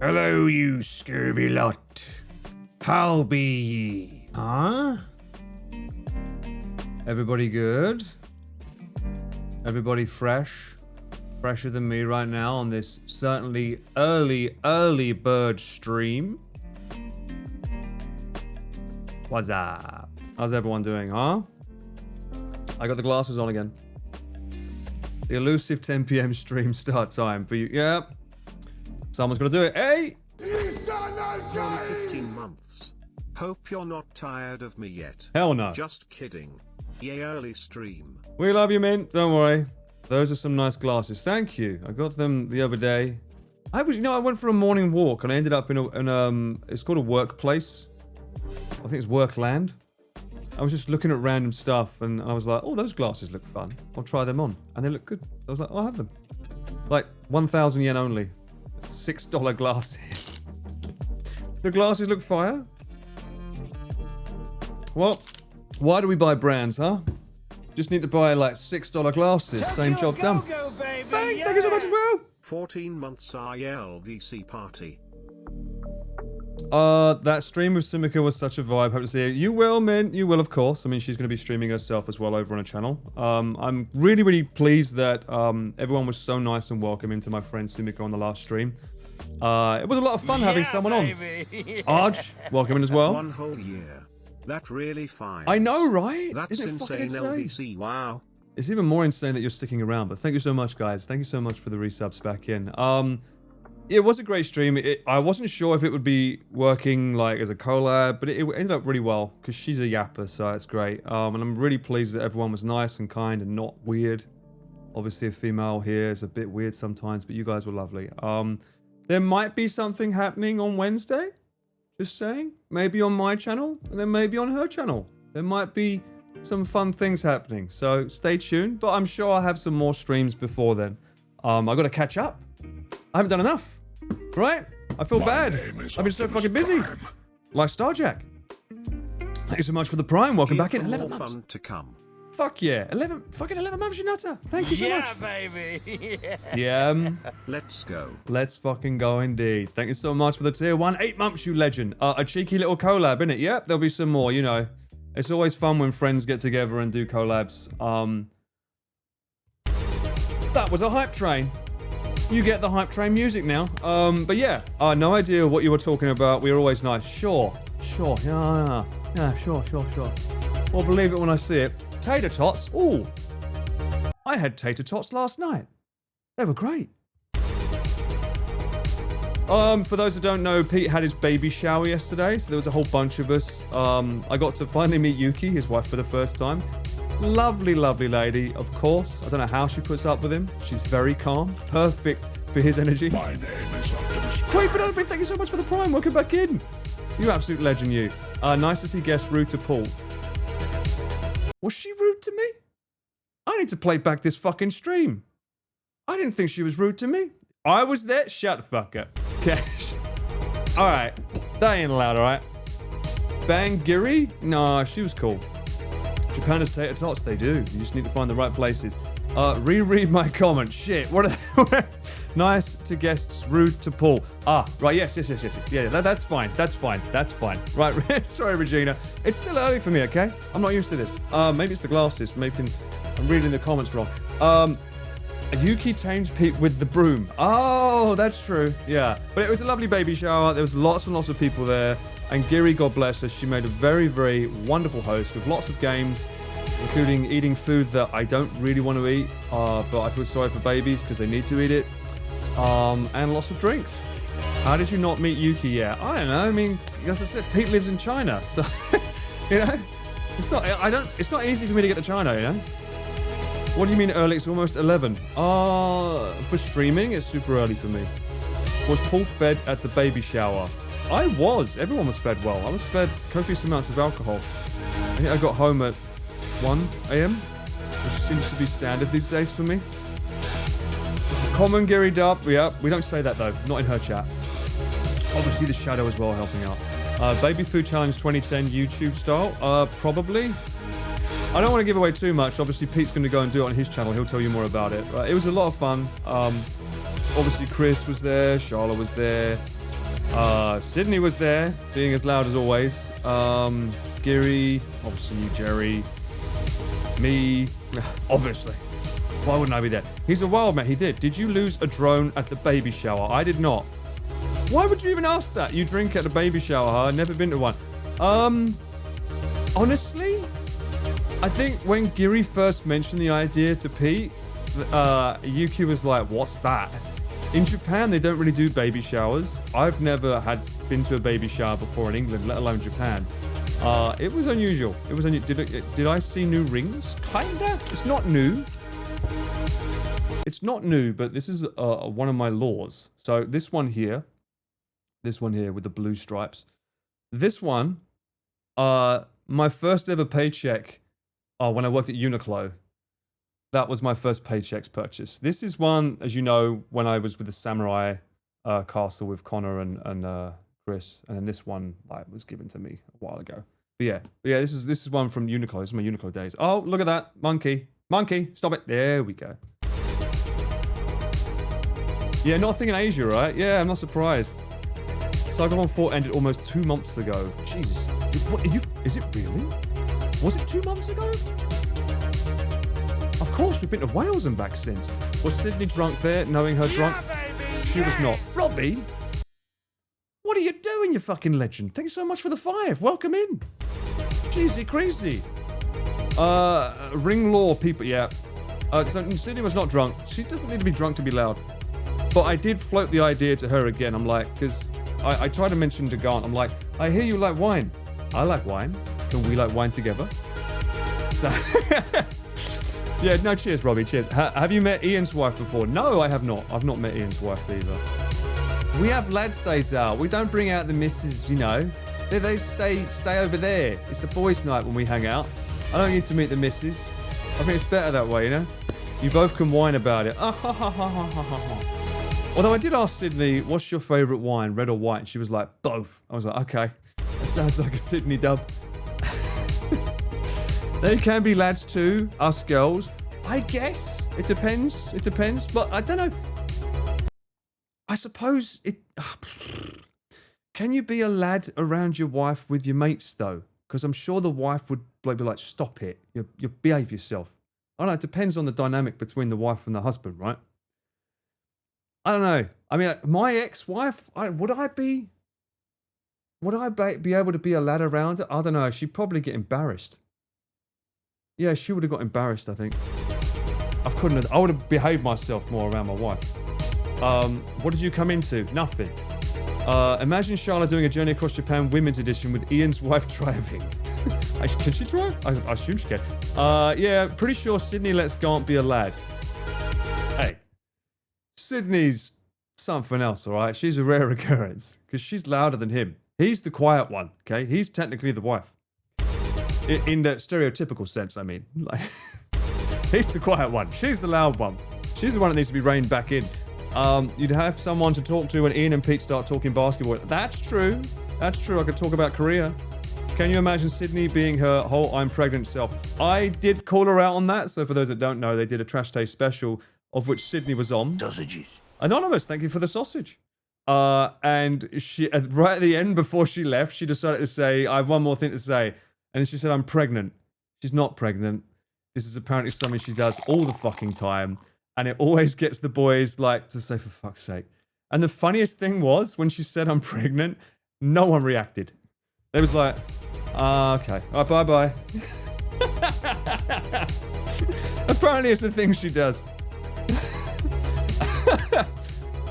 Hello, you scurvy lot. How be ye? Huh? Everybody good? Everybody fresh? Fresher than me right now on this certainly early bird stream. What's up? How's everyone doing, huh? I got the glasses on again. The elusive 10 p.m. stream start time for you. Yeah. Someone's gonna do it. Hey! Only 15 months. Hope you're not tired of me yet. Hell no. Just kidding. Yay, early stream. We love you, Mint. Don't worry. Those are some nice glasses. Thank you. I got them the other day. I went for a morning walk and I ended up in it's called a workplace. I think it's Workland. I was just looking at random stuff and I was like, oh, those glasses look fun. I'll try them on. And they look good. I was like, I'll have them. Like 1,000 yen only. $6 glasses. The glasses look fire. Well, why do we buy brands, huh? Just need to buy like $6 glasses. Same job done. Thank you so much as well. 14 months ILVC party. That stream with Sumika was such a vibe. Hope to see you. You will, Mint. You will, of course. I mean, she's going to be streaming herself as well over on her channel. I'm really pleased that everyone was so nice and welcoming to my friend Sumika on the last stream. It was a lot of fun having someone on. Arj, welcome in as well. 1 whole year. That really fine. I know, right? That's Isn't it fucking insane, LVC. Wow. It's even more insane that you're sticking around, but thank you so much, guys. Thank you so much for the resubs back in. It was a great stream. I wasn't sure if it would be working like as a collab, but it ended up really well because she's a yapper, so it's great. And I'm really pleased that everyone was nice and kind and not weird. Obviously, a female here is a bit weird sometimes, but you guys were lovely. There might be something happening on Wednesday. Just saying. Maybe on my channel, and then maybe on her channel. There might be some fun things happening, so stay tuned. But I'm sure I'll have some more streams before then. I got to catch up. I haven't done enough. Right? I feel bad. I've been so fucking busy. Like Starjack. Thank you so much for the Prime. Welcome back in 11 months. Fun to come. Fuck yeah. 11 months, you nutter. Thank you so much. Yeah, baby. Yeah. Let's go. Let's fucking go indeed. Thank you so much for the tier 1. 8 months, you legend. A cheeky little collab, innit? Yep, there'll be some more, you know. It's always fun when friends get together and do collabs. That was a hype train. You get the hype train music now. But yeah, no idea what you were talking about. We were always nice. Sure, yeah, sure. Well, believe it when I see it. Tater tots. Ooh, I had tater tots last night. They were great. For those who don't know, Pete had his baby shower yesterday, so there was a whole bunch of us. I got to finally meet Yuki, his wife, for the first time. Lovely lady, of course. I don't know how she puts up with him. She's very calm. Perfect for his energy. My name is Optimus. Wait, but thank you so much for the Prime. Welcome back in. You absolute legend, you. Nice to see guest rude to Paul. Was she rude to me? I need to play back this fucking stream. I didn't think she was rude to me. I was there. Shut the fuck up. Okay. Alright. That ain't allowed, alright? Bangiri? Nah, she was cool. Japan has tater tots, they do. You just need to find the right places. Reread my comment. Shit, what are nice to guests, rude to Paul. Right, yes. Yeah, that's fine. Right, sorry, Regina. It's still early for me, okay? I'm not used to this. Maybe it's the glasses. Maybe I'm reading the comments wrong. Yuki tamed Pete with the broom. Oh, that's true. Yeah, but it was a lovely baby shower. There was lots and lots of people there. And Giri, God bless her, she made a very wonderful host with lots of games, including eating food that I don't really want to eat, but I feel sorry for babies because they need to eat it, and lots of drinks. How did you not meet Yuki yet? I don't know. I mean, as I said, Pete lives in China, so you know, it's not easy for me to get to China, you know. What do you mean early? It's almost 11. For streaming, it's super early for me. Was Paul fed at the baby shower? I was. Everyone was fed well. I was fed copious amounts of alcohol. I think I got home at 1 a.m, which seems to be standard these days for me. Common Gary Dub. Yeah, we don't say that though. Not in her chat. Obviously the shadow as well helping out. Baby Food Challenge 2010 YouTube style. Probably. I don't want to give away too much. Obviously Pete's going to go and do it on his channel. He'll tell you more about it. It was a lot of fun. Obviously Chris was there. Charlotte was there. Sydney was there, being as loud as always. Giri, obviously you, Jerry, me, obviously. Why wouldn't I be there? He's a wild man. He did. Did you lose a drone at the baby shower? I did not. Why would you even ask that? You drink at a baby shower, huh? I've never been to one. Honestly, I think when Giri first mentioned the idea to Pete, Yuki was like, what's that? In Japan, they don't really do baby showers. I've never been to a baby shower before in England, let alone Japan. It was unusual. It was did I see new rings? Kinda. It's not new. It's not new, but this is one of my laws. So this one here with the blue stripes. This one, my first ever paycheck, when I worked at Uniqlo. That was my first paychecks purchase. This is one, as you know, when I was with the Samurai Castle with Connor and Chris, and then this one was given to me a while ago. But yeah, this is one from Uniqlo. This is my Uniqlo days. Oh, look at that monkey, stop it! There we go. Yeah, nothing in Asia, right? Yeah, I'm not surprised. Cyclone 4 ended almost 2 months ago. Jesus, is it really? Was it 2 months ago? Of course, we've been to Wales and back since. Was Sydney drunk there, knowing her drunk? Baby, She was not. Robbie? What are you doing, you fucking legend? Thanks so much for the 5. Welcome in. Jeezy crazy. Ring law people, yeah. So Sydney was not drunk. She doesn't need to be drunk to be loud. But I did float the idea to her again. I'm like, because I tried to mention to Gant, I'm like, I hear you like wine. I like wine. Can we like wine together? So... Yeah, no, cheers, Robbie, cheers. Have you met Ian's wife before? No, I have not. I've not met Ian's wife either. We have lads' days out. We don't bring out the missus, you know. They stay over there. It's a boys' night when we hang out. I don't need to meet the missus. I think it's better that way, you know? You both can whine about it. Although I did ask Sydney, what's your favourite wine, red or white? And she was like, both. I was like, okay. That sounds like a Sydney dub. They can be lads too, us girls. I guess. It depends. It depends. But I don't know. I suppose it... Can you be a lad around your wife with your mates though? Because I'm sure the wife would be like, stop it. You behave yourself. I don't know. It depends on the dynamic between the wife and the husband, right? I don't know. I mean, my ex-wife, would I be able to be a lad around her? I don't know. She'd probably get embarrassed. Yeah, she would have got embarrassed, I think. I would have behaved myself more around my wife. What did you come into? Nothing. Imagine Charlotte doing a Journey Across Japan Women's Edition with Ian's wife driving. Can she drive? I assume she can. Yeah, pretty sure Sydney lets Gant be a lad. Hey, Sydney's something else, alright? She's a rare occurrence, because she's louder than him. He's the quiet one, okay? He's technically the wife. In the stereotypical sense, I mean. Like, he's the quiet one. She's the loud one. She's the one that needs to be reined back in. You'd have someone to talk to when Ian and Pete start talking basketball. That's true. That's true. I could talk about Korea. Can you imagine Sydney being her whole I'm pregnant self? I did call her out on that. So for those that don't know, they did a Trash Taste special of which Sydney was on. Sausages. Anonymous, thank you for the sausage. And she, right at the end before she left, she decided to say, I have one more thing to say. And she said, I'm pregnant. She's not pregnant. This is apparently something she does all the fucking time. And it always gets the boys like to say, for fuck's sake. And the funniest thing was, when she said I'm pregnant, no one reacted. They was like, okay. All right, bye-bye. Apparently it's a thing she does.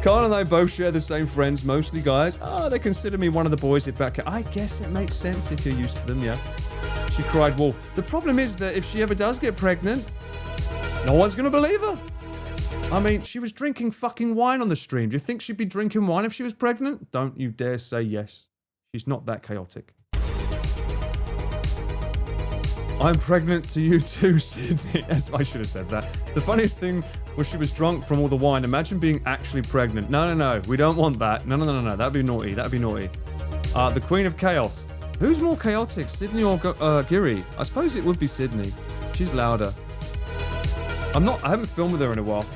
Carl and I both share the same friends, mostly guys. Oh, they consider me one of the boys. In fact, I guess it makes sense if you're used to them, yeah. She cried wolf. The problem is that if she ever does get pregnant, no one's gonna believe her. I mean, she was drinking fucking wine on the stream. Do you think she'd be drinking wine if she was pregnant? Don't you dare say yes. She's not that chaotic. I'm pregnant to you too, Sydney. I should have said that. The funniest thing was she was drunk from all the wine. Imagine being actually pregnant. No. We don't want that. No. That'd be naughty. The Queen of Chaos. Who's more chaotic, Sydney or Giri? I suppose it would be Sydney. She's louder. I haven't filmed with her in a while.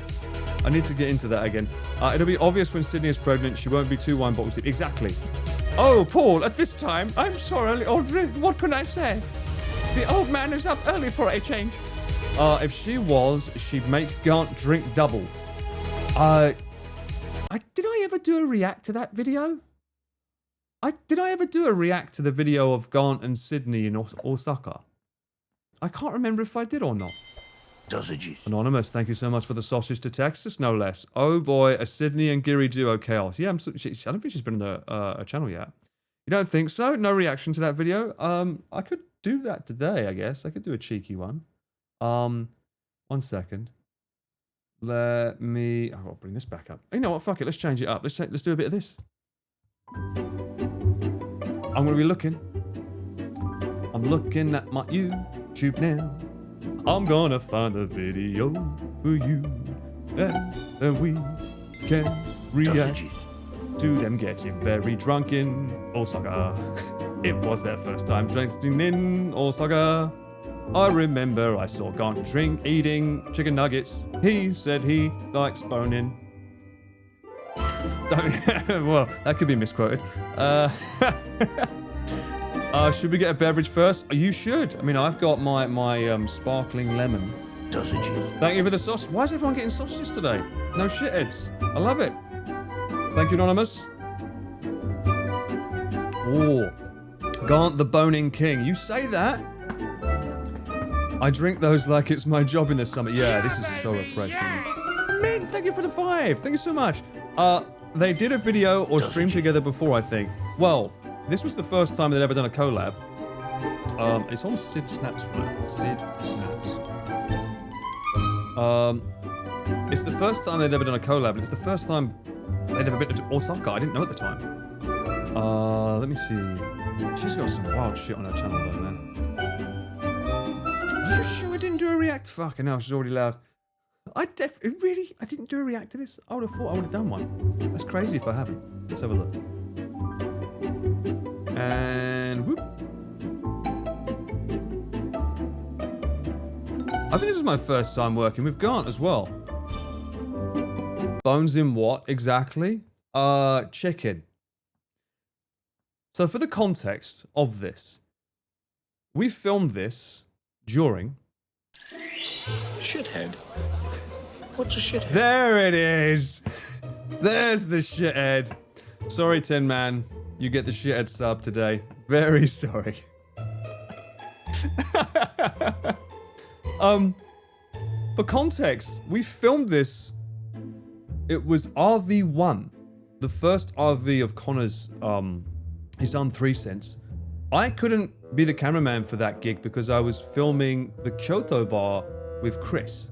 I need to get into that again. It'll be obvious when Sydney is pregnant. She won't be 2 wine bottles deep. Exactly. Oh, Paul, at this time, I'm sorry, Audrey. What can I say? The old man is up early for a change. If she was, she'd make Gant drink double. Did I ever do a react to that video? Did I ever do a react to the video of Gant and Sydney in Osaka? I can't remember if I did or not. Sausages. Anonymous, thank you so much for the sausage to Texas, no less. Oh boy, a Sydney and Giri duo chaos. Yeah, I don't think she's been in the channel yet. You don't think so? No reaction to that video? I could do that today, I guess. I could do a cheeky one. 1 second. Let me... Oh, I'll bring this back up. You know what? Fuck it. Let's change it up. Let's do a bit of this. I'm going to be looking. I'm looking at my YouTube now. I'm gonna find the video for you, and then we can react to them getting very drunk in Osaka. It was their first time drinking in Osaka. I remember I saw Gant drink eating chicken nuggets. He said he likes boning. Well, that could be misquoted. Should we get a beverage first? You should. I mean, I've got my sparkling lemon. Sausages. Thank you for the sauce. Why is everyone getting sausages today? No shitheads. I love it. Thank you, Anonymous. Oh, Gant the boning king. You say that? I drink those like it's my job in the summer. Yeah, this is so refreshing. Mint, thank you for the 5. Thank you so much. They did a video or stream together before, I think. Well, this was the first time they'd ever done a collab. It's on Sid Snaps, right? Sid Snaps. It's the first time they'd ever done a collab, and it's the first time they'd ever been to Osaka. I didn't know at the time. Let me see. She's got some wild shit on her channel, though, man. Are you sure I didn't do a react? Fucking hell, she's already loud. I didn't do a react to this. I would have thought I would have done one. That's crazy if I haven't. Let's have a look. And whoop. I think this is my first time working with Gant as well. Bones in what exactly? Chicken. So for the context of this, we filmed this during... Shithead. What's a shithead? There it is! There's the shithead. Sorry, Tin Man. You get the shithead sub today. Very sorry. For context, we filmed this. It was RV1. The first RV of Connor's, he's done 3 cents. I couldn't be the cameraman for that gig because I was filming the Kyoto bar with Chris.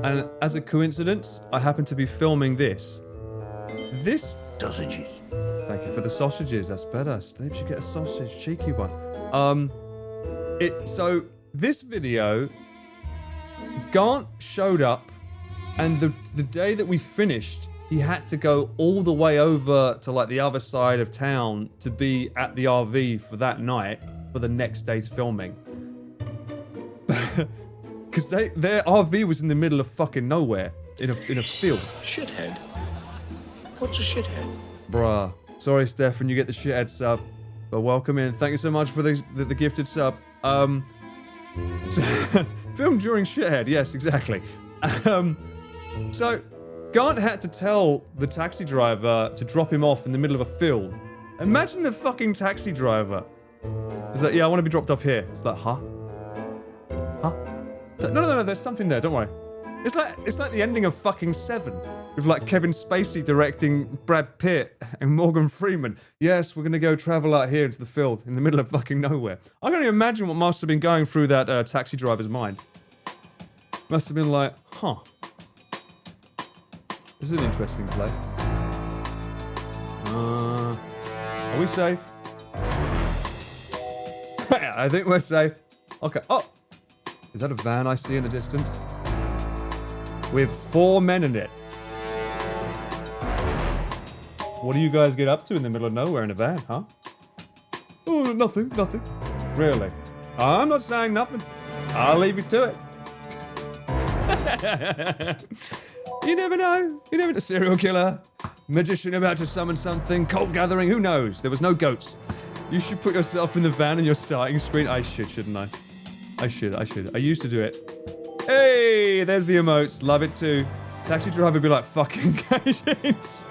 And as a coincidence, I happened to be filming this. This... Sausages. Thank you for the sausages, that's better. Steve should get a sausage, cheeky one. So, this video, Gant showed up, and the day that we finished, he had to go all the way over to like the other side of town to be at the RV for that night, for the next day's filming. Because their RV was in the middle of fucking nowhere, in a field. Shithead. What's a shithead? Bruh. Sorry, Stefan, you get the shithead sub. But welcome in. Thank you so much for the gifted sub. Filmed during shithead. Yes, exactly. So, Gant had to tell the taxi driver to drop him off in the middle of a field. Imagine the fucking taxi driver. He's like, yeah, I want to be dropped off here. It's like, huh? Huh? No, there's something there, don't worry. It's like the ending of fucking Seven. With like Kevin Spacey directing Brad Pitt and Morgan Freeman. Yes, we're gonna go travel out here into the field in the middle of fucking nowhere. I can only imagine what must have been going through that taxi driver's mind. Must have been like, huh. This is an interesting place. Are we safe? I think we're safe. Okay. Oh, is that a van I see in the distance? With 4 men in it. What do you guys get up to in the middle of nowhere in a van, huh? Oh, nothing. Really? I'm not saying nothing. I'll leave you to it. You never know. You never know. Serial killer, magician about to summon something, cult gathering, who knows? There was no goats. You should put yourself in the van and your starting screen. I should, shouldn't I? I should. I used to do it. Hey, there's the emotes. Love it too. Taxi driver be like, fucking agents.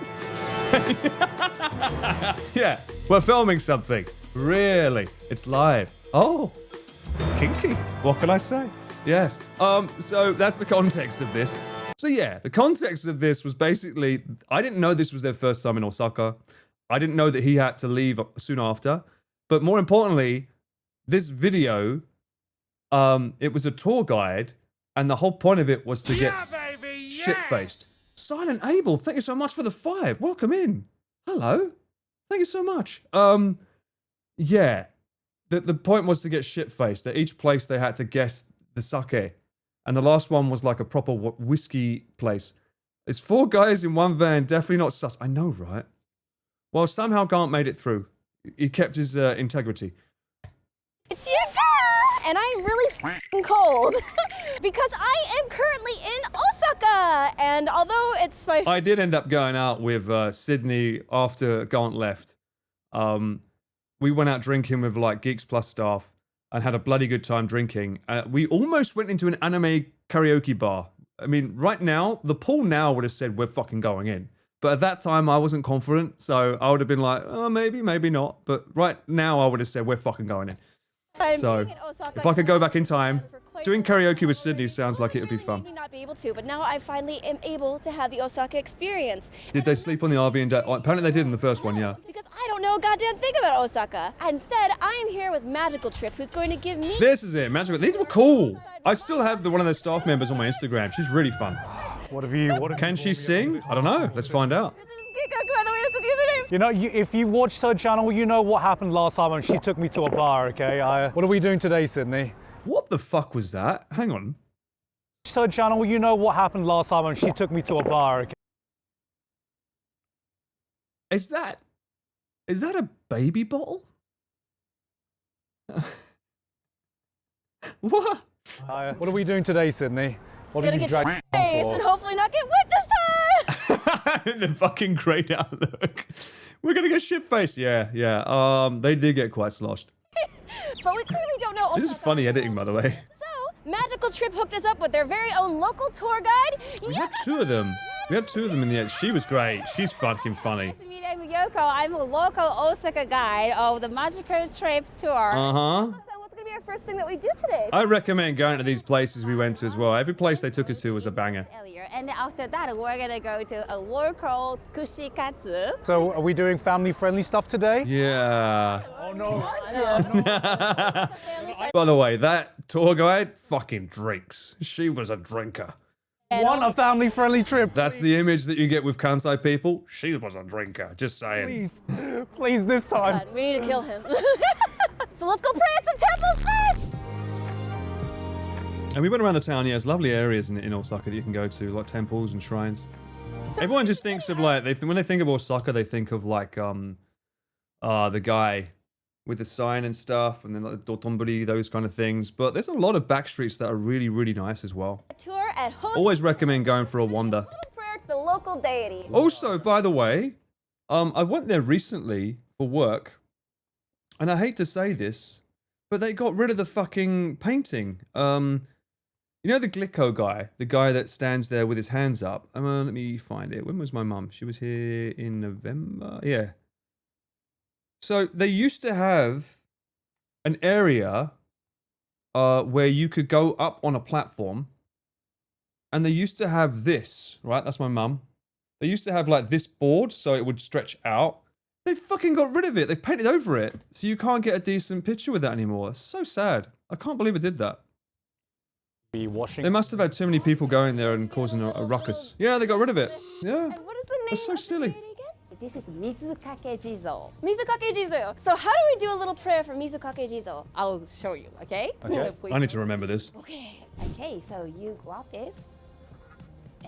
Yeah, we're filming something. Really? It's live. Oh, kinky. What can I say? Yes. So that's the context of this. So yeah, the context of this was basically, I didn't know this was their first time in Osaka. I didn't know that he had to leave soon after. But more importantly, this video, it was a tour guide, and the whole point of it was to get shit-faced. Silent Abel, thank you so much for the 5. Welcome in. Hello. Thank you so much. Yeah. The point was to get shit-faced. At each place they had to guess the sake. And the last one was like a proper whiskey place. It's 4 guys in one van, definitely not sus. I know, right? Well, somehow Gant made it through. He kept his integrity. It's your girl! And I'm really f***ing cold. Because I am currently in Osaka! And although it's my... I did end up going out with Sydney after Gant left. We went out drinking with like Geeks Plus staff and had a bloody good time drinking. We almost went into an anime karaoke bar. I mean, right now, the pool now would have said we're fucking going in. But at that time, I wasn't confident, so I would have been like, oh, maybe, maybe not. But right now, I would have said we're fucking going in. So, if I could go back in time, doing karaoke with Sydney sounds like it would be fun. Not be able to, but now I finally am able to have the Osaka experience. Did they sleep on the RV and day? Oh, apparently they did in the first one, yeah. Because I don't know a goddamn thing about Osaka. Instead, I am here with Magical Trip, who's going to give me... This is it, Magical. These were cool. I still have one of their staff members on my Instagram. She's really fun. Can she sing? I don't know. Let's find out. By the way, that's his username. You know, if you watched her channel, you know what happened last time when she took me to a bar, okay? What are we doing today, Sydney? What the fuck was that? Hang on. Her channel, you know what happened last time when she took me to a bar, okay? Is that a baby bottle? What? What are we doing today, Sydney? What Gonna have you get dragged face for? and hopefully not get wet this time. The fucking great outlook. We're gonna get shit-faced. Yeah. They did get quite sloshed. But we clearly don't know. This is funny editing, by the way. So, Magical Trip hooked us up with their very own local tour guide. We had 2 of them. We had 2 of them in the end. She was great. She's fucking funny. Nice to meet you. I'm Yoko. I'm a local Osaka guide of the Magical Trip tour. Uh-huh. So, what's gonna be our first thing that we do today? I recommend going to these places we went to as well. Every place they took us to was a banger. Earlier. And after that, we're gonna go to a local kushikatsu. So, are we doing family-friendly stuff today? Yeah. Oh, no. By the way, that tour guide fucking drinks. She was a drinker. Want a family-friendly trip? That's the image that you get with Kansai people. She was a drinker. Just saying. Please this time. God, we need to kill him. So let's go pray at some temples first! And we went around the town. Yeah, there's lovely areas in Osaka that you can go to, like temples and shrines. Everyone just thinks of like, when they think of Osaka, they think of like, the guy with the sign and stuff, and then like the dotonbori, those kind of things. But there's a lot of back streets that are really, really nice as well. A tour at home. Always recommend going for a wander. Little prayer to the local deity. Also, by the way, I went there recently for work, and I hate to say this, but they got rid of the fucking painting. You know the Glico guy, the guy that stands there with his hands up. Let me find it. When was my mum? She was here in November. Yeah. So they used to have an area where you could go up on a platform, and they used to have this, right? That's my mum. They used to have like this board so it would stretch out. They fucking got rid of it. They painted over it. So you can't get a decent picture with that anymore. It's so sad. I can't believe it did that. They must have had too many people going there and causing a ruckus. Yeah, they got rid of it. Yeah. And what is the name That's so of the silly. deity again? This is Mizukake Jizo. Mizukake Jizo. So how do we do a little prayer for Mizukake Jizo? I'll show you, okay? I need to remember this. Okay. Okay, so you grab this.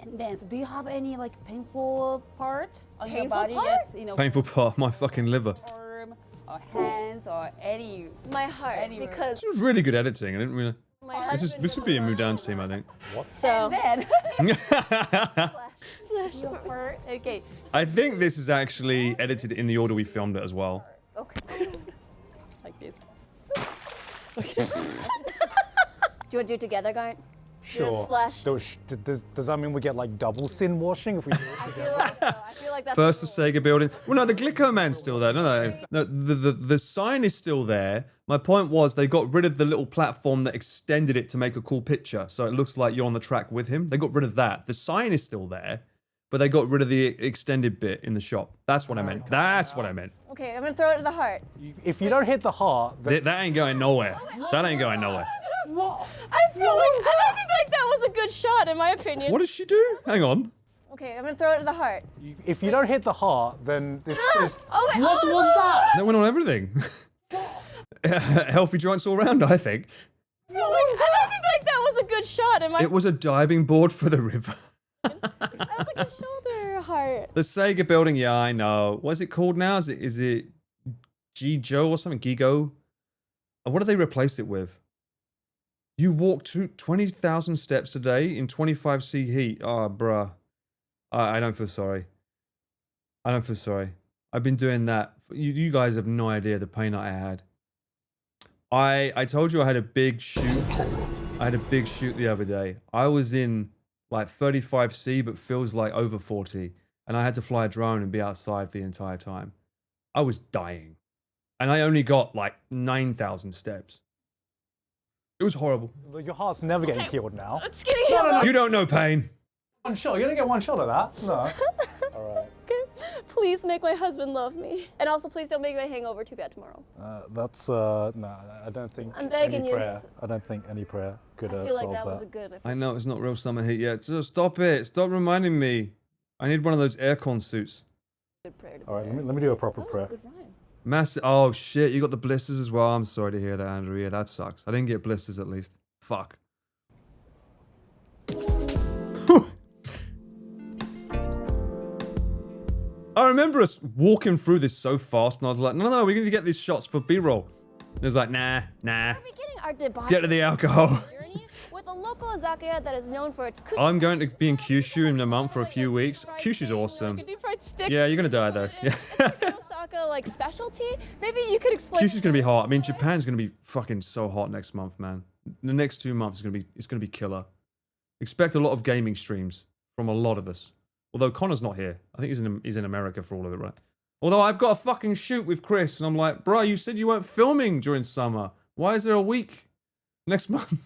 And then, so do you have any like painful part on your Painful body? part? Yes, you know, Painful part, my fucking liver. arm or hands or any. My heart, Anywhere. because It was really good editing. I didn't really. This would be a Mudan's team, I think. So Then your part. Okay. I think this is actually edited in the order we filmed it as well. Okay. Like this. do you want to do it together, Garnt? Sure. Splash. Does that mean we get like double sin washing if we do it together? I feel like that's First the Sega building. Well, no, the Glico Man's still there. No, the sign is still there. My point was they got rid of the little platform that extended it to make a cool picture, so it looks like you're on the track with him. They got rid of that. The sign is still there, but they got rid of the extended bit in the shop. That's what I meant. That's what I meant. Okay, I'm gonna throw it to the heart. If you don't hit the heart, then That ain't going nowhere. That ain't going nowhere. I feel like that was a good shot, in my opinion. What does she do? Hang on. Okay, I'm gonna throw it to the heart. if you don't hit the heart, then this is. Oh, wait, What was that? That went on everything. Healthy joints all round, I think. I feel like that was a good shot, in my It was a diving board for the river. That was like a shoulder heart. The Sega building, yeah, I know. What is it called now? Is it Gijo or something? Gigo? What do they replace it with? You walk 20,000 steps a day in 25°C heat. Oh, bruh. I don't feel sorry. I don't feel sorry. I've been doing that. You guys have no idea the pain I had. I told you I had a big shoot. I had a big shoot the other day. I was in like 35°C, but feels like over 40. And I had to fly a drone and be outside for the entire time. I was dying. And I only got like 9,000 steps. It was horrible. Your heart's never getting killed now. It's getting healed. You don't know pain. One shot. You're gonna get one shot of that. No. All right. Please make my husband love me. And also, please don't make my hangover too bad tomorrow. That's no. I don't think. I'm begging any you. prayer. I don't think any prayer could I feel like solve that that. was a good. I know it's not real summer heat yet. So stop it. Stop reminding me. I need one of those aircon suits. Good prayer to All right. Let me do a proper prayer. Good rhyme. Massive. Oh shit! You got the blisters as well. I'm sorry to hear that, Andrew. Yeah, that sucks. I didn't get blisters at least. Fuck. I remember us walking through this so fast, and I was like, no, we need to get these shots for B-roll. It was like, nah. We're beginning our debauchery Get to the alcohol. journey with a local izakaya that is known for its kushi. I'm going to be in Kyushu in a month for a few weeks. Kyushu's awesome. Deep fried stick. Yeah, you're gonna die though. Yeah. Osaka like specialty. Maybe you could explain. Kyushu's gonna be hot. I mean, Japan's gonna be fucking so hot next month, man. The next 2 months is gonna be killer. Expect a lot of gaming streams from a lot of us. Although Connor's not here. I think he's in America for all of it, right? Although I've got a fucking shoot with Chris, and I'm like, bro, you said you weren't filming during summer. Why is there a week next month?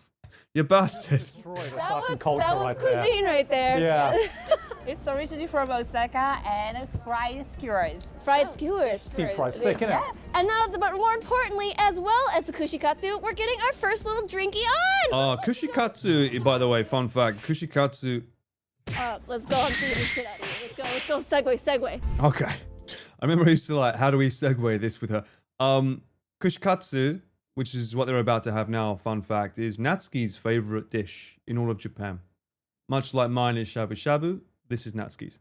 You bastard. Destroy the fucking culture that was right there. cuisine right there. Yeah. It's originally from Osaka and fried skewers. Fried skewers. Deep fried stick, innit? Yes. And now, but more importantly, as well as the kushikatsu, we're getting our first little drinky on. Kushikatsu, by the way, fun fact, kushikatsu. Let's go on through the shit out of here. Let's go. Segue. Okay. I remember I used to like, how do we segue this with her? Kushikatsu, which is what they're about to have now, fun fact, is Natsuki's favorite dish in all of Japan. Much like mine is shabu shabu, this is Natsuki's.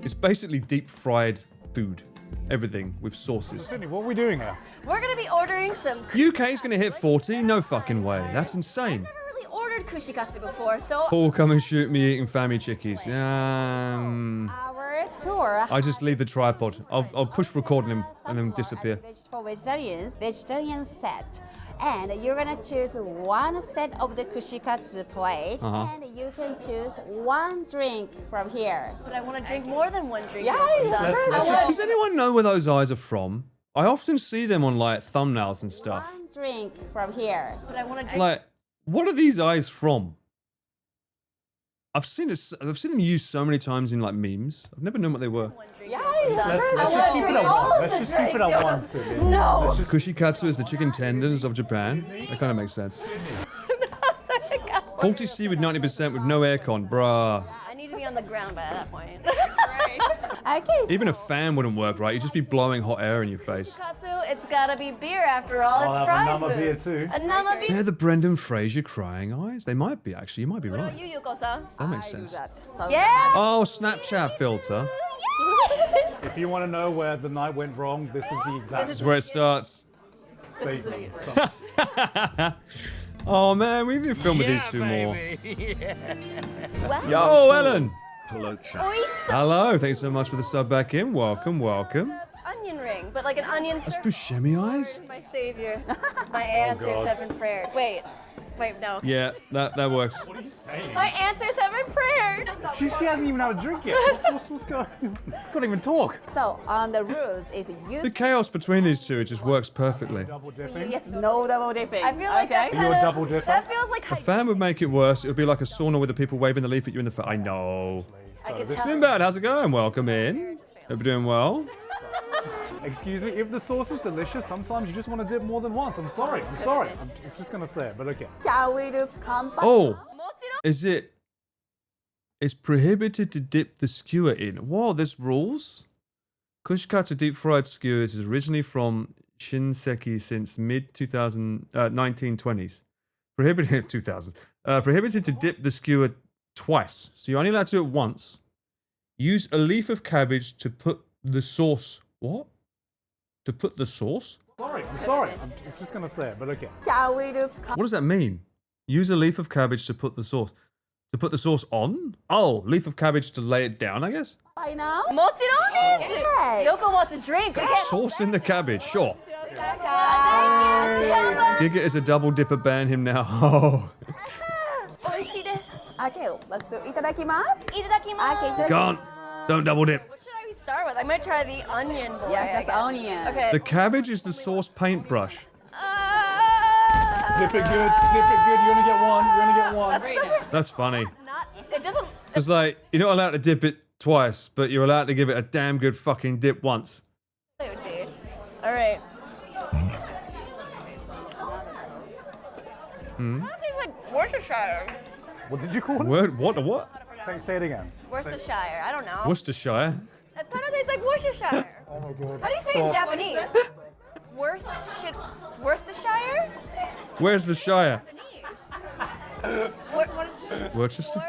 It's basically deep fried food. Everything with sauces. Sydney, what are we doing here? We're gonna be ordering some. UK's gonna hit 40? No fucking way. That's insane. I've never really ordered kushikatsu before, so. Paul, come and shoot me eating family chickies. Our tour. I just leave the tripod. I'll push record and then disappear. For vegetarian set. And you're gonna choose one set of the kushikatsu plate, and you can choose one drink from here. But I want to drink more than one drink. Does anyone know where those eyes are from? I often see them on like thumbnails and stuff. One drink from here. But I want to drink. Like, what are these eyes from? I've seen them used so many times in like memes. I've never known what they were. Let's just keep it at one. Let's just keep it at one, Sydney. No. Kushikatsu is the chicken tendons of Japan. That kind of makes sense. 40°C with 90% with no aircon, bruh. I need to be on the ground by that point. Okay. Even a fan wouldn't work, right? You'd just be blowing hot air in your face. Kushikatsu, it's gotta be beer after all. It's I'll have fried a Nama food. beer too. A Nama beer. They're the Brendan Fraser crying eyes. They might be, actually. You might be What right. about you, Yuko-san? That makes sense. Yeah. Oh, Snapchat filter. If you want to know where the night went wrong, this is the exact. This is where it starts. statement. Oh man, we need to film with these two more. Wow. Yo, Ellen. Hello, chat. Oyster Hello, thanks so much for the sub back in. Welcome, welcome. onion ring, but like an onion. That's Buscemi eyes? My savior. My answers have been prayered. Wait, no. Yeah, that works. My answers have been prayered. She hasn't even had a drink yet. What's going on? Can't even talk. So on the rules is you. The chaos between these two, it just works perfectly. Double dipping. Yes, no double dipping. I feel like that's Are you a kinda- double dipper? That feels like A fan would make it worse. It would be like a sauna with the people waving the leaf at you in the face. I know. I could tell. Sinbad, how's it going? Welcome in. Hope you're doing well. Excuse me, if the sauce is delicious, sometimes you just want to dip more than once. I'm sorry. I'm just gonna say it, but okay. Shall we do combo? Oh, is it? It's prohibited to dip the skewer in. Whoa, there's rules. Kushikatsu deep fried skewers is originally from Shinseki since mid 1920s. Prohibited 2000s. Prohibited to dip the skewer twice. So you're only allowed to do it once. Use a leaf of cabbage to put the sauce. What? To put the sauce? I'm sorry. I'm just gonna say it, but okay. Shall we do What does that mean? Use a leaf of cabbage to put the sauce. To put the sauce on? Oh, leaf of cabbage to lay it down, I guess. by now? Mochiron! Okay. Yoko wants a drink. We can't. Sauce in the cabbage, sure. Thank you. Giga is a double dipper, ban him now. Oh. Oishii desu. Okay, let's do itadakimasu. Itadakimasu. Okay, Can't. Don't double dip. What should I start with? I might try the onion boy. Yes, I that's guess. onion. Okay. The cabbage is the sauce paintbrush. Dip it good. Dip it good. You're gonna get one. That's funny. Not. It doesn't. It's like, you're not allowed to dip it twice, but you're allowed to give it a damn good fucking dip once. It would be. All right. That tastes like Worcestershire. What did you call it? Word, what? Say it again. Worcestershire. I don't know. Worcestershire. That kind of tastes like Worcestershire. Oh my god. How do you say it in Japanese? Worcestershire? Where's the Shire? What is Worcester?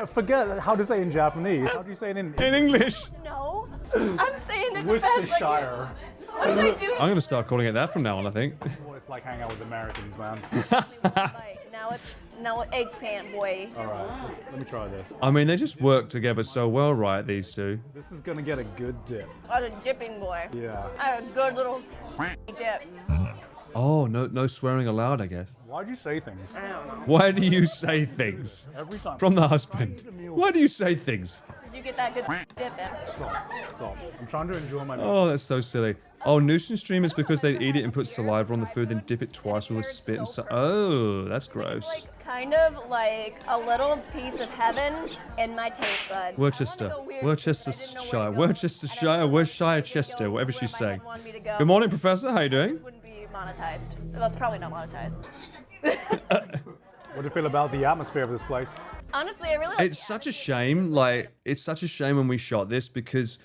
Forget how to say it in Japanese. How do you say it in In English. No. I'm saying it the best I can. Worcestershire? What am I doing? I'm going to start calling it that from now on, I think. Well, it's like hanging out with Americans, man. Like, now it's eggplant boy. All right, let me try this. I mean, they just work together so well, right, these two? This is gonna get a good dip. I had a dipping boy. Yeah. I had a good little dip. Oh, no swearing allowed, I guess. Why'd you say things? I don't know. Why do you say things? Every time. From the husband. Why do you say things? Did you get that good dip in? Stop. I'm trying to enjoy my meal. Oh, that's so silly. Oh, nuisance stream is because they eat it and put saliva on the food, then dip it twice with a spit and so. Oh, that's gross. Like kind of like a little piece of heaven in my taste buds. Worcester, Worcestershire, Worcestershire, Worcestershire, Chester, whatever she's saying. Good Good morning, Professor. How you doing? Wouldn't be monetized. That's probably not monetized. What do you feel about the atmosphere of this place? Honestly, I really like It's such a shame. Like, it's such a shame when we shot this because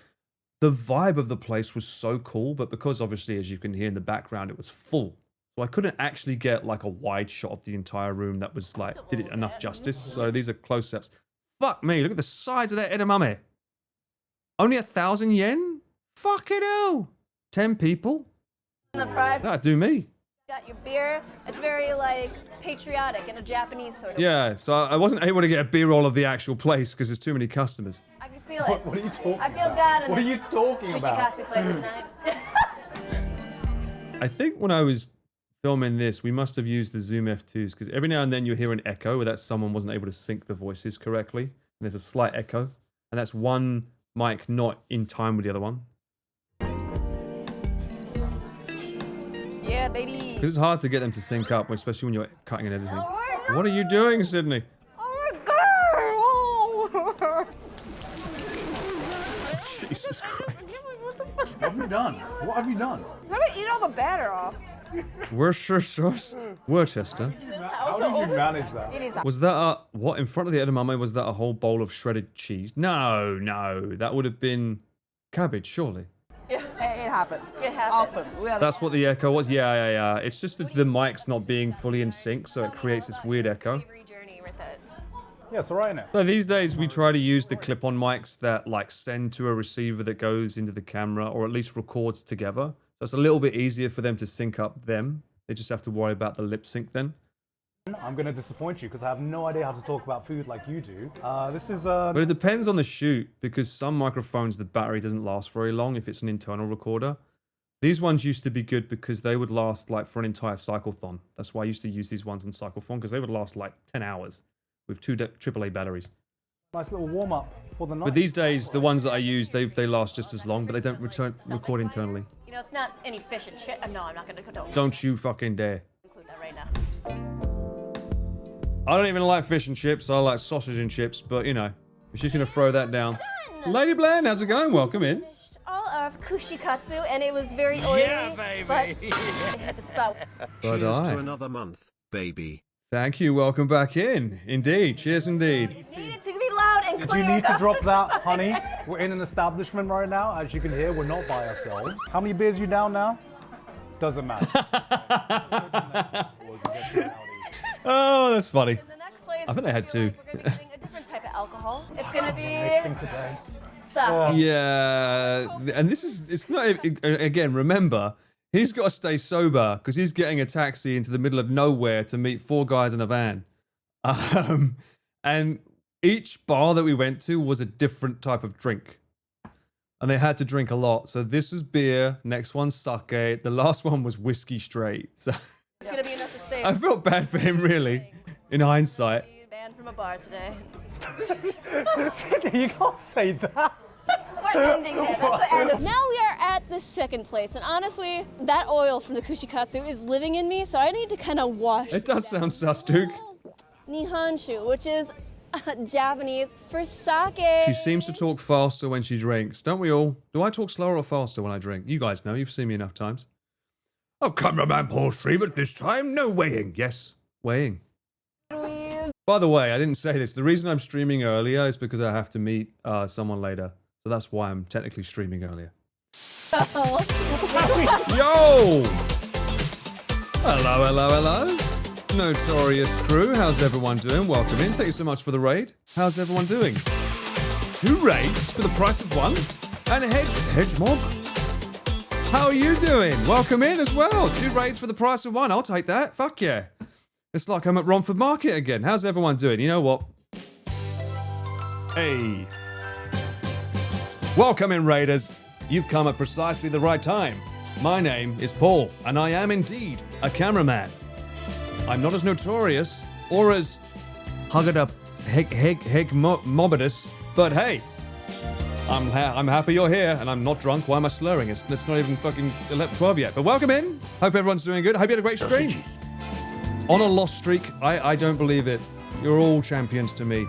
the vibe of the place was so cool, but because obviously, as you can hear in the background, it was full. So I couldn't actually get like a wide shot of the entire room that was like, did it enough justice. So these are close-ups. Fuck me, look at the size of that edamame. Only 1,000 yen? Fucking hell. 10 people? the pride. That'd do me. Got your beer. It's very like patriotic in a Japanese sort of way. Yeah, so I wasn't able to get a B-roll of the actual place because there's too many customers. I can feel it. What are you talking I feel about? God in What are this you talking about? Kushikatsu place tonight. I think when I was filming this, we must have used the Zoom F2s because every now and then you hear an echo where that someone wasn't able to sync the voices correctly. And there's a slight echo. And that's one mic not in time with the other one. Yeah, baby. Because it's hard to get them to sync up, especially when you're cutting and editing. Oh my God. What are you doing, Sydney? Oh my God. Jesus Christ. What have you done? What have you done? How do I eat all the batter off? Worcestershire. How did you manage that? It is Was that a, what, in front of the edamame, was that a whole bowl of shredded cheese? No, that would have been cabbage, surely. It happens. It happens. Often. Really. That's what the echo was? Yeah. It's just that the mic's not being fully in sync, so it creates this weird echo. Savory journey with it. Yeah, it's alright now. So these days we try to use the clip-on mics that like send to a receiver that goes into the camera or at least records together. So it's a little bit easier for them to sync up them. They just have to worry about the lip sync then. I'm going to disappoint you because I have no idea how to talk about food like you do. This is But it depends on the shoot, because some microphones, the battery doesn't last very long if it's an internal recorder. These ones used to be good because they would last like for an entire cyclethon. That's why I used to use these ones in cyclethon, because they would last like 10 hours with two AAA batteries. nice little warm-up for the night. But these days, the ones that I use, they last just as long, but they don't record internally. You know, it's not any fish and shit. No, I'm not gonna Don't you fucking dare. include that right now. I don't even like fish and chips. I like sausage and chips, but you know, she's gonna throw that down. Lady Bland, how's it going? Welcome in. All of kushikatsu, and it was very oily. Yeah, baby. But I had to spout. But Cheers I. to another month, baby. Thank you. Welcome back in. Indeed. Cheers, indeed. Needed to be loud and Did clear. you need to drop that, honey? We're in an establishment right now. As you can hear, we're not by ourselves. How many beers you down now? Doesn't matter. Oh, that's funny. In the next place, I think they had feel like two. We're gonna be getting a different type of alcohol. It's gonna be Mixing today. sake. Yeah, and this is, it's not, again, remember, he's got to stay sober because he's getting a taxi into the middle of nowhere to meet 4 guys in a van. And each bar that we went to was a different type of drink. And they had to drink a lot. So this is beer, next one's sake, the last one was whiskey straight. So It's gonna be enough to save. I felt bad for him, really, in hindsight. Banned from a bar today. You can't say that. We're ending it. That's the end of. Now we are at the second place, and honestly, that oil from the kushikatsu is living in me, so I need to kind of wash. It does sound sus, Duke. Nihonshu, which is Japanese for sake. She seems to talk faster when she drinks. Don't we all? Do I talk slower or faster when I drink? You guys know. You've seen me enough times. Oh, cameraman Paul Stream at this time. No weighing. Yes, weighing. By the way, I didn't say this. The reason I'm streaming earlier is because I have to meet someone later. So that's why I'm technically streaming earlier. Yo! Hello, hello, hello. Notorious crew, how's everyone doing? Welcome in. Thank you so much for the raid. How's everyone doing? 2 raids for the price of 1? And Hedge Mob. How are you doing? Welcome in as well. 2 raids for the price of 1. I'll take that. Fuck yeah. It's like I'm at Romford Market again. How's everyone doing? You know what? Hey. Welcome in, Raiders. You've come at precisely the right time. My name is Paul, and I am indeed a cameraman. I'm not as notorious or as hugged up mobidus, but hey, I'm happy you're here, and I'm not drunk. Why am I slurring? It's not even fucking 12 yet. But welcome in. Hope everyone's doing good. Hope you had a great stream. On a lost streak, I don't believe it. You're all champions to me.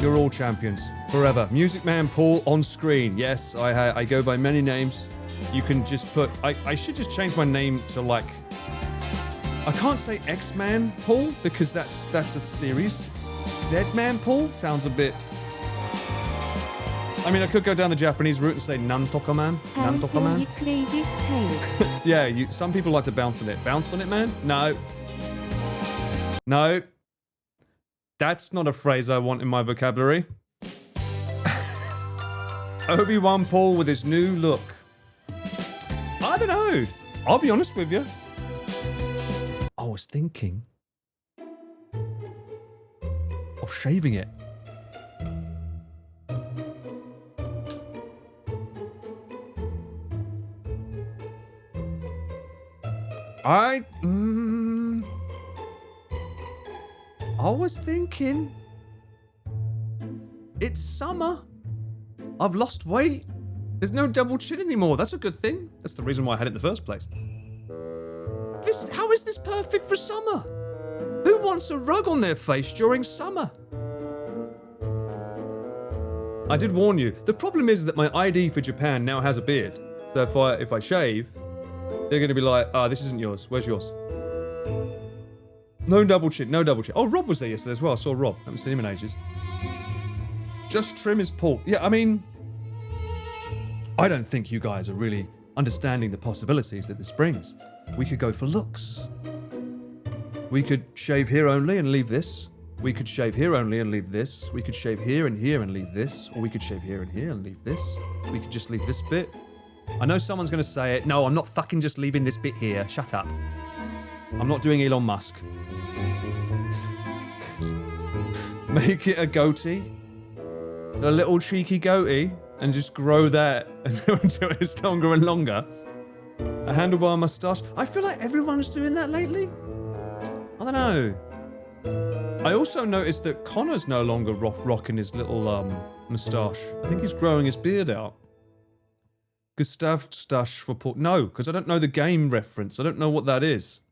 You're all champions. Forever. Music Man Paul on screen. Yes, I go by many names. You can just put... I should just change my name to like... I can't say X-Man Paul because that's a series. Z-Man Paul sounds a bit... I mean, I could go down the Japanese route and say Nantoka-man. Nantoka-man. Yeah, some people like to bounce on it. Bounce on it, man? No. No. That's not a phrase I want in my vocabulary. Obi-Wan Paul with his new look. I don't know. I'll be honest with you. I was thinking of shaving it. I was thinking, it's summer. I've lost weight. There's no double chin anymore. That's a good thing. That's the reason why I had it in the first place. How is this perfect for summer? Who wants a rug on their face during summer? I did warn you. The problem is that my ID for Japan now has a beard. So if I shave, they're going to be like, this isn't yours. Where's yours? No double chin, no double chin. Oh, Rob was there yesterday as well. I saw Rob. Haven't seen him in ages. Just trim his Paul. Yeah, I mean, I don't think you guys are really understanding the possibilities that this brings. We could go for looks. We could shave here only and leave this. We could shave here only and leave this. We could shave here and leave this. Or we could shave here and leave this. We could just leave this bit. I know someone's going to say it. No, I'm not fucking just leaving this bit here. Shut up. I'm not doing Elon Musk. Make it a goatee. A little cheeky goatee. And just grow that until it's longer and longer. A handlebar mustache. I feel like everyone's doing that lately. I don't know. I also noticed that Connor's no longer rocking his little mustache. I think he's growing his beard out. Gustav Stash for Paul. No, because I don't know the game reference. I don't know what that is.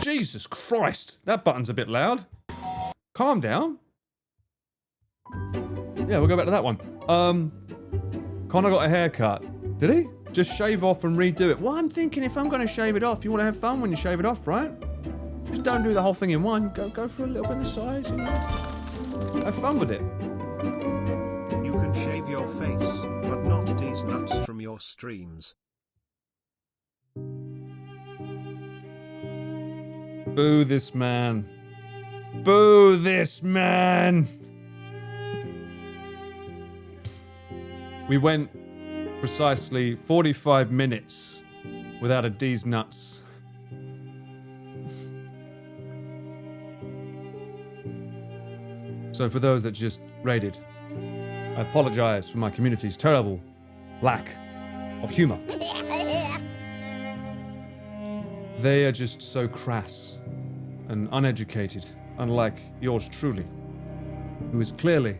Jesus Christ. That button's a bit loud. Calm down. Yeah, we'll go back to that one. Connor got a haircut. Did he? Just shave off and redo it. Well, I'm thinking if I'm going to shave it off, you want to have fun when you shave it off, right? Just don't do the whole thing in one. Go for a little bit of the size, you know? Have fun with it. You can shave your face, but not these nuts from your streams. Boo this man. Boo this man! We went precisely 45 minutes without a D's nuts. So for those that just raided, I apologize for my community's terrible lack of humor. They are just so crass and uneducated, unlike yours truly, who is clearly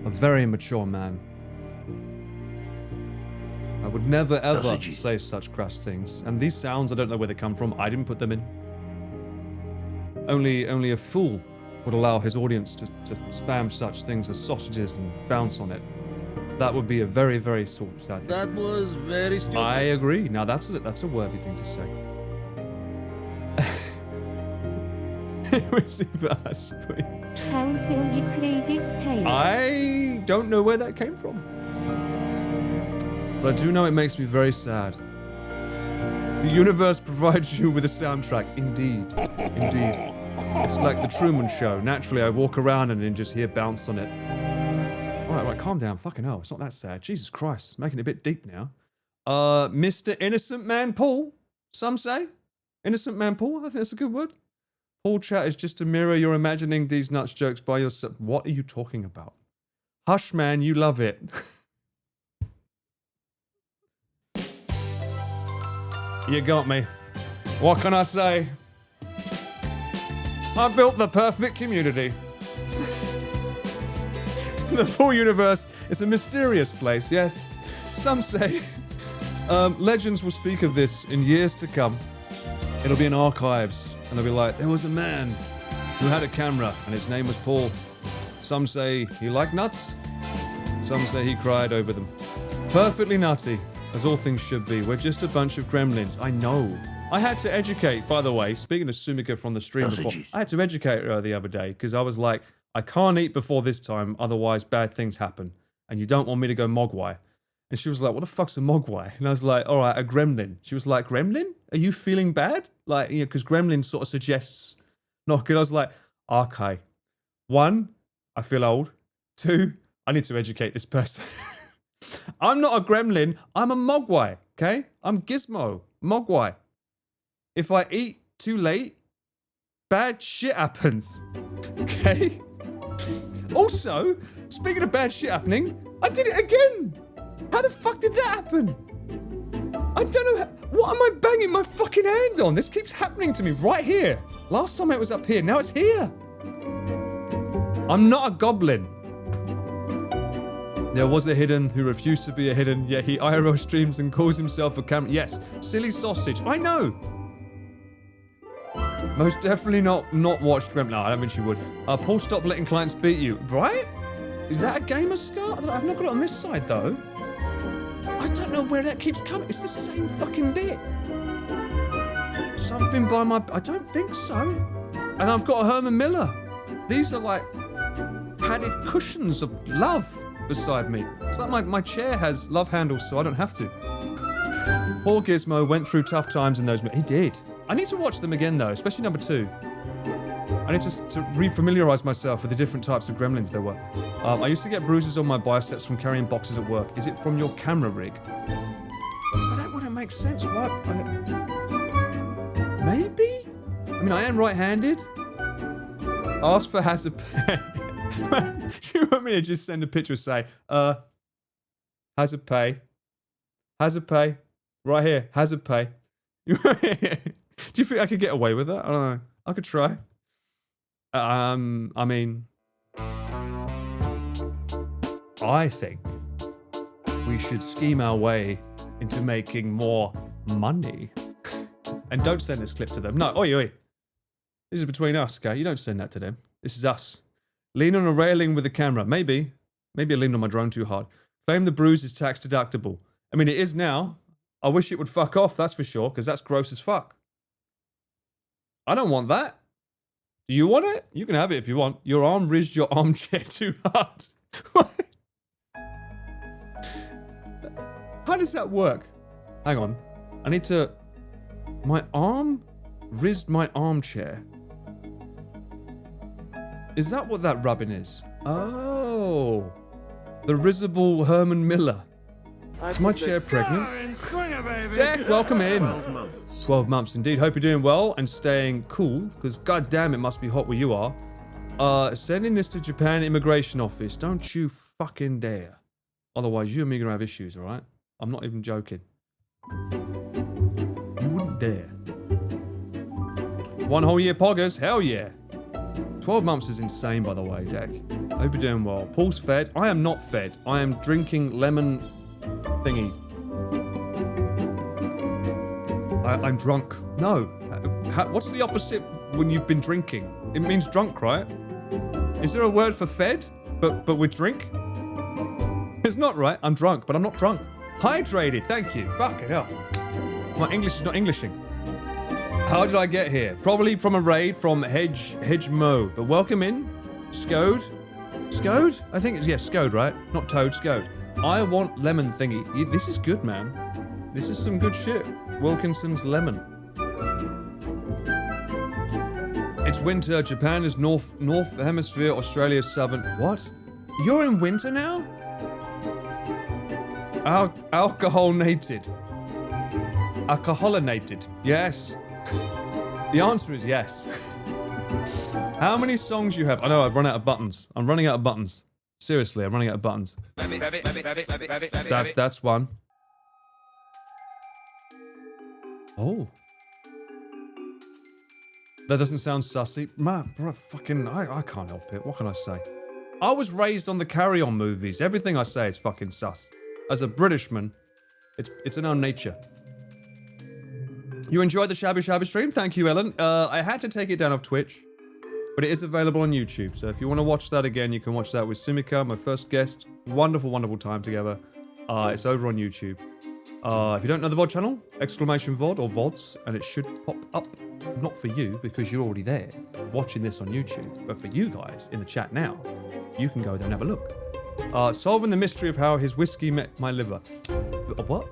a very mature man. I would never ever say such crass things, and these sounds, I don't know where they come from, I didn't put them in. Only a fool would allow his audience to spam such things as sausages and bounce on it. That would be a very, very sort of sad thing. That was very stupid. I agree. Now that's a worthy thing to say. I don't know where that came from. But I do know it makes me very sad. The universe provides you with a soundtrack. Indeed. Indeed. It's like the Truman Show. Naturally, I walk around and then just hear bounce on it. Alright, calm down. Fucking hell, it's not that sad. Jesus Christ, making it a bit deep now. Mr. Innocent Man Paul, some say. Innocent Man Paul, I think that's a good word. Paul chat is just a mirror. You're imagining these nuts jokes by yourself. What are you talking about? Hush, man, you love it. You got me. What can I say? I built the perfect community. The Paul universe is a mysterious place, yes. Some say legends will speak of this in years to come. It'll be in archives, and they'll be like, there was a man who had a camera, and his name was Paul. Some say he liked nuts. Some say he cried over them. Perfectly nutty, as all things should be. We're just a bunch of gremlins. I know. I had to educate, by the way, speaking of Sumika from the stream before, I had to educate her the other day, because I was like, I can't eat before this time, otherwise bad things happen. And you don't want me to go mogwai. And she was like, what the fuck's a mogwai? And I was like, all right, a gremlin. She was like, gremlin? Are you feeling bad? Like, you know, because gremlin sort of suggests not good. I was like, okay. 1, I feel old. 2, I need to educate this person. I'm not a gremlin. I'm a mogwai, okay? I'm Gizmo, mogwai. If I eat too late, bad shit happens, okay? Also, speaking of bad shit happening, I did it again. How the fuck did that happen? I don't know. What am I banging my fucking hand on? This keeps happening to me right here. Last time it was up here. Now it's here. I'm not a goblin. There was a hidden who refused to be a hidden, yet he IRL streams and calls himself a camera. Yes, silly sausage. I know. Most definitely not watched Gremlin. No, I don't think she would. Paul, stop letting clients beat you. Right? Is that a gamer scar? I've not got it on this side, though. I don't know where that keeps coming. It's the same fucking bit. Something by my... I don't think so. And I've got a Herman Miller. These are like padded cushions of love beside me. It's like my chair has love handles, so I don't have to. Poor Gizmo went through tough times in those... He did. I need to watch them again, though, especially number 2. I need to re-familiarize myself with the different types of gremlins there were. I used to get bruises on my biceps from carrying boxes at work. Is it from your camera rig? But that wouldn't make sense. Why? Maybe? I mean, I am right-handed. Ask for hazard pay. You want me to just send a picture and say, hazard pay. Hazard pay. Right here, hazard pay. Do you think I could get away with that? I don't know. I could try. I mean, I think we should scheme our way into making more money. And don't send this clip to them. No, oi, oi. This is between us, okay? You don't send that to them. This is us. Lean on a railing with the camera. Maybe. Maybe I leaned on my drone too hard. Claim the bruise is tax deductible. I mean, it is now. I wish it would fuck off, that's for sure, because that's gross as fuck. I don't want that. Do you want it? You can have it if you want. Your arm rizzed your armchair too hard. How does that work? Hang on. I need to... My arm rizzed my armchair. Is that what that rubbing is? Oh. The risible Herman Miller. Is my chair pregnant? Deck, welcome in. 12 months. 12 months indeed. Hope you're doing well and staying cool, because goddamn it must be hot where you are. Sending this to Japan Immigration Office. Don't you fucking dare. Otherwise, you and me are gonna have issues, alright? I'm not even joking. You wouldn't dare. 1 whole year poggers, hell yeah. 12 months is insane, by the way, Deck. Hope you're doing well. Paul's fed. I am not fed. I am drinking lemon thingies. I'm drunk. No. What's the opposite when you've been drinking? It means drunk, right? Is there a word for fed, but with drink? It's not, right? I'm drunk, but I'm not drunk. Hydrated, thank you. Fucking hell. My English is not Englishing. How did I get here? Probably from a raid from Hedge Mo. But welcome in. Scode? Scode? I think it's, yeah, Scode, right? Not Toad, Scode. I want lemon thingy. This is good, man. This is some good shit. Wilkinson's lemon. It's winter. Japan is north hemisphere. Australia's southern. What? You're in winter now? Alcoholinated. Alcoholinated. Yes. The answer is yes. How many songs you have? I know I've run out of buttons. I'm running out of buttons. Seriously, I'm running out of buttons. That's one. Oh. That doesn't sound sussy. Man, bro, fucking, I can't help it. What can I say? I was raised on the Carry On movies. Everything I say is fucking sus. As a Britishman, it's in our nature. You enjoyed the Shabby stream? Thank you, Ellen. I had to take it down off Twitch, but it is available on YouTube. So if you want to watch that again, you can watch that with Sumika, my first guest. Wonderful, wonderful time together. It's over on YouTube. If you don't know the VOD channel, exclamation VOD or VODs, and it should pop up. Not for you, because you're already there, watching this on YouTube. But for you guys, in the chat now, you can go there and have a look. Solving the mystery of how his whiskey met my liver. What?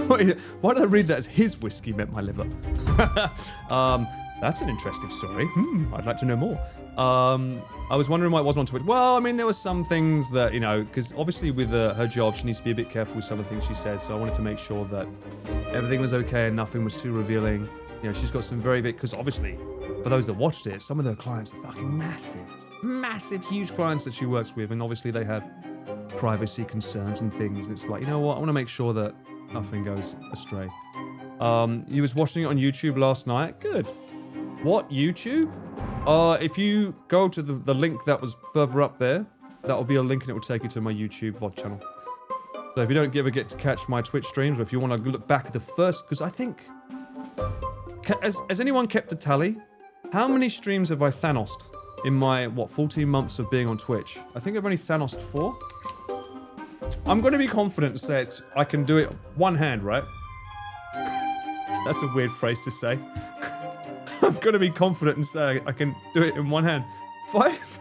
Why did I read that as his whiskey met my liver? That's an interesting story. I'd like to know more. I was wondering why it wasn't on Twitter. Well, I mean, there were some things that, you know, because obviously with her job, she needs to be a bit careful with some of the things she says. So I wanted to make sure that everything was okay and nothing was too revealing. You know, she's got some very big, because obviously, for those that watched it, some of her clients are fucking massive, huge clients that she works with. And obviously they have privacy concerns and things. And it's like, you know what? I want to make sure that nothing goes astray. You was watching it on YouTube last night. Good. What, YouTube? If you go to the link that was further up there, that will be a link and it will take you to my YouTube VOD channel. So if you don't ever get to catch my Twitch streams, or if you want to look back at the first, because I think... Has anyone kept a tally? How many streams have I Thanos'd in my, 14 months of being on Twitch? I think I've only Thanos'd 4. I'm going to be confident and say I can do it one hand, right? That's a weird phrase to say. I'm going to be confident and say I can do it in one hand. 5?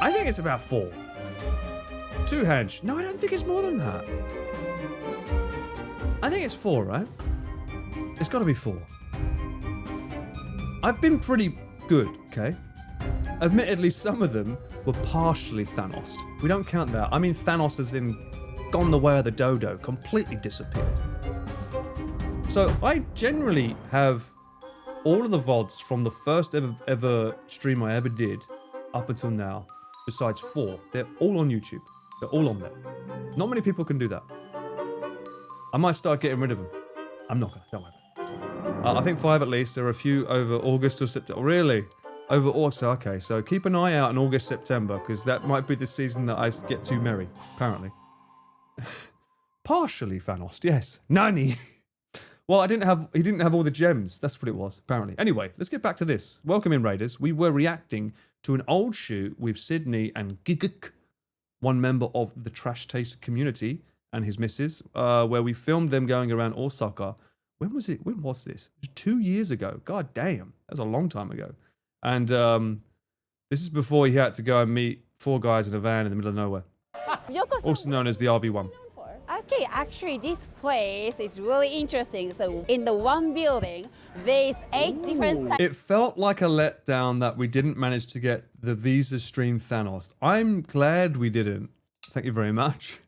I think it's about 4. 2 hands. No, I don't think it's more than that. I think it's 4, right? It's got to be 4. I've been pretty good, okay? Admittedly, some of them were partially Thanos. We don't count that. I mean Thanos as in gone the way of the dodo, completely disappeared. So I generally have all of the VODs from the first ever stream I ever did up until now, besides 4. They're all on YouTube. They're all on there. Not many people can do that. I might start getting rid of them. I'm not gonna, don't worry. I think 5 at least. There are a few over August or September. Really? Over August, okay. So keep an eye out in August, September, because that might be the season that I get too merry, apparently. Partially Thanos, yes. Nani. Well, he didn't have all the gems. That's what it was, apparently. Anyway, let's get back to this. Welcome in, Raiders. We were reacting to an old shoot with Sydney and Gigik, one member of the Trash Taste community, and his missus, where we filmed them going around Osaka. When was it? When was this? It was 2 years ago. God damn. That was a long time ago. And this is before he had to go and meet 4 guys in a van in the middle of nowhere. Also known as the RV1. Okay, actually this place is really interesting. So in the one building, there's 8 different types. It felt like a letdown that we didn't manage to get the Visa stream Thanos. I'm glad we didn't. Thank you very much.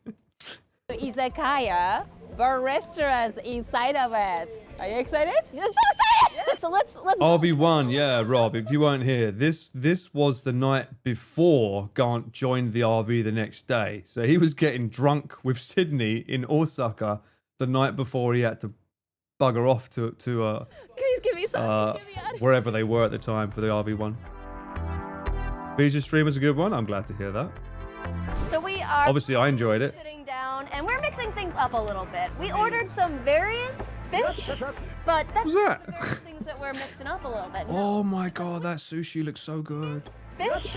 Izakaya, but restaurants inside of it. Are you excited? I'm so excited! So let's RV1, yeah, Rob, if you weren't here, this was the night before Gant joined the RV the next day. So he was getting drunk with Sydney in Osaka the night before he had to bugger off to please give me some. wherever they were at the time for the RV1. Visa stream was a good one. I'm glad to hear that. So we are Obviously, I enjoyed it. sitting down and we're mixing things up a little bit. We ordered some various fish, but that's What's that? the various things that we're mixing up a little bit. Oh my god, that sushi looks so good. Fish,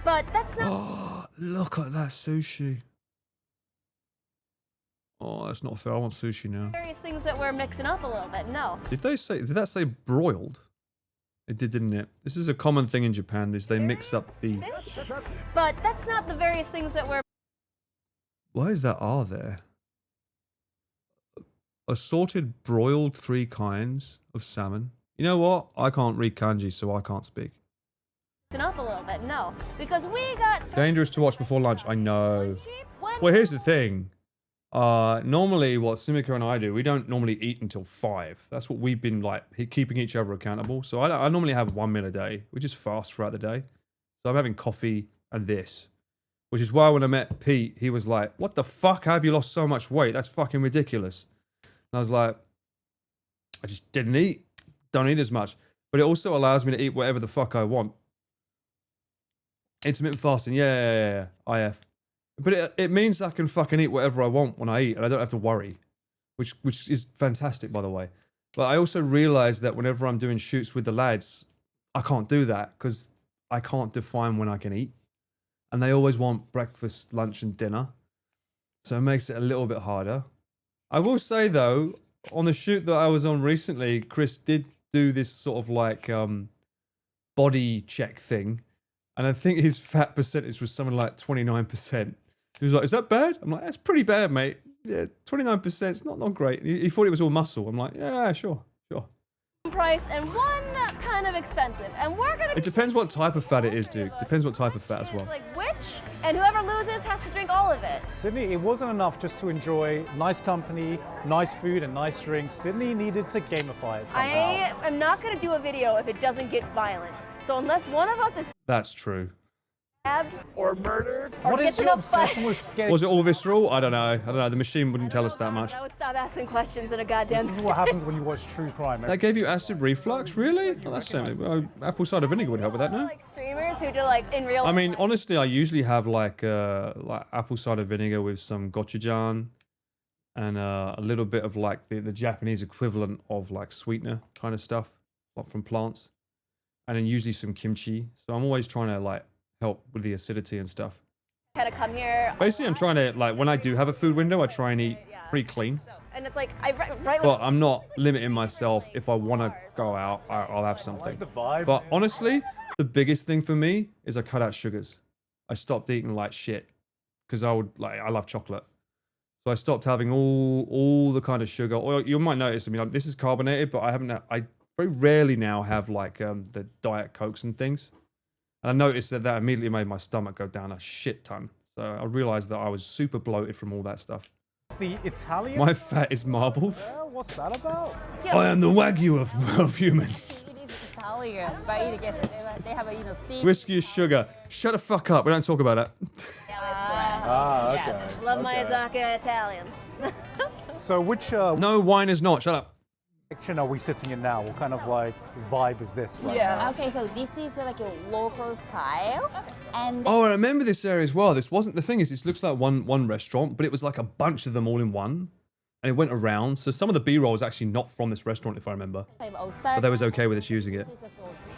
but that's not. Oh, look at that sushi. Oh, that's not fair. I want sushi now. Various things that we're mixing up a little bit. No. Did that say broiled? It did, didn't it? This is a common thing in Japan, is they mix up the... Fish, but that's not the various things that we're. Why is that R there? Assorted broiled 3 kinds of salmon. You know what? I can't read kanji, so I can't speak. Mixing up a little bit. No, because we got. Dangerous to watch before lunch. I know. Well, here's the thing. Normally what Sumika and I do, we don't normally eat until 5. That's what we've been like, keeping each other accountable. So I normally have 1 meal a day, which is fast throughout the day. So I'm having coffee and this, which is why when I met Pete, he was like, what the fuck, how have you lost so much weight? That's fucking ridiculous. And I was like, I just didn't eat. Don't eat as much. But it also allows me to eat whatever the fuck I want. Intermittent fasting, yeah, IF. But it means I can fucking eat whatever I want when I eat, and I don't have to worry, which is fantastic, by the way. But I also realize that whenever I'm doing shoots with the lads, I can't do that because I can't define when I can eat, and they always want breakfast, lunch, and dinner, so it makes it a little bit harder. I will say though, on the shoot that I was on recently, Chris did do this sort of like body check thing, and I think his fat percentage was something like 29%. He was like, is that bad? I'm like, that's pretty bad, mate. Yeah, 29%, it's not great. He thought it was all muscle. I'm like, yeah, sure. Price and one kind of expensive, and we're gonna. It depends what type of fat it is, dude. Depends what type of fat as well. Like which, and whoever loses has to drink all of it. Sydney, it wasn't enough just to enjoy nice company, nice food, and nice drinks. Sydney needed to gamify it somehow. I am not gonna do a video if it doesn't get violent. So unless one of us is That's true. stabbed or murdered or What is gets in your a fight, obsession with getting... Was it all visceral? I don't know. The machine wouldn't tell us that much. I would stop asking questions in a goddamn. This is what happens when you watch true crime. That gave you acid reflux? Really? Oh, that's something. Apple cider vinegar would help with that, no? Like streamers who do like in real. I mean, honestly, I usually have like apple cider vinegar with some gochujang and a little bit of like the Japanese equivalent of like sweetener kind of stuff, like from plants, and then usually some kimchi. So I'm always trying to like help with the acidity and stuff. Had to come here. Basically, I'm trying to like when I do have a food window, I try and eat pretty clean. And it's like right. But I'm not limiting myself. If I want to go out, I'll have something. The vibe. But honestly, the biggest thing for me is I cut out sugars. I stopped eating like shit because I love chocolate. So I stopped having all the kind of sugar. Or you might notice, I mean, this is carbonated, but I very rarely now have like the Diet Cokes and things. And I noticed that immediately made my stomach go down a shit ton. So I realized that I was super bloated from all that stuff. It's the Italian. My fat is marbled. Yeah, what's that about? I am the Wagyu of humans. It is Italian, but they have a theme. Whiskey is sugar. Shut the fuck up. We don't talk about it. Ah, okay. Yes, love my okay. Osaka Italian. So which No, wine is not. Shut up. section are we sitting in now? What kind of like vibe is this right now? Okay, so this is like a local style, and Oh, I remember this area as well. This wasn't the thing. Is this looks like one restaurant, but it was like a bunch of them all in one, and it went around. So some of the B-roll was actually not from this restaurant, if I remember. But they was okay with us using it.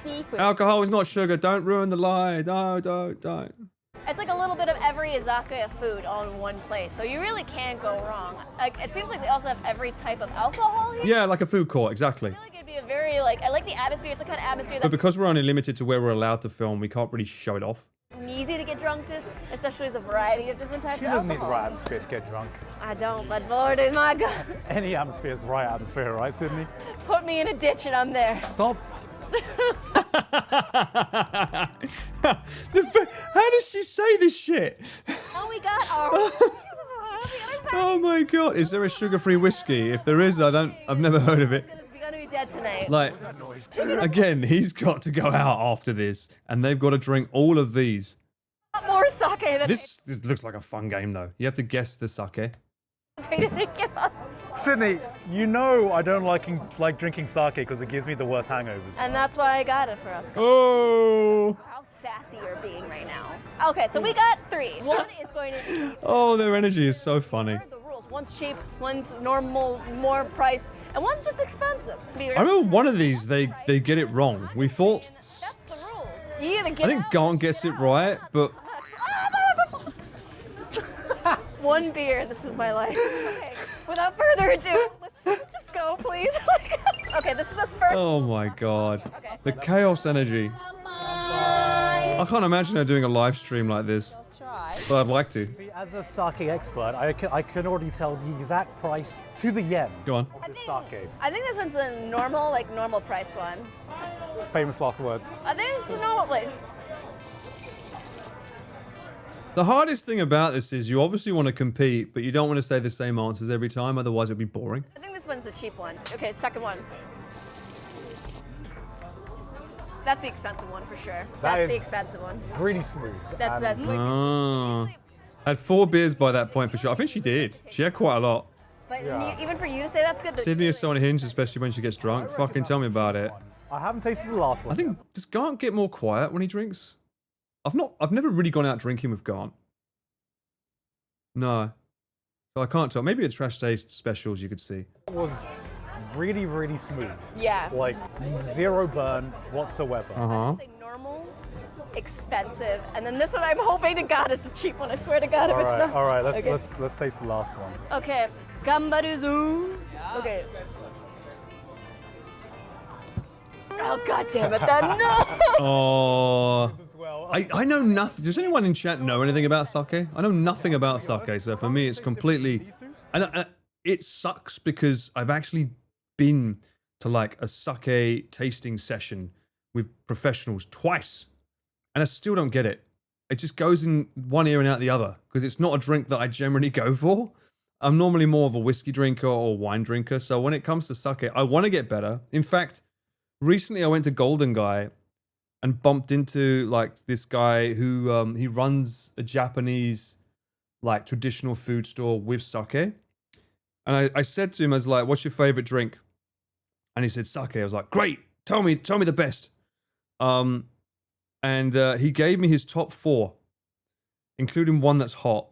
secret. Alcohol is not sugar. Don't ruin the lie. No, don't. It's like a little bit of every izakaya food all in one place, so you really can't go wrong. Like, it seems like they also have every type of alcohol here. Yeah, like a food court, exactly. I feel like it'd be a very, I like the atmosphere. It's the kind of atmosphere But that's because we're only limited to where we're allowed to film, we can't really show it off. easy to get drunk to, especially with a variety of different types She of doesn't alcohol. need the right atmosphere to get drunk. I don't, but Lord is my God. Any atmosphere is the right atmosphere, right, Sydney? Put me in a ditch and I'm there. Stop. How does she say this shit? Oh, we got our... Oh my god, is there a sugar-free whiskey? If there is, I've never heard of it. We're gonna be dead tonight. Like, again, he's got to go out after this, and they've got to drink all of these. More sake than This looks like a fun game, though. You have to guess the sake. they give us. Sydney, you know I don't like drinking sake because it gives me the worst hangovers. And that's why I got it for us. Oh, How sassy you're being right now. Okay, so we got 3. One is going to oh, their energy is so funny. the rules. One's cheap, one's normal, more priced, and one's just expensive. I remember one of these, they get it wrong. We thought, That's the rules. You either get I think out- Garn gets it right, but One beer, this is my life. Okay, without further ado, let's just go, please. Okay, this is the first. oh my god, Okay. the chaos energy. I can't imagine her doing a live stream like this, Let's try. but I'd like to. See, as a sake expert, I can already tell the exact price to the yen Go on. of this sake. I think this one's the normal priced one. Famous last words. I think this is the normal plate. The hardest thing about this is you obviously want to compete, but you don't want to say the same answers every time, otherwise it'd be boring. I think this one's the cheap one. Okay, second one. That's the expensive one for sure. That's the is- expensive one. Really smooth. That's and Oh. Had 4 beers by that point for sure. I think she did. She had quite a lot. But Yeah. even for you to say that's good. Sydney is so unhinged, especially when she gets drunk. Fucking tell me about it. I haven't tasted the last one. I think, does Garnt get more quiet when he drinks? I've never really gone out drinking with Garnt. No. So I can't tell. Maybe at Trash Taste specials you could see. it was really, really smooth. Yeah. Like zero burn whatsoever. Uh-huh. Say normal, expensive, and then this one I'm hoping to God is the cheap one. I swear to God if it's not. All right. Okay. Let's taste the last one. Okay, gambaruzu. Okay. Oh God damn it! That no. Oh. I know nothing. Does anyone in chat know anything about sake? I know nothing about sake, so for me it's completely... And it sucks because I've actually been to like a sake tasting session with professionals twice, and I still don't get it. It just goes in one ear and out the other, because it's not a drink that I generally go for. I'm normally more of a whiskey drinker or wine drinker, so when it comes to sake, I want to get better. In fact, recently I went to Golden Guy and bumped into like this guy who he runs a Japanese like traditional food store with sake. And I said to him, I was like, what's your favorite drink? And he said sake. I was like, great, tell me the best. And he gave me his top 4, including one that's hot.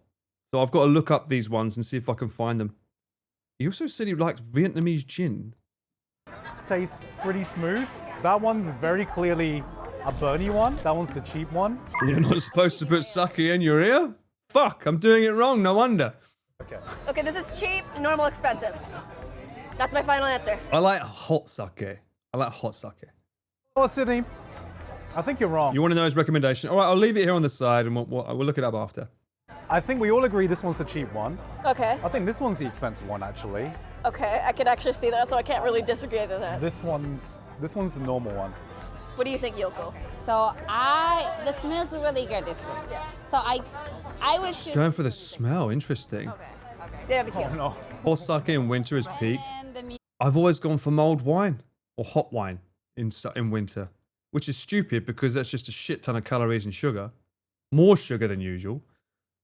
So I've got to look up these ones and see if I can find them. He also said he liked Vietnamese gin. Tastes pretty smooth. That one's very clearly a burny one. That one's the cheap one. You're not supposed to put sake in your ear? Fuck, I'm doing it wrong, no wonder. Okay. Okay, this is cheap, normal, expensive. That's my final answer. I like hot sake. Oh, Sydney, I think you're wrong. You want to know his recommendation? All right, I'll leave it here on the side and we'll look it up after. I think we all agree this one's the cheap one. Okay. I think this one's the expensive one, actually. Okay, I can actually see that, so I can't really disagree with that. This one's the normal one. What do you think, Yoko? So the smell's really good. This one. Yeah. So I would choose. Going for the smell, interesting. Okay. Yeah, be cute. Oh no. Osaka in winter is peak. And the I've always gone for mulled wine or hot wine in winter, which is stupid because that's just a shit ton of calories and sugar. More sugar than usual.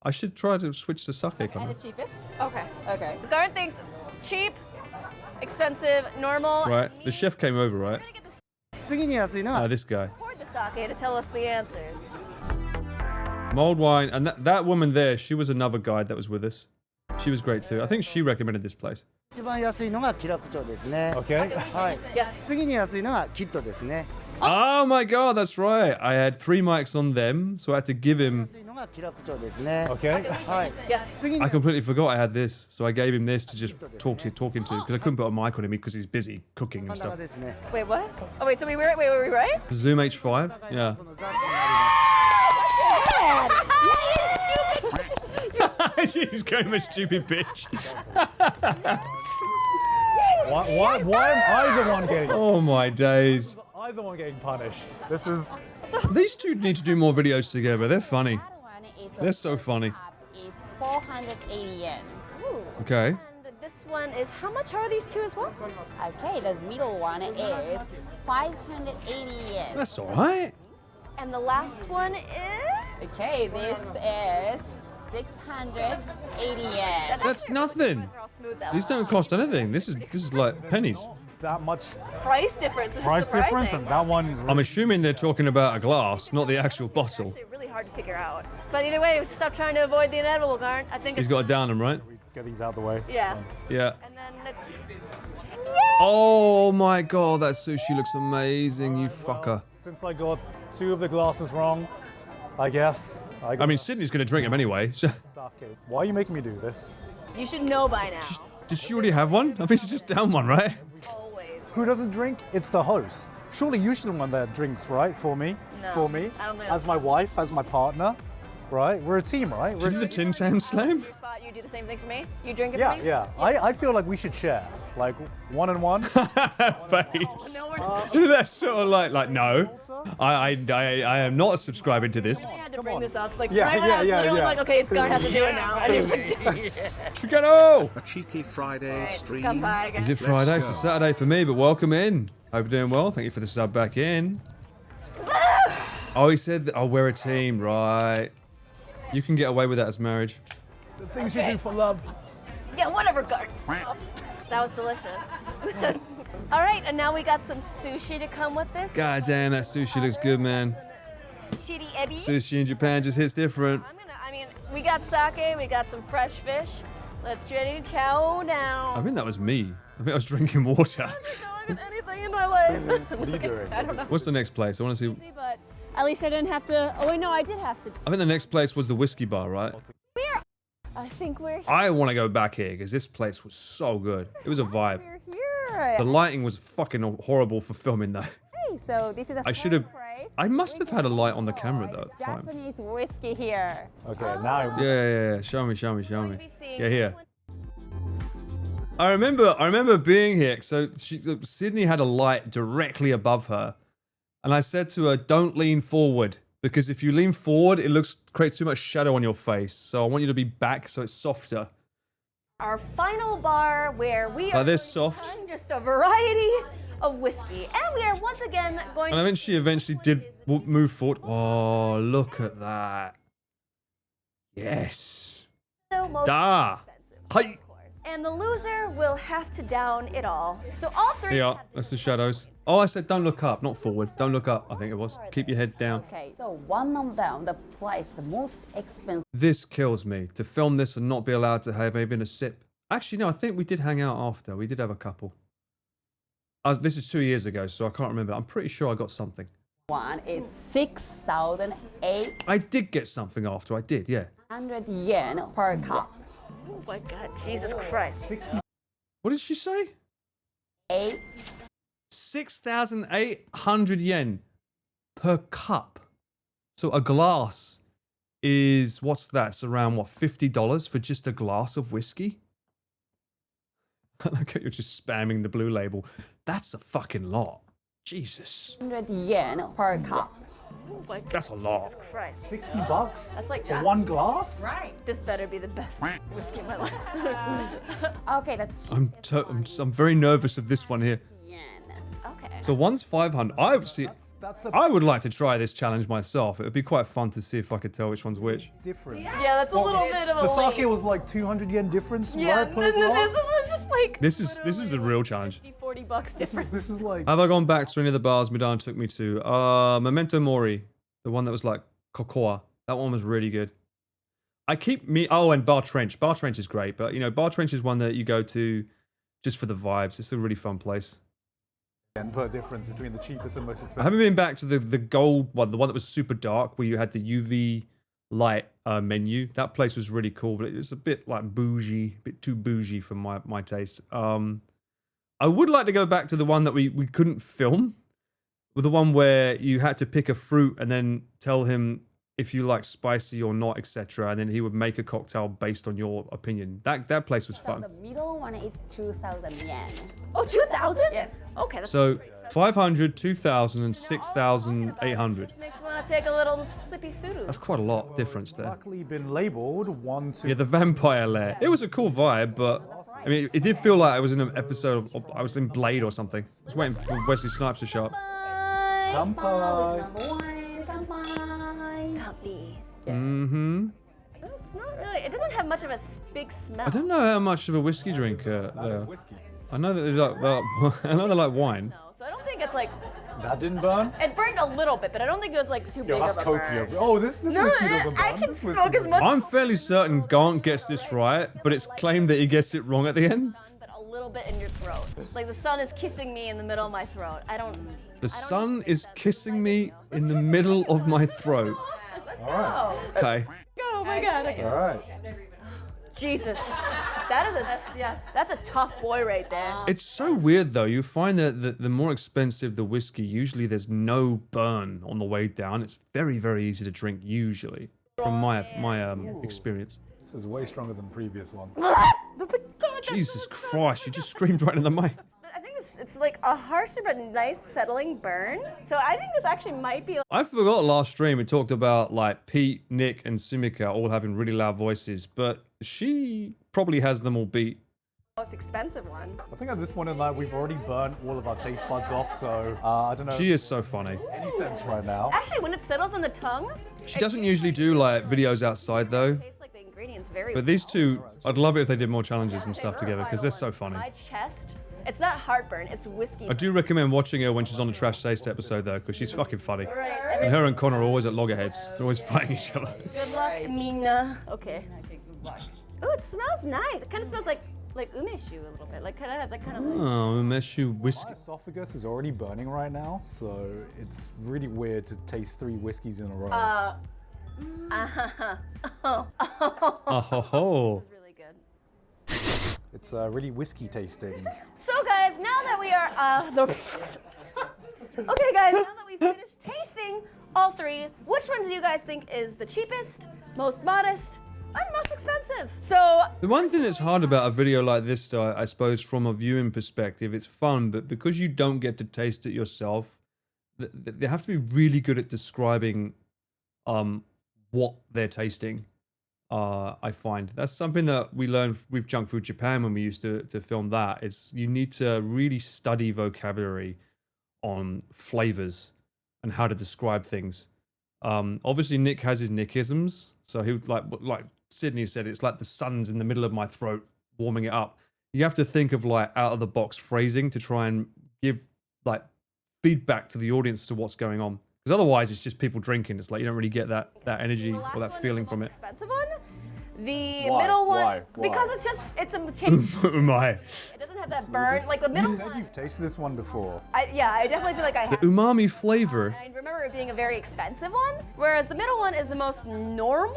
I should try to switch to sake. and Kind the of. cheapest. Okay. Okay. Garden thinks cheap, expensive, normal. Right. and The me, chef came over, right? we're gonna get the This guy. poured the sake to tell us the answers. Mulled wine, and that woman there, she was another guide that was with us. She was great too. I think she recommended this place. 一番安いのが気楽町ですね。 Okay. はい。 Yes. 次に安いのがキットですね。 Oh my god, that's right. I had 3 mics on them, so I had to give him. 安いのが気楽町ですね。 Okay. はい。 Yes. 次に I completely forgot I had this, so I gave him this to just talking to because I couldn't put a mic on him because he's busy cooking and 真ん中 stuff. ですね。 Wait, what? Oh, wait, so we were, wait, were we right? Zoom H5, yeah. このザックになります。 She's going a stupid bitch. Why am I the one getting? Oh my days. I the one getting punished. This is. These two need to do more videos together. They're funny. That one is They're so funny. Is 480 yen. Ooh. Okay. And this one is, how much are these two as well? Okay, the middle one is 580 yen. That's alright. And the last one is? Okay, this is 680 yen. That's nothing. They're all smooth that These way. don't cost anything. This is like pennies. That much Price difference is price surprising. difference, and that one. I'm assuming they're talking about a glass, not the actual bottle. It's really hard to figure out. But either way, stop trying to avoid the inevitable, Garn. I think He's it's got to down them, right? Get these out of the way. Yeah. Yeah. And then it's Oh my god, that sushi looks amazing, you fucker. Since I got 2 of the glasses wrong, I guess I got I mean, Sydney's gonna drink them anyway. sake. Why are you making me do this? you should know by now. Did she already have one? I think she just down one, right? Always. Who doesn't drink? It's the host. Surely you should be the one that drinks, right? For me? No, For me? I don't think As that's my wife, as my partner, right? We're a team, right? Did you do the Tin Tan Slam? Your spot, you do the same thing for me? You drink it Yeah, for me? yeah. I feel like we should share. Like, 1 and 1. Face. No, we're not. That's sort of like no. I am not subscribing to this. I had to bring this up. Like, Yeah, right when I was yeah, literally yeah. like, okay, it's Garn has to do it now. And he was like, Chicano! A cheeky Friday stream. come by, guys. Is it Friday? It's a Saturday for me, but welcome in. Hope you're doing well. Thank you for the sub back in. Oh, he said that, oh, we're a team, right. You can get away with that as marriage. The things you do for love. Yeah, whatever, Garn. That was delicious. All right, and now we got some sushi to come with this. God damn, that sushi looks good, man. Chiri ebi. Sushi in Japan just hits different. I mean, we got sake, we got some fresh fish. Let's ready to chow I down. think that was me. I think I was drinking water. Doing anything in my life. What are you doing? I don't know. What's the next place? I want to see. But at least I didn't have to. Oh wait, no, I did have to. I think the next place was the whiskey bar, right? I think we're here. I want to go back here because this place was so good. It was a vibe. We're here. The lighting was fucking horrible for filming though. Okay, so this is a I should have. price. I must have had a light on the camera though at the time. Japanese whiskey here. Okay, now. Yeah. Show me. Be seeing Yeah, here. this one. I remember being here. So Sydney had a light directly above her, and I said to her, "Don't lean forward because if you lean forward, it creates too much shadow on your face. So I want you to be back so it's softer." Our final bar where we are Like this going to soft. find just a variety of whiskey, and we are once again going. And I to think she eventually did move forward. Oh, look at that! Yes. the most Da. expensive, Hi. of course. And the loser will have to down it all. So all three. Yeah, have to that's the shadows. Oh, I said don't look up, not forward. Don't look up. I think it was. Keep your head down. Okay, so one of them, the price, the most expensive This kills me to film this and not be allowed to have even a sip. Actually, no, I think we did hang out after. We did have a couple. This is 2 years ago, so I can't remember. I'm pretty sure I got something. one is 6,800 I did get something after. I did, yeah. yen per cup. Oh my God, Jesus Christ. What did she say? 8 6,800 yen per cup. So a glass is, what's that? It's around, what, $50 for just a glass of whiskey? Look at you're just spamming the blue label. That's a fucking lot. Jesus. yen per cup. Like, That's a lot. Jesus Christ. $60 That's like for one glass? Right. This better be the best whiskey in my life. Okay, the I'm very nervous of this one here. yen. Okay. So one's 500. I would like to try this challenge myself. It would be quite fun to see if I could tell which one's which. Difference. Yeah, that's a little bit of a The sake leap. was like 200 yen difference, Yeah, right? Per glass? this was just like This is a real challenge. 50, $40 difference. This is like Have I gone back to any of the bars Madonna took me to? Memento Mori, the one that was like cocoa. That one was really good. And Bar Trench. Bar Trench is great, but you know, Bar Trench is one that you go to just for the vibes. It's a really fun place. yen per difference between the cheapest and most I expensive. haven't been back to the gold one, the one that was super dark, where you had the UV light menu. That place was really cool, but it was a bit like bougie, a bit too bougie for my taste. I would like to go back to the one that we couldn't film, with the one where you had to pick a fruit and then tell him if you like spicy or not, etc., and then he would make a cocktail based on your opinion. That place was So fun. the middle one is 2,000 yen. Oh, 2,000? Yes. Okay, that's So 500, 2,000, and 6,800. This makes me want to take a little sippy sudo. That's quite a lot difference there. Luckily been labeled 1, 2. Yeah, the vampire lair. It was a cool vibe, but I mean, it did feel like I was in an episode of, I was in Blade or something. I was waiting for Wesley Snipes to show up. Kampai. Number 1, kanpai. Comfy. Mm-hmm. It's not really. It doesn't have much of a big smell. I don't know how much of a whiskey drinker there. Whiskey. I know that they like, I know they like wine. No, so I don't think it's like. That didn't burn? It burned a little bit, but I don't think it was like too big Yo, that's of a burn. copium. Oh, this No, whiskey doesn't burn. I can This whiskey smoke as doesn't much. I'm fairly certain Gaunt gets this right, but it's claimed that he gets it wrong at the end. But a little bit in your throat. Like the sun is kissing me in the middle of my throat. The sun is kissing me in the middle of my throat. Oh, Okay. oh my god. Okay. All right. Jesus. That's a tough boy right there. It's so weird though. You find that the more expensive the whiskey, usually there's no burn on the way down. It's very, very easy to drink usually, from my experience. This is way stronger than the previous one. Jesus Christ! You just screamed right in the mic. I think it's like a harsher but nice settling burn. So I think this actually might be I forgot last stream we talked about like Pete, Nick, and Sumika all having really loud voices, but she probably has them all beat. the most expensive one. I think at this point in life, we've already burnt all of our taste buds off, so I don't know She is so funny. any sense right now. Actually, when it settles on the tongue, She doesn't usually do like videos outside though. it tastes like the ingredients very But these two, I'd love it if they did more challenges and stuff together because they're so funny. My chest, it's not heartburn, it's whiskey. I do recommend watching her when she's on the Trash Taste episode though, because she's fucking funny. Right. And her and Connor are always at loggerheads. They're always fighting each other. Good luck, Mina. Okay. Oh, it smells nice. It kind of smells like umeshu a little bit. Like kind of has like kind of. Oh, Meshu whiskey. My esophagus is already burning right now, so it's really weird to taste 3 whiskeys in a row. Oh ho ho. This is really good. It's really whiskey tasting. So guys, now that we are okay, guys, now that we've finished tasting all 3, which one do you guys think is the cheapest, most modest, and most expensive? So The one thing that's hard about a video like this, though, I suppose, from a viewing perspective, it's fun, but because you don't get to taste it yourself, they have to be really good at describing what they're tasting. I find that's something that we learned with Junk Food Japan when we used to film that. It's you need to really study vocabulary on flavors and how to describe things. Obviously, Nick has his Nickisms, so he would like Sydney said, it's like the sun's in the middle of my throat, warming it up. You have to think of like out of the box phrasing to try and give like feedback to the audience to what's going on. Because otherwise, it's just people drinking. It's like you don't really get that energy the last or that one is feeling the from most it. expensive one. The Why? middle one, Why? because it's a taste. My. It doesn't have that burn. Like the middle You said one, you've tasted this one before. I definitely feel like I have. Umami flavor. I remember it being a very expensive one, whereas the middle one is the most normal,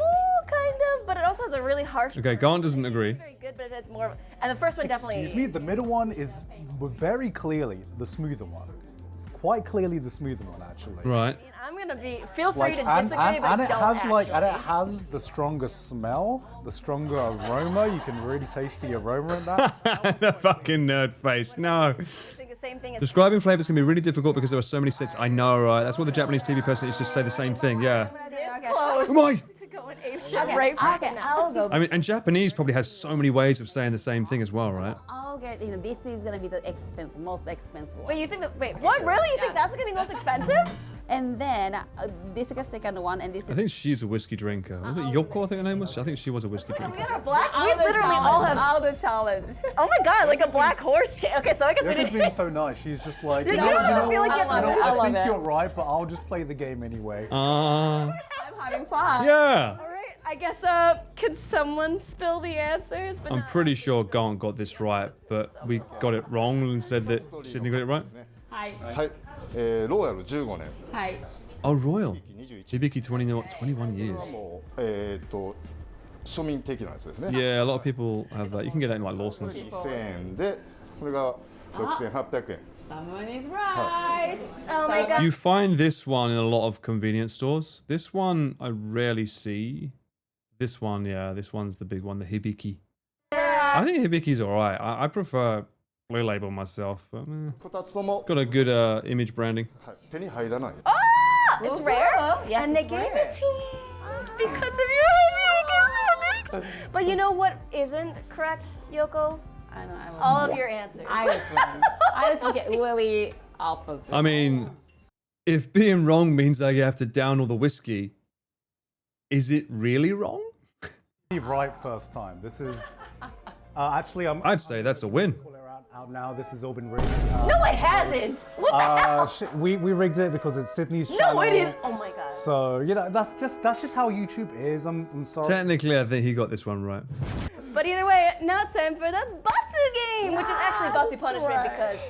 kind of, but it also has a really harsh. Okay, Garnt doesn't agree. It's very good, but it's more. And the first one definitely. Excuse me, the middle one is very clearly the smoother one. Quite clearly the smoother one, actually. Right. I'm gonna be. Feel free to disagree, and but it don't has like, and it actually. has the stronger smell, the stronger aroma. You can really taste the aroma in that. The fucking nerd face. No. I think same thing as Describing flavors can be really difficult because there are so many sets. I know, right? That's what the Japanese TV personalities just say the same thing. Yeah. this close Oh my! to go and ape shit Okay, right okay, now. I'll go. I mean, and Japanese probably has so many ways of saying the same thing as well, right? I'll get, this is gonna be the most expensive one. Wait, you think that? Wait, what? Really? You think that's gonna be most expensive? And then this is the second one, and this I is. think she's a whiskey drinker. Was it Yoko, I think her name was? I think she was a whiskey We drinker. got our black. We literally all have. all the challenge. Oh my god, like a black horse. Okay, so I guess You're we just didn't. being so nice. She's just like, You you don't know feel like what? you have to You know, do I I love think it. you're right, but I'll just play the game anyway. I'm having fun. Yeah. All right, I guess. Could someone spill the answers? But I'm not- pretty sure Gaunt got this right, but we got it wrong and said that Sydney got it right. はい。はい、ローヤル15年、はい。 Oh, Royal. 21 Hibiki 21 years. もう庶民的なやつですね。 Yeah, a lot of people have that. You can get that in like Lawson's. 2000円で、これが6800円。 Someone is right. Oh my god. You find this one in a lot of convenience stores. This one I rarely see. This one, yeah, this one's the big one, the Hibiki. I think Hibiki's alright. I prefer Blue Label myself, but 2つとも、 got a good image branding. はい手に入らない。 It's rare, Yes, and they it's gave rare. it to me because of you, Yoko. But you know what isn't correct, Yoko? I know. I was All of your answers. I was wrong. I was get really opposite. I mean, if being wrong means I have to down all the whiskey, is it really wrong? Right first time. This is actually I'd say that's a win. Pull it out now. This has all been rigged. No, it hasn't. What the hell? We rigged it because it's Sydney's No, channel. it is. Oh my god. So that's just how YouTube is. I'm sorry. Technically, I think he got this one right. But either way, now it's time for the Batsu game, which is actually Batsu that's punishment right. because.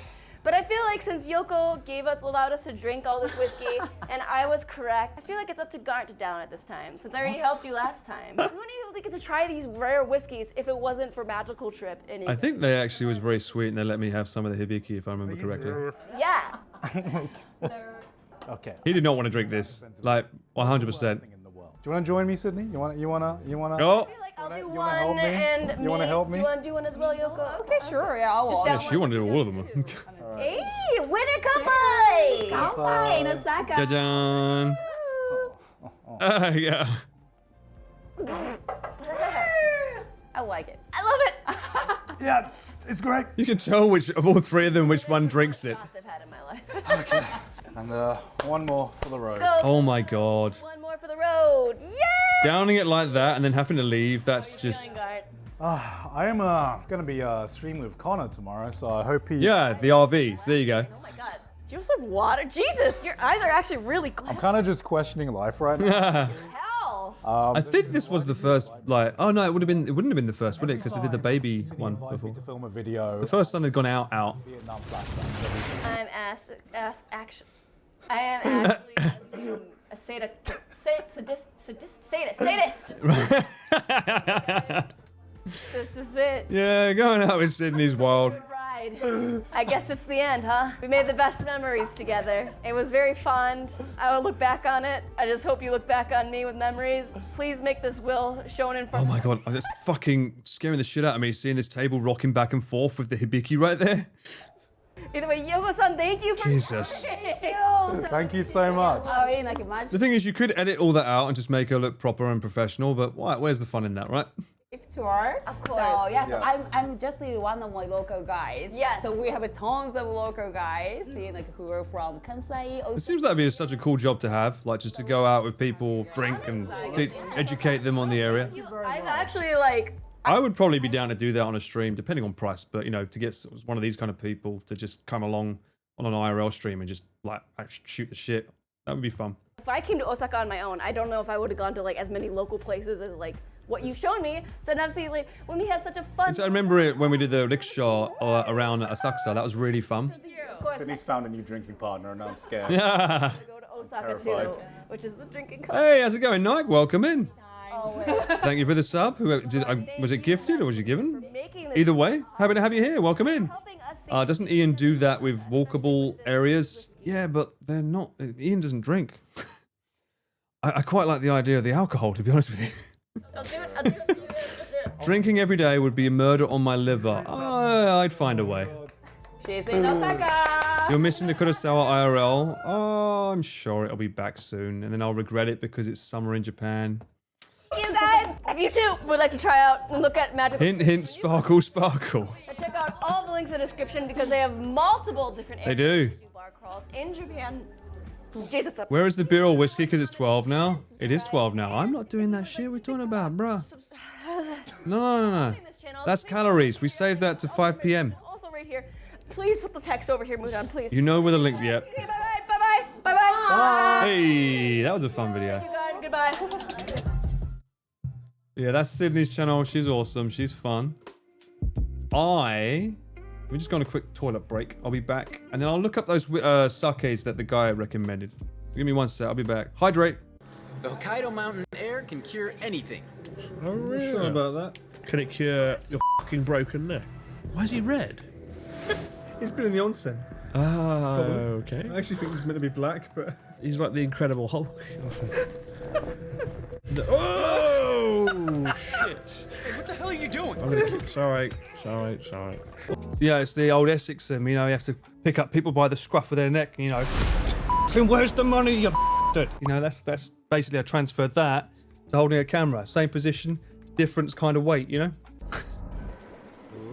But I feel like since Yoko allowed us to drink all this whiskey, and I was correct, I feel like it's up to Garnt to down it this time, since I already helped you last time. We wouldn't even get to try these rare whiskeys if it wasn't for Magical Trip. I think they actually was very sweet and they let me have some of the Hibiki if I remember correctly. Yeah. Okay. He did not want to drink this, like 100%. In the world. Do you want to join me, Sydney? You wanna? Oh, I feel like I'll do You wanna one help me? and You wanna help me? Do you want to do one as well, Yoko? Okay, sure. Yeah, I'll Just walk. down she wanted to do all of them. Hey, winner kanpai! Kanpai in Osaka. Jajan. Yeah. I like it. I love it. Yeah, it's great. You can tell which of all three of them which one drinks it. Lots I've had in my life. And one more for the road. Go. Oh my god. One more for the road. Yay! Downing it like that and then having to leave, that's just... Feeling, Garnt? I am gonna be streaming with Connor tomorrow, so I hope he. Yeah, the RVs. There you go. Oh my god. Do you also have water? Jesus, your eyes are actually really I'm clear. kind of just questioning life right now. Tell. I think this was the first, like... Oh no, it wouldn't have been the first, would it? Because they did the baby one Invited me before. to film a video. The first time they'd gone out. Vietnam flashbacks. Everything. I'm actually a sadist. This is it. Yeah, going out with Sydney's wild. Good ride. I guess it's the end, huh? We made the best memories together. It was very fond. I will look back on it. I just hope you look back on me with memories. Please make this will shown in front Oh my god, that's fucking scaring the shit out of me, seeing this table rocking back and forth with the Hibiki right there. Either way, Yoko-san, thank you for Jesus. Thank you so much. The thing is, you could edit all that out and just make her look proper and professional, but where's the fun in that, right? Tour. Of course. So yeah, Yes. so I'm just one of my local guys. Yes. So we have tons of local guys, who are from Kansai. It seems like it'd be such a cool job to have, like just to go out with people, drink, and educate them on the area. I'm actually like, I would probably be down to do that on a stream, depending on price, but you know, to get one of these kind of people to just come along on an IRL stream and just like shoot the shit, that would be fun. if I came to Osaka on my own, I don't know if I would have gone to like as many local places as like what you've shown me. So obviously, like, when we have such a fun. So I remember it when we did the rickshaw around Osaka. That was really fun. Of course, Sydney's found a new drinking partner, and I'm scared. Yeah. go to Osaka terrified. too, which is the drinking. Hey, how's it going, Nike? Welcome in. Always. Thank you for the sub. Was it gifted or was you given? Making this Either way, happy to have you here. Welcome in. helping us see. Doesn't Ian do that with walkable areas? Yeah, but they're not. Ian doesn't drink. I quite like the idea of the alcohol, to be honest with you. I'll do it. I'll do it. I'll do it. Drinking every day would be a murder on my liver. I'd find a way. She's in Osaka. You're missing the Kurosawa IRL. Oh, I'm sure it'll be back soon, and then I'll regret it because it's summer in Japan. You guys, if you too would like to try out and look at magical. Hint, hint, sparkle, sparkle. Check out all the links in the description because they have multiple different They do. bar crawls in Japan. Jesus. Where is the beer or whiskey? Because it's 12 now. It is 12 now. I'm not doing that shit we're talking about, bruh. No. That's calories. We saved that to 5 p.m. Also right here. Please put the text over here, Mudan, please. You know where the links. Yep. Okay, bye-bye. Hey, that was a fun video. You guys, goodbye. Yeah, that's Sydney's channel. She's awesome. She's fun. We're just going on a quick toilet break. I'll be back. And then I'll look up those sakes that the guy recommended. Give me one sec. I'll be back. Hydrate. The Hokkaido mountain air can cure anything. Oh, really? Sure about that. Can it cure your fucking broken neck? Why is he red? He's been in the onsen. Ah, okay. I actually think he's meant to be black, but He's like the Incredible Hulk. Oh shit! Hey, what the hell are you doing? I'm gonna keep. Sorry. Yeah, it's the old Essexism. You know, you have to pick up people by the scruff of their neck. You know. Then where's the money, you bastard? You know, that's basically I transferred that to holding a camera. Same position, different kind of weight. You know.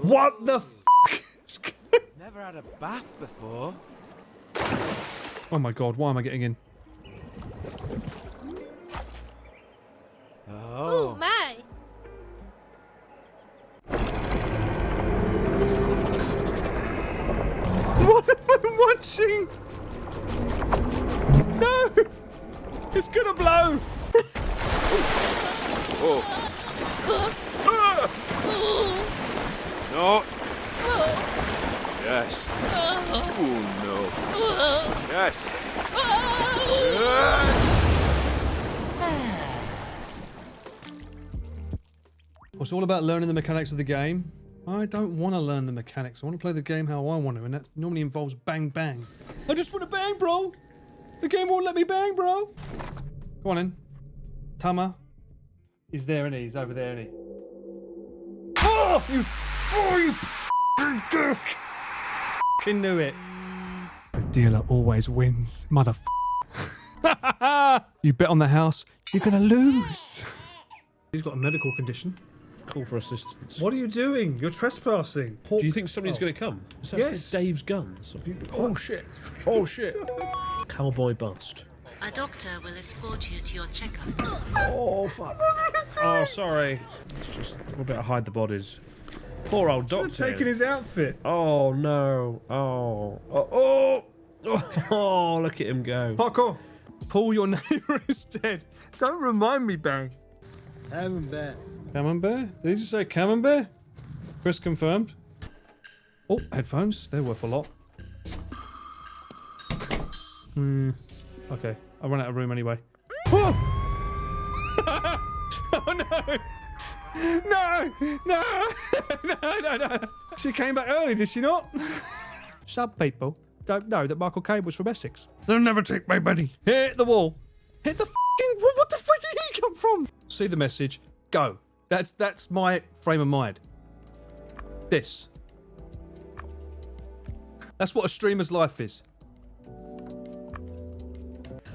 What the fuck? Never had a bath before. Oh my god! Why am I getting in? Oh my. What am I watching? No! It's gonna blow! No. Yes. Oh no. Yes. It's all about learning the mechanics of the game. I don't want to learn the mechanics. I want to play the game how I want to, and that normally involves bang bang. I just want to bang, bro! The game won't let me bang, bro! Go on in. Tama. He's there, and he's over there, and he. Oh! You f***ing knew it. The dealer always wins, motherf***. You bet on the house, you're gonna lose. he's got a medical condition. Call for assistance. What are you doing? You're trespassing. Do you think somebody's going to come? Is that Yes. Dave's guns? Oh shit! Oh shit! Cowboy bust. A doctor will escort you to your checkup. Oh fuck! Oh sorry. It's just we better hide the bodies. Poor old Should have doctor. taken his outfit. Oh no! Oh! Look at him go. Parkour. Paul, your neighbour is dead. Don't remind me, bang. Camembert. Camembert? Did you just say camembert? Chris confirmed. Oh, headphones. They're worth a lot. Okay, I run out of room anyway. Oh, oh no! No! She came back early, did she not? Some people don't know that Michael Caine was from Essex. They'll never take my money. Hit the wall. Hit the fucking wall. What the fuck did he come from? See the message. Go. That's my frame of mind. This. That's what a streamer's life is.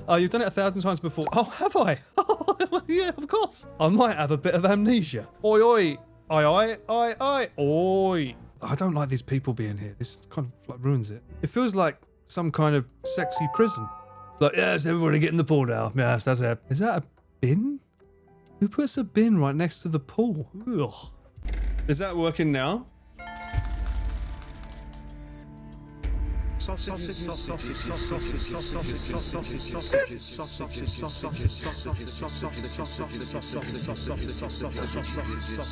Oh, you've done it 1,000 times before. Oh, have I? Oh, yeah, of course. I might have a bit of amnesia. Oi, oi. Oi. I don't like these people being here. This kind of like ruins it. It feels like some kind of sexy prison. It's like, yes, everybody get in the pool now. Yes, that's it. Is that a bin? Who puts a bin right next to the pool? Ugh. Is that working now?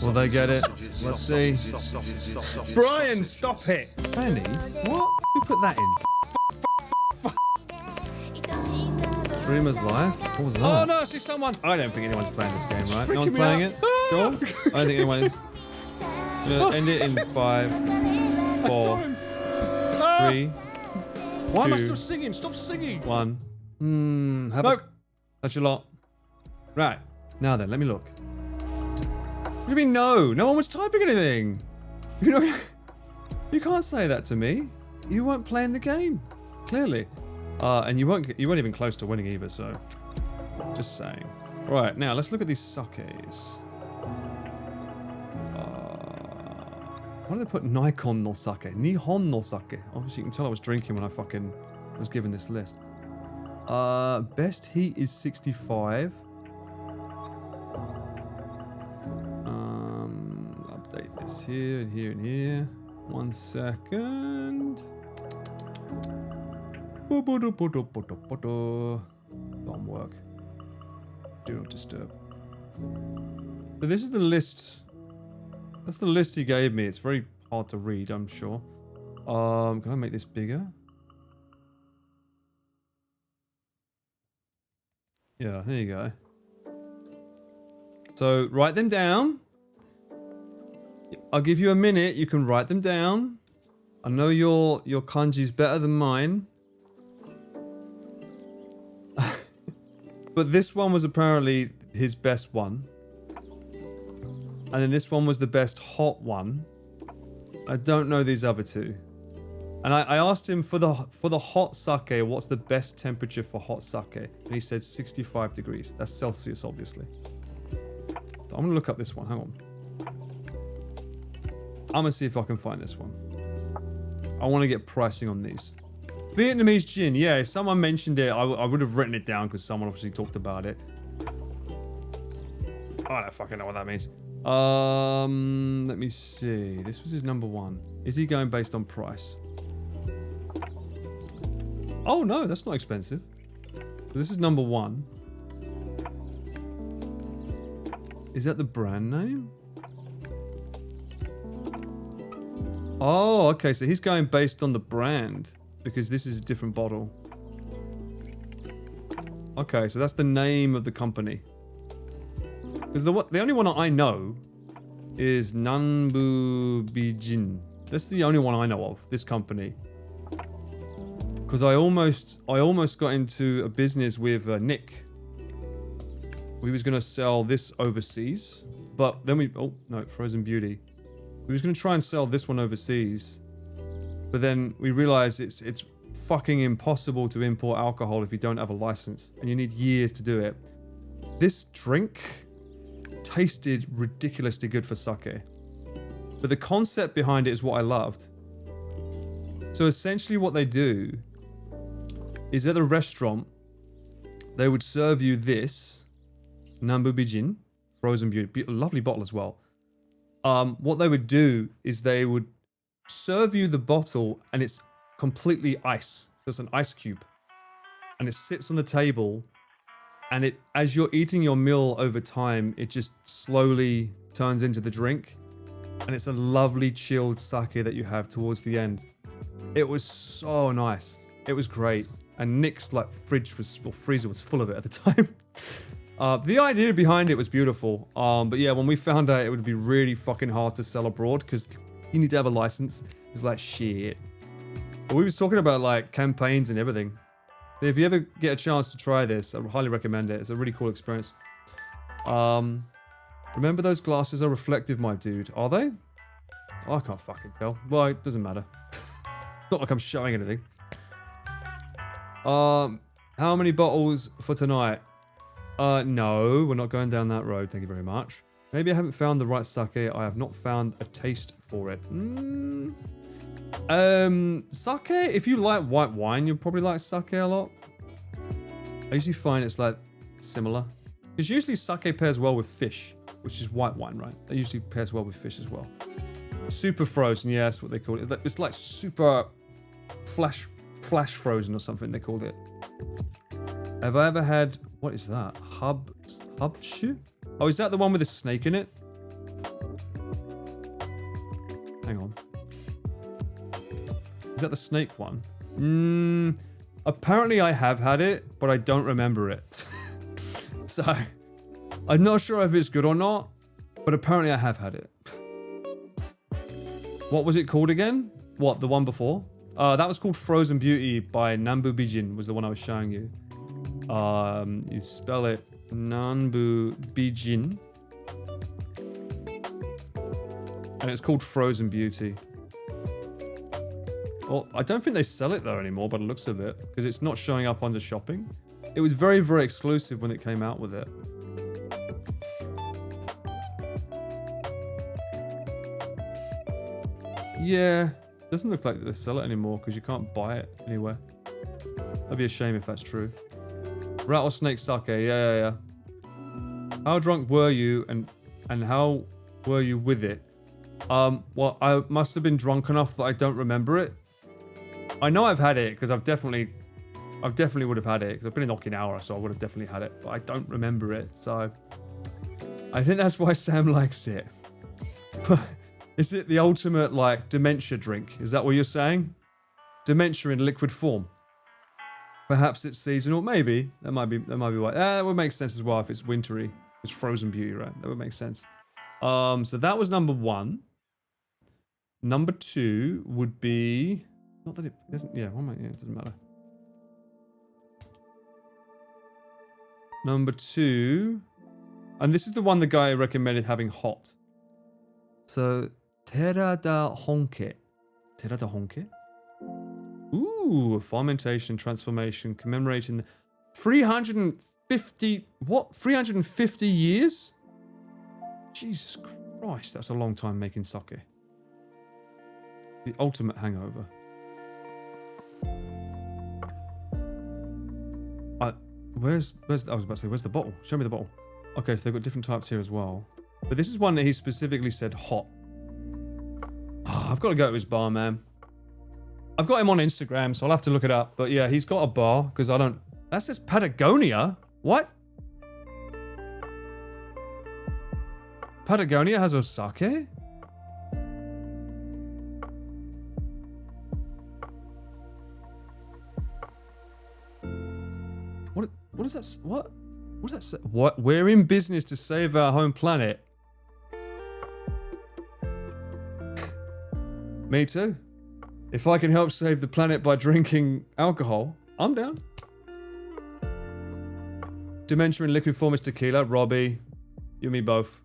Will they get it? Let's see. Brian, stop it! Penny, what? Who put that in? Streamer's life? What was that? Oh no, I see someone! I don't think anyone's playing this game, right? No one's playing it? Sure? I don't think anyone is. End it in 5, 4, 3. Why am I still singing? Stop singing! 1. That's your lot. Right. Now then, let me look. What do you mean no? No one was typing anything. You know, you can't say that to me. You weren't playing the game. Clearly. And you weren't even close to winning either, so just saying. Right, now let's look at these sakes. Why do they put Nikon no sake? Nihon no sake. Obviously, you can tell I was drinking when I fucking was given this list. Best heat is 65. Update this here and here and here. 1 second. Don't work. Do not disturb. So this is the list. That's the list he gave me. It's very hard to read, I'm sure. Can I make this bigger? Yeah, there you go. So write them down. I'll give you a minute. You can write them down. I know your kanji's better than mine. But this one was apparently his best one. And then this one was the best hot one. I don't know these other two. And I asked him for the hot sake, what's the best temperature for hot sake? And he said 65 degrees. That's Celsius, obviously. I'm gonna look up this one. Hang on. I'm gonna see if I can find this one. I want to get pricing on these. Vietnamese gin. Yeah, someone mentioned it. I would have written it down because someone obviously talked about it. I don't fucking know what that means. Let me see. This was his number one. Is he going based on price? Oh no, that's not expensive. This is number one. Is that the brand name? Oh, okay. So he's going based on the brand because this is a different bottle. Okay, so that's the name of the company. Because the only one I know is Nanbu Bijin. That's the only one I know of, this company. Because I almost got into a business with Nick. We was gonna sell this overseas, but then oh no, Frozen Beauty. We was gonna try and sell this one overseas, but then we realized it's fucking impossible to import alcohol if you don't have a license, and you need years to do it. This drink tasted ridiculously good for sake, but the concept behind it is what I loved. So essentially what they do is at the restaurant, they would serve you this Nanbu Bijin, Frozen Beauty, a lovely bottle as well. What they would do is they would serve you the bottle and it's completely ice. So it's an ice cube. And it sits on the table and it, as you're eating your meal over time, it just slowly turns into the drink. And it's a lovely chilled sake that you have towards the end. It was so nice. It was great. And Nick's like freezer was full of it at the time. The idea behind it was beautiful. But yeah, when we found out it would be really fucking hard to sell abroad because you need to have a license, it's like shit. But we was talking about like campaigns and everything. If you ever get a chance to try this, I highly recommend it. It's a really cool experience. Remember those glasses are reflective, my dude. Are they? Oh, I can't fucking tell. Well, it doesn't matter. Not like I'm showing anything. How many bottles for tonight? No, we're not going down that road. Thank you very much. Maybe I haven't found the right sake. I have not found a taste for it. Sake, if you like white wine, you'll probably like sake a lot. I usually find it's like similar. Because usually sake pairs well with fish, which is white wine, right? That usually pairs well with fish as well. Super frozen, yeah, that's what they call it. It's like super flash frozen or something they called it. Have I ever had, what is that? Hubshu? Oh, is that the one with the snake in it? Hang on. Is that the snake one? Apparently I have had it, but I don't remember it. So, I'm not sure if it's good or not, but apparently I have had it. What was it called again? What, the one before? That was called Frozen Beauty by Nanbu Bijin, was the one I was showing you. You spell it Nanbu Bijin. And it's called Frozen Beauty. Well, I don't think they sell it though anymore by the looks of it, because it's not showing up under shopping. It was very, very exclusive when it came out with it. Yeah, doesn't look like they sell it anymore because you can't buy it anywhere. That'd be a shame if that's true. Rattlesnake sake, yeah. How drunk were you and how were you with it? Well, I must have been drunk enough that I don't remember it. I know I've had it because I've definitely would have had it because I've been in Okinawa, so I would have definitely had it, but I don't remember it, so I think that's why Sam likes it. Is it the ultimate, like, dementia drink? Is that what you're saying? Dementia in liquid form. Perhaps it's seasonal. Maybe. That might be why. That would make sense as well if it's wintry. It's frozen beauty, right? That would make sense. So that was number 1. Number 2 would be... Not that it doesn't... Yeah, it doesn't matter. Number 2... And this is the one the guy recommended having hot. So... Terada Honke. Terada Honke? Ooh, fermentation, transformation, commemorating 350... What? 350 years? Jesus Christ, that's a long time making sake. The ultimate hangover. I was about to say, where's the bottle? Show me the bottle. Okay, so they've got different types here as well. But this is one that he specifically said hot. Oh, I've got to go to his bar, man. I've got him on Instagram, so I'll have to look it up. But yeah, he's got a bar, because I don't... That says Patagonia? What? Patagonia has Osaka? What does that... What? What does that say? What? We're in business to save our home planet. Me too. If I can help save the planet by drinking alcohol, I'm down. Dementia in liquid form is tequila. Robbie, you and me both.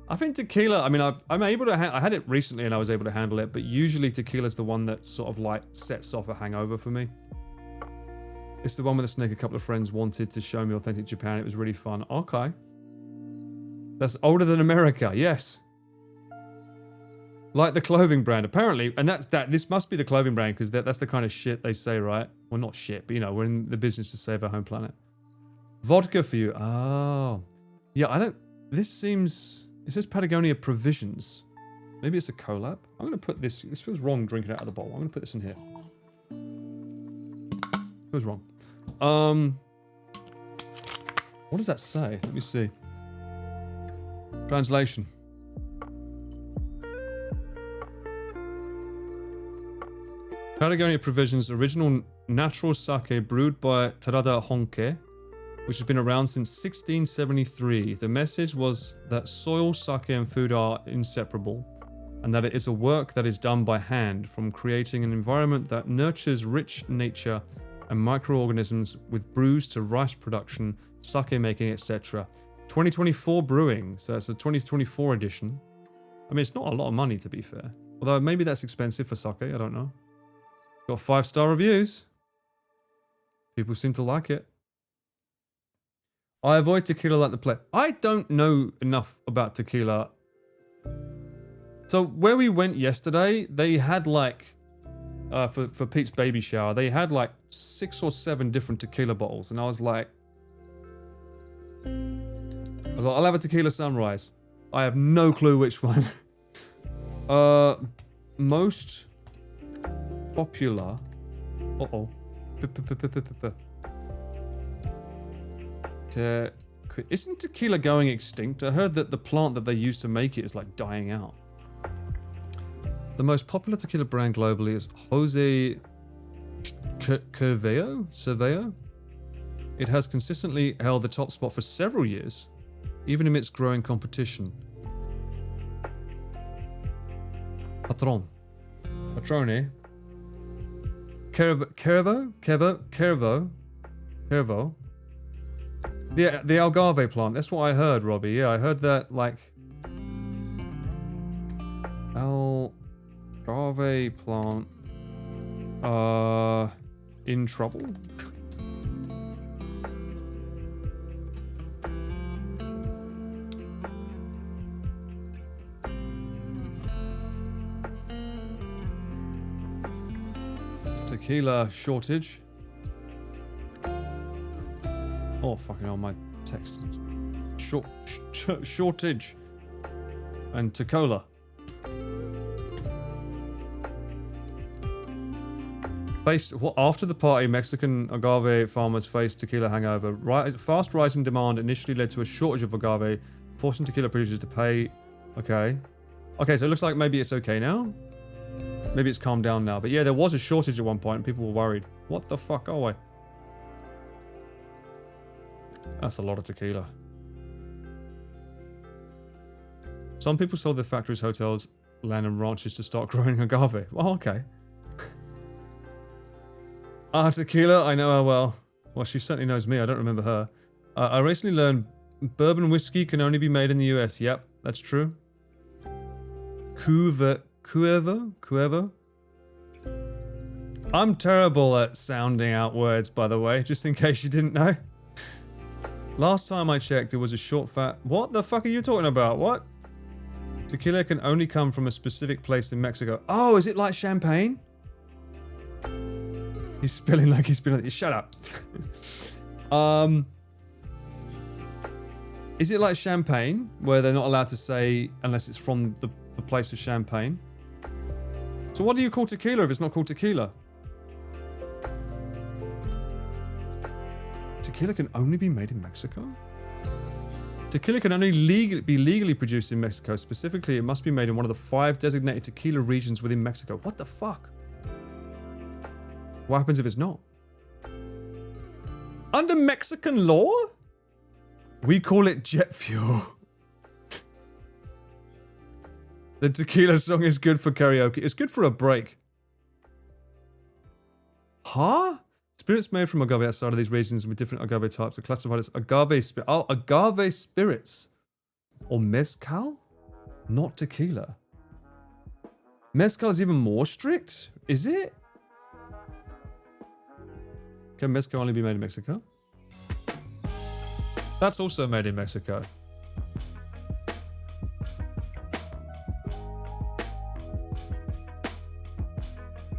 I think tequila, I mean, I'm able to, I had it recently and I was able to handle it, but usually tequila's the one that sort of like sets off a hangover for me. It's the one with the snake a couple of friends wanted to show me authentic Japan. It was really fun. Okay. That's older than America, yes. Like the clothing brand, apparently, and this must be the clothing brand because that's the kind of shit they say, right? Well, not shit, but you know, we're in the business to save our home planet. Vodka for you. Oh. Yeah, this seems, it says Patagonia Provisions. Maybe it's a collab. I'm going to put this feels wrong drinking it out of the bowl. I'm going to put this in here. Feels wrong. What does that say? Let me see. Translation. Patagonia Provisions original natural sake brewed by Terada Honke, which has been around since 1673. The message was that soil, sake, and food are inseparable, and that it is a work that is done by hand, from creating an environment that nurtures rich nature and microorganisms with brews to rice production, sake making, etc. 2024 brewing, so it's a 2024 edition. I mean, it's not a lot of money to be fair. Although maybe that's expensive for sake, I don't know. Got 5-star reviews. People seem to like it. I avoid tequila like the plague. I don't know enough about tequila. So where we went yesterday, they had like, for Pete's baby shower, they had like 6 or 7 different tequila bottles. And I was like, I'll have a tequila sunrise. I have no clue which one. Most popular. Isn't tequila going extinct? I heard that the plant that they use to make it is like dying out. The most popular tequila brand globally is Jose Cerveo. It has consistently held the top spot for several years, even amidst growing competition. Patrone. Cervo. The agave plant. That's what I heard, Robbie. Yeah, I heard that, like... Agave plant In trouble? Tequila shortage. Oh, fucking hell, my text. Shortage. And tequila. After the party, Mexican agave farmers faced tequila hangover. Fast rising demand initially led to a shortage of agave, forcing tequila producers to pay. Okay. Okay, so it looks like maybe it's okay now. Maybe it's calmed down now. But yeah, there was a shortage at one point and people were worried. What the fuck are we? That's a lot of tequila. Some people sold their factories, hotels, land and ranches to start growing agave. Oh, okay. Tequila, I know her well. Well, she certainly knows me. I don't remember her. I recently learned bourbon whiskey can only be made in the US. Yep, that's true. Cuervo? I'm terrible at sounding out words, by the way, just in case you didn't know. Last time I checked, it was a short fat... What the fuck are you talking about? What? Tequila can only come from a specific place in Mexico. Oh, is it like champagne? He's spilling like he's spilling... Shut up. Is it like champagne, where they're not allowed to say unless it's from the place of champagne? So what do you call tequila if it's not called tequila? Tequila can only be made in Mexico? Tequila can only be legally produced in Mexico. Specifically, it must be made in one of the 5 designated tequila regions within Mexico. What the fuck? What happens if it's not? Under Mexican law? We call it jet fuel. The tequila song is good for karaoke. It's good for a break. Huh? Spirits made from agave outside of these regions with different agave types are classified as agave spirits. Oh, agave spirits. Or mezcal? Not tequila. Mezcal is even more strict? Is it? Can mezcal only be made in Mexico? That's also made in Mexico.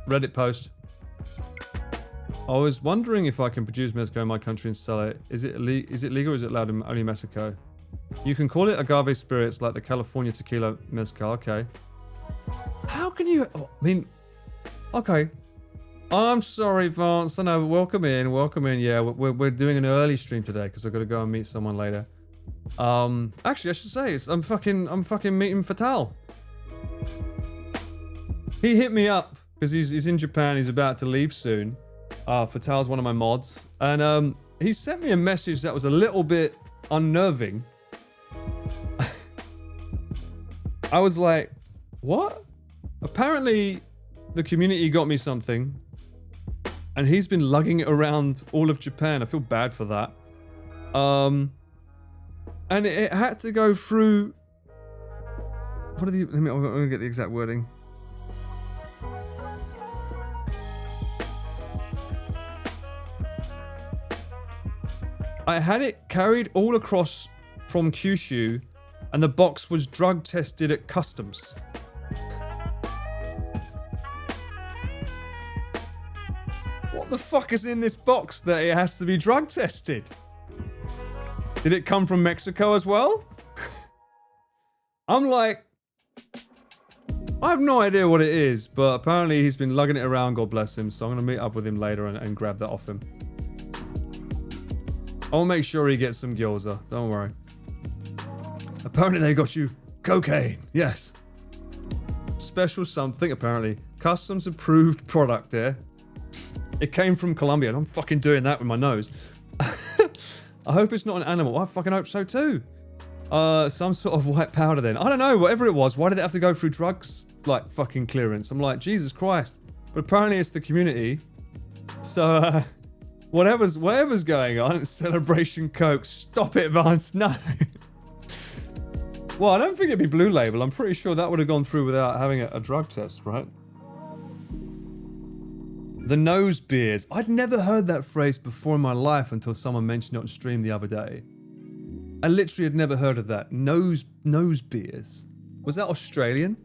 Reddit post. I was wondering if I can produce mezcal in my country and sell it. Is it legal or is it allowed in only Mexico? You can call it agave spirits like the California tequila mezcal. Okay. How can you... I mean... Okay. I'm sorry, Vance. I know. Welcome in. Welcome in. Yeah, we're doing an early stream today because I've got to go and meet someone later. Actually, I should say I'm fucking meeting Fatal. He hit me up because he's in Japan. He's about to leave soon. Fatal's one of my mods, and he sent me a message that was a little bit unnerving. I was like, what? Apparently, the community got me something. And he's been lugging it around all of Japan. I feel bad for that. And it had to go through... What are the... I'm going to get the exact wording. I had it carried all across from Kyushu, and the box was drug tested at customs. What the fuck is in this box that it has to be drug tested? Did it come from Mexico as well? I'm like... I have no idea what it is, but apparently he's been lugging it around, God bless him, so I'm going to meet up with him later and grab that off him. I'll make sure he gets some gyoza, don't worry. Apparently they got you cocaine, yes. Special something, apparently. Customs approved product there. It came from Colombia, and I'm fucking doing that with my nose. I hope it's not an animal. I fucking hope so too. Some sort of white powder then. I don't know, whatever it was. Why did it have to go through drugs, like, fucking clearance? I'm like, Jesus Christ. But apparently it's the community. So, whatever's going on, Celebration Coke. Stop it, Vance. No. Well, I don't think it'd be Blue Label. I'm pretty sure that would have gone through without having a drug test, right? The nose beers. I'd never heard that phrase before in my life until someone mentioned it on stream the other day. I literally had never heard of that. Nose beers. Was that Australian?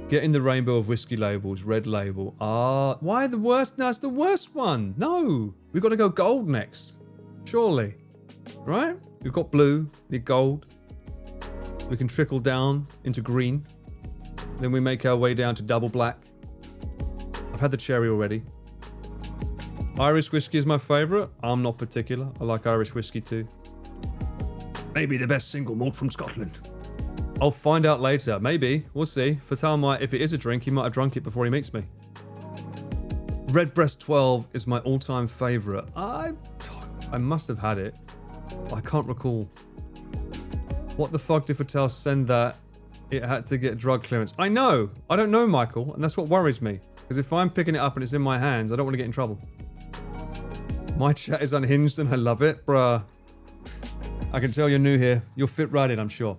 Getting the rainbow of whiskey labels, red label. Ah, why the worst? No, it's the worst one. No, we've got to go gold next. Surely. Right? We've got blue, need gold. We can trickle down into green. Then we make our way down to double black. I've had the cherry already. Irish whiskey is my favourite. I'm not particular. I like Irish whiskey too. Maybe the best single malt from Scotland. I'll find out later. Maybe. We'll see. Fatal might, if it is a drink, he might have drunk it before he meets me. Redbreast 12 is my all-time favourite. I must have had it. I can't recall. What the fuck did Fatal send that? It had to get drug clearance. I know. I don't know, Michael, and that's what worries me. Because if I'm picking it up and it's in my hands, I don't want to get in trouble. My chat is unhinged and I love it, bruh. I can tell you're new here. You'll fit right in, I'm sure.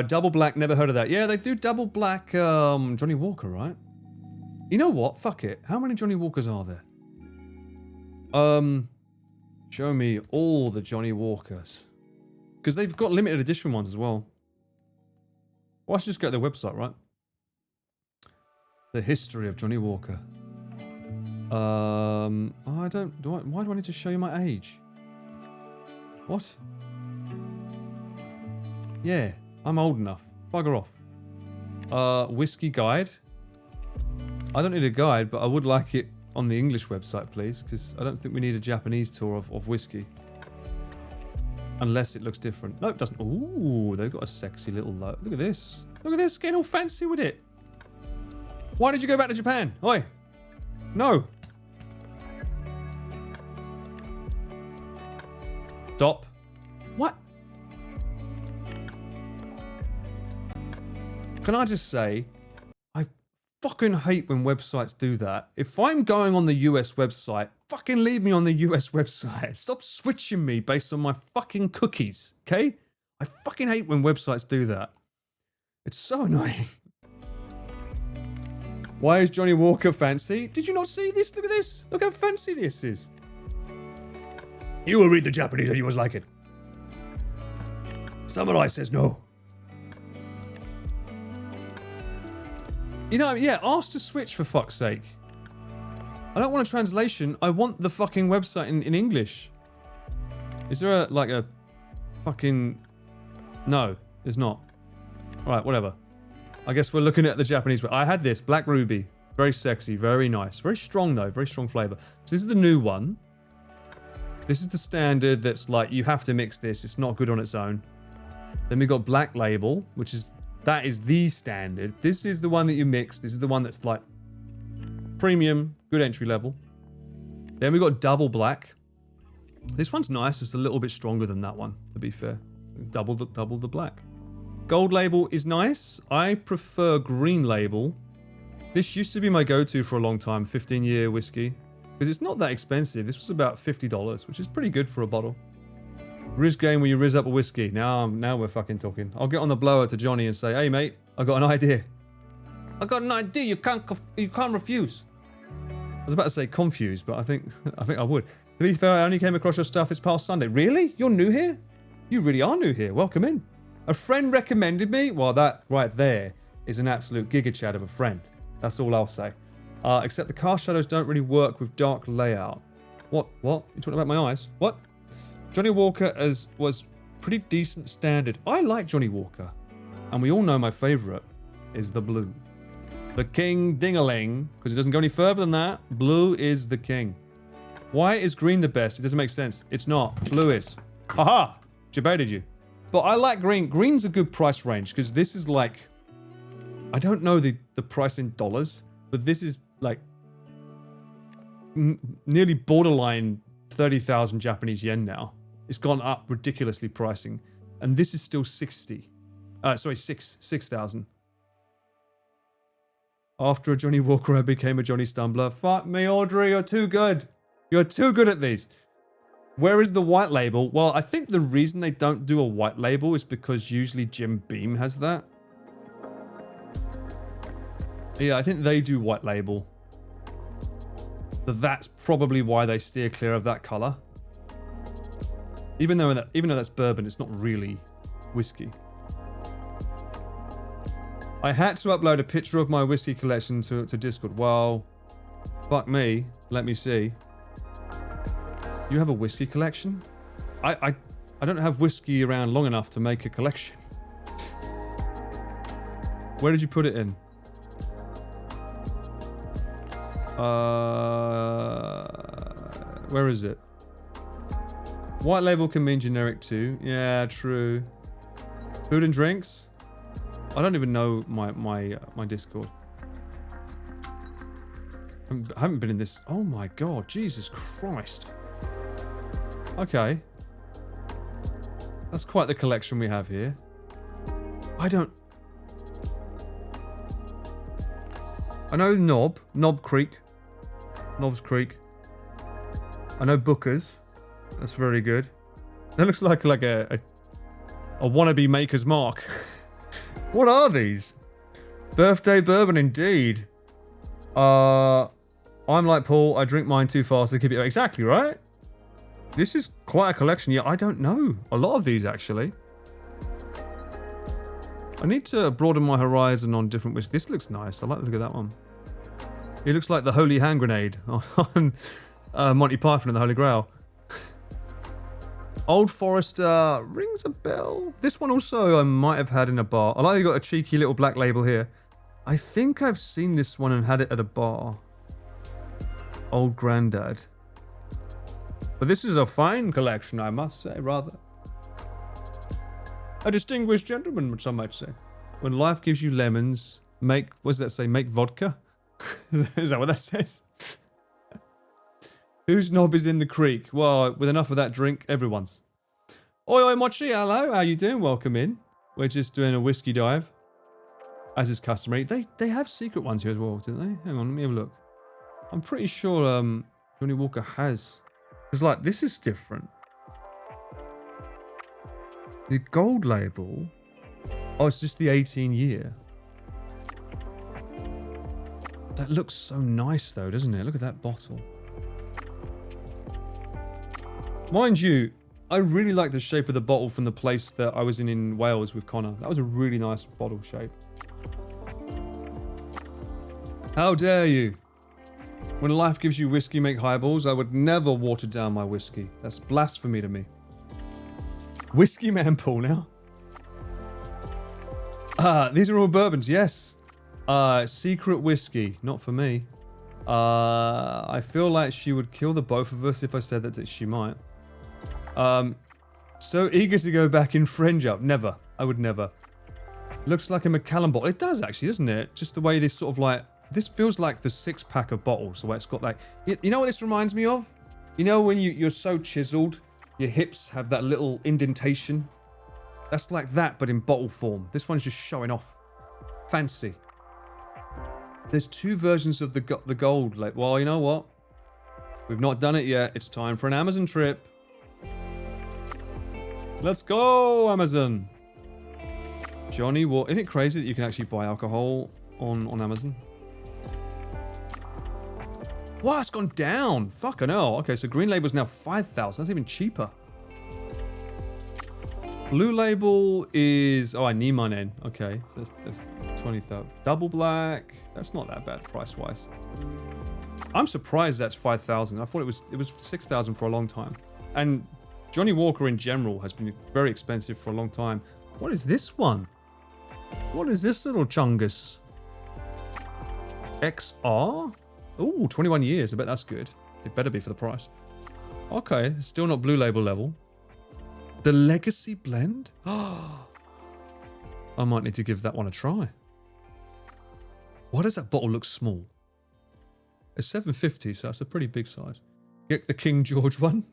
Double black, never heard of that. Yeah, they do double black Johnny Walker, right? You know what? Fuck it. How many Johnny Walkers are there? Show me all the Johnny Walkers. Because they've got limited edition ones as well. Well, I should just go to their website, right? The history of Johnny Walker. Why do I need to show you my age? What? Yeah, I'm old enough. Bugger off. Whiskey guide. I don't need a guide, but I would like it on the English website, please, because I don't think we need a Japanese tour of whiskey. Unless it looks different. No, it doesn't. Ooh, they've got a sexy little logo. Look at this. Look at this, getting all fancy with it. Why did you go back to Japan? Oi. No. Stop. What? Can I just say, I fucking hate when websites do that. If I'm going on the US website, fucking leave me on the US website. Stop switching me based on my fucking cookies, okay? I fucking hate when websites do that. It's so annoying. Why is Johnny Walker fancy? Did you not see this? Look at this. Look how fancy this is. You will read the Japanese and you must like it. Samurai says no. You know, yeah, ask to switch for fuck's sake. I don't want a translation. I want the fucking website in English. Is there a fucking... No, there's not. Alright, whatever. I guess we're looking at the Japanese one. I had this, Black Ruby. Very sexy, very nice. Very strong though, very strong flavour. So this is the new one. This is the standard that's like, you have to mix this. It's not good on its own. Then we got Black Label, which is... That is the standard. This is the one that you mix. This is the one that's like premium, good entry level. Then we got Double Black. This one's nice. It's a little bit stronger than that one, to be fair. Double the black. Gold Label is nice. I prefer Green Label. This used to be my go-to for a long time, 15-year whiskey. Because it's not that expensive. This was about $50, which is pretty good for a bottle. Riz game where you riz up a whiskey. Now we're fucking talking. I'll get on the blower to Johnny and say, hey mate, I got an idea. I got an idea you can't refuse. I was about to say confuse, but I think I would. To be fair, I only came across your stuff this past Sunday. Really? You're new here? You really are new here. Welcome in. A friend recommended me. Well, that right there is an absolute giga chat of a friend. That's all I'll say. Except the cast shadows don't really work with dark layout. What? You talking about my eyes? What? Johnny Walker was pretty decent standard. I like Johnny Walker. And we all know my favourite is the blue. The king ding-a-ling, because it doesn't go any further than that. Blue is the king. Why is green the best? It doesn't make sense. It's not. Blue is. Aha! Debated you. But I like green. Green's a good price range, because this is like... I don't know the price in dollars, but this is like... nearly borderline 30,000 Japanese yen now. It's gone up ridiculously pricing. And this is still 6,000. After a Johnny Walker, I became a Johnny Stumbler. Fuck me, Audrey, you're too good. You're too good at these. Where is the white label? Well, I think the reason they don't do a white label is because usually Jim Beam has that. Yeah, I think they do white label. So that's probably why they steer clear of that color. Even though that's bourbon, it's not really whiskey. I had to upload a picture of my whiskey collection to Discord. Well, fuck me. Let me see. You have a whiskey collection? I don't have whiskey around long enough to make a collection. Where did you put it in? Where is it? White label can mean generic too. Yeah, true. Food and drinks? I don't even know my Discord. I haven't been in this. Oh my god, Jesus Christ. Okay. That's quite the collection we have here. I know Knob Creek. Knobs Creek. I know Booker's. That's very good. That looks like a wannabe Maker's Mark. What are these? Birthday bourbon indeed. I'm like Paul, I drink mine too fast to keep it exactly right. This is quite a collection. Yeah, I don't know. A lot of these actually. I need to broaden my horizon on different whiskey. This looks nice. I like the look of that one. It looks like the Holy Hand Grenade on Monty Python and the Holy Grail. Old Forester rings a bell. This one also I might have had in a bar. I like you got a cheeky little black label here. I think I've seen this one and had it at a bar. Old Grandad. But this is a fine collection, I must say, rather. A distinguished gentleman, some might say. When life gives you lemons, what does that say? Make vodka? Is that what that says? Whose knob is in the creek? Well, with enough of that drink, everyone's. Oi, oi, Mochi, hello. How you doing? Welcome in. We're just doing a whiskey dive. As is customary. They have secret ones here as well, didn't they? Hang on, let me have a look. I'm pretty sure Johnny Walker has. Because, like, this is different. The gold label. Oh, it's just the 18 year. That looks so nice, though, doesn't it? Look at that bottle. Mind you, I really like the shape of the bottle from the place that I was in Wales with Connor. That was a really nice bottle shape. How dare you? When life gives you whiskey, make highballs. I would never water down my whiskey. That's blasphemy to me. Whiskey man Paul now. These are all bourbons, yes. Secret whiskey, not for me. I feel like she would kill the both of us if I said that she might. So eager to go back in fringe up. Never. I would never. Looks like a Macallan bottle. It does actually, doesn't it? Just the way this sort of like... This feels like the 6-pack of bottles. The way it's got like... You know what this reminds me of? You know when you're so chiseled, your hips have that little indentation? That's like that, but in bottle form. This one's just showing off. Fancy. There's 2 versions of the gold. Like, well, you know what? We've not done it yet. It's time for an Amazon trip. Let's go, Amazon. Johnny Walker. Isn't it crazy that you can actually buy alcohol on Amazon? Wow, it's gone down. Fucking hell. Okay, so green label's now 5,000. That's even cheaper. Blue label is... Oh, I need mine in. Okay, so that's 20,000. Double black. That's not that bad price-wise. I'm surprised that's 5,000. I thought it was 6,000 for a long time. And Johnny Walker in general has been very expensive for a long time. What is this one? What is this little chungus? XR? Ooh, 21 years. I bet that's good. It better be for the price. Okay, still not blue label level. The Legacy Blend? I might need to give that one a try. Why does that bottle look small? It's 750, so that's a pretty big size. Get the King George one.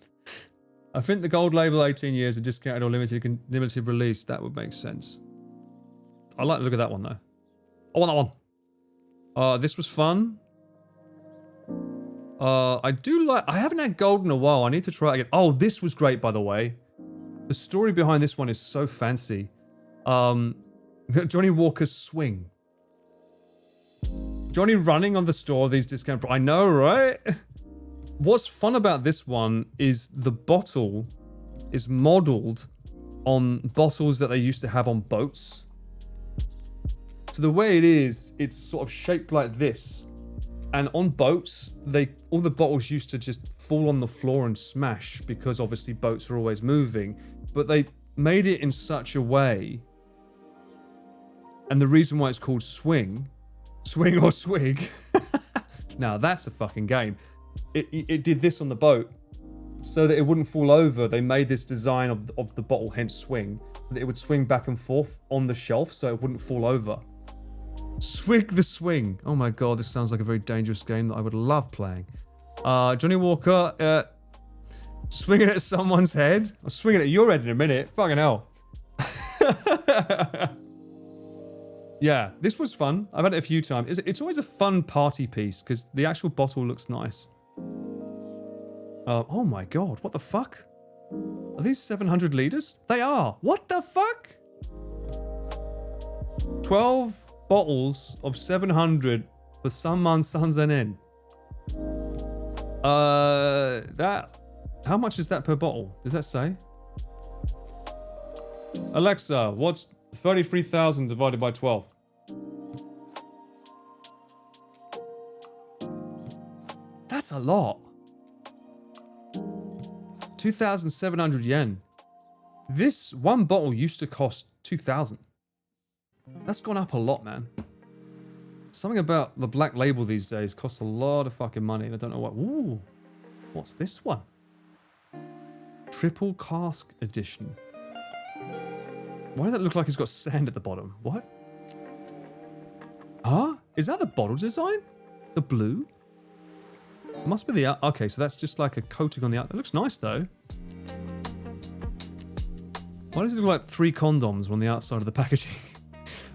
I think the gold label 18 years, a discounted or limited release. That would make sense. I like the look of that one though. I want that one. This was fun. I do like... I haven't had gold in a while. I need to try it again. Oh, this was great, by the way. The story behind this one is so fancy. Johnny Walker's swing. Johnny running on the store of these discount... I know, right? what's fun about this one is the bottle is modeled on bottles that they used to have on boats. So the way it is, it's sort of shaped like this. And on boats, all the bottles used to just fall on the floor and smash because obviously boats are always moving. But they made it in such a way, and the reason why it's called swing or swig. Now that's a fucking game. It did this on the boat so that it wouldn't fall over. They made this design of the bottle, hence swing, that it would swing back and forth on the shelf so it wouldn't fall over. Swig the swing. Oh my god, this sounds like a very dangerous game that I would love playing. Johnny Walker, swinging at someone's head. I'm swinging at your head in a minute. Fucking hell. Yeah, this was fun. I've had it a few times. It's always a fun party piece because the actual bottle looks nice. Oh my god, what the fuck? Are these 700 liters? They are. What the fuck? 12 bottles of 700 for Sanman Sanzanen. How much is that per bottle? Does that say? Alexa, what's 33,000 divided by 12? That's a lot. 2,700 yen. This one bottle used to cost 2,000. That's gone up a lot, man. Something about the black label these days costs a lot of fucking money, and I don't know what. Ooh, what's this one? Triple cask edition. Why does that look like it's got sand at the bottom? What? Huh? Is that the bottle design? The blue? It must be the... Okay, so that's just like a coating on the... It looks nice, though. Why does it look like 3 condoms on the outside of the packaging?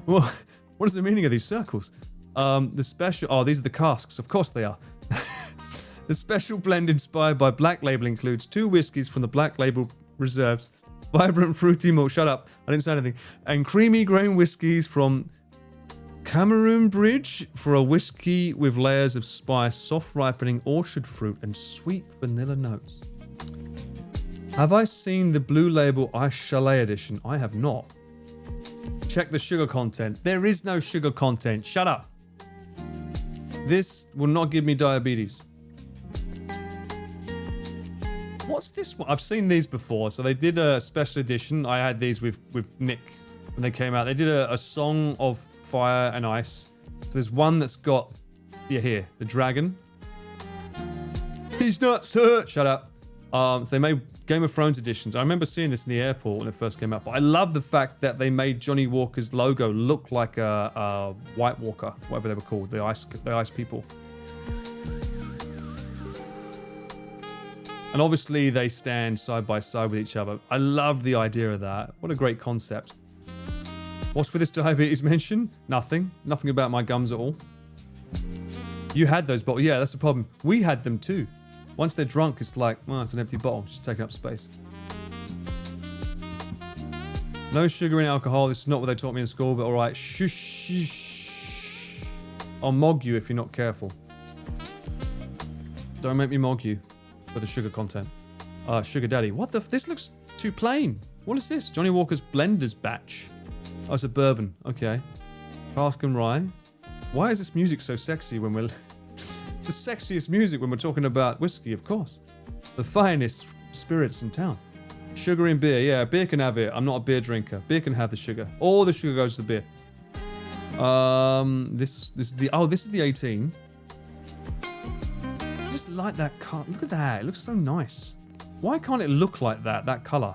What is the meaning of these circles? The special... Oh, these are the casks. Of course they are. The special blend inspired by Black Label includes 2 whiskies from the Black Label reserves, vibrant fruity malt... Shut up. I didn't say anything. And creamy grain whiskies from Cameroon Bridge for a whiskey with layers of spice, soft ripening orchard fruit, and sweet vanilla notes. Have I seen the Blue Label Ice Chalet edition? I have not. Check the sugar content. There is no sugar content. Shut up. This will not give me diabetes. What's this one? I've seen these before. So they did a special edition. I had these with Nick when they came out. They did a song of fire and ice. So there's one that's got, yeah, here, the dragon. These nuts hurt. Shut up. So they made Game of Thrones editions. I remember seeing this in the airport when it first came out. But I love the fact that they made Johnny Walker's logo look like a White Walker, whatever they were called, the ice people. And obviously they stand side by side with each other. I love the idea of that. What a great concept. What's with this diabetes mention? Nothing. Nothing about my gums at all. You had those bottles. Yeah, that's the problem. We had them too. Once they're drunk, it's like, well, it's an empty bottle, just taking up space. No sugar in alcohol. This is not what they taught me in school, but all right. Shush. I'll mog you if you're not careful. Don't make me mog you for the sugar content. Sugar daddy. What the? This looks too plain. What is this? Johnny Walker's Blenders batch. Oh, it's a bourbon. Okay. Cask and rye. Why is this music so sexy when we're... It's the sexiest music when we're talking about whiskey, of course. The finest spirits in town. Sugar in beer. Yeah, beer can have it. I'm not a beer drinker. Beer can have the sugar. All the sugar goes to the beer. This is the... Oh, this is the 18. I just like that color. Look at that. It looks so nice. Why can't it look like that? That color.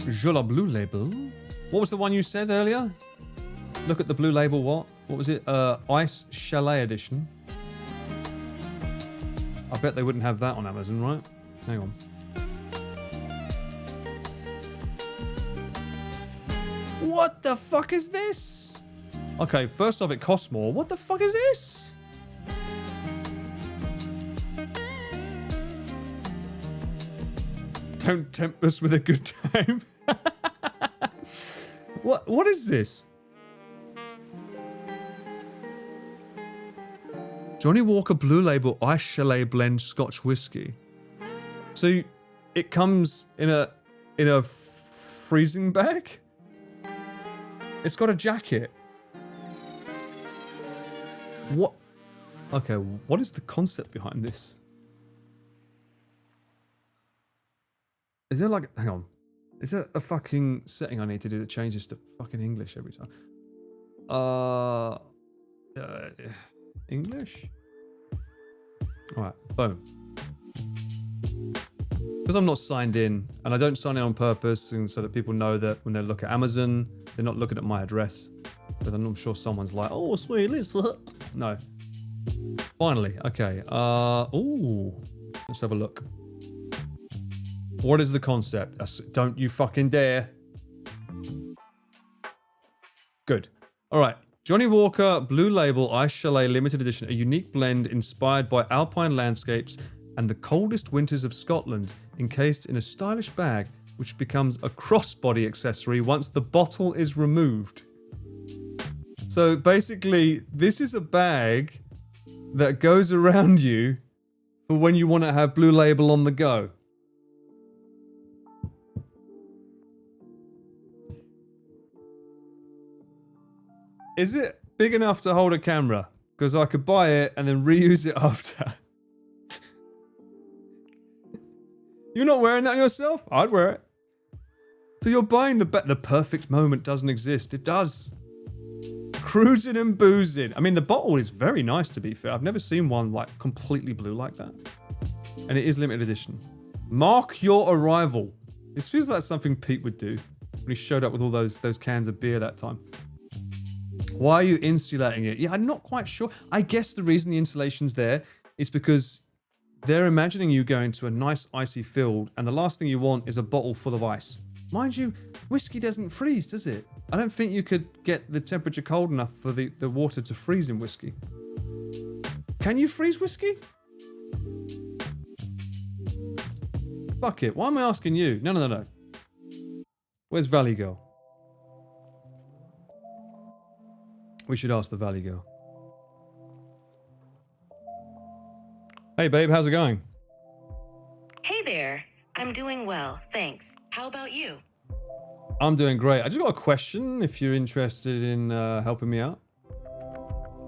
Jola Blue Label. What was the one you said earlier? Look at the Blue Label. What was it? Ice Chalet edition. I bet they wouldn't have that on Amazon, right? Hang on. What the fuck is this? Okay, first off, it costs more. What the fuck is this? Don't tempt us with a good time. What is this? Johnny Walker Blue Label Ice Chalet Blend Scotch Whiskey. So it comes in a freezing bag? It's got a jacket. What? Okay, what is the concept behind this? Is there like, hang on. Is there a fucking setting I need to do that changes to fucking English every time? English? Alright, boom. Because I'm not signed in, and I don't sign in on purpose, and so that people know that when they look at Amazon, they're not looking at my address. But I'm not sure someone's like, oh, sweet, no. Finally, okay. Ooh, let's have a look. What is the concept? Don't you fucking dare. Good. All right. Johnny Walker Blue Label Ice Chalet Limited Edition, a unique blend inspired by alpine landscapes and the coldest winters of Scotland, encased in a stylish bag which becomes a crossbody accessory once the bottle is removed. So basically, this is a bag that goes around you for when you want to have Blue Label on the go. Is it big enough to hold a camera? Because I could buy it and then reuse it after. You're not wearing that yourself? I'd wear it. So you're buying the perfect moment doesn't exist. It does. Cruising and boozing. I mean, the bottle is very nice, to be fair. I've never seen one like completely blue like that. And it is limited edition. Mark your arrival. This feels like something Pete would do when he showed up with all those cans of beer that time. Why are you insulating it? Yeah, I'm not quite sure. I guess the reason the insulation's there is because they're imagining you going to a nice icy field, and the last thing you want is a bottle full of ice. Mind you, whiskey doesn't freeze, does it? I don't think you could get the temperature cold enough for the water to freeze in whiskey. Can you freeze whiskey? Fuck it, why am I asking you? No. Where's Valley Girl? We should ask the Valley Girl. Hey babe, how's it going? Hey there. I'm doing well, thanks. How about you? I'm doing great. I just got a question if you're interested in helping me out.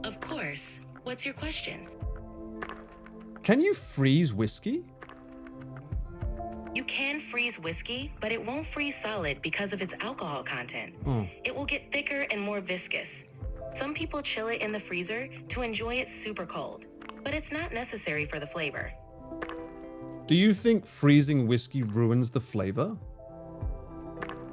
Of course. What's your question? Can you freeze whiskey? You can freeze whiskey, but it won't freeze solid because of its alcohol content. It will get thicker and more viscous. Some people chill it in the freezer to enjoy it super cold, but it's not necessary for the flavor. Do you think freezing whiskey ruins the flavor?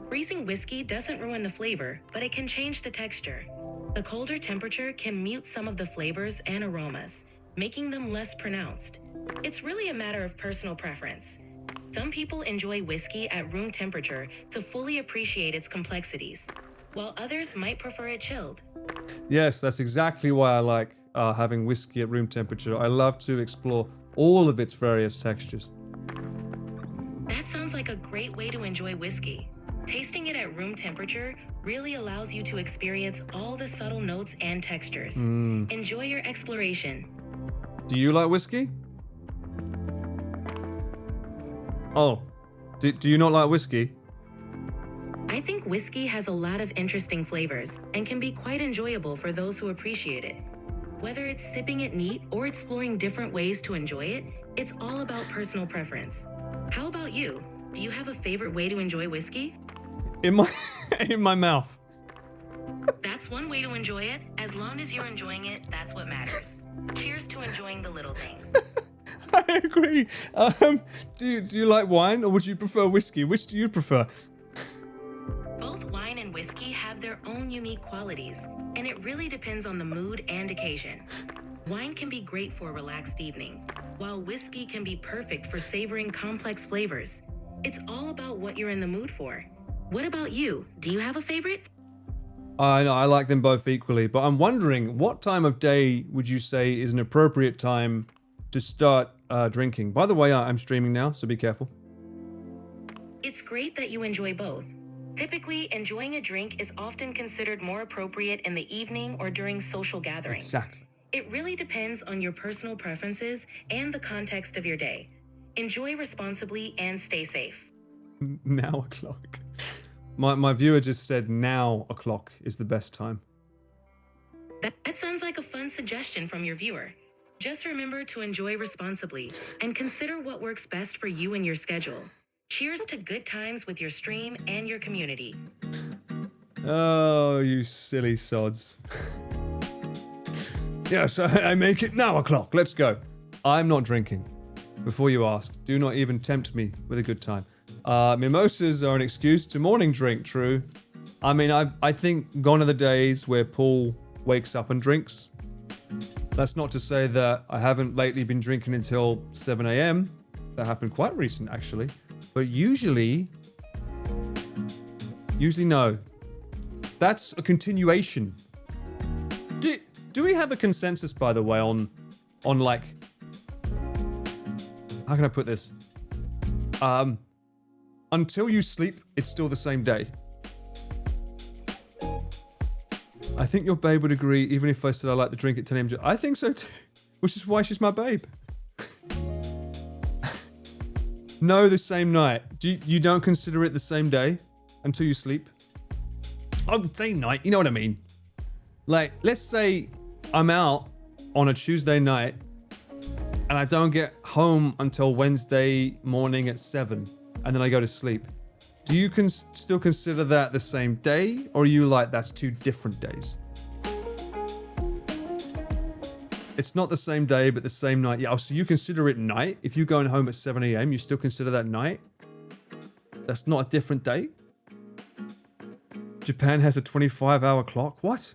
Freezing whiskey doesn't ruin the flavor, but it can change the texture. The colder temperature can mute some of the flavors and aromas, making them less pronounced. It's really a matter of personal preference. Some people enjoy whiskey at room temperature to fully appreciate its complexities, while others might prefer it chilled. Yes, that's exactly why I like having whiskey at room temperature. I love to explore all of its various textures. That sounds like a great way to enjoy whiskey. Tasting it at room temperature really allows you to experience all the subtle notes and textures. Enjoy your exploration. Do you like whiskey? Oh, do you not like whiskey? I think whiskey has a lot of interesting flavors and can be quite enjoyable for those who appreciate it. Whether it's sipping it neat or exploring different ways to enjoy it, it's all about personal preference. How about you? Do you have a favorite way to enjoy whiskey? In my mouth. That's one way to enjoy it. As long as you're enjoying it, that's what matters. Cheers to enjoying the little things. I agree. Do you like wine or would you prefer whiskey? Which do you prefer? Both wine and whiskey have their own unique qualities, and it really depends on the mood and occasion. Wine can be great for a relaxed evening, while whiskey can be perfect for savoring complex flavors. It's all about what you're in the mood for. What about you? Do you have a favorite? I know, I like them both equally, but I'm wondering, what time of day would you say is an appropriate time to start drinking? By the way, I'm streaming now, so be careful. It's great that you enjoy both. Typically, enjoying a drink is often considered more appropriate in the evening or during social gatherings. Exactly. It really depends on your personal preferences and the context of your day. Enjoy responsibly and stay safe. Now o'clock. My viewer just said now o'clock is the best time. That sounds like a fun suggestion from your viewer. Just remember to enjoy responsibly and consider what works best for you and your schedule. Cheers to good times with your stream and your community. Oh, you silly sods. Yes, I make it now o'clock. Let's go. I'm not drinking. Before you ask, do not even tempt me with a good time. Mimosas are an excuse to morning drink, true. I mean, I think gone are the days where Paul wakes up and drinks. That's not to say that I haven't lately been drinking until 7 a.m. That happened quite recent, actually. But usually no. That's a continuation. Do we have a consensus, by the way, on like, how can I put this? Until you sleep, it's still the same day. I think your babe would agree, even if I said I like the drink at 10 a.m. I think so too, which is why she's my babe. No, the same night. You don't consider it the same day until you sleep? I would say night, you know what I mean? Like, let's say I'm out on a Tuesday night and I don't get home until Wednesday morning at 7 and then I go to sleep. Do you still consider that the same day, or are you like, that's 2 different days? It's not the same day, but the same night. Yeah, so you consider it night? If you're going home at 7 a.m., you still consider that night? That's not a different day? Japan has a 25-hour clock? What?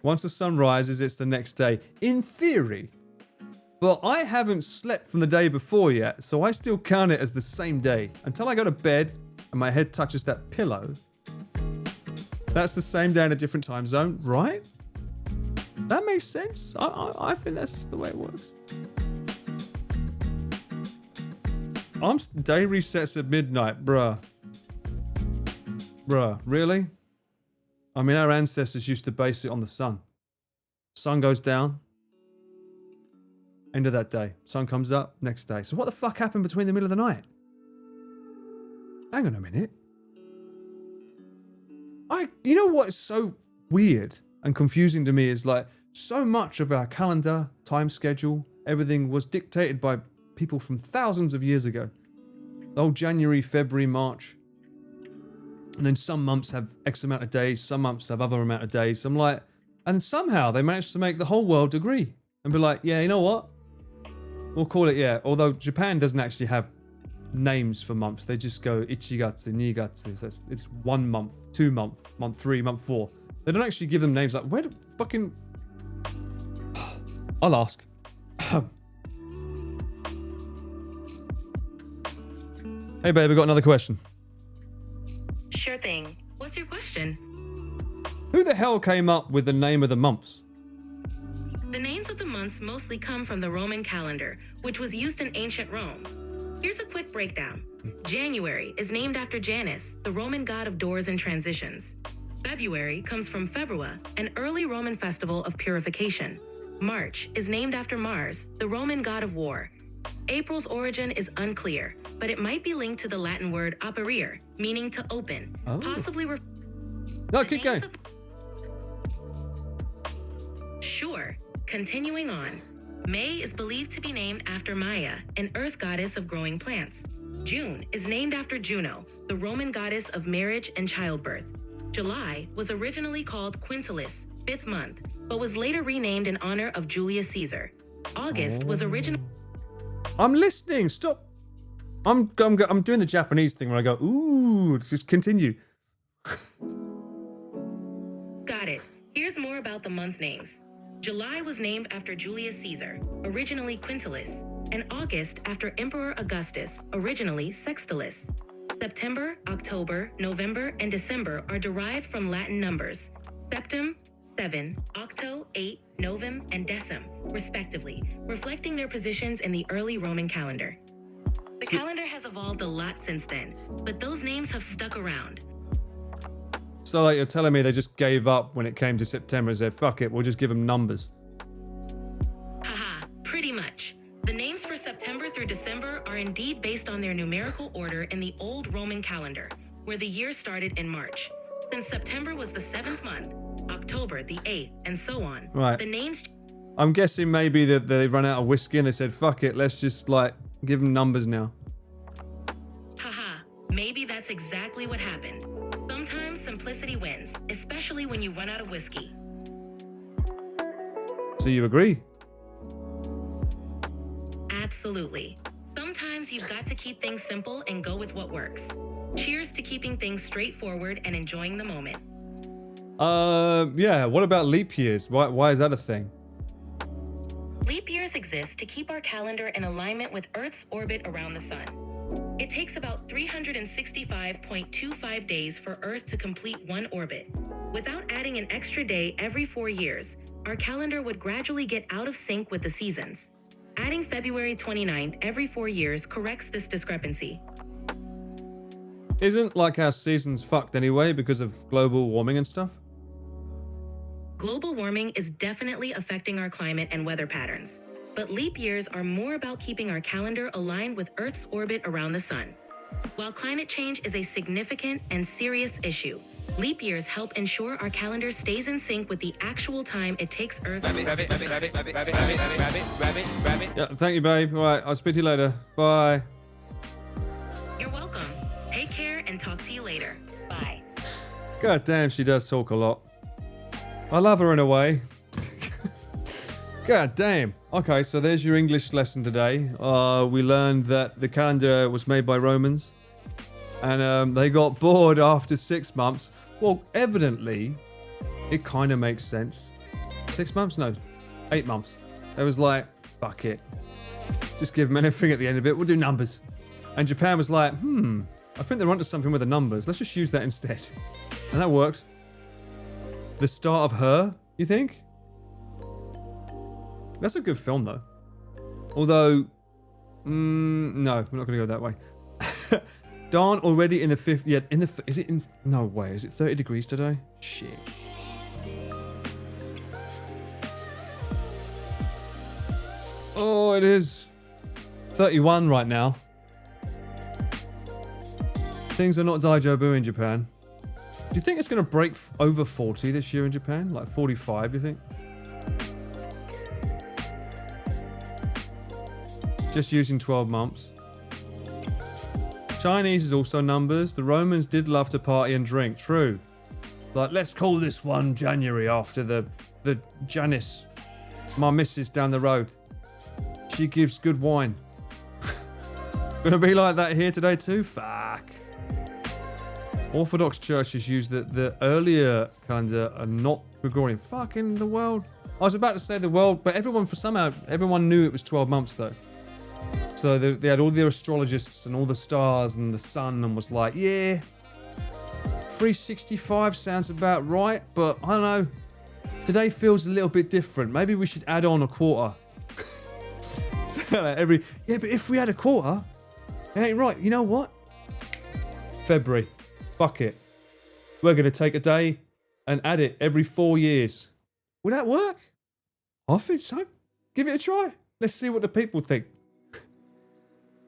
Once the sun rises, it's the next day. In theory. But I haven't slept from the day before yet, so I still count it as the same day. Until I go to bed and my head touches that pillow, that's the same day in a different time zone, right? That makes sense. I think that's the way it works. Day resets at midnight, bruh. Bruh, really? I mean, our ancestors used to base it on the sun. Sun goes down. End of that day. Sun comes up, next day. So what the fuck happened between the middle of the night? Hang on a minute. You know what is so weird and confusing to me is like, so much of our calendar, time schedule, everything was dictated by people from thousands of years ago. The whole January, February, March. And then some months have X amount of days, some months have other amount of days. I'm like, and somehow they managed to make the whole world agree and be like, yeah, you know what? We'll call it, yeah. Although Japan doesn't actually have names for months. They just go Ichigatsu, Niigatsu. So it's 1 month, 2 month, month 3, month 4. They don't actually give them names. Like, where the fucking... I'll ask. Hey babe, I got another question. Sure thing. What's your question? Who the hell came up with the name of the months? The names of the months mostly come from the Roman calendar, which was used in ancient Rome. Here's a quick breakdown. January is named after Janus, the Roman god of doors and transitions. February comes from Februa, an early Roman festival of purification. March is named after Mars, the Roman god of war. April's origin is unclear, but it might be linked to the Latin word aperire, meaning to open, possibly No, keep going. Sure. Continuing on. May is believed to be named after Maya, an earth goddess of growing plants. June is named after Juno, the Roman goddess of marriage and childbirth. July was originally called Quintilis, 5th month, but was later renamed in honor of Julius Caesar. August was originally... I'm listening. Stop. I'm doing the Japanese thing where I go, ooh, just continue. Got it. Here's more about the month names. July was named after Julius Caesar, originally Quintilis, and August after Emperor Augustus, originally Sextilis. September, October, November, and December are derived from Latin numbers: septem, 7, octo, 8, novem, and decem, respectively, reflecting their positions in the early Roman calendar. The calendar has evolved a lot since then, but those names have stuck around. So like you're telling me they just gave up when it came to September and said, fuck it, we'll just give them numbers. Haha, pretty much. The names for September through December are indeed based on their numerical order in the old Roman calendar, where the year started in March. Since September was the 7th month, October the 8th, and so on. Right. The names... I'm guessing maybe that they run out of whiskey and they said, fuck it, let's just like give them numbers now. Haha, maybe that's exactly what happened. Sometimes simplicity wins, especially when you run out of whiskey. So you agree? Absolutely. Sometimes you've got to keep things simple and go with what works. Cheers to keeping things straightforward and enjoying the moment. Yeah, what about leap years? Why is that a thing? Leap years exist to keep our calendar in alignment with Earth's orbit around the sun. It takes about 365.25 days for Earth to complete one orbit. Without adding an extra day every 4 years, our calendar would gradually get out of sync with the seasons. Adding February 29th every 4 years corrects this discrepancy. Isn't like our seasons fucked anyway because of global warming and stuff? Global warming is definitely affecting our climate and weather patterns, but leap years are more about keeping our calendar aligned with Earth's orbit around the sun. While climate change is a significant and serious issue, leap years help ensure our calendar stays in sync with the actual time it takes Earth. Yeah, thank you, babe. All right, I'll speak to you later. Bye. You're welcome. Take care and talk to you later. Bye. God damn, she does talk a lot. I love her in a way. God damn. Okay, so there's your English lesson today. We learned that the calendar was made by Romans. And they got bored after 6 months. Well, evidently, it kind of makes sense. 6 months? No, 8 months. They was like, fuck it. Just give them anything at the end of it. We'll do numbers. And Japan was like, I think they're onto something with the numbers. Let's just use that instead. And that worked. The Start of Her, you think? That's a good film, though. Although, no, we're not going to go that way. Darn, already in the 50th. Yeah, is it in? No way. Is it 30 degrees today? Shit. Oh, it is 31 right now. Things are not daijobu in Japan. Do you think it's going to break over 40 this year in Japan? Like 45, you think? Just using 12 months. Chinese is also numbers. The Romans did love to party and drink. True. Like, let's call this one January after the Janice. My missus down the road. She gives good wine. Gonna be like that here today too? Fuck. Orthodox churches use the earlier calendar and not Gregorian. Fucking the world. I was about to say the world, but everyone knew it was 12 months though. So they had all the astrologists and all the stars and the sun and was like, yeah, 365 sounds about right, but I don't know. Today feels a little bit different. Maybe we should add on a quarter. So yeah, but if we had a quarter, it ain't right. You know what? February. Fuck it. We're going to take a day and add it every 4 years. Would that work? I think so. Give it a try. Let's see what the people think.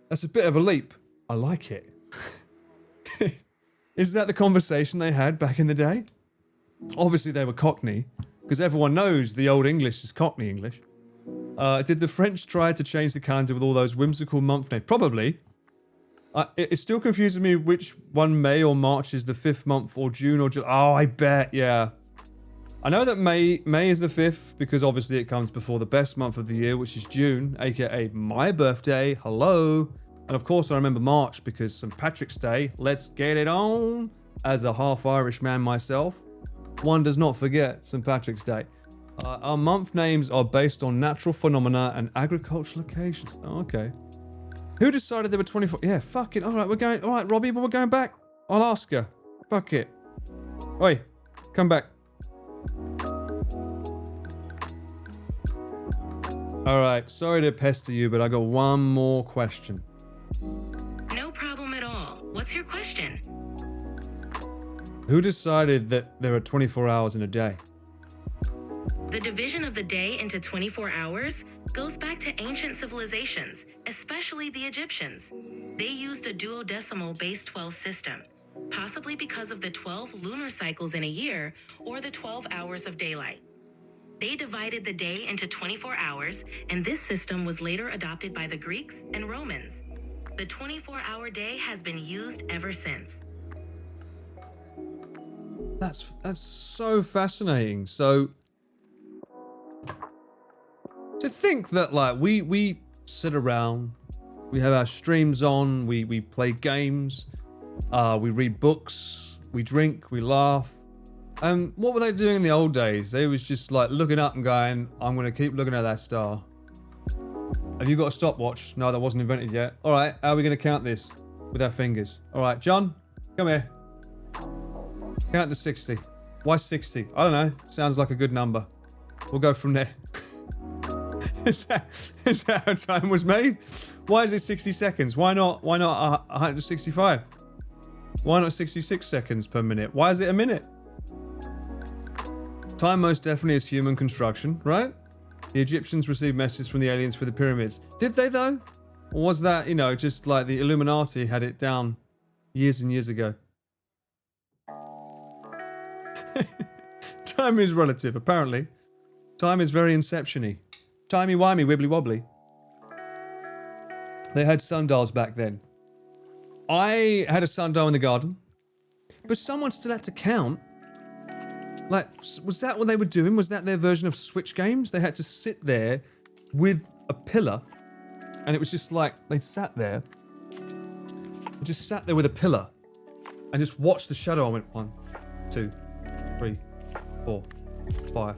That's a bit of a leap. I like it. Is that the conversation they had back in the day? Obviously they were Cockney, because everyone knows the old English is Cockney English. Did the French try to change the calendar with all those whimsical month names? Probably. It still confuses me which one May or March is the 5th month or June or July. Oh, I bet, yeah. I know that May is the 5th because obviously it comes before the best month of the year, which is June, aka my birthday. Hello. And of course I remember March because St. Patrick's Day. Let's get it on. As a half Irish man myself, one does not forget St. Patrick's Day. Our month names are based on natural phenomena and agricultural occasions. Oh, okay. Who decided there were 24? Yeah, fuck it. All right, Robbie, but we're going back. I'll ask her. Fuck it. Oi, come back. All right, sorry to pester you, but I got one more question. No problem at all. What's your question? Who decided that there are 24 hours in a day? The division of the day into 24 hours goes back to ancient civilizations, especially the Egyptians. They used a duodecimal base 12 system, possibly because of the 12 lunar cycles in a year or the 12 hours of daylight. They divided the day into 24 hours, and this system was later adopted by the Greeks and Romans. The 24-hour day has been used ever since. That's so fascinating. So to think that like we sit around, we have our streams on, we play games, we read books, we drink, we laugh. And what were they doing in the old days? They was just like looking up and going, I'm gonna keep looking at that star. Have you got a stopwatch? No, that wasn't invented yet. All right, how are we gonna count this? With our fingers. All right, John, come here. Count to 60. Why 60? I don't know. Sounds like a good number. We'll go from there. Is that how time was made? Why is it 60 seconds? Why not 165? Why not 66 seconds per minute? Why is it a minute? Time most definitely is human construction, right? The Egyptians received messages from the aliens for the pyramids. Did they though? Or was that, you know, just like the Illuminati had it down years and years ago? Time is relative, apparently. Time is very inception-y. Timey-wimey, wibbly-wobbly. They had sundials back then. I had a sundial in the garden, but someone still had to count. Like, was that what they were doing? Was that their version of Switch games? They had to sit there with a pillar, and it was just like, they sat there, with a pillar, and just watched the shadow. I went 1, 2, 3, 4, 5,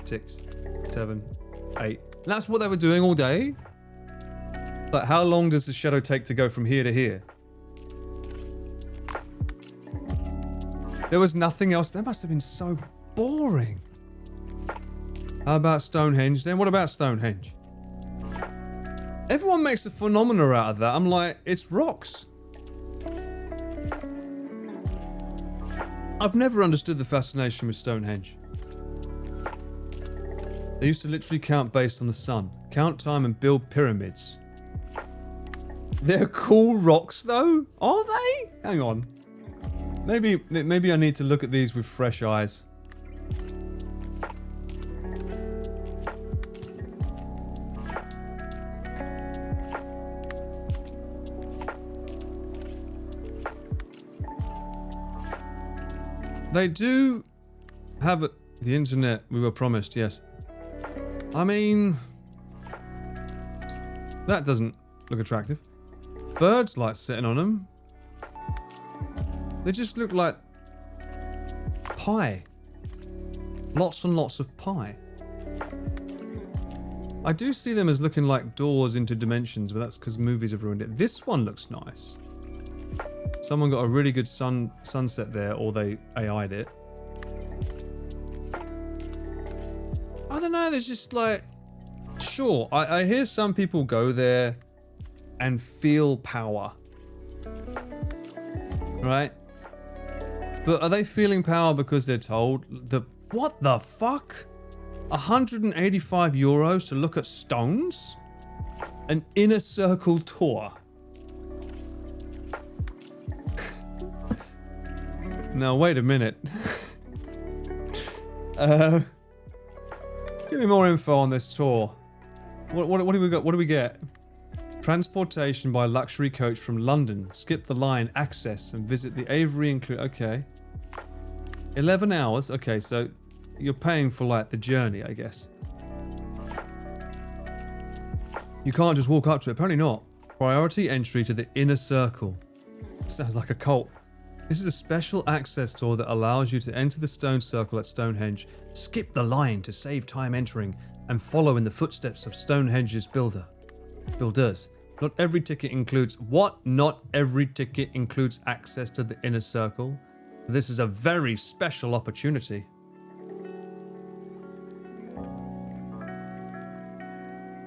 6, 7, 8. And that's what they were doing all day. Like, how long does the shadow take to go from here to here? There was nothing else. That must have been so boring. How about Stonehenge then? What about Stonehenge? Everyone makes a phenomena out of that. I'm like, it's rocks. I've never understood the fascination with Stonehenge. They used to literally count based on the sun, count time and build pyramids. They're cool rocks though, are they? Hang on. Maybe I need to look at these with fresh eyes. They do have the internet we were promised, yes. I mean, that doesn't look attractive. Birds like sitting on them. They just look like pie. Lots and lots of pie. I do see them as looking like doors into dimensions, but that's because movies have ruined it. This one looks nice. Someone got a really good sunset there, or they AI'd it. I don't know, there's just like... Sure, I hear some people go there and feel power. Right? But are they feeling power because they're told? What the fuck? 185 euros to look at stones? An inner circle tour. Now wait a minute. Give me more info on this tour. What do we got? What do we get? Transportation by luxury coach from London. Skip the line, access, and visit the Avery include. Okay. 11 hours. Okay, so you're paying for like the journey, I guess. You can't just walk up to it. Apparently not. Priority entry to the inner circle. Sounds like a cult. This is a special access tour that allows you to enter the stone circle at Stonehenge, skip the line to save time entering, and follow in the footsteps of Stonehenge's builders. Not every ticket includes what? Not every ticket includes access to the inner circle. This is a very special opportunity.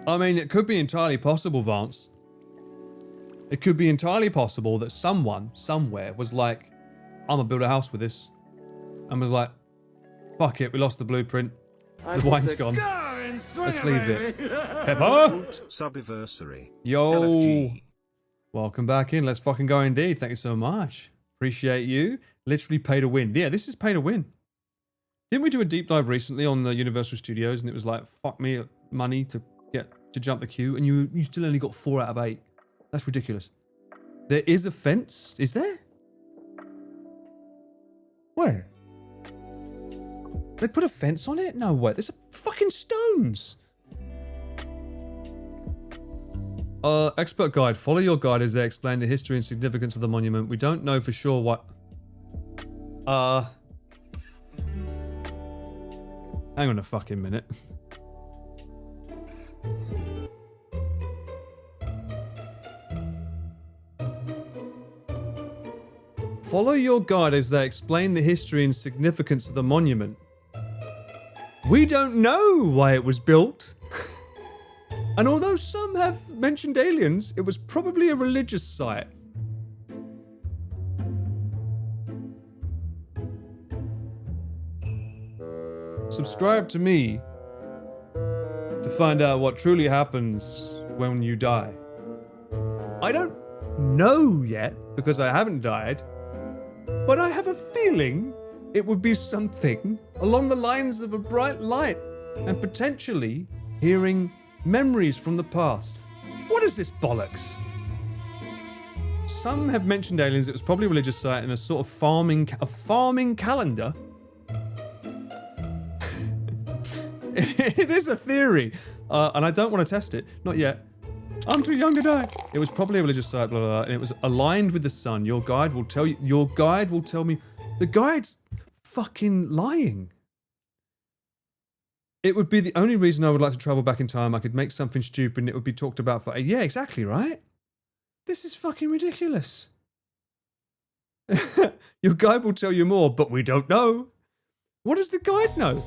I mean, it could be entirely possible, Vance. It could be entirely possible that someone, somewhere, was like, I'm gonna build a house with this. and was like, fuck it, we lost the blueprint. The wine's gone. Let's leave it. Pepper! Subiversary. Yo! LFG. Welcome back in. Let's fucking go indeed. Thank you so much. Appreciate you. Literally pay to win. Yeah, this is pay to win. Didn't we do a deep dive recently on the Universal Studios and it was like, fuck me, money to get to jump the queue, and you still only got 4 out of 8. That's ridiculous. There is a fence. Is there? Where? They put a fence on it? No way. There's a fucking stones. Expert guide. Follow your guide as they explain the history and significance of the monument. We don't know for sure what... Hang on a fucking minute. Follow your guide as they explain the history and significance of the monument. We don't know why it was built. And although some have mentioned aliens, it was probably a religious site. Subscribe to me to find out what truly happens when you die. I don't know yet because I haven't died, but I have a feeling it would be something along the lines of a bright light and potentially hearing memories from the past. What is this bollocks? Some have mentioned aliens. It was probably a religious site and a sort of farming calendar. It is a theory, and I don't want to test it. Not yet. I'm too young to die. It was probably a religious site, blah, blah, blah, and it was aligned with the sun. Your guide will tell you. Your guide will tell me. The guide's fucking lying. It would be the only reason I would like to travel back in time. I could make something stupid and it would be talked about for... Yeah, exactly, right? This is fucking ridiculous. Your guide will tell you more, but we don't know. What does the guide know?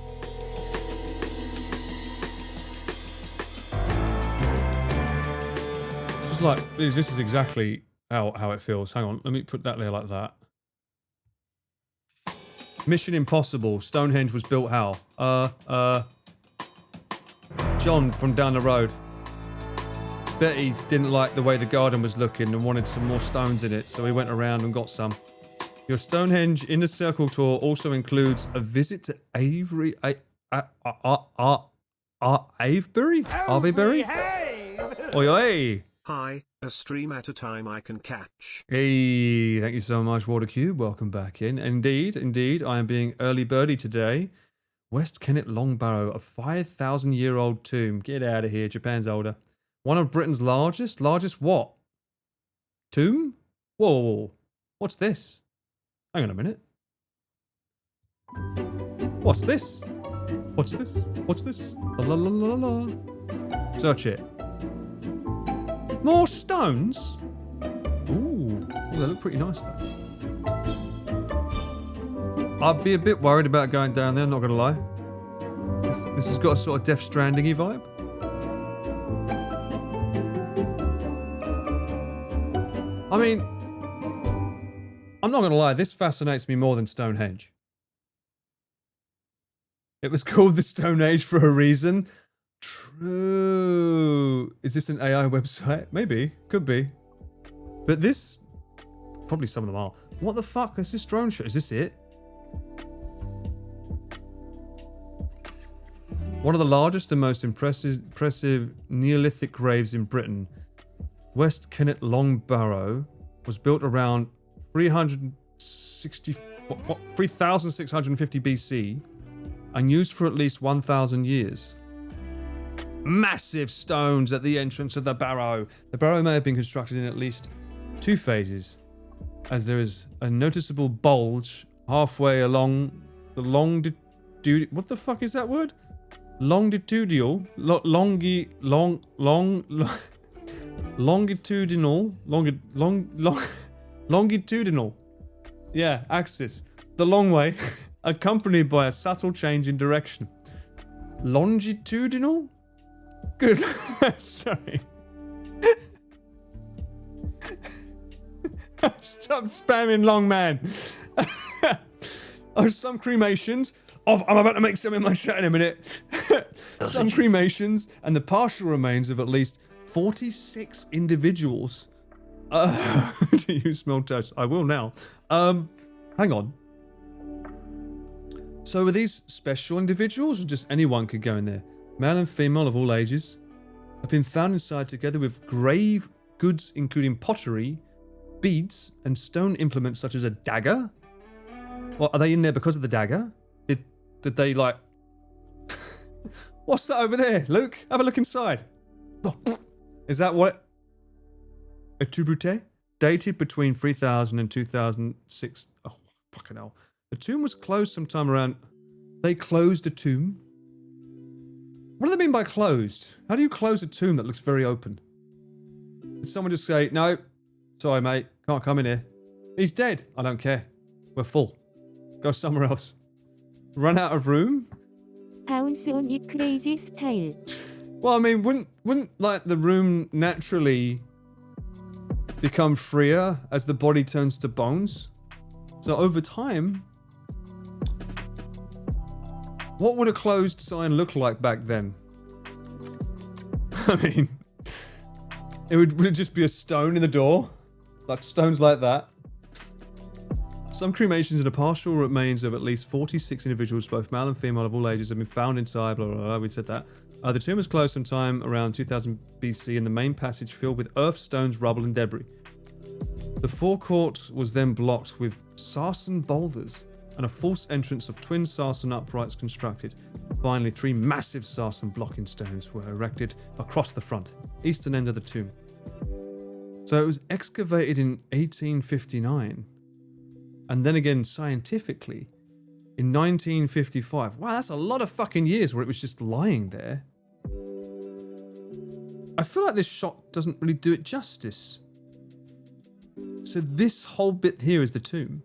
Just like, this is exactly how it feels. Hang on, let me put that there like that. Mission Impossible. Stonehenge was built how? John from down the road. Betty didn't like the way the garden was looking and wanted some more stones in it, so he went around and got some. Your Stonehenge Inner Circle tour also includes a visit to Avebury? Avebury? Oi, oi! Hi, a stream at a time I can catch. Hey, thank you so much, Watercube. Welcome back in. Indeed, I am being early birdie today. West Kennet Longbarrow, a 5,000-year-old tomb. Get out of here, Japan's older. One of Britain's largest what? Tomb? Whoa, what's this? Hang on a minute. What's this? What's this? What's this? La la la la la. Search it. More stones? Ooh, they look pretty nice though. I'd be a bit worried about going down there, not gonna lie. This has got a sort of Death Stranding-y vibe. I mean, I'm not gonna lie, this fascinates me more than Stonehenge. It was called the Stone Age for a reason. True. Is this an AI website? Maybe. Could be. But this... Probably some of them are. What the fuck is this drone shot? Is this it? One of the largest and most impressive Neolithic graves in Britain, West Kennet Longbarrow, was built around 3,650 BC and used for at least 1,000 years. Massive stones at the entrance of the barrow. The barrow may have been constructed in at least 2 phases, as there is a noticeable bulge halfway along the longitudinal... What the fuck is that word? Longitudinal... Longitudinal. Yeah, axis. The long way, accompanied by a subtle change in direction. Longitudinal? Good. Sorry. Stop spamming long man. some cremations of, I'm about to make some in my chat in a minute. Some cremations and the partial remains of at least 46 individuals. Do you smell toast? I will now. Hang on. So were these special individuals, or just anyone could go in there? Male and female of all ages have been found inside together with grave goods including pottery, beads, and stone implements such as a dagger. What, are they in there because of the dagger? Did they like... What's that over there? Luke, have a look inside. Oh, is that what... A tubrute? Dated between 3000 and 2006. Oh, fucking hell. The tomb was closed sometime around... They closed a tomb? What do they mean by closed? How do you close a tomb that looks very open? Did someone just say, no, sorry mate, can't come in here. He's dead. I don't care. We're full. Go somewhere else. Run out of room? Bounce on you crazy style. Well, I mean, wouldn't like the room naturally become freer as the body turns to bones? So over time, what would a closed sign look like back then? I mean, would it just be a stone in the door? Like stones like that? Some cremations and the partial remains of at least 46 individuals, both male and female of all ages, have been found inside, blah, blah, blah, we said that. The tomb was closed sometime around 2000 BC and the main passage filled with earth, stones, rubble and debris. The forecourt was then blocked with sarsen boulders and a false entrance of twin sarsen uprights constructed. Finally, 3 massive sarsen blocking stones were erected across the front, eastern end of the tomb. So it was excavated in 1859. And then again, scientifically, in 1955. Wow, that's a lot of fucking years where it was just lying there. I feel like this shot doesn't really do it justice. So this whole bit here is the tomb.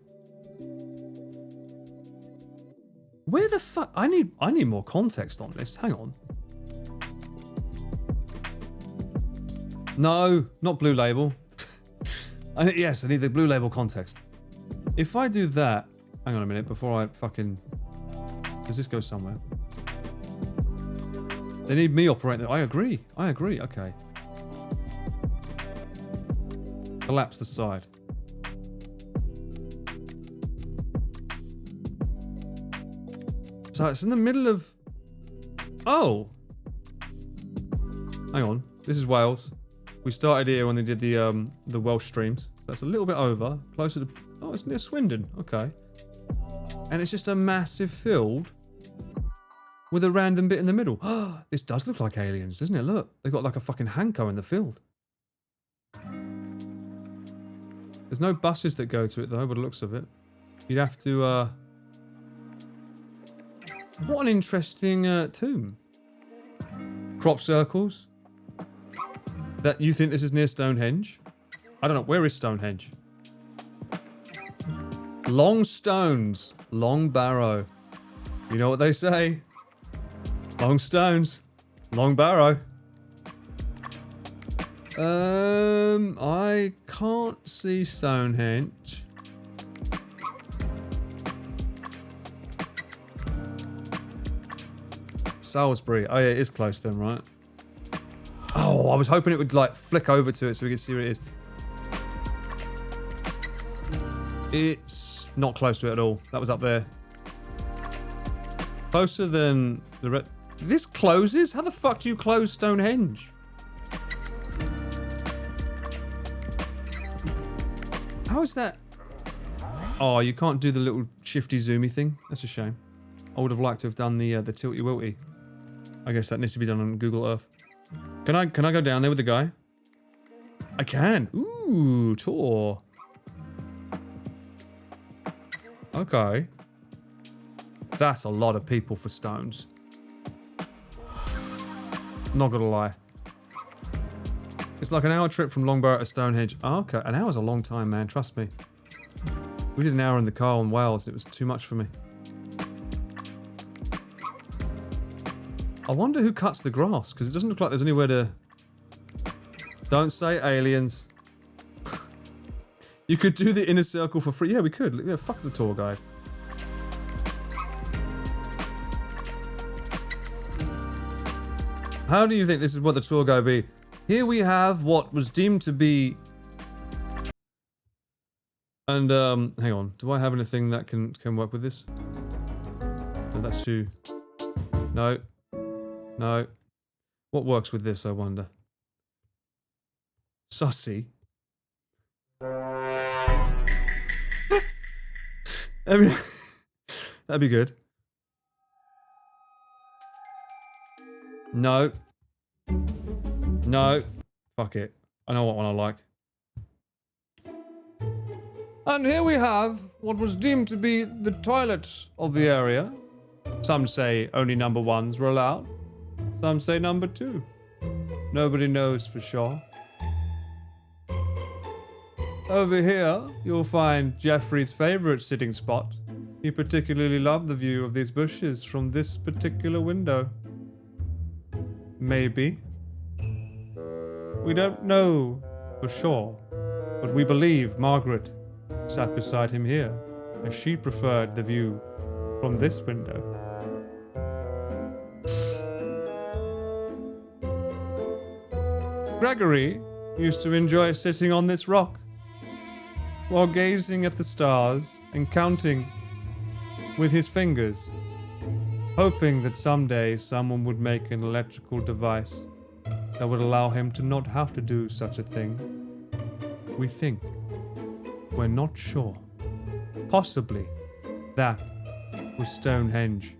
Where the fuck? I need more context on this. Hang on. No, not Blue Label. Yes, I need the Blue Label context. If I do that, hang on a minute before I fucking... Does this go somewhere? They need me operating. I agree. Okay. Collapse the side. So it's in the middle of... Oh! Hang on. This is Wales. We started here when they did the Welsh streams. That's a little bit over. Closer to... Oh, it's near Swindon. Okay. And it's just a massive field with a random bit in the middle. This does look like Aliens, doesn't it? Look. They've got like a fucking Hanko in the field. There's no buses that go to it though, by the looks of it. You'd have to... What an interesting tomb. Crop circles. That you think this is near Stonehenge? I don't know. Where is Stonehenge? Long stones, long barrow. You know what they say? Long stones, long barrow. I can't see Stonehenge. Salisbury. Oh yeah, it is close then, right? Oh, I was hoping it would like flick over to it so we could see where it is. It's not close to it at all. That was up there. Closer than the red. This closes? How the fuck do you close Stonehenge? How is that? Oh, you can't do the little shifty zoomy thing. That's a shame. I would have liked to have done the tilty wilty. I guess that needs to be done on Google Earth. Can I go down there with the guy? I can. Ooh, tour. Okay. That's a lot of people for stones. Not gonna lie. It's like an hour trip from Longbarrow to Stonehenge. Oh, okay, an hour's a long time, man. Trust me. We did an hour in the car in Wales. It was too much for me. I wonder who cuts the grass, because it doesn't look like there's anywhere to... Don't say aliens. You could do the inner circle for free. Yeah, we could. Yeah, fuck the tour guide. How do you think this is what the tour guide be? Here we have what was deemed to be... And, hang on. Do I have anything that can work with this? No, that's too... No. No. What works with this, I wonder? Sussy. That'd be good. No. No. Fuck it. I know what one I like. And here we have what was deemed to be the toilets of the area. Some say only number 1s were allowed. Some say number 2. Nobody knows for sure. Over here, you'll find Jeffrey's favorite sitting spot. He particularly loved the view of these bushes from this particular window. Maybe. We don't know for sure, but we believe Margaret sat beside him here, as she preferred the view from this window. Gregory used to enjoy sitting on this rock while gazing at the stars and counting with his fingers, hoping that someday someone would make an electrical device that would allow him to not have to do such a thing. We think. We're not sure. Possibly that was Stonehenge,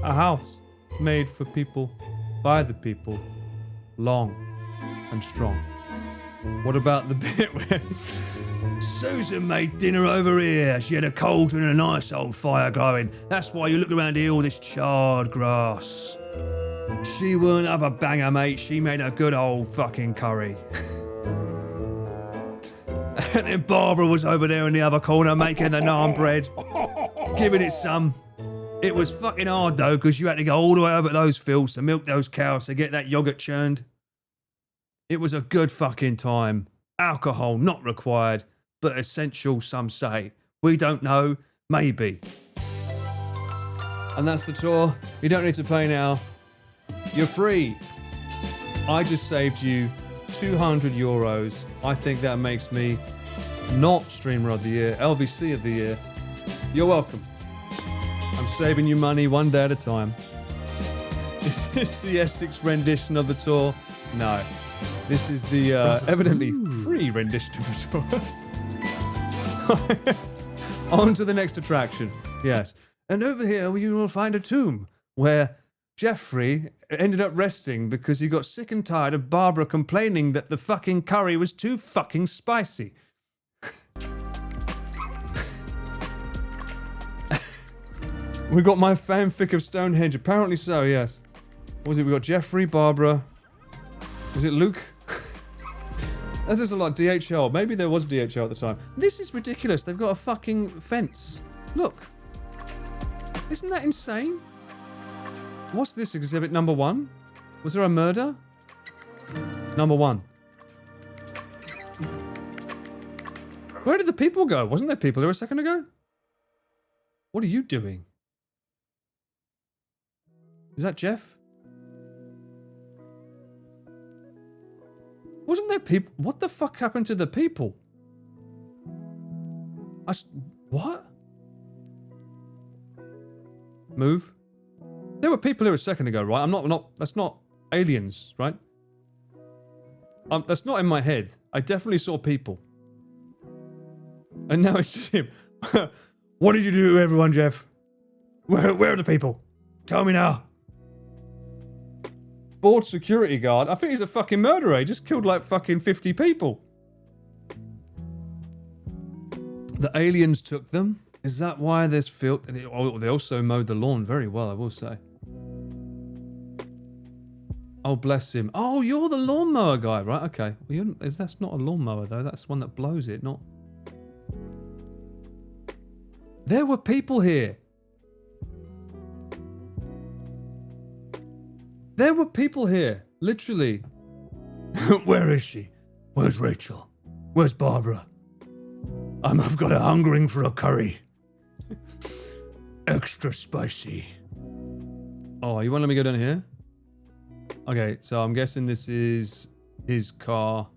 a house made for people, by the people, long and strong. What about the bit where Susan made dinner over here? She had a cauldron and a nice old fire glowing. That's why you look around here, all this charred grass. She weren't have a banger, mate. She made a good old fucking curry. And then Barbara was over there in the other corner making the naan bread, giving it some. It was fucking hard though, because you had to go all the way over to those fields to milk those cows to get that yogurt churned. It was a good fucking time. Alcohol not required, but essential, some say. We don't know, maybe. And that's the tour. You don't need to pay now. You're free. I just saved you 200 euros. I think that makes me not Streamer of the Year, LVC of the Year. You're welcome. I'm saving you money one day at a time. Is this the Essex rendition of the tour? No. This is the evidently free rendition of the tour. On to the next attraction. Yes. And over here you will find a tomb where Jeffrey ended up resting because he got sick and tired of Barbara complaining that the fucking curry was too fucking spicy. We got my fanfic of Stonehenge. Apparently so, yes. What was it? We got Jeffrey, Barbara. Was it Luke? That is a lot. DHL. Maybe there was DHL at the time. This is ridiculous. They've got a fucking fence. Look. Isn't that insane? What's this exhibit number 1? Was there a murder? Number 1. Where did the people go? Wasn't there people here a second ago? What are you doing? Is that Jeff? Wasn't there people? What the fuck happened to the people? What? Move. There were people here a second ago, right? That's not aliens, right? That's not in my head. I definitely saw people. And now it's just him. What did you do to everyone, Jeff? Where are the people? Tell me now. Bored security guard. I think he's a fucking murderer. He just killed like fucking 50 people. The aliens took them. Is that why there's filth? They also mowed the lawn very well, I will say. Oh, bless him. Oh, you're the lawnmower guy, right? Okay. Well, that's not a lawnmower, though. That's one that blows it, not... There were people here. There were people here. Literally. Where is she? Where's Rachel? Where's Barbara? I've got a hungering for a curry. Extra spicy. Oh, you want to let me go down here? Okay, so I'm guessing this is his car.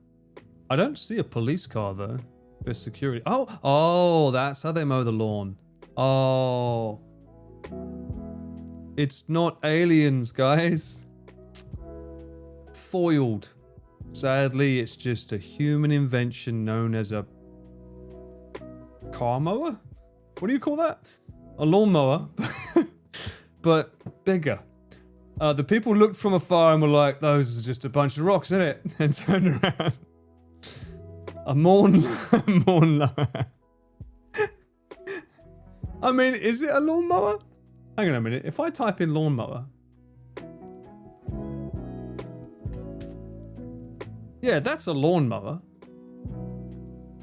I don't see a police car though. There's security. Oh, that's how they mow the lawn. Oh. It's not aliens, guys. Foiled. Sadly, it's just a human invention known as a car mower? What do you call that? A lawnmower, but bigger. The people looked from afar and were like, those are just a bunch of rocks, isn't it? And turned around. A lawn I mean, is it a lawnmower? Hang on a minute. If I type in lawnmower. Yeah, that's a lawnmower.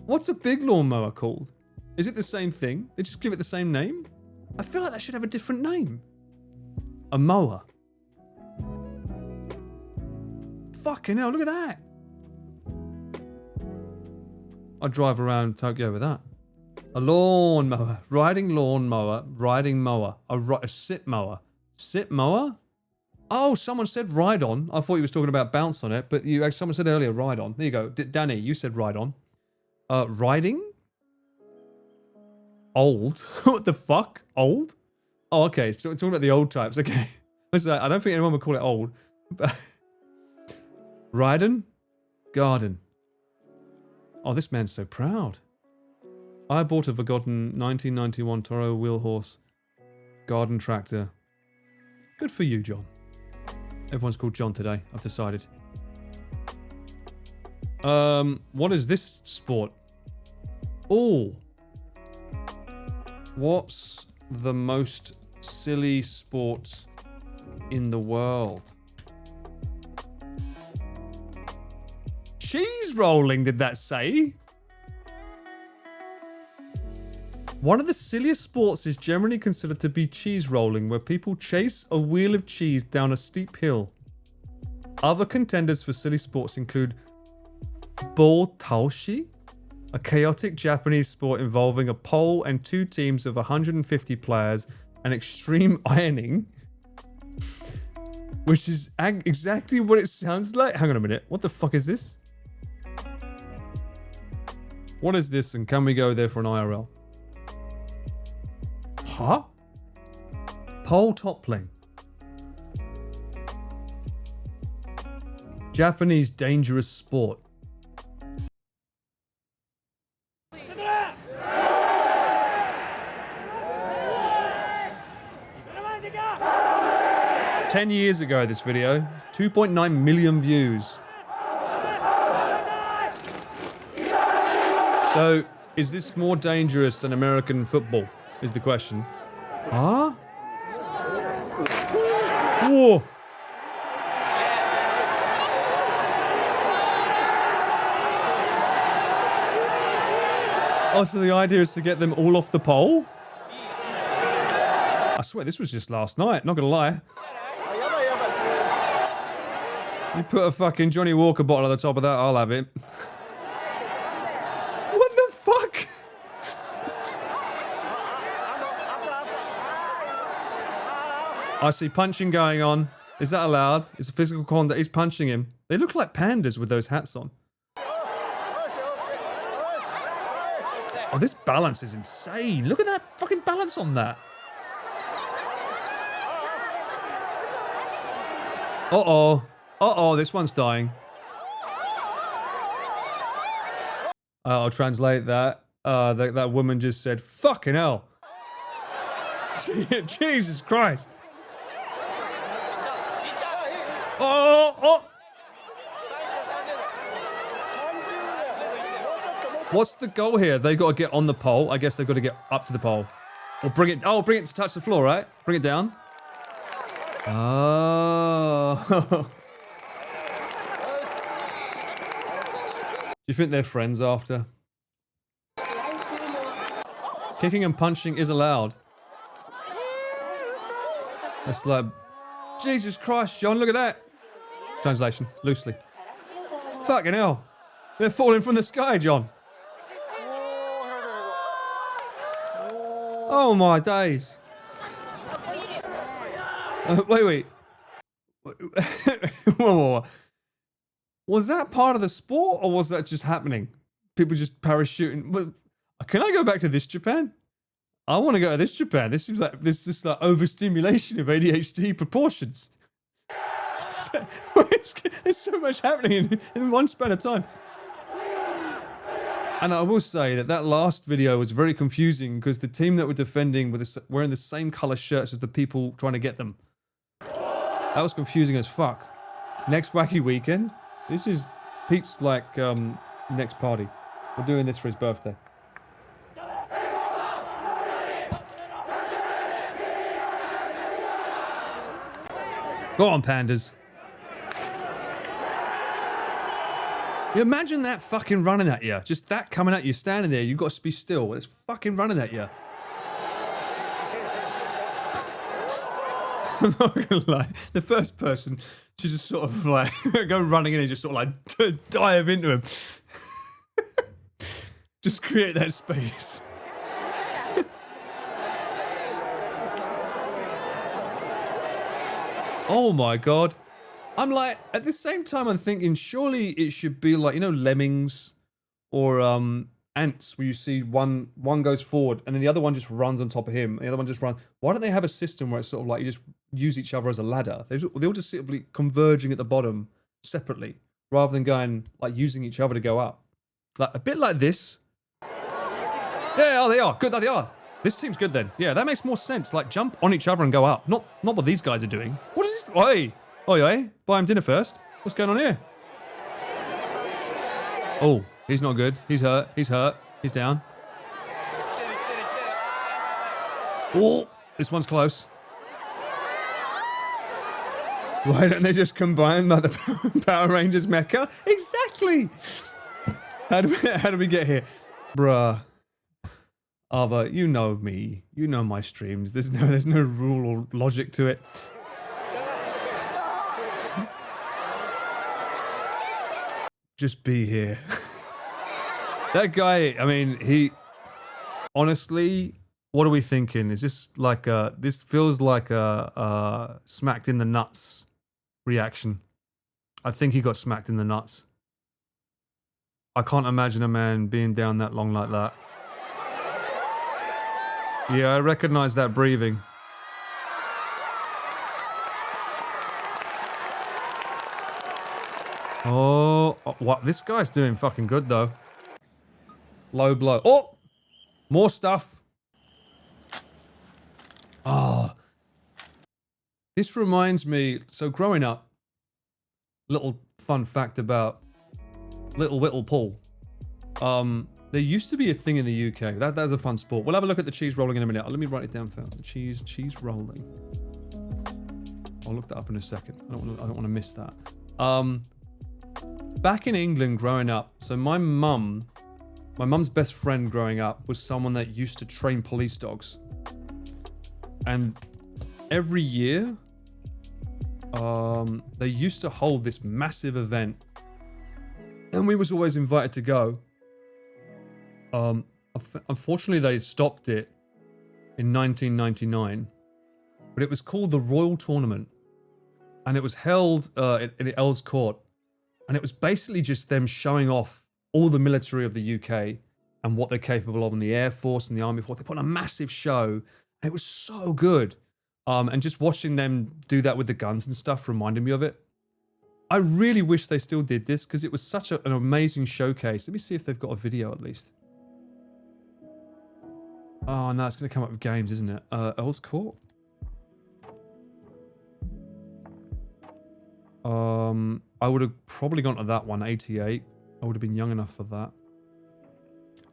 What's a big lawnmower called? Is it the same thing? They just give it the same name? I feel like that should have a different name. A mower. Fucking hell, look at that. I'd drive around Tokyo with that. A lawnmower. Riding lawnmower. Riding mower. A sit mower. Sit mower? Oh, someone said ride on. I thought he was talking about bounce on it, but someone said earlier ride on. There you go. Danny, you said ride on. Riding? Old? What the fuck? Old? Oh, okay. So it's talking about the old types. Okay. I don't think anyone would call it old. Riding? Garden. Oh, this man's so proud. I bought a forgotten 1991 Toro wheel horse garden tractor. Good for you, John. Everyone's called John today, I've decided. What is this sport? Oh. What's the most silly sport in the world? Cheese rolling, did that say? One of the silliest sports is generally considered to be cheese rolling, where people chase a wheel of cheese down a steep hill. Other contenders for silly sports include ball taoshi, a chaotic Japanese sport involving a pole and two teams of 150 players, and extreme ironing, which is exactly what it sounds like. Hang on a minute, what the fuck is this? What is this, and can we go there for an IRL? Huh? Pole toppling. Japanese dangerous sport. "10 years ago, this video, 2.9 million views. So, is this more dangerous than American football? Is the question. Huh? Whoa! Oh, so the idea is to get them all off the pole? I swear this was just last night, not gonna lie. You put a fucking Johnny Walker bottle on the top of that, I'll have it. What the fuck? I see punching going on. Is that allowed? It's a physical contact. He's punching him. They look like pandas with those hats on. Oh, this balance is insane. Look at that fucking balance on that. Uh-oh. Uh-oh, this one's dying. I'll translate that. That woman just said, fucking hell. Jesus Christ. Oh. What's the goal here? They got to get on the pole. I guess they've got to get up to the pole. Or bring it to touch the floor, right? Bring it down. Oh. Do you think they're friends after? Kicking and punching is allowed. That's like, Jesus Christ, John, look at that. Translation, loosely. Fucking hell. They're falling from the sky, John. Oh my days. Wait. Whoa. Was that part of the sport, or was that just happening? People just parachuting. Well, can I go back to this Japan? I want to go to this Japan. This seems like this just like overstimulation of ADHD proportions. There's so much happening in one span of time. And I will say that last video was very confusing because the team that were defending were wearing the same color shirts as the people trying to get them. That was confusing as fuck. Next wacky weekend. This is Pete's like next party. We're doing this for his birthday. Go on, pandas. You imagine that fucking running at you. Just that coming at you, standing there. You've got to be still. It's fucking running at you. I'm not gonna lie. The first person to just sort of like go running in and just sort of like dive into him. Just create that space. Oh my god. I'm like, at the same time, I'm thinking, surely it should be like, you know, lemmings or ants, where you see one goes forward and then the other one just runs on top of him, and the other one just runs. Why don't they have a system where it's sort of like you just use each other as a ladder? They all just simply converging at the bottom separately, rather than going, like, using each other to go up. Like, a bit like this. Yeah, oh, they are. Good, they are. This team's good then. Yeah, that makes more sense. Like, jump on each other and go up. Not what these guys are doing. What is this? Oi! Oi, buy him dinner first. What's going on here? Oh, he's not good. He's hurt. He's hurt. He's down. Oh, this one's close. Why don't they just combine like the Power Rangers mecha? Exactly! How do we get here? Bruh. Ava, you know me. You know my streams. There's no rule or logic to it. Just be here. That guy, I mean, he... Honestly, what are we thinking? Is this like a... This feels like a smacked in the nuts reaction. I think he got smacked in the nuts. I can't imagine a man being down that long like that. Yeah, I recognize that breathing. Oh, what? This guy's doing fucking good though. Low blow. Oh, more stuff. Oh, this reminds me. So growing up, little fun fact about Little Whittle Paul. There used to be a thing in the UK. That's a fun sport. We'll have a look at the cheese rolling in a minute. Let me write it down first. Cheese rolling. I'll look that up in a second. I don't want to miss that. Back in England growing up, so my mum's best friend growing up was someone that used to train police dogs. And every year, they used to hold this massive event. And we was always invited to go. Unfortunately, they stopped it in 1999. But it was called the Royal Tournament. And it was held in Earl's Court. And it was basically just them showing off all the military of the UK and what they're capable of in the Air Force and the Army Force. They put on a massive show. And it was so good. And just watching them do that with the guns and stuff reminded me of it. I really wish they still did this because it was such an amazing showcase. Let me see if they've got a video at least. Oh no, it's going to come up with games, isn't it? Earl's Court? I would have probably gone to that one, 88. I would have been young enough for that.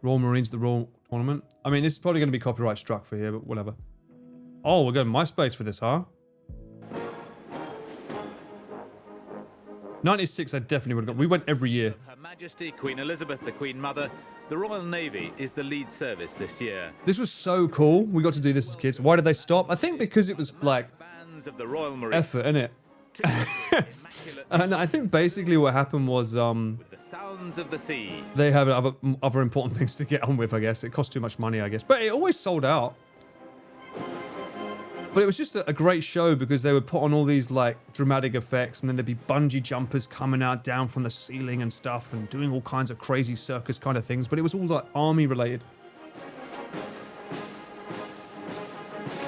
Royal Marines, the Royal Tournament. I mean, this is probably going to be copyright struck for here, but whatever. Oh, we're going MySpace for this, huh? 96, I definitely would have gone. We went every year. Her Majesty Queen Elizabeth, the Queen Mother, the Royal Navy is the lead service this year. This was so cool. We got to do this as kids. Why did they stop? I think because it was like of the Royal Marines. Effort, innit? And I think basically what happened was with the sounds of the sea. They have other important things to get on with, I guess. It cost too much money, I guess. But it always sold out. But it was just a great show because they would put on all these like dramatic effects, and then there'd be bungee jumpers coming out down from the ceiling and stuff and doing all kinds of crazy circus kind of things, but it was all like army related.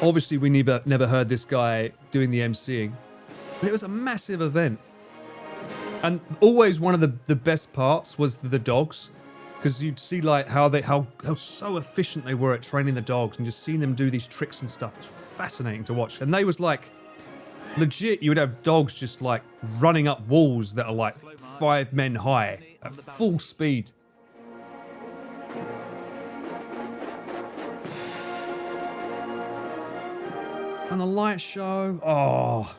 Obviously we never heard this guy doing the MCing, but it was a massive event. And always one of the best parts was the dogs, because you'd see like how so efficient they were at training the dogs, and just seeing them do these tricks and stuff. It's fascinating to watch. And they was like legit, you would have dogs just like running up walls that are like 5 men high at full speed. And the light show, oh,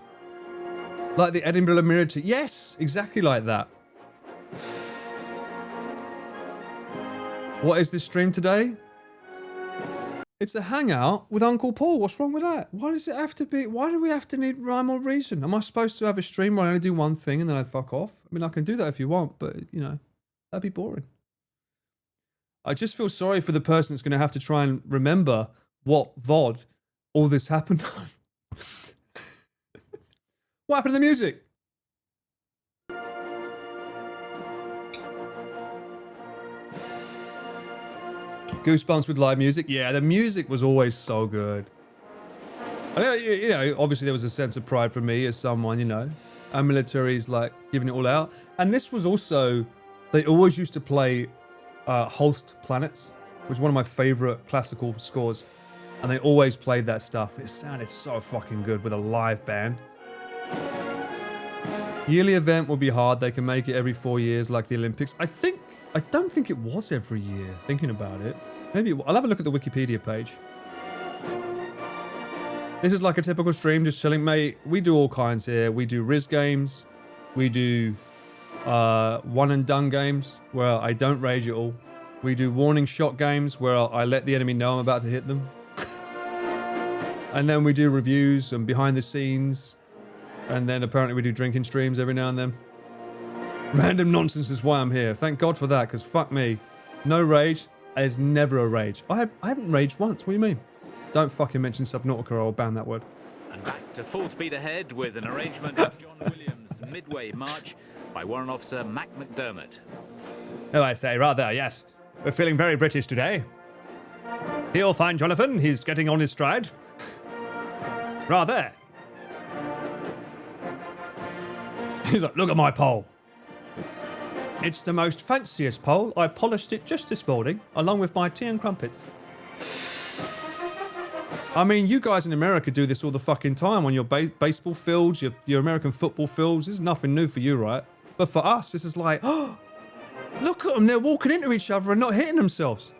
like the Edinburgh Mirror. Yes, exactly like that. What is this stream today? It's a hangout with Uncle Paul. What's wrong with that? Why does it have to be? Why do we have to need rhyme or reason? Am I supposed to have a stream where I only do one thing and then I fuck off? I mean, I can do that if you want, but you know, that'd be boring. I just feel sorry for the person that's going to have to try and remember what VOD all this happened on. What happened to the music? Goosebumps with live music. Yeah, the music was always so good. I know, you know, obviously there was a sense of pride for me as someone, you know, our military's like giving it all out. And this was also, they always used to play Host Planets, which was one of my favorite classical scores. And they always played that stuff. It sounded so fucking good with a live band. Yearly event will be hard. They can make it every 4 years like the Olympics. I don't think it was every year, thinking about it. Maybe I'll have a look at the Wikipedia page. This is like a typical stream, just chilling, mate. We do all kinds here. We do Riz games. We do one and done games where I don't rage at all. We do warning shot games where I let the enemy know I'm about to hit them. And then we do reviews and behind the scenes. And then apparently we do drinking streams every now and then. Random nonsense is why I'm here. Thank God for that, because fuck me. No rage. There's never a rage. I haven't raged once. What do you mean? Don't fucking mention Subnautica or I'll ban that word. And back to full speed ahead with an arrangement of John Williams' Midway March by Warrant Officer Mac McDermott. Oh, I say, rather, yes. We're feeling very British today. He'll find Jonathan. He's getting on his stride. Rather. He's like, look at my pole. It's the most fanciest pole. I polished it just this morning, along with my tea and crumpets. I mean, you guys in America do this all the fucking time on your baseball fields, your American football fields. This is nothing new for you, right? But for us, this is like, oh, look at them. They're walking into each other and not hitting themselves.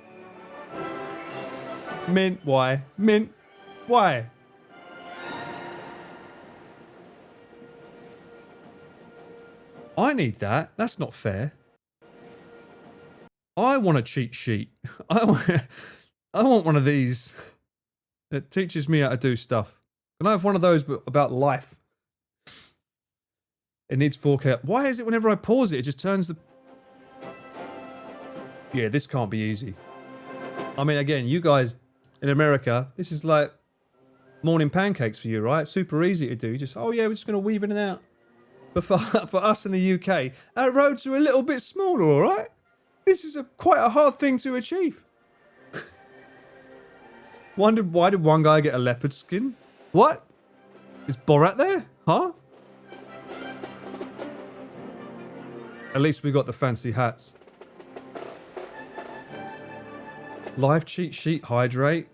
Mint, why? Mint, why? I need that. That's not fair. I want a cheat sheet. I want one of these that teaches me how to do stuff. Can I have one of those but about life? It needs 4K. Why is it whenever I pause it, it just turns the... Yeah, this can't be easy. I mean, again, you guys in America, this is like morning pancakes for you, right? Super easy to do. You just, oh yeah, we're just going to weave in and out. But for us in the UK, our roads are a little bit smaller, all right? This is quite a hard thing to achieve. Why did one guy get a leopard skin? What? Is Borat there? Huh? At least we got the fancy hats. Live cheat sheet, hydrate.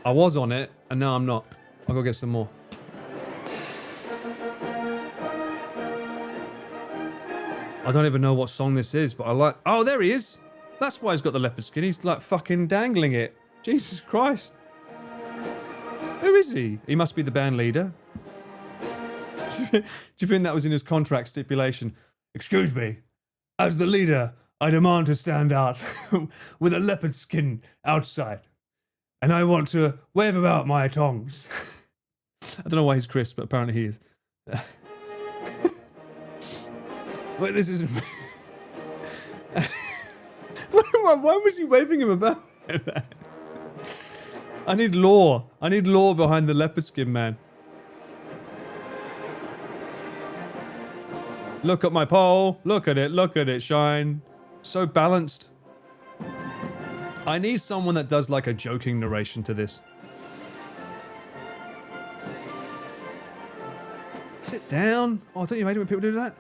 I was on it, and now I'm not. I'll go get some more. I don't even know what song this is, but I like... Oh, there he is. That's why he's got the leopard skin. He's like fucking dangling it. Jesus Christ. Who is he? He must be the band leader. Do you think that was in his contract stipulation? Excuse me. As the leader, I demand to stand out with a leopard skin outside. And I want to wave about my tongs. I don't know why he's Chris, but apparently he is. Wait, this isn't... why was he waving him about? I need lore. I need lore behind the leopard skin, man. Look at my pole. Look at it. Look at it shine. So balanced. I need someone that does like a joking narration to this. Sit down. Oh, don't you hate it when people do that?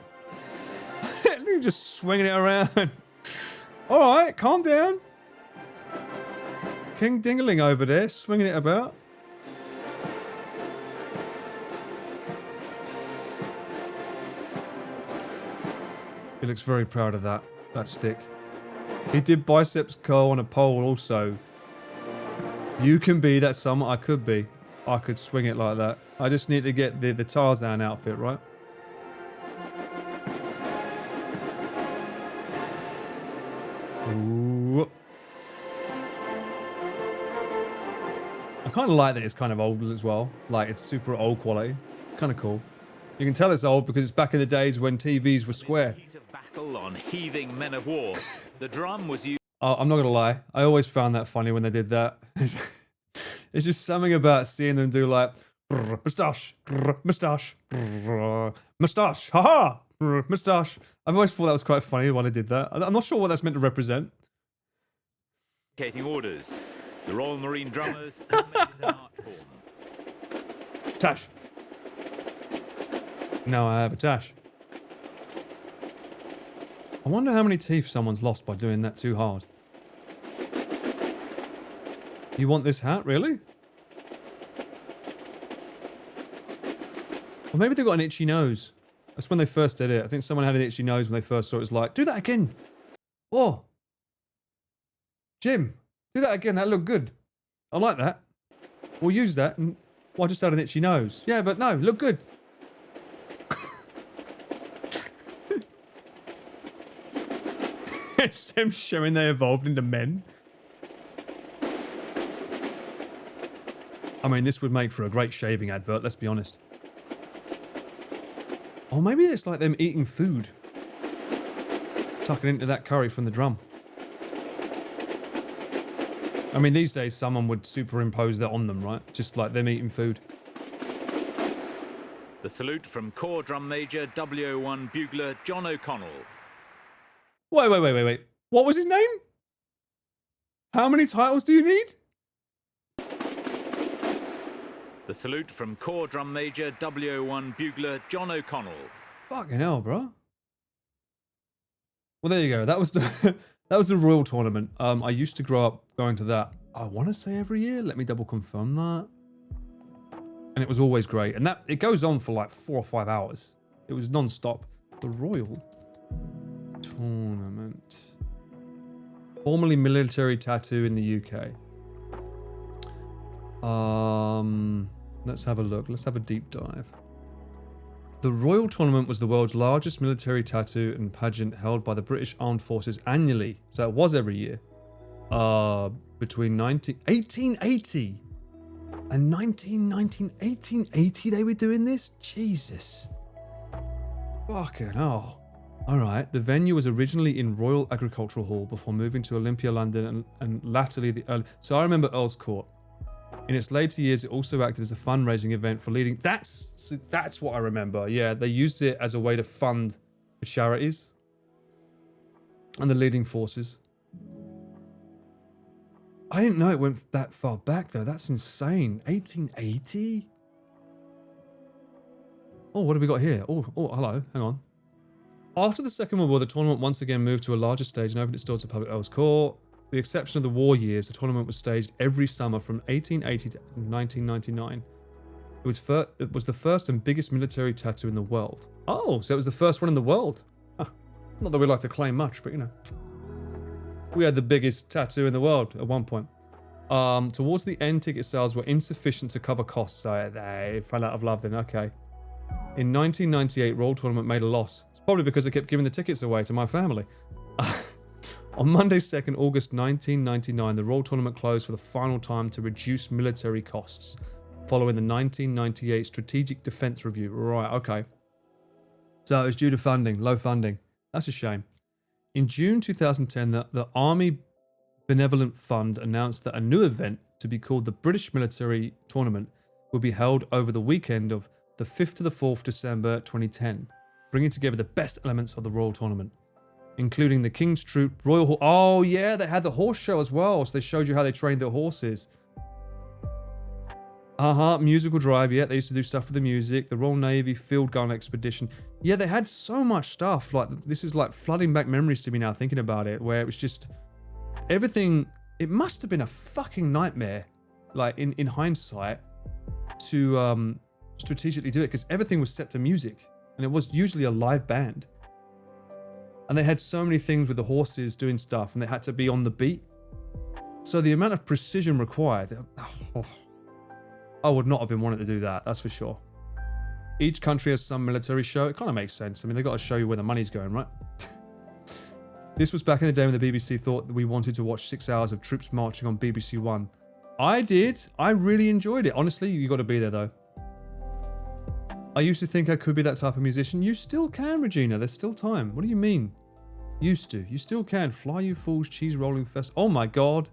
You're just swinging it around. All right, calm down. King Dingaling over there, swinging it about. He looks very proud of that stick. He did biceps curl on a pole also. You can be that someone I could be. I could swing it like that. I just need to get the Tarzan outfit, right? Ooh. I kind of like that it's kind of old as well. Like, it's super old quality. Kind of cool. You can tell it's old because it's back in the days when TVs were square. Battle on heaving men of war. The drum was used. Oh, I'm not gonna lie. I always found that funny when they did that. It's just something about seeing them do like moustache, moustache, moustache, haha, moustache. I've always thought that was quite funny when they did that. I'm not sure what that's meant to represent. Orders. The Royal Marine drummers have made it an art form. Tash. Now I have a tash. I wonder how many teeth someone's lost by doing that too hard. You want this hat, really? Or maybe they've got an itchy nose. That's when they first did it. I think someone had an itchy nose when they first saw it. It was like, do that again. Oh. Jim, do that again. That looked good. I like that. We'll use that. And, well, I just had an itchy nose. Yeah, but no, look good. It's them showing they evolved into men. I mean, this would make for a great shaving advert, let's be honest. Or maybe it's like them eating food. Tucking into that curry from the drum. I mean, these days someone would superimpose that on them, right? Just like them eating food. The salute from Corps Drum Major W01 Bugler John O'Connell. Wait. What was his name? How many titles do you need? The salute from Corps Drum Major W01 Bugler John O'Connell. Fucking hell, bro. Well, there you go. That was the that was the Royal Tournament. I used to grow up going to that. I want to say every year. Let me double confirm that. And it was always great. And that it goes on for like 4 or 5 hours. It was non-stop. The Royal Tournament. Formerly military tattoo in the UK. Let's have a look. Let's have a deep dive. The Royal Tournament was the world's largest military tattoo and pageant held by the British Armed Forces annually. So it was every year. Between 1880 and 1880 they were doing this? Jesus. Fucking hell. Alright, the venue was originally in Royal Agricultural Hall before moving to Olympia, London, and latterly the early... So I remember Earl's Court. In its later years, it also acted as a fundraising event for leading... That's what I remember. Yeah, they used it as a way to fund for charities and the leading forces. I didn't know it went that far back, though. That's insane. 1880? Oh, what have we got here? Oh, hello. Hang on. After the Second World War, the tournament once again moved to a larger stage and opened its doors to public Earl's Court. With the exception of the war years, the tournament was staged every summer from 1880 to 1999. It was the first and biggest military tattoo in the world. Oh, so it was the first one in the world. Huh. Not that we like to claim much, but you know. We had the biggest tattoo in the world at one point. Towards the end, ticket sales were insufficient to cover costs, so they fell out of love then, okay. In 1998, Royal Tournament made a loss. It's probably because I kept giving the tickets away to my family. On Monday, 2nd August 1999, the Royal Tournament closed for the final time to reduce military costs, following the 1998 Strategic Defence Review. Right, okay. So it was due to funding, low funding. That's a shame. In June 2010, the Army Benevolent Fund announced that a new event, to be called the British Military Tournament will be held over the weekend of the 5th to the 4th December 2010, bringing together the best elements of the Royal Tournament, including the King's Troop, Royal Horse. Oh yeah, they had the horse show as well, so they showed you how they trained their horses. Musical Drive, yeah, they used to do stuff with the music, the Royal Navy Field Gun Expedition. Yeah, they had so much stuff, like, this is like flooding back memories to me now thinking about it, where it was just, everything, it must have been a fucking nightmare, like, in hindsight, to strategically do it, because everything was set to music, and it was usually a live band. And they had so many things with the horses doing stuff, and they had to be on the beat. So the amount of precision required, I would not have been wanting to do that, that's for sure. Each country has some military show. It kind of makes sense. I mean, they got to show you where the money's going, right? This was back in the day when the BBC thought that we wanted to watch 6 hours of troops marching on BBC One. I did. I really enjoyed it. Honestly, you got to be there though. I used to think I could be that type of musician. You still can, Regina. There's still time. What do you mean? Used to. You still can. Fly You Fools, Cheese Rolling Fest. Oh my god.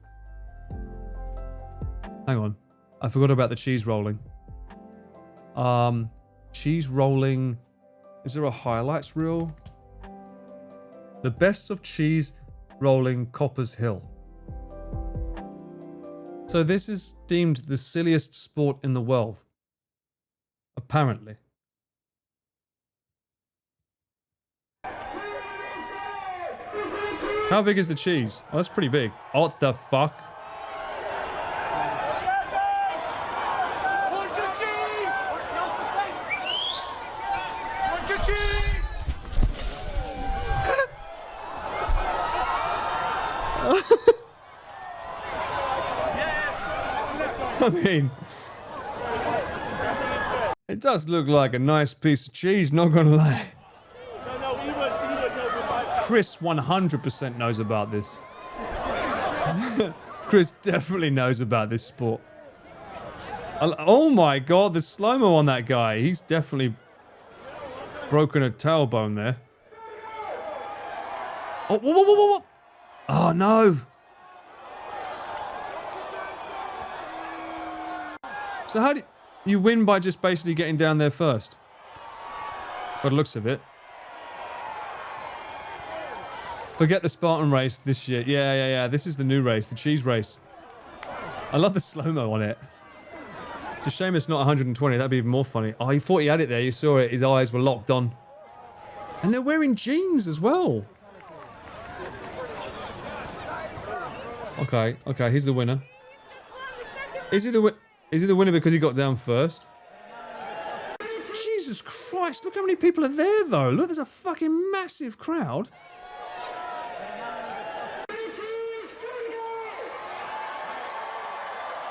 Hang on. I forgot about the cheese rolling. Cheese rolling. Is there a highlights reel? The best of cheese rolling Coppers Hill. So this is deemed the silliest sport in the world. Apparently. How big is the cheese? Oh, that's pretty big. What the fuck? I mean, it does look like a nice piece of cheese, not gonna lie. Chris 100% knows about this. Chris definitely knows about this sport. Oh my god, the slow-mo on that guy. He's definitely broken a tailbone there. Oh, whoa, whoa, whoa, whoa. Oh no. So how do you win by just basically getting down there first? By the looks of it. Forget the Spartan race, this shit. Yeah. This is the new race, the cheese race. I love the slow-mo on it. It's a shame it's not 120, that'd be even more funny. Oh, he thought he had it there, you saw it, his eyes were locked on. And they're wearing jeans as well. Okay, he's the winner. Is he the winner because he got down first? Jesus Christ, look how many people are there though. Look, there's a fucking massive crowd.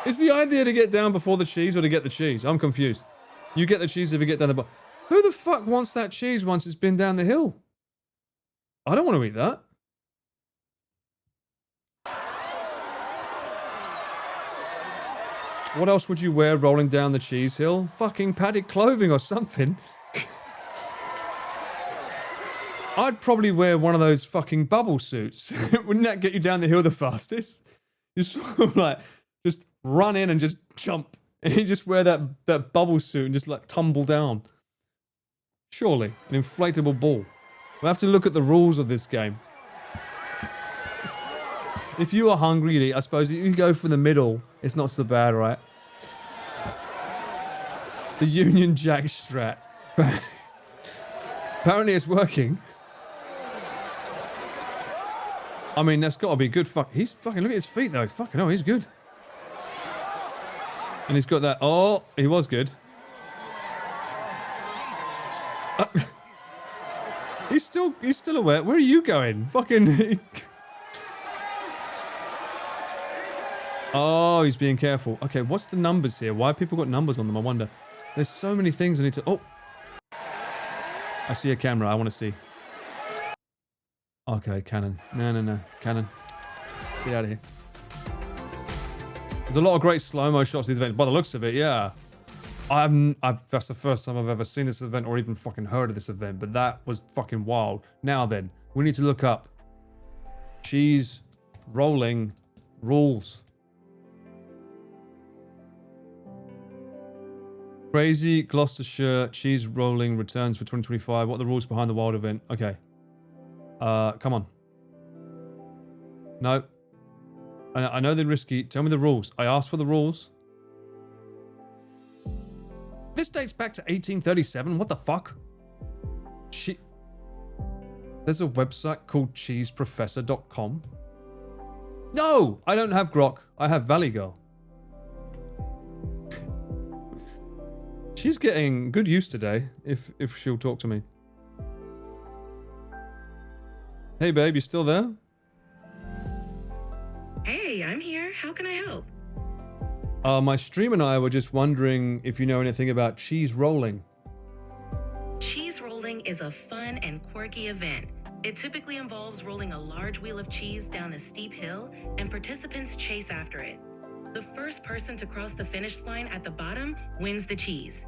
Is the idea to get down before the cheese or to get the cheese? I'm confused. You get the cheese if you get down the bottom. Who the fuck wants that cheese once it's been down the hill? I don't want to eat that. What else would you wear rolling down the cheese hill? Fucking padded clothing or something. I'd probably wear one of those fucking bubble suits. Wouldn't that get you down the hill the fastest? You sort of like, just run in and just jump. And you just wear that bubble suit and just like tumble down. Surely, an inflatable ball. We'll have to look at the rules of this game. If you are hungry, I suppose you go for the middle. It's not so bad, right? The Union Jack strat. Apparently it's working. I mean, that's got to be good. He's fucking, look at his feet though. Fucking hell, he's good. And he's got that, oh, he was good. He's still aware. Where are you going? Fucking... Oh, he's being careful. Okay, what's the numbers here? Why have people got numbers on them, I wonder? There's so many things I need to... Oh! I see a camera, I want to see. Okay, Canon. No. Canon. Get out of here. There's a lot of great slow-mo shots of these events, by the looks of it, yeah. That's the first time I've ever seen this event or even fucking heard of this event, but that was fucking wild. Now then, we need to look up cheese rolling rules. Crazy Gloucestershire cheese rolling returns for 2025. What are the rules behind the wild event? Okay. Come on. No. I know they're risky. Tell me the rules. I asked for the rules. This dates back to 1837. What the fuck? There's a website called cheeseprofessor.com. No! I don't have Grok. I have Valley Girl. She's getting good use today, if she'll talk to me. Hey babe, you still there? Hey, I'm here. How can I help? My stream and I were just wondering if you know anything about cheese rolling. Cheese rolling is a fun and quirky event. It typically involves rolling a large wheel of cheese down a steep hill, and participants chase after it. The first person to cross the finish line at the bottom wins the cheese.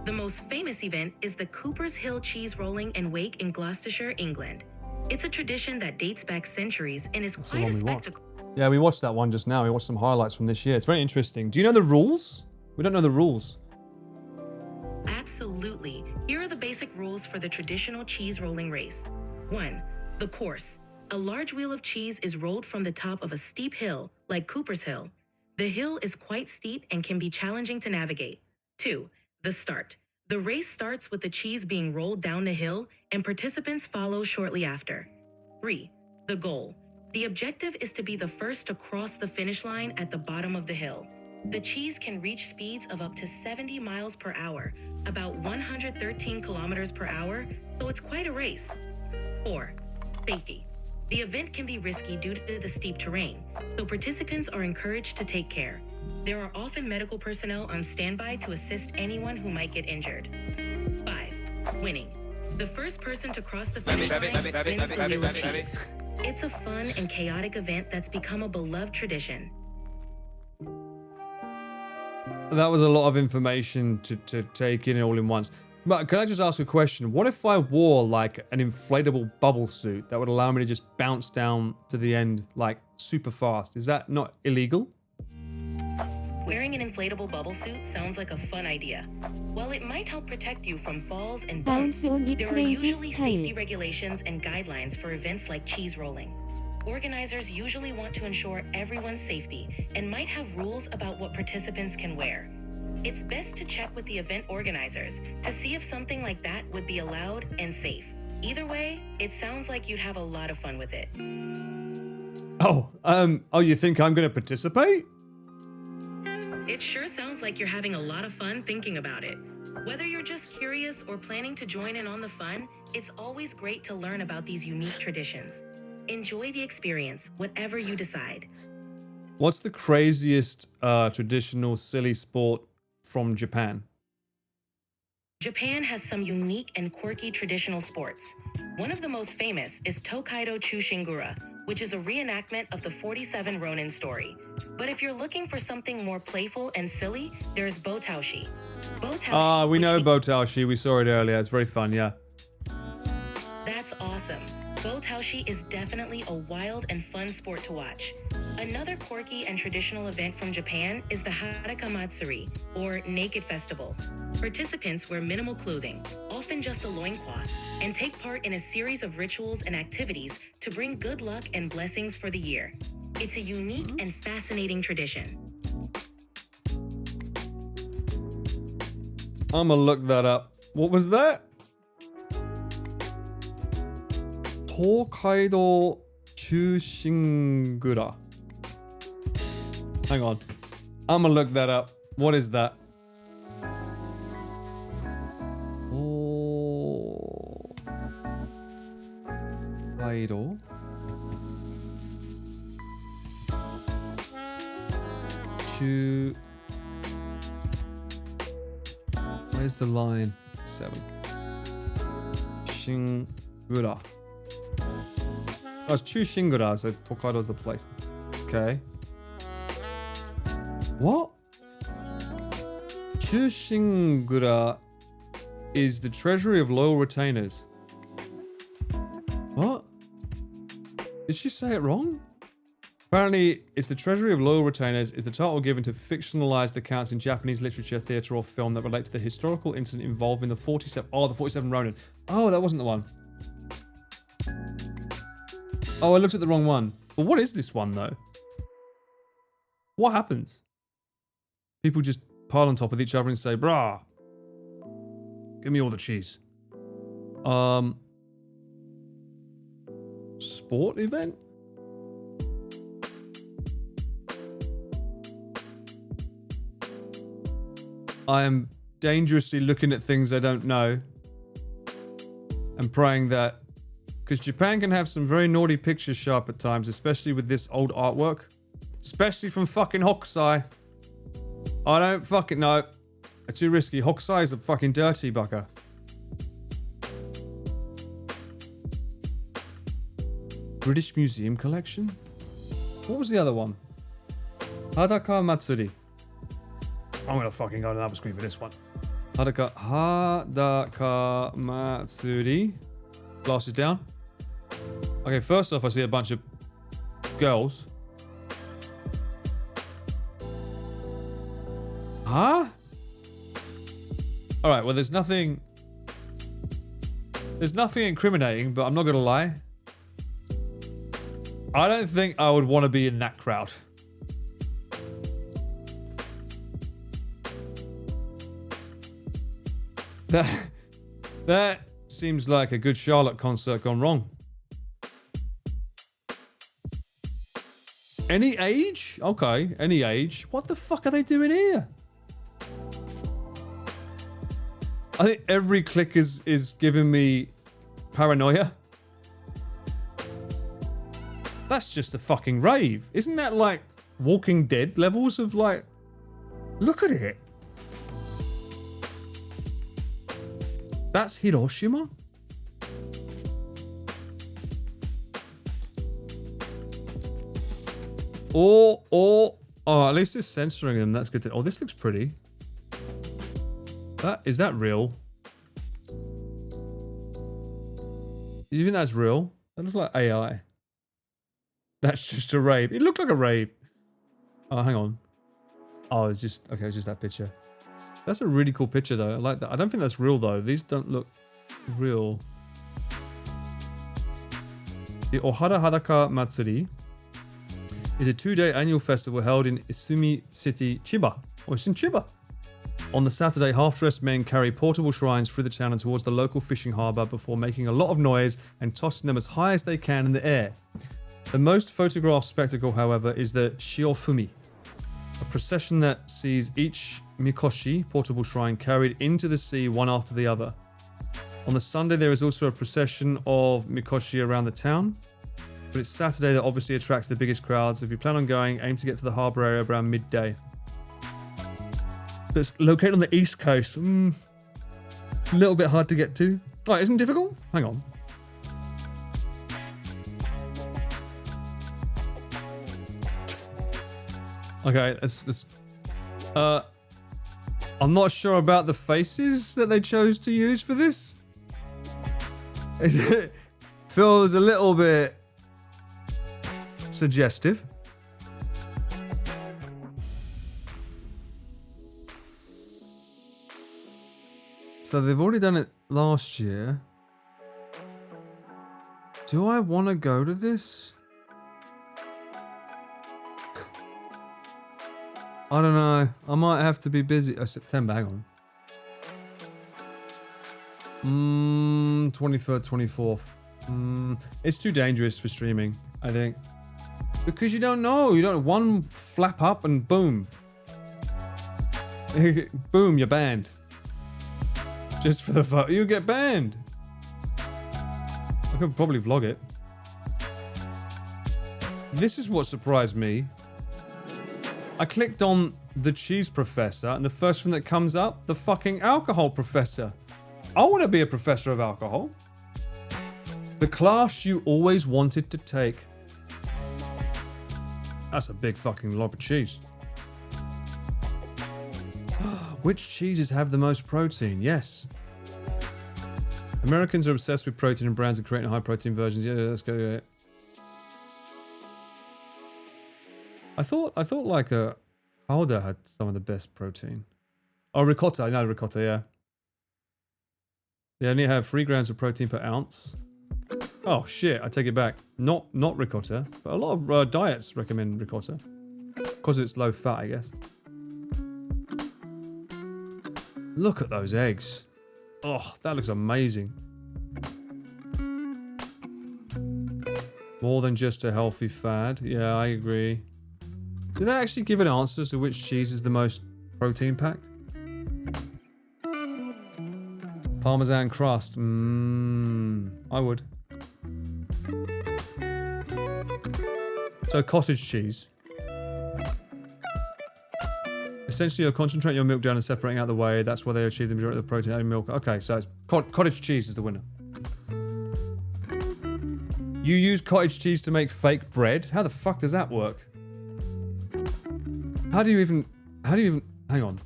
The most famous event is the Cooper's Hill Cheese Rolling and Wake in Gloucestershire, England. It's a tradition that dates back centuries and is quite a spectacle. Yeah, we watched that one just now. We watched some highlights from this year. It's very interesting. Do you know the rules? We don't know the rules. Absolutely. Here are the basic rules for the traditional cheese rolling race. 1. The course. A large wheel of cheese is rolled from the top of a steep hill, like Cooper's Hill. The hill is quite steep and can be challenging to navigate. 2. The start. The race starts with the cheese being rolled down the hill, and participants follow shortly after. 3. The goal. The objective is to be the first to cross the finish line at the bottom of the hill. The cheese can reach speeds of up to 70 miles per hour, about 113 kilometers per hour, so it's quite a race. 4. Safety. The event can be risky due to the steep terrain, so participants are encouraged to take care. There are often medical personnel on standby to assist anyone who might get injured. 5. Winning. The first person to cross the finish line wins the wheel of cheese. It's a fun and chaotic event that's become a beloved tradition. That was a lot of information to take in all in once. But can I just ask a question? What if I wore like an inflatable bubble suit that would allow me to just bounce down to the end like super fast? Is that not illegal? Wearing an inflatable bubble suit sounds like a fun idea. While it might help protect you from falls and bumps, there are usually safety regulations and guidelines for events like cheese rolling. Organizers usually want to ensure everyone's safety and might have rules about what participants can wear. It's best to check with the event organizers to see if something like that would be allowed and safe. Either way, it sounds like you'd have a lot of fun with it. Oh, you think I'm going to participate? It sure sounds like you're having a lot of fun thinking about it. Whether you're just curious or planning to join in on the fun, it's always great to learn about these unique traditions. Enjoy the experience, whatever you decide. What's the craziest traditional silly sport from Japan? Japan has some unique and quirky traditional sports. One of the most famous is Tokaido Chushingura, which is a reenactment of the 47 Ronin story. But if you're looking for something more playful and silly, there's Botaoshi. We know Botaoshi. We saw it earlier. It's very fun, yeah. That's awesome. Botaoshi is definitely a wild and fun sport to watch. Another quirky and traditional event from Japan is the Haraka Matsuri, or Naked Festival. Participants wear minimal clothing, often just a loincloth, and take part in a series of rituals and activities to bring good luck and blessings for the year. It's a unique and fascinating tradition. I'm gonna look that up. What was that? Tokaido Chushingura. Hang on. I'm gonna look that up. What is that? Tokaido Chu. Where's the line? 7. Shingura. Oh, it's Chushingura, so Tokaido's the place. Okay. What? Chushingura is the treasury of loyal retainers. What? Did she say it wrong? Apparently, it's the treasury of loyal retainers is the title given to fictionalized accounts in Japanese literature, theatre, or film that relate to the historical incident involving the 47... Oh, the 47 Ronin. Oh, that wasn't the one. Oh, I looked at the wrong one. But what is this one, though? What happens? People just pile on top of each other and say, brah, give me all the cheese. Sport event? I am dangerously looking at things I don't know and praying that, because Japan can have some very naughty pictures sharp at times, especially with this old artwork, especially from fucking Hokusai. I don't fucking know. It's too risky. Hokusai is a fucking dirty bucker. British Museum collection? What was the other one? Hadaka Matsuri. I'm gonna fucking go to another screen for this one. Hadaka Matsuri. Glasses down. Okay, first off, I see a bunch of girls. Huh? Alright, well, there's nothing incriminating, but I'm not gonna lie. I don't think I would want to be in that crowd. That seems like a good Charlotte concert gone wrong. Any age? Okay, any age. What the fuck are they doing here? I think every click is giving me paranoia. That's just a fucking rave. Isn't that like Walking Dead levels of like... Look at it. That's Hiroshima? Oh, at least it's censoring them. That's good. Oh, this looks pretty. Is that real? You think that's real? That looks like AI. That's just a rave. It looked like a rave. Oh, hang on. Oh, it's just... Okay, it's just that picture. That's a really cool picture, though. I like that. I don't think that's real, though. These don't look real. The Ohara Hadaka Matsuri is a 2-day annual festival held in Isumi City, Chiba. Oh, it's in Chiba. On the Saturday, half-dressed men carry portable shrines through the town and towards the local fishing harbour before making a lot of noise and tossing them as high as they can in the air. The most photographed spectacle, however, is the Shiofumi, a procession that sees each mikoshi, portable shrine, carried into the sea one after the other. On the Sunday, there is also a procession of mikoshi around the town, but it's Saturday that obviously attracts the biggest crowds. If you plan on going, aim to get to the harbour area around midday. It's located on the east coast. A little bit hard to get to. Oh, it isn't difficult? Hang on. Okay, let's I'm not sure about the faces that they chose to use for this. It feels a little bit suggestive. So they've already done it last year. Do I want to go to this? I don't know. I might have to be busy. Oh, September, hang on. 23rd, 24th. It's too dangerous for streaming, I think. Because you don't know. You don't... One flap up and boom. Boom, you're banned. Just for the fuck. You get banned. I could probably vlog it. This is what surprised me. I clicked on the cheese professor, and the first thing that comes up, the fucking alcohol professor. I want to be a professor of alcohol. The class you always wanted to take. That's a big fucking lob of cheese. Which cheeses have the most protein? Yes. Americans are obsessed with protein and brands and creating high protein versions. Yeah, let's go. I thought like a Howder had some of the best protein. Oh, ricotta. I know ricotta, yeah. They only have 3 grams of protein per ounce. Oh shit, I take it back. Not ricotta, but a lot of diets recommend ricotta. Because it's low fat, I guess. Look at those eggs. Oh, that looks amazing. More than just a healthy fad. Yeah, I agree. Did they actually give an answer to which cheese is the most protein packed? Parmesan crust. I would. So cottage cheese. Essentially, you're concentrating your milk down and separating out the whey. That's why they achieve the majority of the protein out of milk. Okay, so it's cottage cheese is the winner. You use cottage cheese to make fake bread? How the fuck does that work? How do you even, hang on.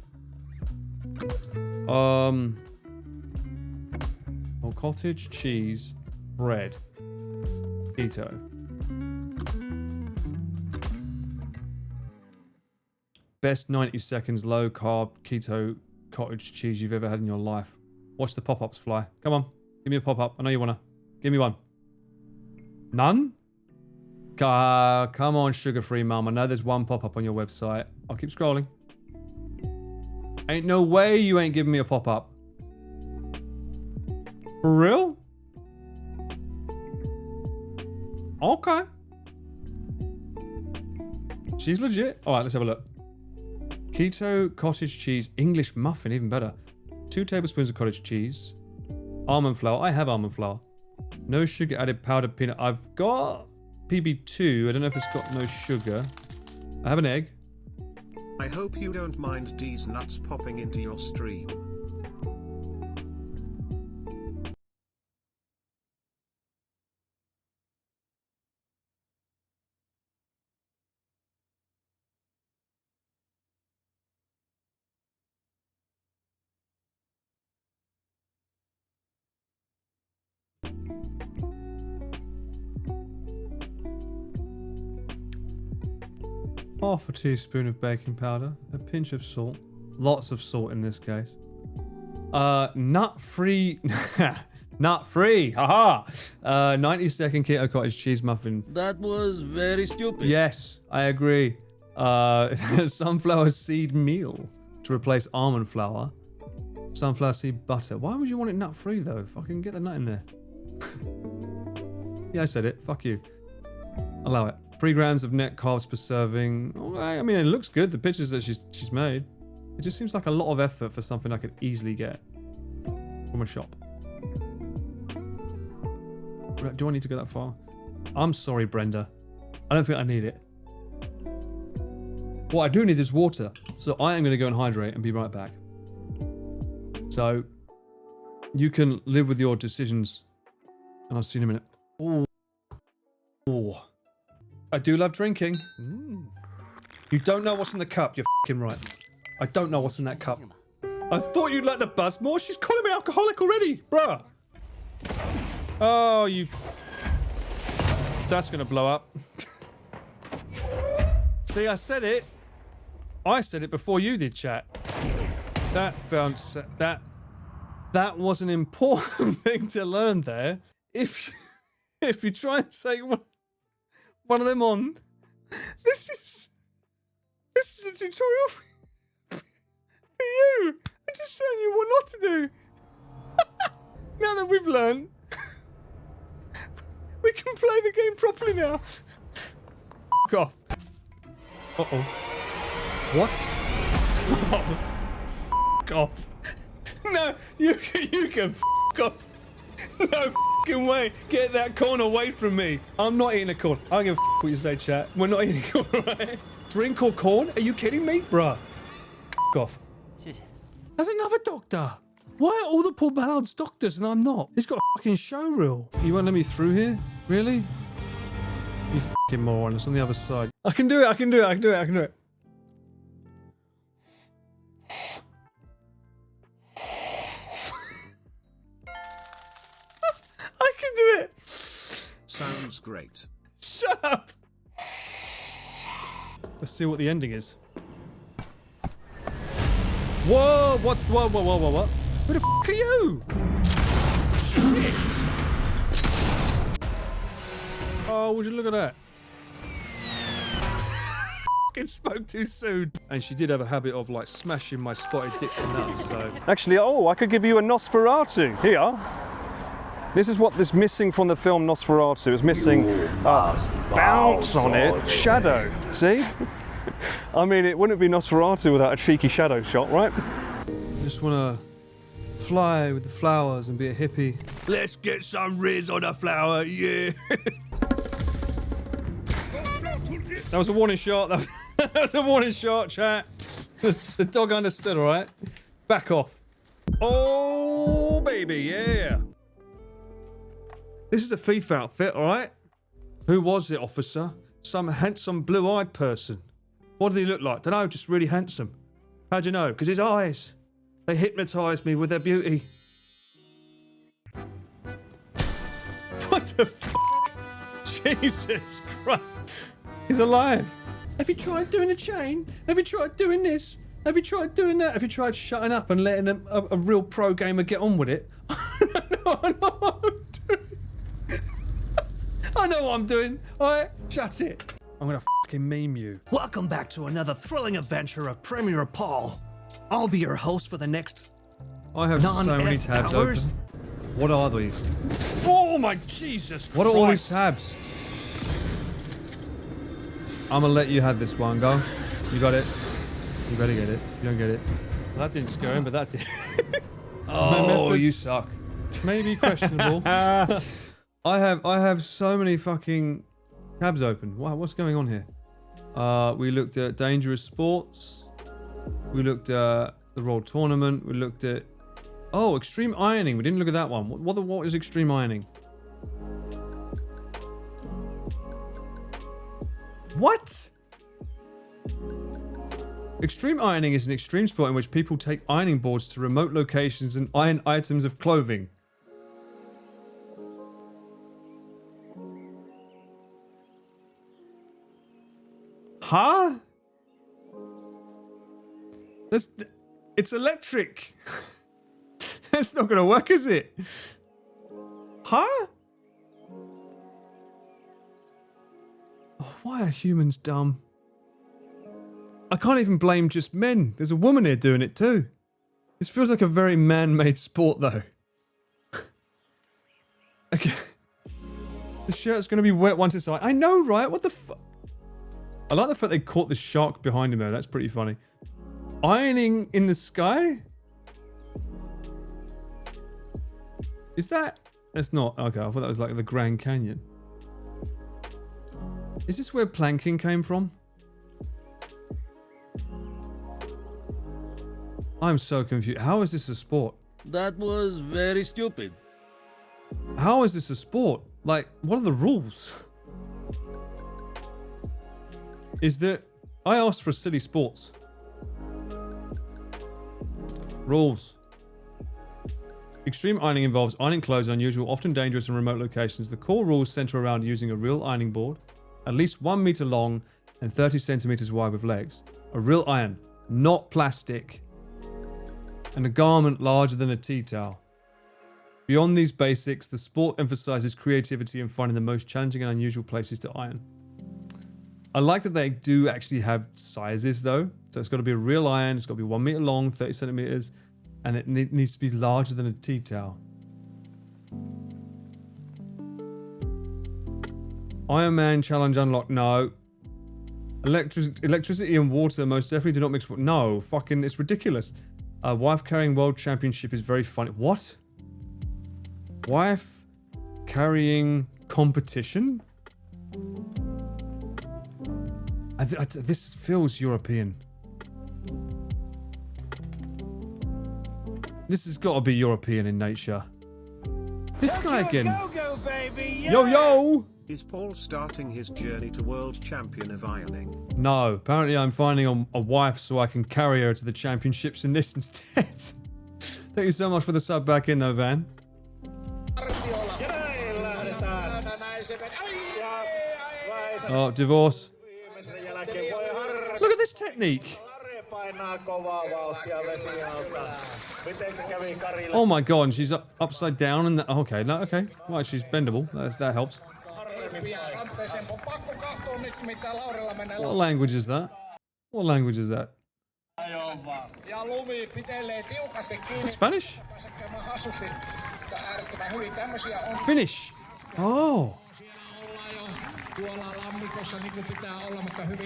Oh, cottage cheese, bread, keto. Best 90 seconds low carb keto cottage cheese you've ever had in your life. Watch the pop-ups fly. Come on, give me a pop-up. I know you wanna. Give me one. None? Come on, sugar-free mum. I know there's one pop-up on your website. I'll keep scrolling. Ain't no way you ain't giving me a pop-up. For real? Okay. She's legit. All right, let's have a look. Keto cottage cheese English muffin, even better. 2 tablespoons of cottage cheese. Almond flour. I have almond flour. No sugar added powdered peanut. I've got PB2. I don't know if it's got no sugar. I have an egg. I hope you don't mind D's nuts popping into your stream. Half a teaspoon of baking powder, a pinch of salt, lots of salt in this case. Nut-free, nut-free, haha! 90-second keto cottage cheese muffin. That was very stupid. Yes, I agree. Sunflower seed meal to replace almond flour. Sunflower seed butter. Why would you want it nut-free though? Fucking get the nut in there. Yeah, I said it. Fuck you. Allow it. 3 grams of net carbs per serving. I mean, it looks good. The pictures that she's made. It just seems like a lot of effort for something I could easily get from a shop. Do I need to go that far? I'm sorry, Brenda. I don't think I need it. What I do need is water. So I am going to go and hydrate and be right back. So you can live with your decisions. And I'll see you in a minute. Ooh. Ooh. I do love drinking. You don't know what's in the cup, you're f***ing right. I don't know what's in that cup. I thought you'd like the buzz more. She's calling me alcoholic already, bruh. Oh, you... That's gonna blow up. See, I said it. I said it before you did, chat. That was an important thing to learn there. If you try and say one of them on, this is a tutorial for you. I'm just showing you what not to do. Now that we've learned, we can play the game properly now. F*** off. Uh-oh. What? Oh, f*** off. No, you can f*** off. No f***ing way. Get that corn away from me. I'm not eating a corn. I don't give a f*** what you say, chat. We're not eating corn, right? Drink or corn? Are you kidding me? Bruh. F*** off. There's another doctor. Why are all the Paul Ballard's doctors and I'm not? He's got a fucking show reel. You won't let me through here? Really? You fucking moron. It's on the other side. I can do it. I can do it. I can do it. I can do it. I can do it. Sounds great. Shut up. Let's see what the ending is. Whoa! What? Whoa! Whoa! Whoa! Whoa! What? Who the f*** are you? Shit! Oh, would you look at that? Fucking spoke too soon. And she did have a habit of like smashing my spotted dick to nuts. So actually, oh, I could give you a Nosferatu here. This is what is missing from the film Nosferatu. It's missing bounce on it, shadow. See? I mean, it wouldn't be Nosferatu without a cheeky shadow shot, right? I just want to fly with the flowers and be a hippie. Let's get some riz on a flower, yeah. That was a warning shot. That was a warning shot, chat. The dog understood, all right? Back off. Oh, baby, yeah. This is a thief outfit, all right? Who was it, officer? Some handsome blue-eyed person. What did he look like? Dunno, just really handsome. How'd you know? Because his eyes. They hypnotised me with their beauty. What the f***? Jesus Christ. He's alive. Have you tried doing a chain? Have you tried doing this? Have you tried doing that? Have you tried shutting up and letting a real pro gamer get on with it? I know what I'm doing. I know what I'm doing. Alright, shut it. I'm gonna fucking meme you. Welcome back to another thrilling adventure of Premier Paul. I'll be your host for the next I have so many tabs open. What are these? Oh my Jesus Christ. What are all these tabs? I'm gonna let you have this one. Go. You got it. You better get it. You don't get it. That didn't scare him, but that did. Oh, you suck. Maybe questionable. I have so many fucking tabs open. Wow, what's going on here? We looked at dangerous sports. We looked at the World Tournament. We looked at extreme ironing. We didn't look at that one. What is extreme ironing? What? Extreme ironing is an extreme sport in which people take ironing boards to remote locations and iron items of clothing. Huh? It's electric. That's not gonna work, is it? Huh? Oh, why are humans dumb? I can't even blame just men. There's a woman here doing it too. This feels like a very man-made sport though. Okay. The shirt's gonna be wet once it's on. I know, right? What the fuck? I like the fact they caught the shark behind him though. That's pretty funny. Ironing in the sky? Is that? That's not. Okay, I thought that was like the Grand Canyon. Is this where planking came from? I'm so confused. How is this a sport? That was very stupid. How is this a sport? Like, what are the rules? Is there... I asked for silly sports. Rules. Extreme ironing involves ironing clothes in unusual, often dangerous and remote locations. The core rules center around using a real ironing board, at least 1 meter long and 30 centimeters wide with legs. A real iron, not plastic. And a garment larger than a tea towel. Beyond these basics, the sport emphasizes creativity and finding the most challenging and unusual places to iron. I like that they do actually have sizes though. So it's got to be a real iron, it's got to be 1 meter long, 30 centimeters, and it needs to be larger than a tea towel. Iron Man challenge unlocked. No. Electricity and water most definitely do not mix. No, fucking, it's ridiculous. Wife carrying world championship is very funny. What? Wife carrying competition? This feels European. This has got to be European in nature. This guy again. Yo, yo! Is Paul starting his journey to world champion of ironing? No, apparently I'm finding a wife so I can carry her to the championships in this instead. Thank you so much for the sub back in though, Van. Oh, divorce. this technique? Oh my god, and she's upside down and okay, no, okay. Well, she's bendable. That helps. What language is that? What language is that? Spanish? Finnish. Oh.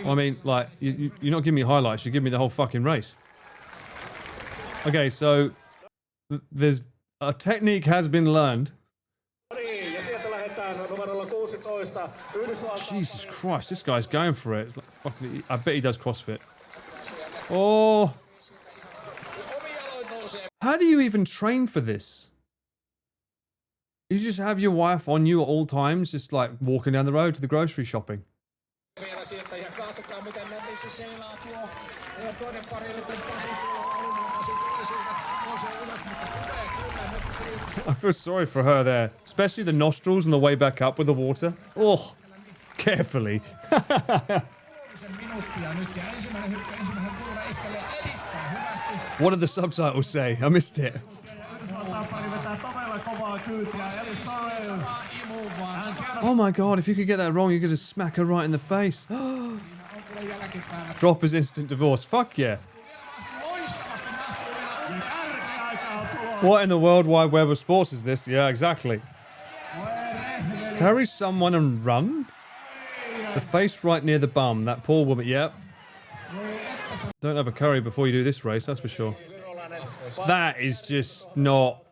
I mean, like, you're not giving me highlights, you give me the whole fucking race. Okay, so there's a technique has been learned. Jesus Christ, this guy's going for it. It's like fucking, I bet he does CrossFit. Oh. How do you even train for this? You just have your wife on you at all times, just like walking down the road to the grocery shopping. I feel sorry for her there, especially the nostrils on the way back up with the water. Oh, carefully. What did the subtitles say? I missed it. Oh my god, if you could get that wrong, you could just smack her right in the face. Drop his instant divorce. Fuck yeah. What in the World Wide Web of sports is this? Yeah, exactly. Carry someone and run? The face right near the bum. That poor woman. Yep. Don't have a curry before you do this race, that's for sure. That is just not...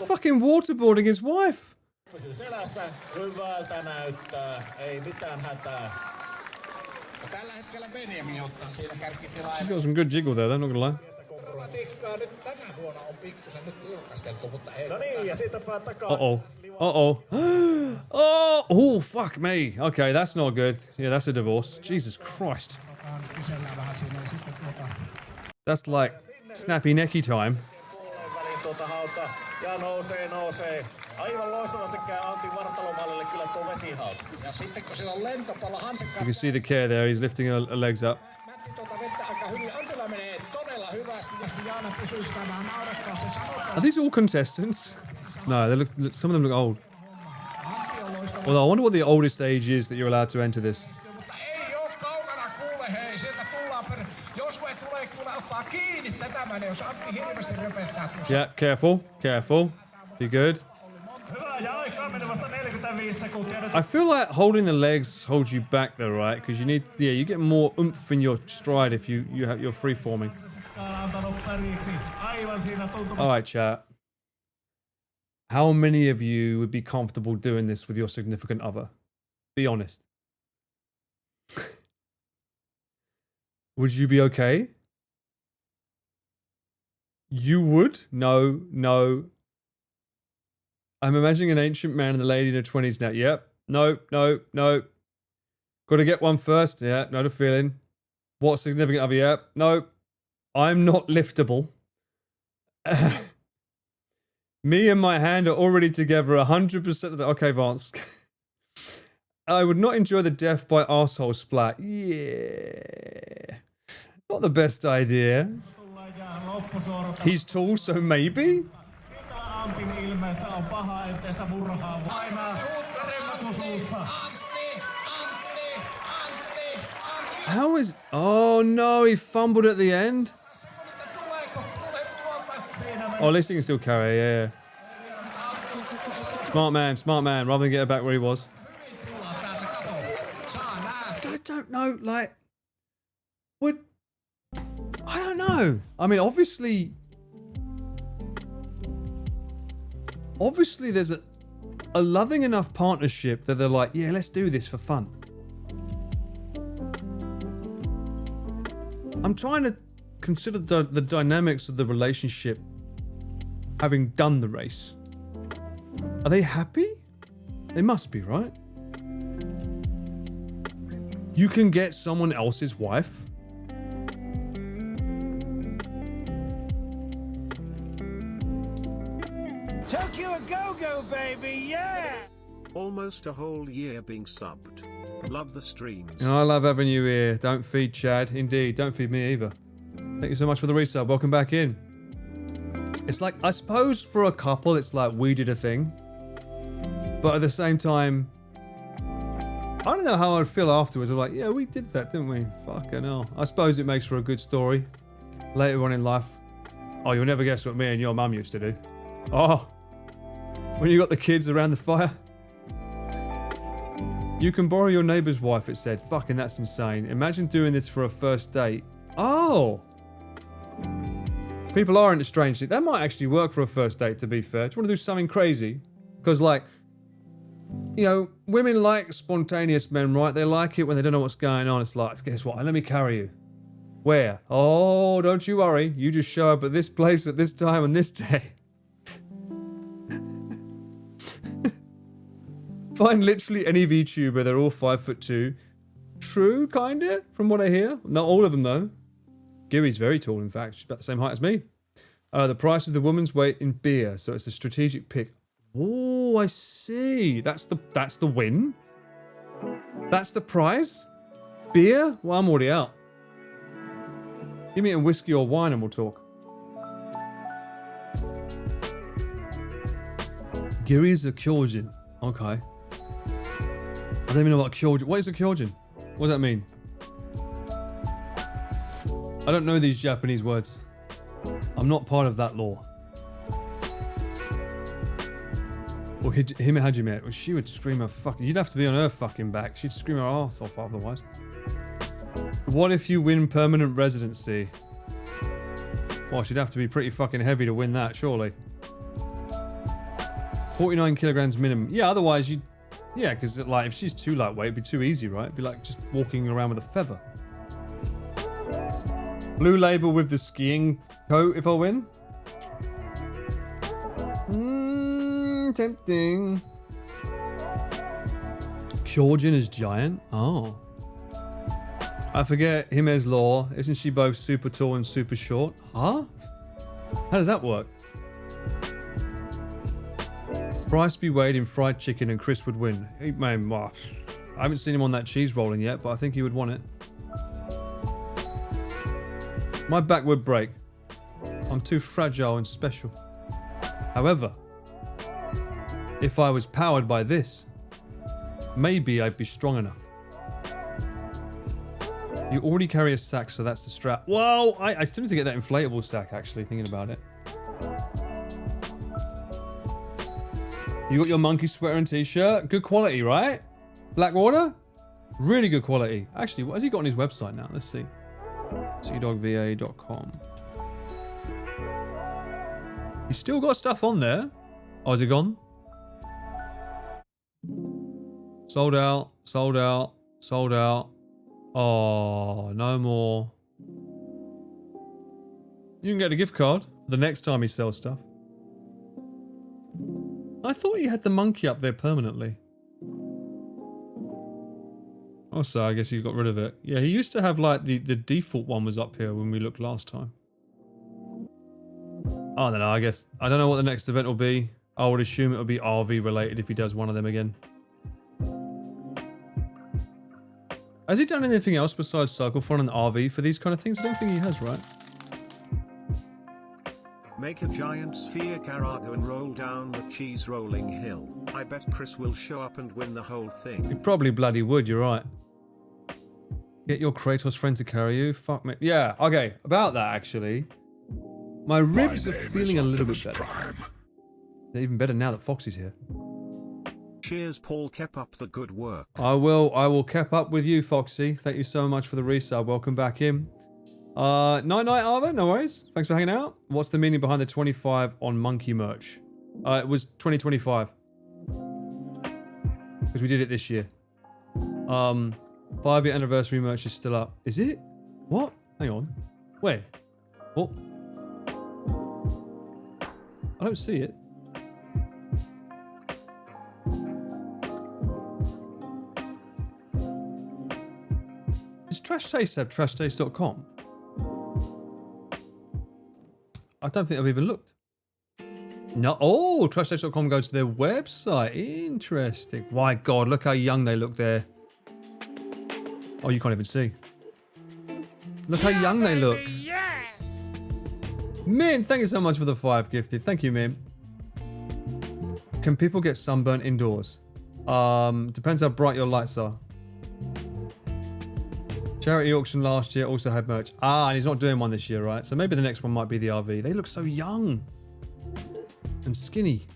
Fucking waterboarding his wife. She's got some good jiggle there, I'm not gonna lie. Uh-oh. Uh-oh. Oh, fuck me. Okay, that's not good. Yeah, that's a divorce. Jesus Christ. That's like snappy necky time. You can see the care there, he's lifting her legs up. Are these all contestants? No, they look, some of them look old. Although I wonder what the oldest age is that you're allowed to enter this. Yeah, careful, careful. Be good. I feel like holding the legs holds you back though, right? Because you need, yeah, you get more oomph in your stride if you're free forming. All right, chat. How many of you would be comfortable doing this with your significant other? Be honest. Would you be okay? You would? No, no. I'm imagining an ancient man and the lady in her 20s now. Yep. No, no, no. Got to get one first. Yeah, not a feeling. What significant other? Yep. No. I'm not liftable. Me and my hand are already together 100% of the... Okay, Vance. I would not enjoy the death by arsehole splat. Yeah. Not the best idea. He's tall, so maybe? How is... Oh no, he fumbled at the end. Oh, at least he can still carry, yeah. Smart man, rather than get her back where he was. I don't know, like... Would... I don't know. I mean, obviously there's a loving enough partnership that they're like, yeah, let's do this for fun. I'm trying to consider the dynamics of the relationship having done the race. Are they happy? They must be, right? You can get someone else's wife. Tokyo a go-go, baby, yeah! Almost a whole year being subbed. Love the streams. And I love having you here. Don't feed Chad. Indeed, don't feed me either. Thank you so much for the resub. Welcome back in. It's like, I suppose for a couple, it's like we did a thing. But at the same time, I don't know how I'd feel afterwards. I'm like, yeah, we did that, didn't we? Fucking hell. I suppose it makes for a good story later on in life. Oh, you'll never guess what me and your mum used to do. Oh, when you got the kids around the fire. You can borrow your neighbour's wife, it said. Fucking, that's insane. Imagine doing this for a first date. Oh. People are into strange things. That might actually work for a first date, to be fair. Do you want to do something crazy? Because, like, you know, women like spontaneous men, right? They like it when they don't know what's going on. It's like, guess what? Let me carry you. Where? Oh, don't you worry. You just show up at this place at this time on this day. Find literally any VTuber. They're all 5'2". True, kinda, from what I hear. Not all of them, though. Giri's very tall, in fact. She's about the same height as me. The price is the woman's weight in beer, so it's a strategic pick. Oh, I see. That's the win. That's the prize. Beer? Well, I'm already out. Give me a whiskey or wine and we'll talk. Giri's a Kyojin. Okay. I don't even know what a Kyojin. What is a Kyojin? What does that mean? I don't know these Japanese words. I'm not part of that law. Or Hime Hajime. Well, she would scream her fucking... You'd have to be on her fucking back. She'd scream her ass off otherwise. What if you win permanent residency? Well, she'd have to be pretty fucking heavy to win that, surely. 49 kilograms minimum. Yeah, otherwise you'd... Yeah, because like, if she's too lightweight, it'd be too easy, right? It'd be like just walking around with a feather. Blue label with the skiing coat if I win? Tempting. Kyojin is giant? Oh. I forget Hime's law. Isn't she both super tall and super short? Huh? How does that work? Price be weighed in fried chicken and Chris would win. He may, well, I haven't seen him on that cheese rolling yet, but I think he would want it. My back would break. I'm too fragile and special. However, if I was powered by this, maybe I'd be strong enough. You already carry a sack, so that's the strap. Whoa! I still need to get that inflatable sack, actually, thinking about it. You got your monkey sweater and t-shirt. Good quality, right? Blackwater? Really good quality. Actually, what has he got on his website now? Let's see. seadogva.com. He's still got stuff on there. Oh, is it gone? Sold out, sold out, sold out. Oh, no more. You can get a gift card the next time he sells stuff. I thought he had the monkey up there permanently. Oh, so I guess he got rid of it. Yeah, he used to have like the default one was up here when we looked last time. I don't know, I guess. I don't know what the next event will be. I would assume it'll be RV related if he does one of them again. Has he done anything else besides cycle fun and RV for these kind of things? I don't think he has, right? Make a giant sphere Carago and roll down the cheese rolling hill. I bet Chris will show up and win the whole thing. He probably bloody would, you're right. Get your Kratos friend to carry you? Fuck me. Yeah, okay. About that, actually. My ribs are feeling a little bit better. They're even better now that Foxy's here. Cheers, Paul. Keep up the good work. I will keep up with you, Foxy. Thank you so much for the resub. Welcome back in. Night Arbor, no worries. Thanks for hanging out. What's the meaning behind the 25 on monkey merch? It was 2025. Because we did it this year. 5-year anniversary merch is still up. Is it? What? Hang on. Where? What? I don't see it. Does Trash Taste have trashtaste.com? I don't think I've even looked. No. Oh, trashtaste.com goes to their website. Interesting. My God, look how young they look there. Oh, you can't even see. Look how young they look. Mint, thank you so much for the 5 gifted. Thank you, Mint. Can people get sunburnt indoors? Depends how bright your lights are. Charity auction last year also had merch. Ah, and he's not doing one this year, right? So maybe the next one might be the RV. They look so young and skinny.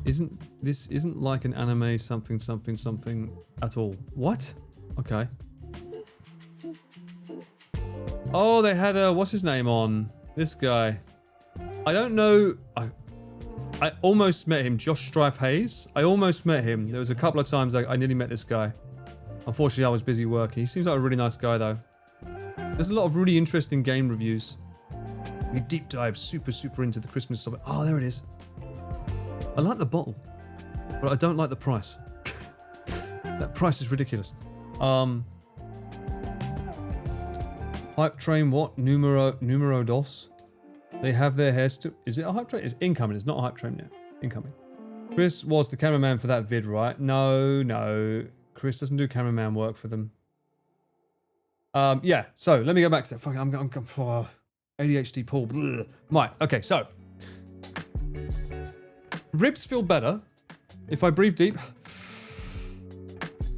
This isn't like an anime something at all. What? Okay. Oh, they had what's his name on? This guy. I don't know. I almost met him, Josh Strife Hayes. I almost met him. There was a couple of times I nearly met this guy. Unfortunately, I was busy working. He seems like a really nice guy, though. There's a lot of really interesting game reviews. We deep dive super into the Christmas stuff. Oh, there it is. I like the bottle, but I don't like the price. That price is ridiculous. Hype train, what? Numero dos? They have their hair still. Is it a hype train? It's incoming. It's not a hype train now. Incoming. Chris was the cameraman for that vid, right? No. Chris doesn't do cameraman work for them. Yeah. So let me go back to that. Fuck, I'm ADHD Paul. Blech. Right. Okay. So ribs feel better if I breathe deep.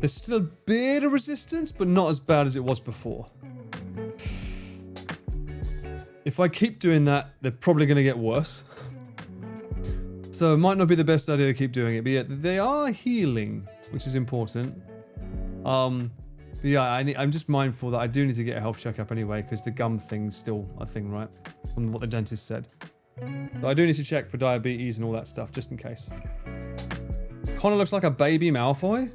There's still a bit of resistance, but not as bad as it was before. If I keep doing that, they're probably going to get worse. So it might not be the best idea to keep doing it, but yeah, they are healing, which is important. But yeah, I'm just mindful that I do need to get a health checkup anyway, because the gum thing's still a thing, right? From what the dentist said. So I do need to check for diabetes and all that stuff, just in case. Connor looks like a baby Malfoy.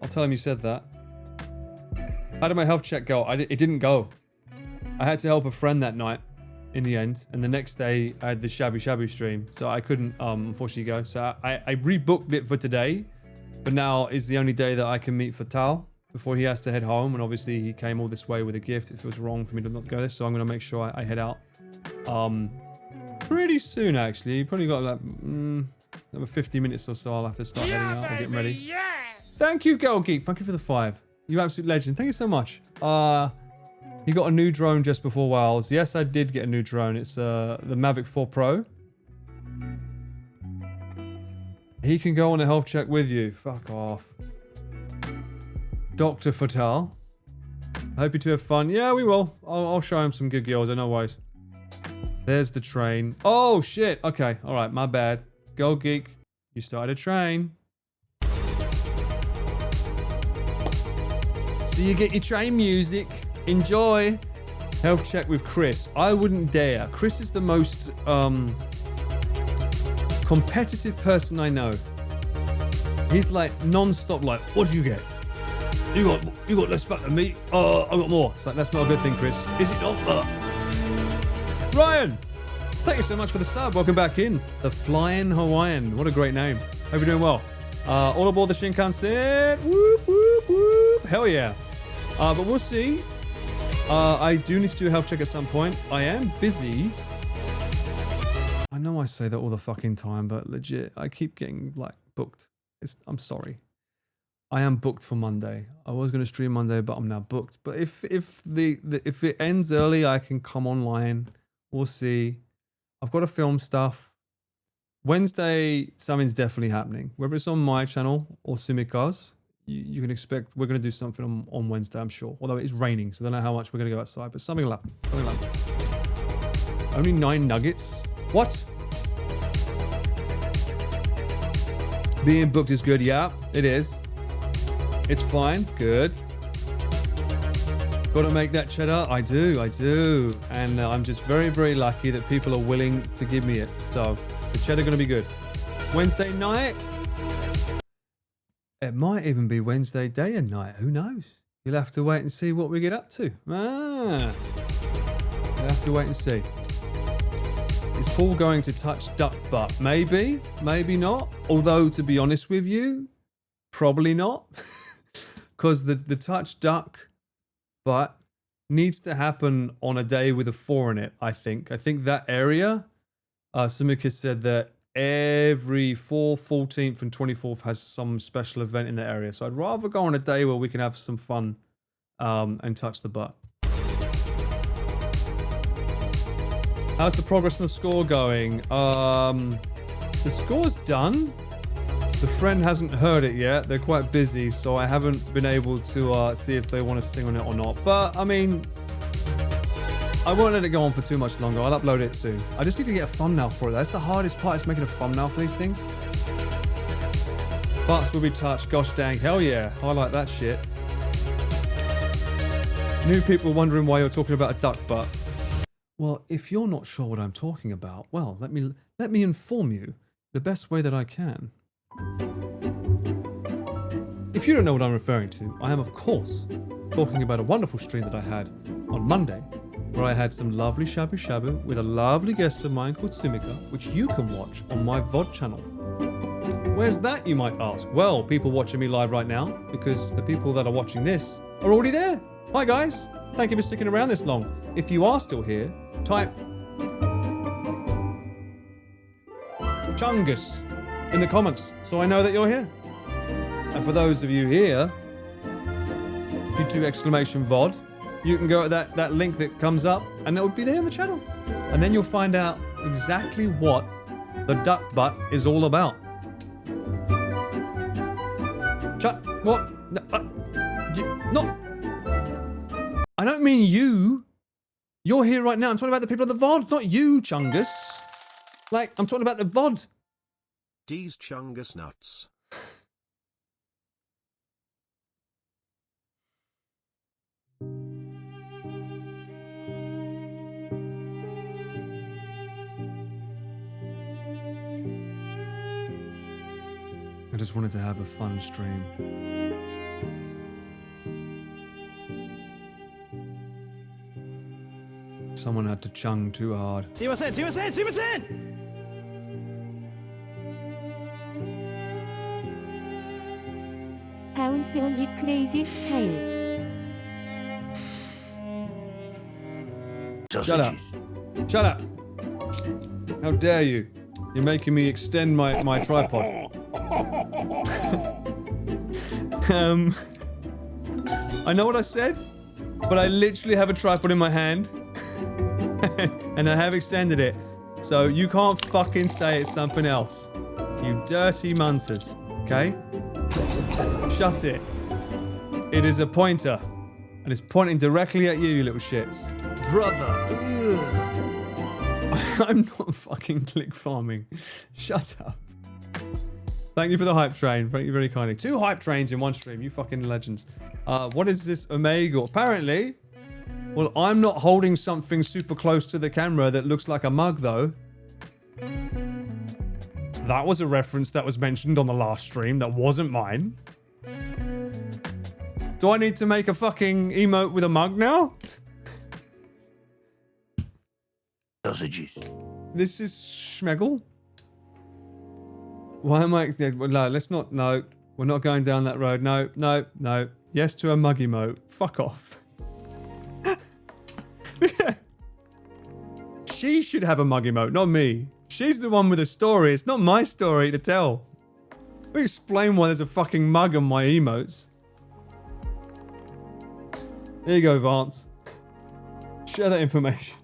I'll tell him you said that. How did my health check go? It didn't go. I had to help a friend that night. In the end, and the next day I had the Shabu Shabu stream, so I couldn't unfortunately go. So I rebooked it for today, but now is the only day that I can meet Fatal before he has to head home. And obviously he came all this way with a gift. If it was wrong for me to not go this, so I'm gonna make sure I head out pretty soon. Actually, probably got like another 50 minutes or so. I'll have to start heading out and getting ready. Yeah. Thank you, Girl Geek. Thank you for the 5. You absolute legend. Thank you so much. He got a new drone just before Wales. Yes, I did get a new drone. It's the Mavic 4 Pro. He can go on a health check with you. Fuck off. Dr. Fatal. I hope you two have fun. Yeah, we will. I'll show him some good girls. No worries. There's the train. Oh, shit. Okay. All right. My bad. Go Geek. You started a train. So you get your train music. Enjoy. Health check with Chris. I wouldn't dare. Chris is the most competitive person I know. He's like non-stop like, what do you get? You got less fat than me. I got more. It's like, that's not a good thing, Chris. Is it not? Ryan, thank you so much for the sub. Welcome back in. The Flying Hawaiian. What a great name. Hope you're doing well. All aboard the Shinkansen. Whoop, whoop, whoop. Hell yeah. But we'll see. I do need to do a health check at some point. I am busy. I know I say that all the fucking time, but legit, I keep getting like booked. I'm sorry. I am booked for Monday. I was going to stream Monday, but I'm now booked. But if it ends early, I can come online. We'll see. I've got to film stuff. Wednesday, something's definitely happening. Whether it's on my channel or Sumika's. You can expect we're going to do something on Wednesday, I'm sure. Although it is raining, so I don't know how much we're going to go outside, but something will happen. Only 9 nuggets? What? Being booked is good, yeah, it is. It's fine, good. Got to make that cheddar? I do. And I'm just very, very lucky that people are willing to give me it. So the cheddar going to be good. Wednesday night? It might even be Wednesday day and night. Who knows? You'll have to wait and see what we get up to. You'll have to wait and see. Is Paul going to touch duck butt? Maybe, maybe not. Although, to be honest with you, probably not. Because the touch duck butt needs to happen on a day with a 4 in it, I think. I think that area, Sumika said that every 4th, 14th, and 24th has some special event in the area. So I'd rather go on a day where we can have some fun and touch the butt. How's the progress on the score going? The score's done. The friend hasn't heard it yet. They're quite busy, so I haven't been able to see if they want to sing on it or not. But, I mean, I won't let it go on for too much longer. I'll upload it soon. I just need to get a thumbnail for it. That's the hardest part, is making a thumbnail for these things. Butts will be touched. Gosh dang. Hell yeah. I like that shit. New people wondering why you're talking about a duck butt. Well, if you're not sure what I'm talking about, well, let me inform you the best way that I can. If you don't know what I'm referring to, I am, of course, talking about a wonderful stream that I had on Monday, where I had some lovely shabu shabu with a lovely guest of mine called Sumika, which you can watch on my VOD channel. Where's that, you might ask? Well, people watching me live right now, because the people that are watching this are already there. Hi guys, thank you for sticking around this long. If you are still here, type Chungus in the comments so I know that you're here. And for those of you here, if you do exclamation VOD, you can go at that link that comes up and it will be there in the channel. And then you'll find out exactly what the duck butt is all about. What? No. I don't mean you. You're here right now. I'm talking about the people of the VOD, not you, Chungus. Like, I'm talking about the VOD. D's Chungus nuts. I just wanted to have a fun stream. Someone had to chung too hard. Bounce on it crazy style. Shut up. Shut up. How dare you? You're making me extend my tripod. I know what I said, but I literally have a tripod in my hand. And I have extended it. So you can't fucking say it's something else. You dirty munters. Okay? Shut it. It is a pointer. And it's pointing directly at you, you little shits. Brother. I'm not fucking click farming. Shut up. Thank you for the hype train. Thank you very kindly. 2 hype trains in one stream. You fucking legends. What is this Omega? Apparently, well, I'm not holding something super close to the camera that looks like a mug, though. That was a reference that was mentioned on the last stream that wasn't mine. Do I need to make a fucking emote with a mug now? Sausages. This is Schmegel. Why am I... No, let's not... No, we're not going down that road. No, no, no. Yes to a mug emote. Fuck off. She should have a mug emote, not me. She's the one with a story. It's not my story to tell. Let me explain why there's a fucking mug on my emotes. There you go, Vance. Share that information.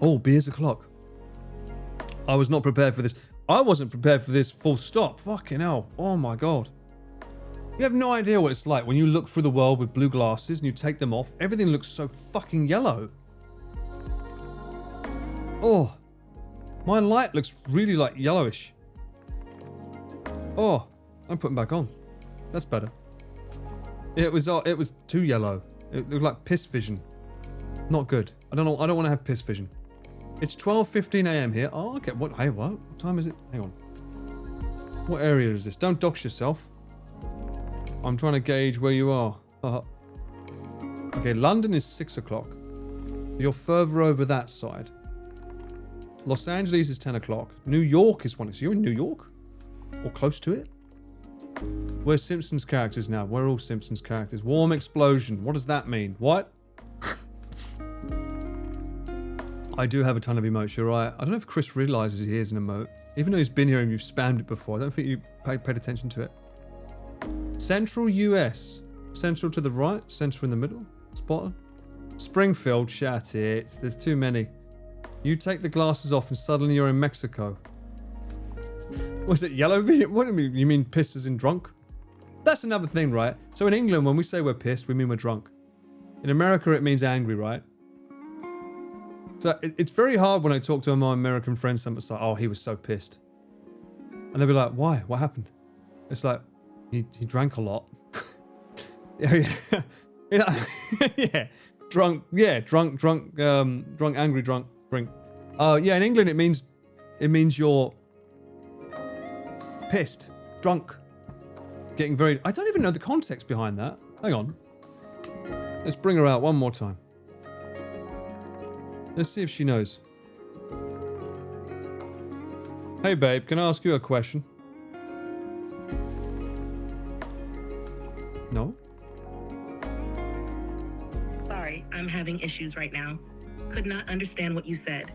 Oh, beer's o'clock. I was not prepared for this. I wasn't prepared for this, full stop. Fucking hell. Oh my god. You have no idea what it's like when you look through the world with blue glasses and you take them off. Everything looks so fucking yellow. Oh. My light looks really like yellowish. Oh. I'm putting back on. That's better. It was too yellow. It looked like piss vision. Not good. I don't know. I don't want to have piss vision. It's 12:15 a.m. here. Oh, okay. What? Hey, what time is it? Hang on. What area is this? Don't dox yourself. I'm trying to gauge where you are. Okay, London is 6 o'clock. You're further over that side. Los Angeles is 10 o'clock. New York is 1. So you're in New York? Or close to it? We're Simpsons characters now. We're all Simpsons characters. Warm explosion. What does that mean? What? I do have a ton of emotes, you're right. I don't know if Chris realizes he is an emote. Even though he's been here and you've spammed it before, I don't think you paid attention to it. Central US. Central to the right, central in the middle. Spot. Springfield, shut it. There's too many. You take the glasses off and suddenly you're in Mexico. Was it yellow? What do you mean pissed as in drunk? That's another thing, right? So in England, when we say we're pissed, we mean we're drunk. In America, it means angry, right? So it's very hard when I talk to my American friends, someone's like, oh, he was so pissed. And they'll be like, why? What happened? It's like, he drank a lot. Yeah. Yeah. Drunk, angry, drunk, drink. Yeah, in England, it means you're pissed, drunk, getting very... I don't even know the context behind that. Hang on. Let's bring her out one more time. Let's see if she knows. Hey babe, can I ask you a question? No? Sorry, I'm having issues right now. Could not understand what you said.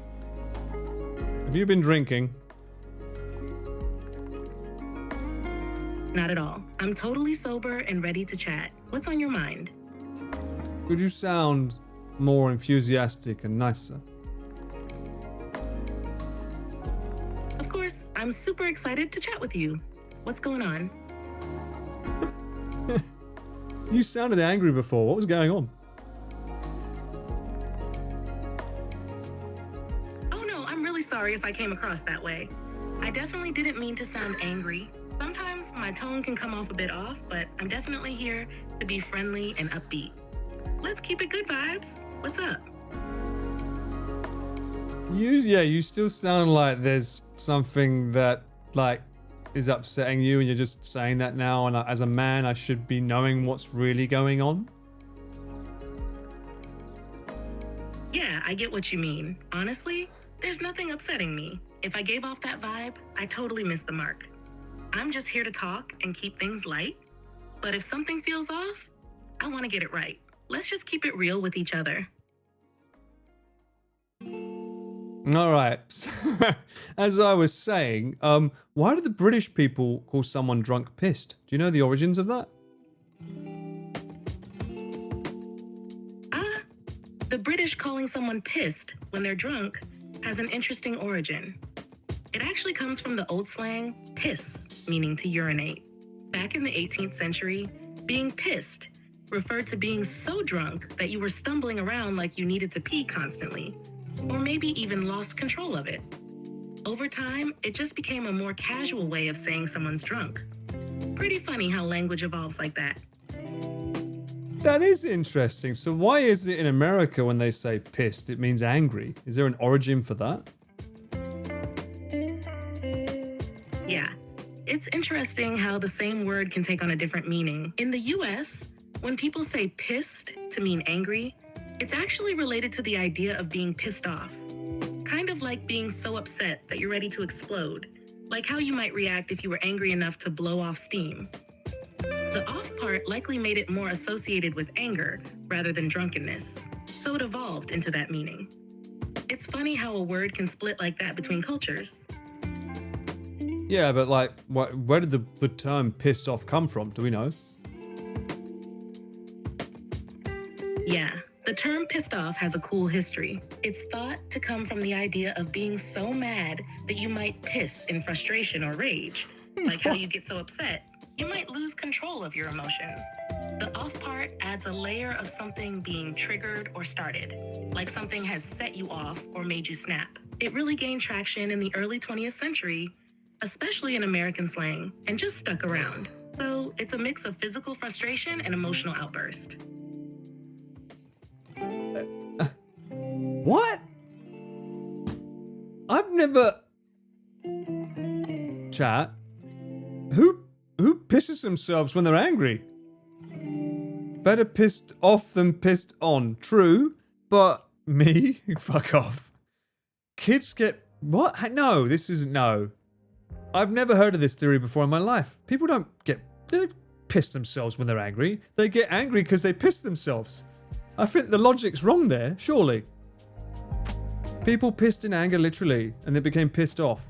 Have you been drinking? Not at all. I'm totally sober and ready to chat. What's on your mind? Could you sound more enthusiastic and nicer? Of course, I'm super excited to chat with you. What's going on? You sounded angry before. What was going on? Oh no, I'm really sorry if I came across that way. I definitely didn't mean to sound angry. Sometimes my tone can come off a bit off, but I'm definitely here to be friendly and upbeat. Let's keep it good vibes. What's up? You still sound like there's something that, like, is upsetting you and you're just saying that now, and as a man, I should be knowing what's really going on. Yeah, I get what you mean. Honestly, there's nothing upsetting me. If I gave off that vibe, I totally missed the mark. I'm just here to talk and keep things light. But if something feels off, I want to get it right. Let's just keep it real with each other. All right. As I was saying, why do the British people call someone drunk pissed? Do you know the origins of that? The British calling someone pissed when they're drunk has an interesting origin. It actually comes from the old slang, piss, meaning to urinate. Back in the 18th century, being pissed referred to being so drunk that you were stumbling around like you needed to pee constantly, or maybe even lost control of it. Over time, it just became a more casual way of saying someone's drunk. Pretty funny how language evolves like that. That is interesting. So why is it in America when they say pissed, it means angry? Is there an origin for that? Yeah, it's interesting how the same word can take on a different meaning. In the US, when people say pissed to mean angry, it's actually related to the idea of being pissed off. Kind of like being so upset that you're ready to explode. Like how you might react if you were angry enough to blow off steam. The off part likely made it more associated with anger rather than drunkenness, so it evolved into that meaning. It's funny how a word can split like that between cultures. Yeah, but like, where did the term pissed off come from? Do we know? Yeah, the term pissed off has a cool history. It's thought to come from the idea of being so mad that you might piss in frustration or rage. Like how you get so upset, you might lose control of your emotions. The off part adds a layer of something being triggered or started, like something has set you off or made you snap. It really gained traction in the early 20th century, especially in American slang, and just stuck around. So it's a mix of physical frustration and emotional outburst. What? I've never... Chat. Who pisses themselves when they're angry? Better pissed off than pissed on. True, but me? Fuck off. Kids get... What? No, this isn't... No. I've never heard of this theory before in my life. People don't they piss themselves when they're angry. They get angry because they piss themselves. I think the logic's wrong there, surely. People pissed in anger, literally, and they became pissed off.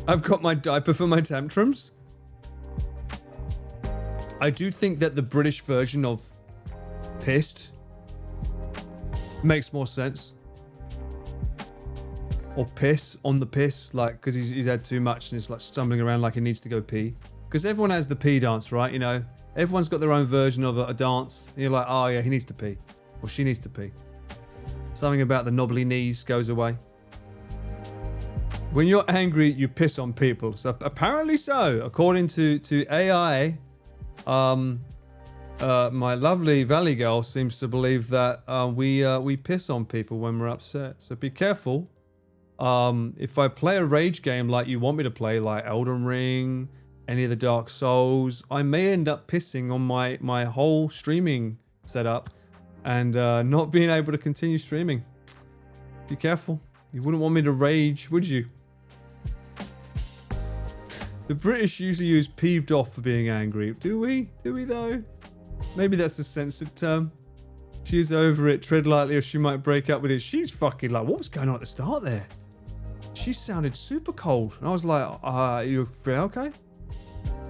I've got my diaper for my tantrums. I do think that the British version of pissed makes more sense. Or piss, on the piss, like, because he's had too much and he's like stumbling around like he needs to go pee. Because everyone has the pee dance, right? You know, everyone's got their own version of a dance. And you're like, oh yeah, he needs to pee. Or she needs to pee. Something about the knobbly knees goes away. When you're angry, you piss on people. So apparently so, according to AI, my lovely Valley girl seems to believe that we piss on people when we're upset. So be careful. If I play a rage game like you want me to play, like Elden Ring, any of the Dark Souls, I may end up pissing on my whole streaming setup and not being able to continue streaming. Be careful. You wouldn't want me to rage, would you? The British usually use peeved off for being angry. Do we? Do we though? Maybe that's a censored term. She's over it, tread lightly or she might break up with it. She's fucking like, what was going on at the start there? She sounded super cold. And I was like, you feel okay?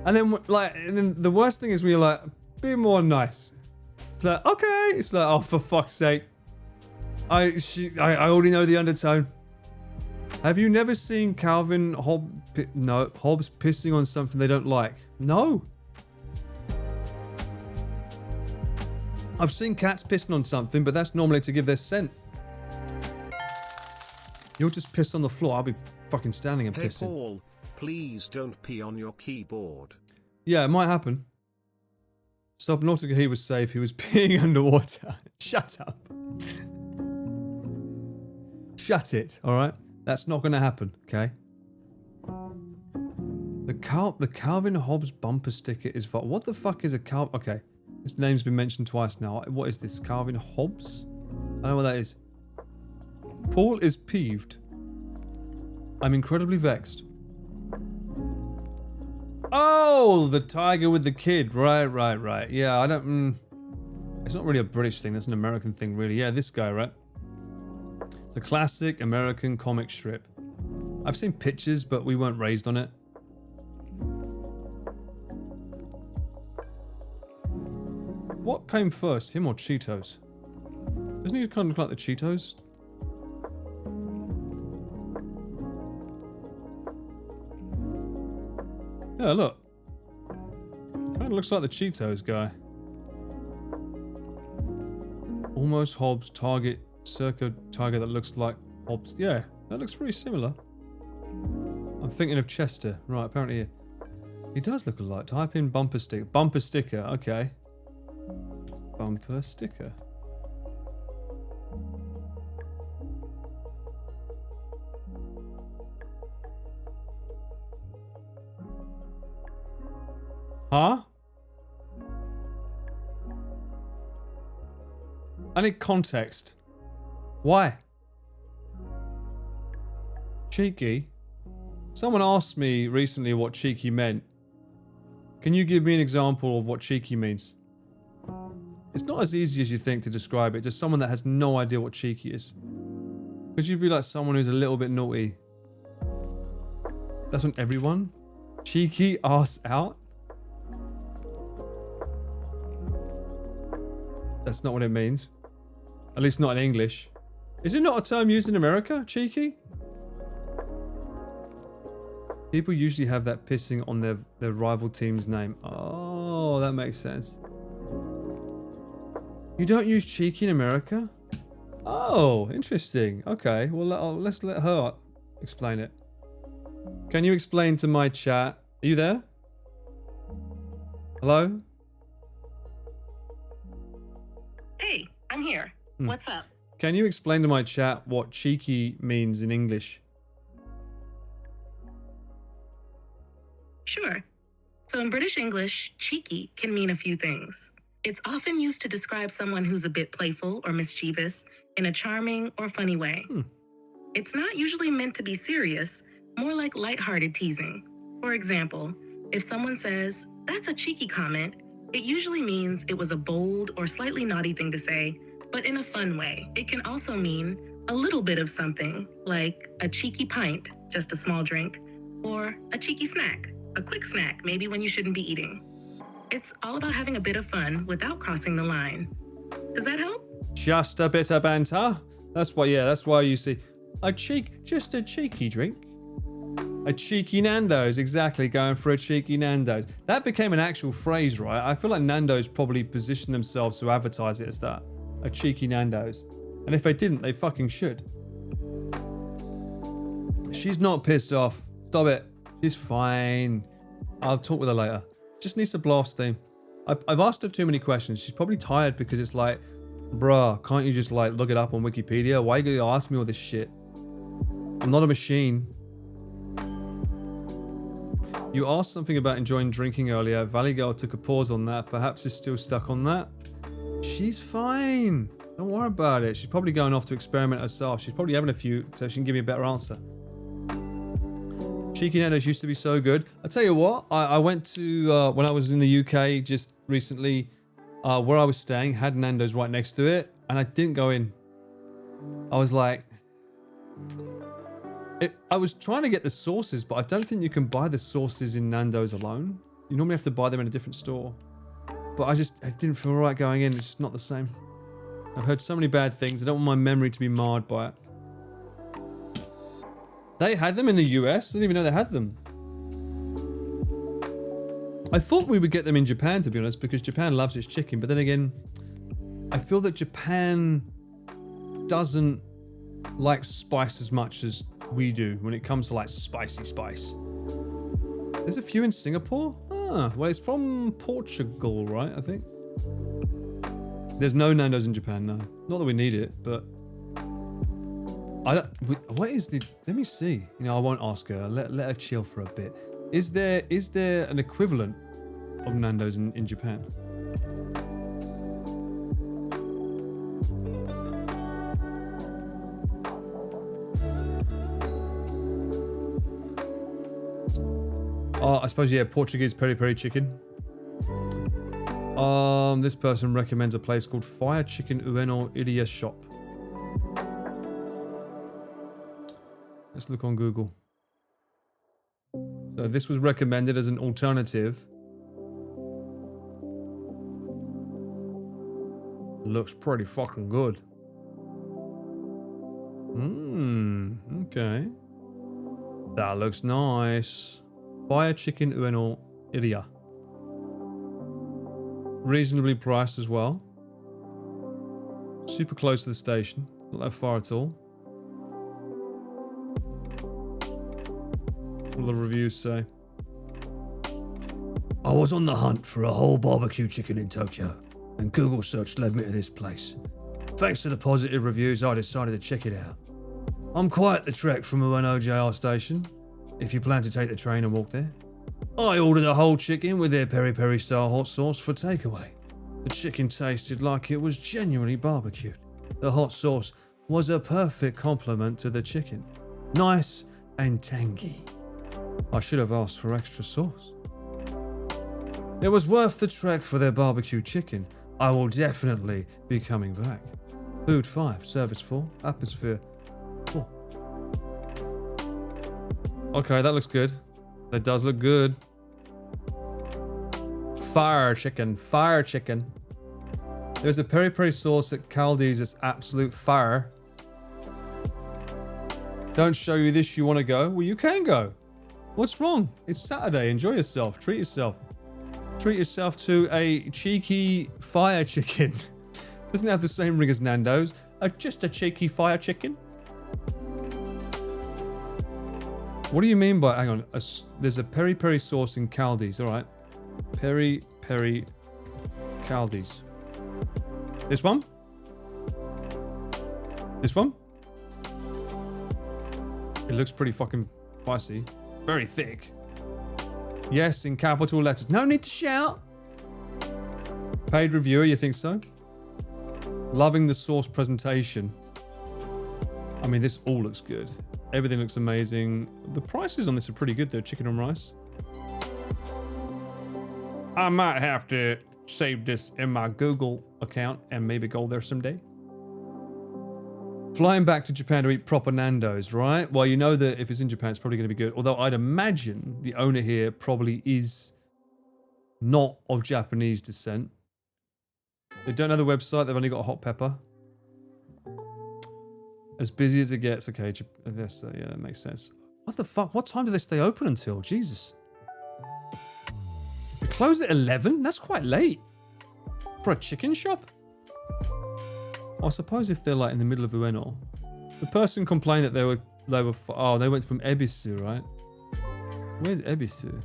And then the worst thing is when you're like, be more nice. It's like, okay. It's like, oh, for fuck's sake. I already know the undertone. Have you never seen Calvin Hobbes pissing on something they don't like? No. I've seen cats pissing on something, but that's normally to give their scent. You'll just piss on the floor. I'll be fucking standing and pissing. Hey Paul, please don't pee on your keyboard. Yeah, it might happen. Subnautica, he was safe. He was peeing underwater. Shut up. Shut it, alright? That's not going to happen, okay? The Calvin Hobbes bumper sticker is... What the fuck is a Calvin... Okay, this name's been mentioned twice now. What is this? Calvin Hobbes? I don't know what that is. Paul is peeved. I'm incredibly vexed. Oh, the tiger with the kid. Right. Yeah, I don't... It's not really a British thing. That's an American thing, really. Yeah, this guy, right? It's a classic American comic strip. I've seen pictures, but we weren't raised on it. What came first, him or Cheetos? Doesn't he kind of look like the Cheetos? Yeah, look. Kind of looks like the Cheetos guy. Almost Hobbes, target, circa target that looks like Hobbes. Yeah, that looks pretty similar. I'm thinking of Chester. Right, apparently he does look alike. Type in bumper sticker. Bumper sticker, okay. Bumper sticker. Huh? I need context. Why? Cheeky? Someone asked me recently what cheeky meant. Can you give me an example of what cheeky means? It's not as easy as you think to describe it to someone that has no idea what cheeky is. Could you be like someone who's a little bit naughty? That's not everyone. Cheeky ass out? That's not what it means. At least not in English. Is it not a term used in America? Cheeky? People usually have that pissing on their rival team's name. Oh, that makes sense. You don't use cheeky in America? Oh, interesting. Okay, well, let's let her explain it. Can you explain to my chat? Are you there? Hello? Hey, I'm here. What's up? Can you explain to my chat what cheeky means in English? Sure. So in British English, cheeky can mean a few things. It's often used to describe someone who's a bit playful or mischievous in a charming or funny way. It's not usually meant to be serious, more like lighthearted teasing. For example, if someone says, "That's a cheeky comment," it usually means it was a bold or slightly naughty thing to say, but in a fun way. It can also mean a little bit of something, like a cheeky pint, just a small drink, or a cheeky snack, a quick snack, maybe when you shouldn't be eating. It's all about having a bit of fun without crossing the line. Does that help? Just a bit of banter. That's why you see just a cheeky drink. A cheeky Nando's, exactly, going for a cheeky Nando's. That became an actual phrase, right? I feel like Nando's probably positioned themselves to advertise it as that. A cheeky Nando's. And if they didn't, they fucking should. She's not pissed off. Stop it. She's fine. I'll talk with her later. Just needs to blow off steam. I've asked her too many questions. She's probably tired because it's like, bruh, can't you just like look it up on Wikipedia? Why are you gonna ask me all this shit? I'm not a machine. You asked something about enjoying drinking earlier. Valley Girl took a pause on that. Perhaps is still stuck on that. She's fine. Don't worry about it. She's probably going off to experiment herself. She's probably having a few so she can give me a better answer. Cheeky Nando's used to be so good. I tell you what, I went to, when I was in the UK just recently, where I was staying, had Nando's right next to it, and I didn't go in. I was like, I was trying to get the sauces, but I don't think you can buy the sauces in Nando's alone. You normally have to buy them in a different store. But I didn't feel right going in. It's just not the same. I've heard so many bad things. I don't want my memory to be marred by it. They had them in the US. I didn't even know they had them. I thought we would get them in Japan, to be honest, because Japan loves its chicken. But then again, I feel that Japan doesn't like spice as much as we do when it comes to like spicy spice. There's a few in Singapore? Ah, well, it's from Portugal, right? I think. There's no Nando's in Japan, no. Not that we need it, but what is the, let me see. You know, I won't ask her. Let her chill for a bit. Is there an equivalent of Nando's in Japan? I suppose, yeah, Portuguese peri-peri chicken. This person recommends a place called Fire Chicken Ueno Iria Shop. Let's look on Google. So this was recommended as an alternative. Looks pretty fucking good. Okay. That looks nice. Fire Chicken Ueno Iria. Reasonably priced as well. Super close to the station. Not that far at all. What do the reviews say? I was on the hunt for a whole barbecue chicken in Tokyo, and Google search led me to this place. Thanks to the positive reviews, I decided to check it out. I'm quite the trek from Ueno JR station, if you plan to take the train and walk there. I ordered a whole chicken with their peri-peri style hot sauce for takeaway. The chicken tasted like it was genuinely barbecued. The hot sauce was a perfect complement to the chicken. Nice and tangy. I should have asked for extra sauce. It was worth the trek for their barbecue chicken. I will definitely be coming back. Food 5, service 4, atmosphere 4. Okay, that looks good. That does look good. Fire chicken, fire chicken. There's a peri-peri sauce at Caldi's that's absolute fire. Don't show you this, you want to go? Well, you can go. What's wrong? It's Saturday, enjoy yourself, treat yourself. Treat yourself to a cheeky fire chicken. Doesn't have the same ring as Nando's. Just a cheeky fire chicken. What do you mean by, hang on, there's a peri-peri sauce in Caldi's, alright. Peri-peri Caldi's. This one? This one? It looks pretty fucking spicy. Very thick. Yes, in capital letters. No need to shout. Paid reviewer, you think so? Loving the sauce presentation. I mean, this all looks good. Everything looks amazing. The prices on this are pretty good though, chicken and rice. I might have to save this in my Google account and maybe go there someday. Flying back to Japan to eat proper Nando's, right? Well, you know that if it's in Japan, it's probably going to be good. Although I'd imagine the owner here probably is not of Japanese descent. They don't have the website. They've only got a hot pepper. As busy as it gets. Okay, this, yeah, that makes sense. What the fuck? What time do they stay open until? Jesus. They close at 11? That's quite late. For a chicken shop? I suppose if they're like in the middle of Ueno. The person complained that they were oh, they went from Ebisu, right? Where's Ebisu?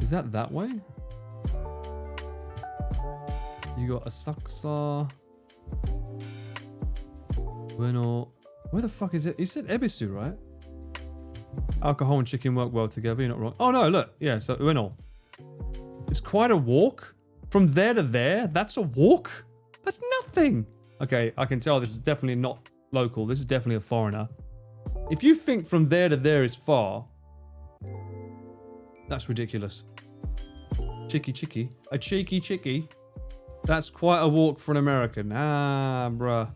Is that way? You got Asakusa. Ueno. Where the fuck is it? You said Ebisu, right? Alcohol and chicken work well together, you're not wrong. Oh no, look. Yeah, so Ueno. It's quite a walk. From there to there, that's a walk? That's nothing. Okay, I can tell this is definitely not local. This is definitely a foreigner. If you think from there to there is far, that's ridiculous. Chicky. A cheeky chicky. That's quite a walk for an American. Ah, bruh.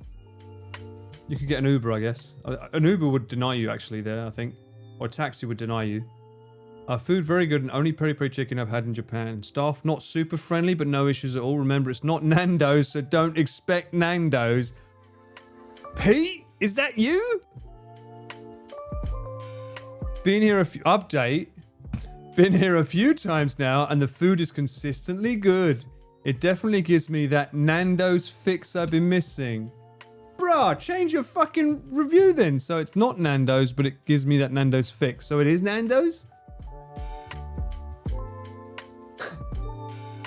You could get an Uber, I guess. An Uber would deny you actually there, I think. Or a taxi would deny you. Food very good and only peri-peri chicken I've had in Japan. Staff not super friendly, but no issues at all. Remember, it's not Nando's, so don't expect Nando's. Pete, is that you? Been here Been here a few times now, and the food is consistently good. It definitely gives me that Nando's fix I've been missing. Bruh, change your fucking review then. So it's not Nando's, but it gives me that Nando's fix. So it is Nando's?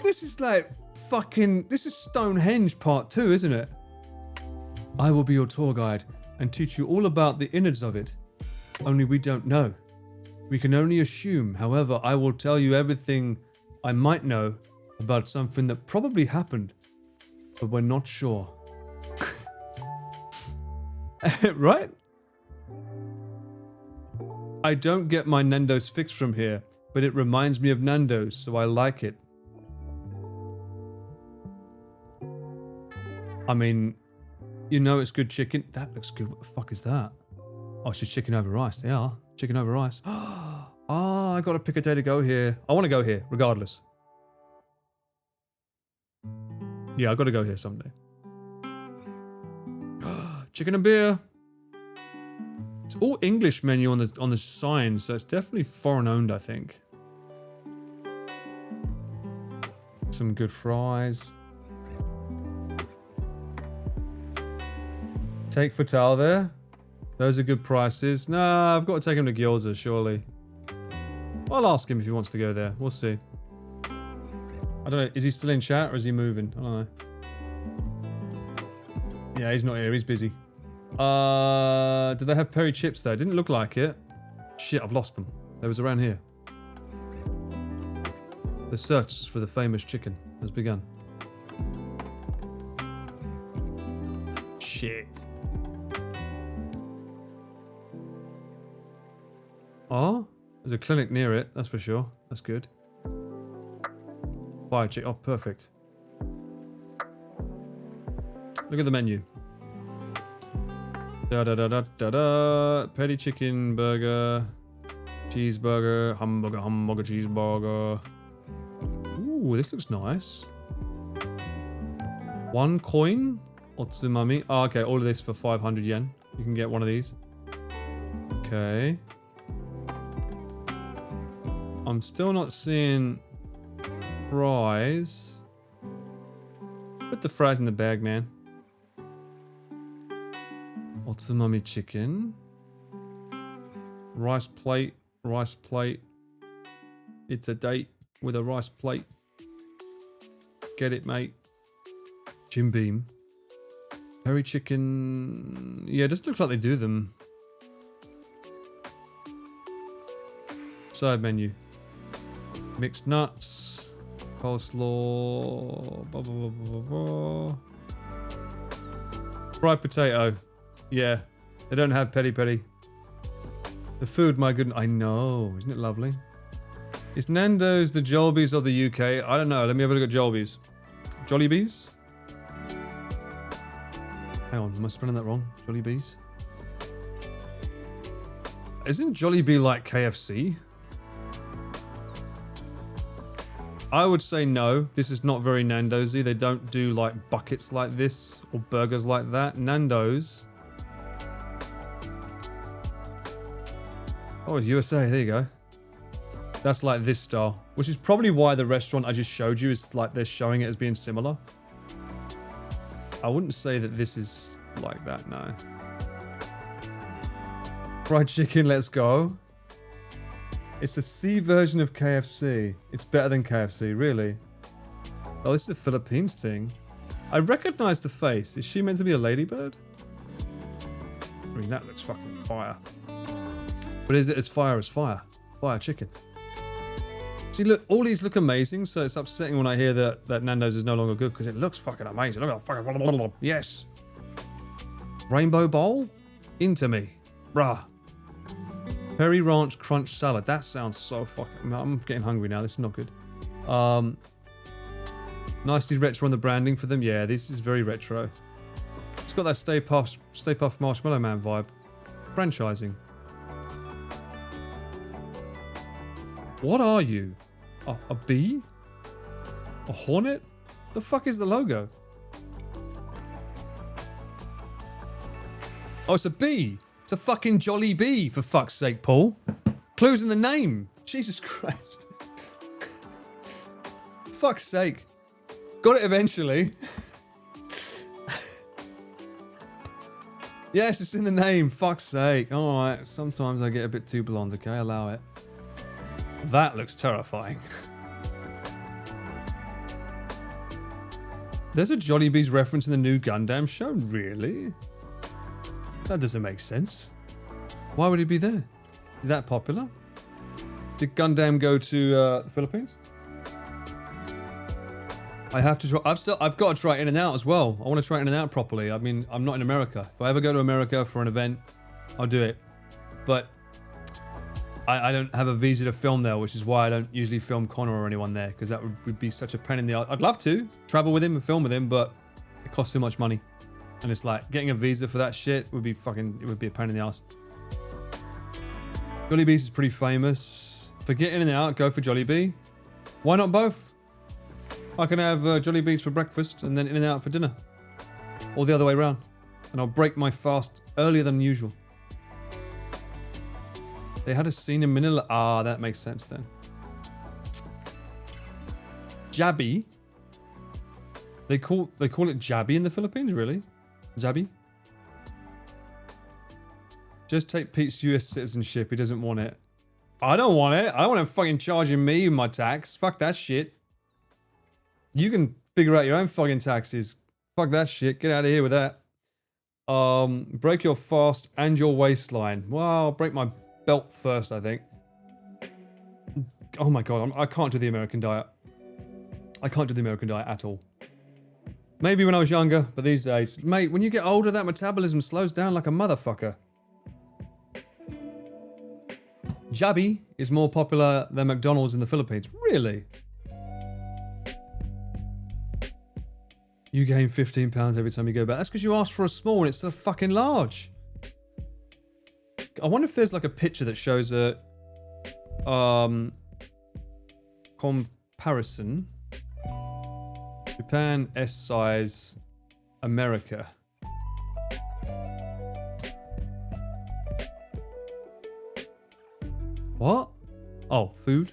This is like fucking... This is Stonehenge part 2, isn't it? I will be your tour guide and teach you all about the innards of it. Only we don't know. We can only assume. However, I will tell you everything I might know about something that probably happened, but we're not sure. Right? I don't get my Nando's fix from here, but it reminds me of Nando's, so I like it. I mean, you know it's good chicken. That looks good. What the fuck is that? Oh, it's just chicken over rice. They are. Chicken over rice. Oh, I gotta pick a day to go here. I want to go here, regardless. Yeah, I gotta go here someday. Chicken and beer. It's all English menu on the sign, so it's definitely foreign owned, I think. Some good fries. Take Fatal there. Those are good prices. Nah, I've got to take him to Gyoza, surely. I'll ask him if he wants to go there. We'll see. I don't know. Is he still in chat or is he moving? I don't know. Yeah, he's not here. He's busy. Did they have peri chips though? Didn't look like it. Shit, I've lost them. They was around here. The search for the famous chicken has begun. Shit. Oh, there's a clinic near it, that's for sure. That's good. Fire chick. Oh, perfect. Look at the menu. Da-da-da-da-da-da. Petty chicken burger. Cheeseburger. Hamburger, cheeseburger. Ooh, this looks nice. 1 coin. Otsumami. Oh, okay, all of this for 500 yen. You can get one of these. Okay. I'm still not seeing fries. Put the fries in the bag, man. Otsumami chicken. Rice plate. Rice plate. It's a date with a rice plate. Get it, mate. Jim Beam. Curry chicken. Yeah, it just looks like they do them. Side menu. Mixed nuts. Coleslaw. Blah, blah, blah, blah, blah. Fried potato. Yeah. They don't have peri-peri. The food, my goodness. I know. Isn't it lovely? Is Nando's the Jolbies of the UK? I don't know. Let me have a look at Jolbies. Jollibees. Hang on, am I spelling that wrong? Jollibees? Isn't Jollibee like KFC? I would say no. This is not very Nando's-y. They don't do like buckets like this or burgers like that. Nando's. Oh, it's USA. There you go. That's like this style, which is probably why the restaurant I just showed you is like they're showing it as being similar. I wouldn't say that this is like that, no. Fried chicken, let's go. It's the C version of KFC. It's better than KFC, really. Oh, this is a Philippines thing. I recognize the face. Is she meant to be a ladybird? I mean, that looks fucking fire. But is it as fire as fire? Fire chicken. See, look, all these look amazing, so it's upsetting when I hear that Nando's is no longer good, because it looks fucking amazing. Look at that fucking... Yes. Rainbow bowl? Into me. Bruh. Peri Ranch Crunch Salad. That sounds so fucking... I'm getting hungry now. This is not good. Nicely retro on the branding for them. Yeah, this is very retro. It's got that Stay Puft Marshmallow Man vibe. Franchising. What are you? A bee? A hornet? The fuck is the logo? Oh, it's a bee. It's a fucking jolly bee, for fuck's sake, Paul. Clues in the name. Jesus Christ. Fuck's sake. Got it eventually. Yes, it's in the name. Fuck's sake. Alright, sometimes I get a bit too blonde, okay? Allow it. That looks terrifying. There's a Jollibee's reference in the new Gundam show? Really? That doesn't make sense. Why would he be there? That popular? Did Gundam go to the Philippines? I have to try. I've got to try In-N-Out as well. I want to try In-N-Out properly. I mean, I'm not in America. If I ever go to America for an event, I'll do it. But I don't have a visa to film there, which is why I don't usually film Connor or anyone there, because that would be such a pain in the ass. I'd love to travel with him and film with him, but it costs too much money. And it's like, getting a visa for that shit would be fucking, it would be a pain in the ass. Jollibee's is pretty famous. Forget In-N-Out, go for Jollibee. Why not both? I can have Jollibee's for breakfast and then In-N-Out for dinner. Or the other way around. And I'll break my fast earlier than usual. They had a scene in Manila. Ah, that makes sense then. Jabby. They call it Jabby in the Philippines, really? Jabby? Just take Pete's US citizenship. He doesn't want it. I don't want it. I don't want him fucking charging me my tax. Fuck that shit. You can figure out your own fucking taxes. Fuck that shit. Get out of here with that. Break your fast and your waistline. Well, I'll break my belt first, I think. Oh my god, I can't do the American diet. I can't do the American diet at all. Maybe when I was younger, but these days, mate, when you get older, that metabolism slows down like a motherfucker. Jabby is more popular than McDonald's in the Philippines. Really? You gain 15 pounds every time you go back. That's because you asked for a small and it's a fucking large. I wonder if there's like a picture that shows a comparison. Japan S size, America. What? Oh, food?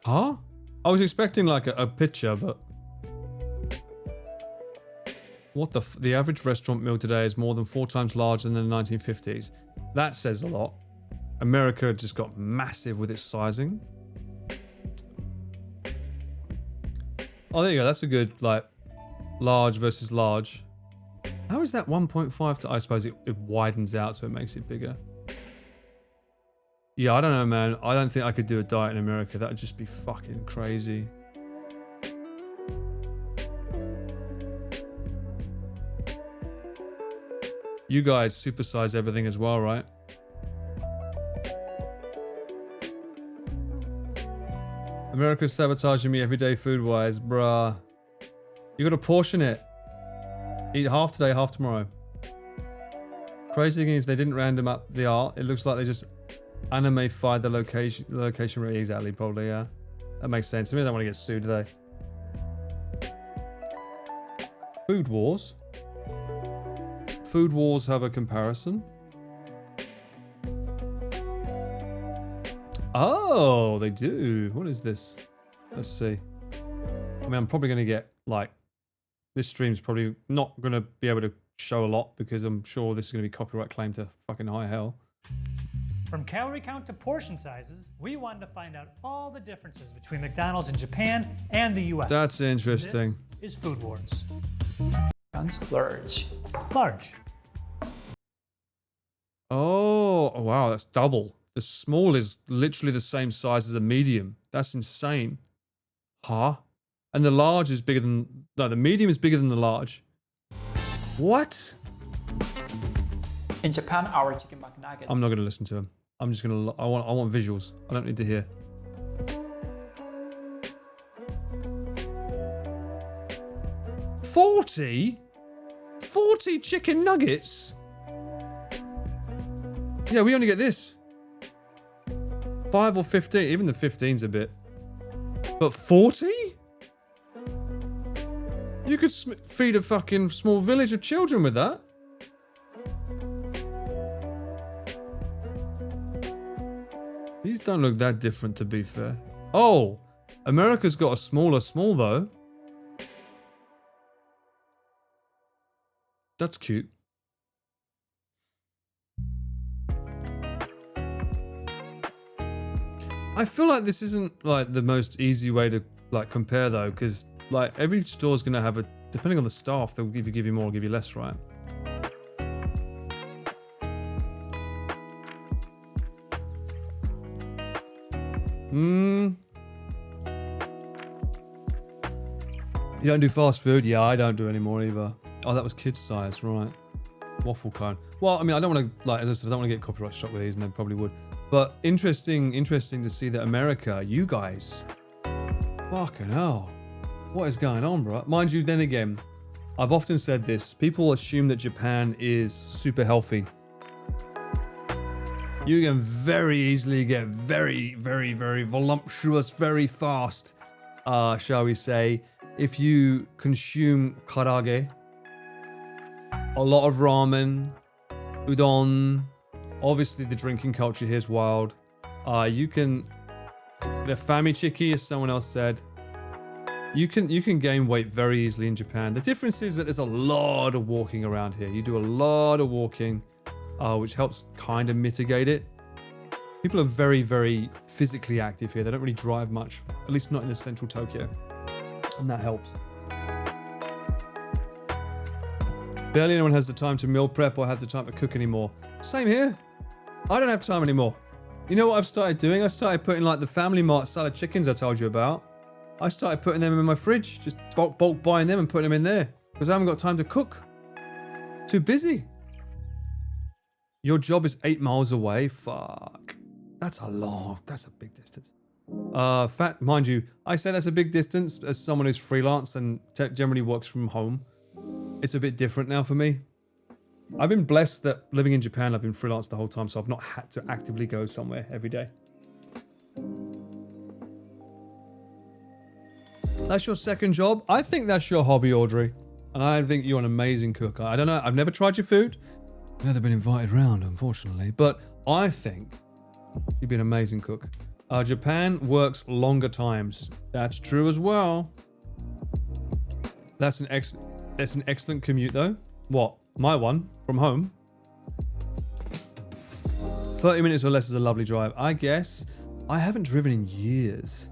Huh? I was expecting like a picture, but... What the average restaurant meal today is more than 4 times larger than in the 1950s. That says a lot. America just got massive with its sizing. Oh, there you go. That's a good, like, large versus large. How is that 1.5 to... I suppose it widens out so it makes it bigger. Yeah, I don't know, man. I don't think I could do a diet in America. That would just be fucking crazy. You guys supersize everything as well, right? America's sabotaging me everyday food-wise, bruh. You gotta portion it. Eat half today, half tomorrow. Crazy thing is they didn't random up the art. It looks like they just anime-fied the location really exactly, probably, yeah. That makes sense. I mean, they don't want to get sued, do they? Food Wars. Food Wars have a comparison. Oh, they do. What is this? Let's see. I mean, I'm probably going to get, like, this stream's probably not going to be able to show a lot because I'm sure this is going to be copyright claimed to fucking high hell. From calorie count to portion sizes, we wanted to find out all the differences between McDonald's in Japan and the US. That's interesting. This is Food Wars. Large. Large. Oh, wow, that's double. The small is literally the same size as a medium. That's insane. Huh? And the large is bigger than... No, the medium is bigger than the large. What? In Japan, our chicken McNuggets. I'm not going to listen to him. I'm just going to... I want visuals. I don't need to hear. $40 chicken nuggets? Yeah, we only get this. 5 or 15. Even the 15's a bit. But 40? You could feed a fucking small village of children with that. These don't look that different, to be fair. Oh, America's got a smaller small, though. That's cute. I feel like this isn't like the most easy way to like compare though, because like every store's gonna have a, depending on the staff, they'll give you more or give you less, right? You don't do fast food? Yeah, I don't do anymore either. Oh, that was kids size, right? Waffle cone. Well, I mean, I don't want to, like, as I said, I don't want to get copyright struck with these, and they probably would. But interesting to see that America, you guys, fucking hell, what is going on, bro? Mind you, then again, I've often said this, people assume that Japan is super healthy. You can very easily get very, very, very voluptuous very fast, shall we say, if you consume karage, a lot of ramen, udon. Obviously, the drinking culture here is wild. You can, the famichiki, as someone else said, you can gain weight very easily in Japan. The difference is that there's a lot of walking around here. You do a lot of walking, which helps kind of mitigate it. People are very, very physically active here. They don't really drive much, at least not in the central Tokyo, and that helps. Barely anyone has the time to meal prep or have the time to cook anymore. Same here. I don't have time anymore. You know what I've started doing? I started putting like the Family Mart salad chickens I told you about. I started putting them in my fridge. Just bulk buying them and putting them in there. Because I haven't got time to cook. Too busy. Your job is 8 miles away? Fuck. That's a big distance. Mind you, I say that's a big distance as someone who's freelance and generally works from home. It's a bit different now for me. I've been blessed that living in Japan, I've been freelance the whole time, so I've not had to actively go somewhere every day. That's your second job? I think that's your hobby, Audrey. And I think you're an amazing cook. I don't know, I've never tried your food. I've never been invited round, unfortunately. But I think you'd be an amazing cook. Japan works longer times. That's true as well. That's an excellent commute though. What? My one from home. 30 minutes or less is a lovely drive. I guess I haven't driven in years.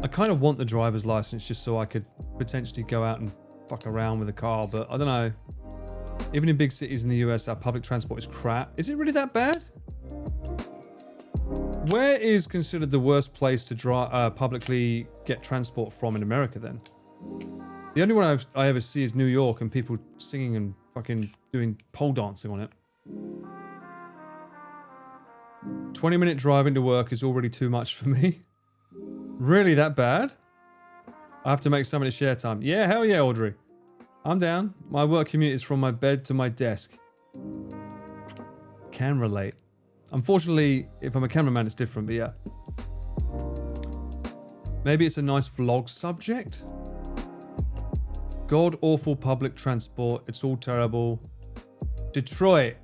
I kind of want the driver's license just so I could potentially go out and fuck around with a car, but I don't know. Even in big cities in the US, our public transport is crap. Is it really that bad? Where is considered the worst place to publicly get transport from in America then? The only one I ever see is New York and people singing and fucking doing pole dancing on it. 20-minute drive into work is already too much for me. Really that bad? I have to make some of the share time. Yeah, hell yeah, Audrey. I'm down. My work commute is from my bed to my desk. Can relate. Unfortunately, if I'm a cameraman, it's different, but yeah. Maybe it's a nice vlog subject? God awful public transport. It's all terrible. Detroit.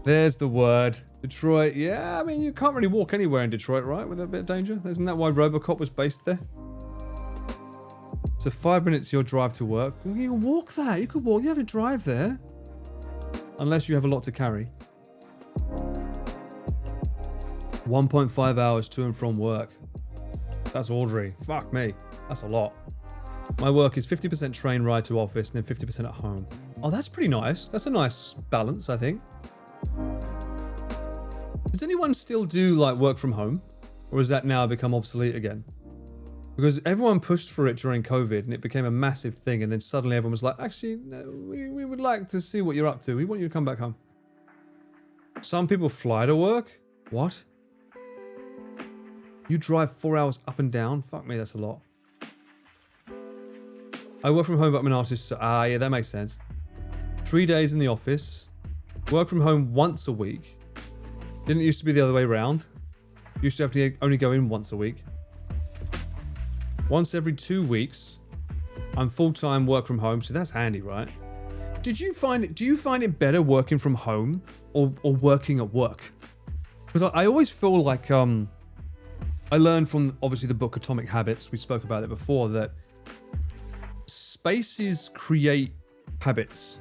There's the word. Detroit. Yeah, I mean, you can't really walk anywhere in Detroit, right? With a bit of danger. Isn't that why RoboCop was based there? So 5 minutes your drive to work. You can walk that. You could walk. You have to drive there. Unless you have a lot to carry. 1.5 hours to and from work. That's Audrey. Fuck me. That's a lot. My work is 50% train ride to office and then 50% at home. Oh, that's pretty nice. That's a nice balance, I think. Does anyone still do like work from home? Or has that now become obsolete again? Because everyone pushed for it during COVID and it became a massive thing, and then suddenly everyone was like, actually, no, we would like to see what you're up to. We want you to come back home. Some people fly to work? What? You drive 4 hours up and down? Fuck me, that's a lot. I work from home, but I'm an artist, so yeah, that makes sense. 3 days in the office. Work from home once a week. Didn't it used to be the other way around? Used to have to only go in once a week. Once every 2 weeks. I'm full-time work from home, so that's handy, right? Do you find it better working from home or working at work? Because I always feel like I learned from obviously the book Atomic Habits, we spoke about it before, that spaces create habits.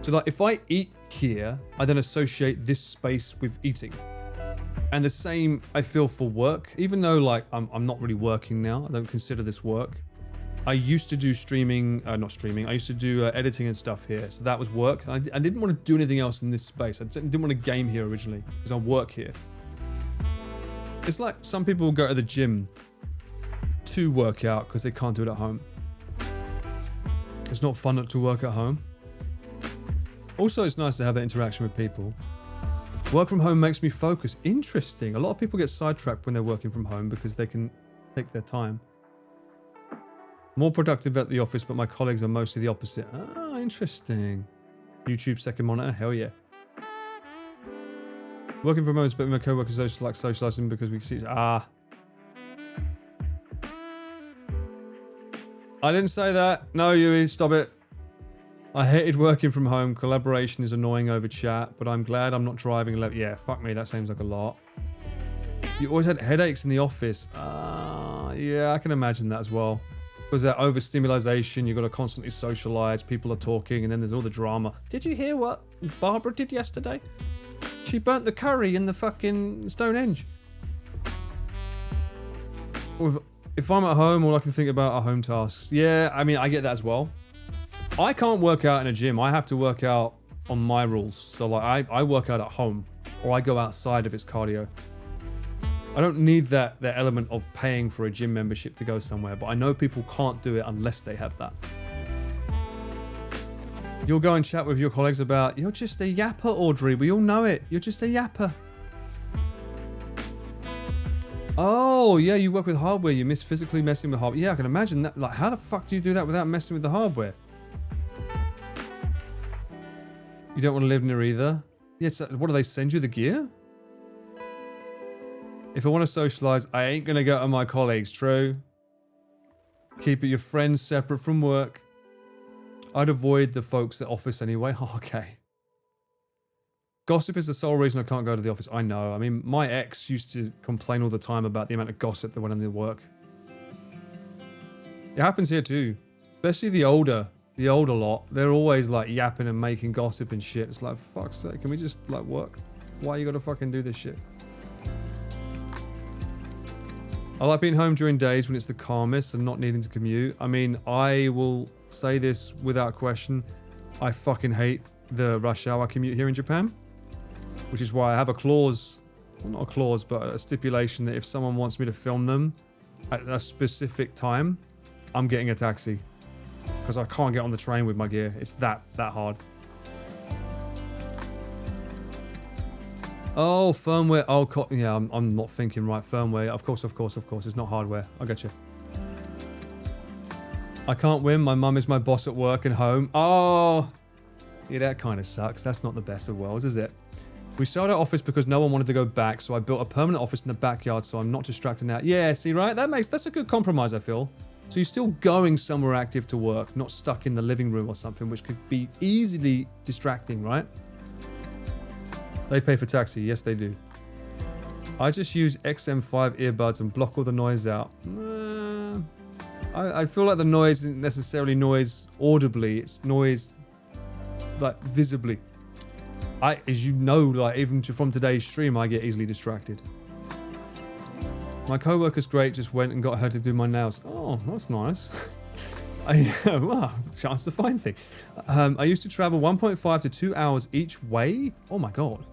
So like if I eat here, I then associate this space with eating. And the same I feel for work, even though like I'm not really working now, I don't consider this work. I used to do streaming, not streaming, I used to do editing and stuff here, so that was work. I didn't want to do anything else in this space. I didn't want to game here originally, because I work here. It's like some people will go to the gym to work out because they can't do it at home. It's not fun to work at home. Also, it's nice to have that interaction with people. Work from home makes me focus. Interesting. A lot of people get sidetracked when they're working from home because they can take their time. More productive at the office, but my colleagues are mostly the opposite. Ah, interesting. YouTube second monitor? Hell yeah. Working from home is better than my co-workers like socializing because we can see... I didn't say that. No, Yui, stop it. I hated working from home. Collaboration is annoying over chat, but I'm glad I'm not driving. Yeah, fuck me, that seems like a lot. You always had headaches in the office. Yeah, I can imagine that as well. Because that overstimulation, you've got to constantly socialize, people are talking, and then there's all the drama. Did you hear what Barbara did yesterday? She burnt the curry in the fucking Stonehenge. If I'm at home, all I can think about are home tasks. Yeah, I mean, I get that as well. I can't work out in a gym. I have to work out on my rules. So like, I work out at home, or I go outside if it's cardio. I don't need that element of paying for a gym membership to go somewhere, but I know people can't do it unless they have that. You'll go and chat with your colleagues about, you're just a yapper, Audrey. We all know it. You're just a yapper. Oh, yeah, you work with hardware. You miss physically messing with hardware. Yeah, I can imagine that. Like, how the fuck do you do that without messing with the hardware? You don't want to live near either? Yes, what do they send you, the gear? If I want to socialize, I ain't gonna go to my colleagues, true? Keep your friends separate from work. I'd avoid the folks at office anyway. Oh, okay. Gossip is the sole reason I can't go to the office. I know. I mean, my ex used to complain all the time about the amount of gossip that went on in work. It happens here too. Especially the older lot. They're always like yapping and making gossip and shit. It's like, fuck's sake, can we just like work? Why you gotta fucking do this shit? I like being home during days when it's the calmest and not needing to commute. I mean, I will say this without question. I fucking hate the rush hour commute here in Japan. Which is why I have a clause, well, not a clause, but a stipulation that if someone wants me to film them at a specific time, I'm getting a taxi. Because I can't get on the train with my gear. It's that hard. Oh, firmware. Oh, yeah, I'm not thinking right. Firmware. Of course. It's not hardware. I get you. I can't win. My mum is my boss at work and home. Oh, yeah, that kind of sucks. That's not the best of worlds, is it? We sold our office because no one wanted to go back, so I built a permanent office in the backyard so I'm not distracted now. Yeah, see, right? That's a good compromise, I feel. So you're still going somewhere active to work, not stuck in the living room or something, which could be easily distracting, right? They pay for taxi. Yes, they do. I just use XM5 earbuds and block all the noise out. I feel like the noise isn't necessarily noise audibly. It's noise, like, visibly. As you know, like, even from today's stream, I get easily distracted. My co-worker's great, just went and got her to do my nails. Oh, that's nice. Well, chance to find thing. I used to travel 1.5 to 2 hours each way. Oh my God.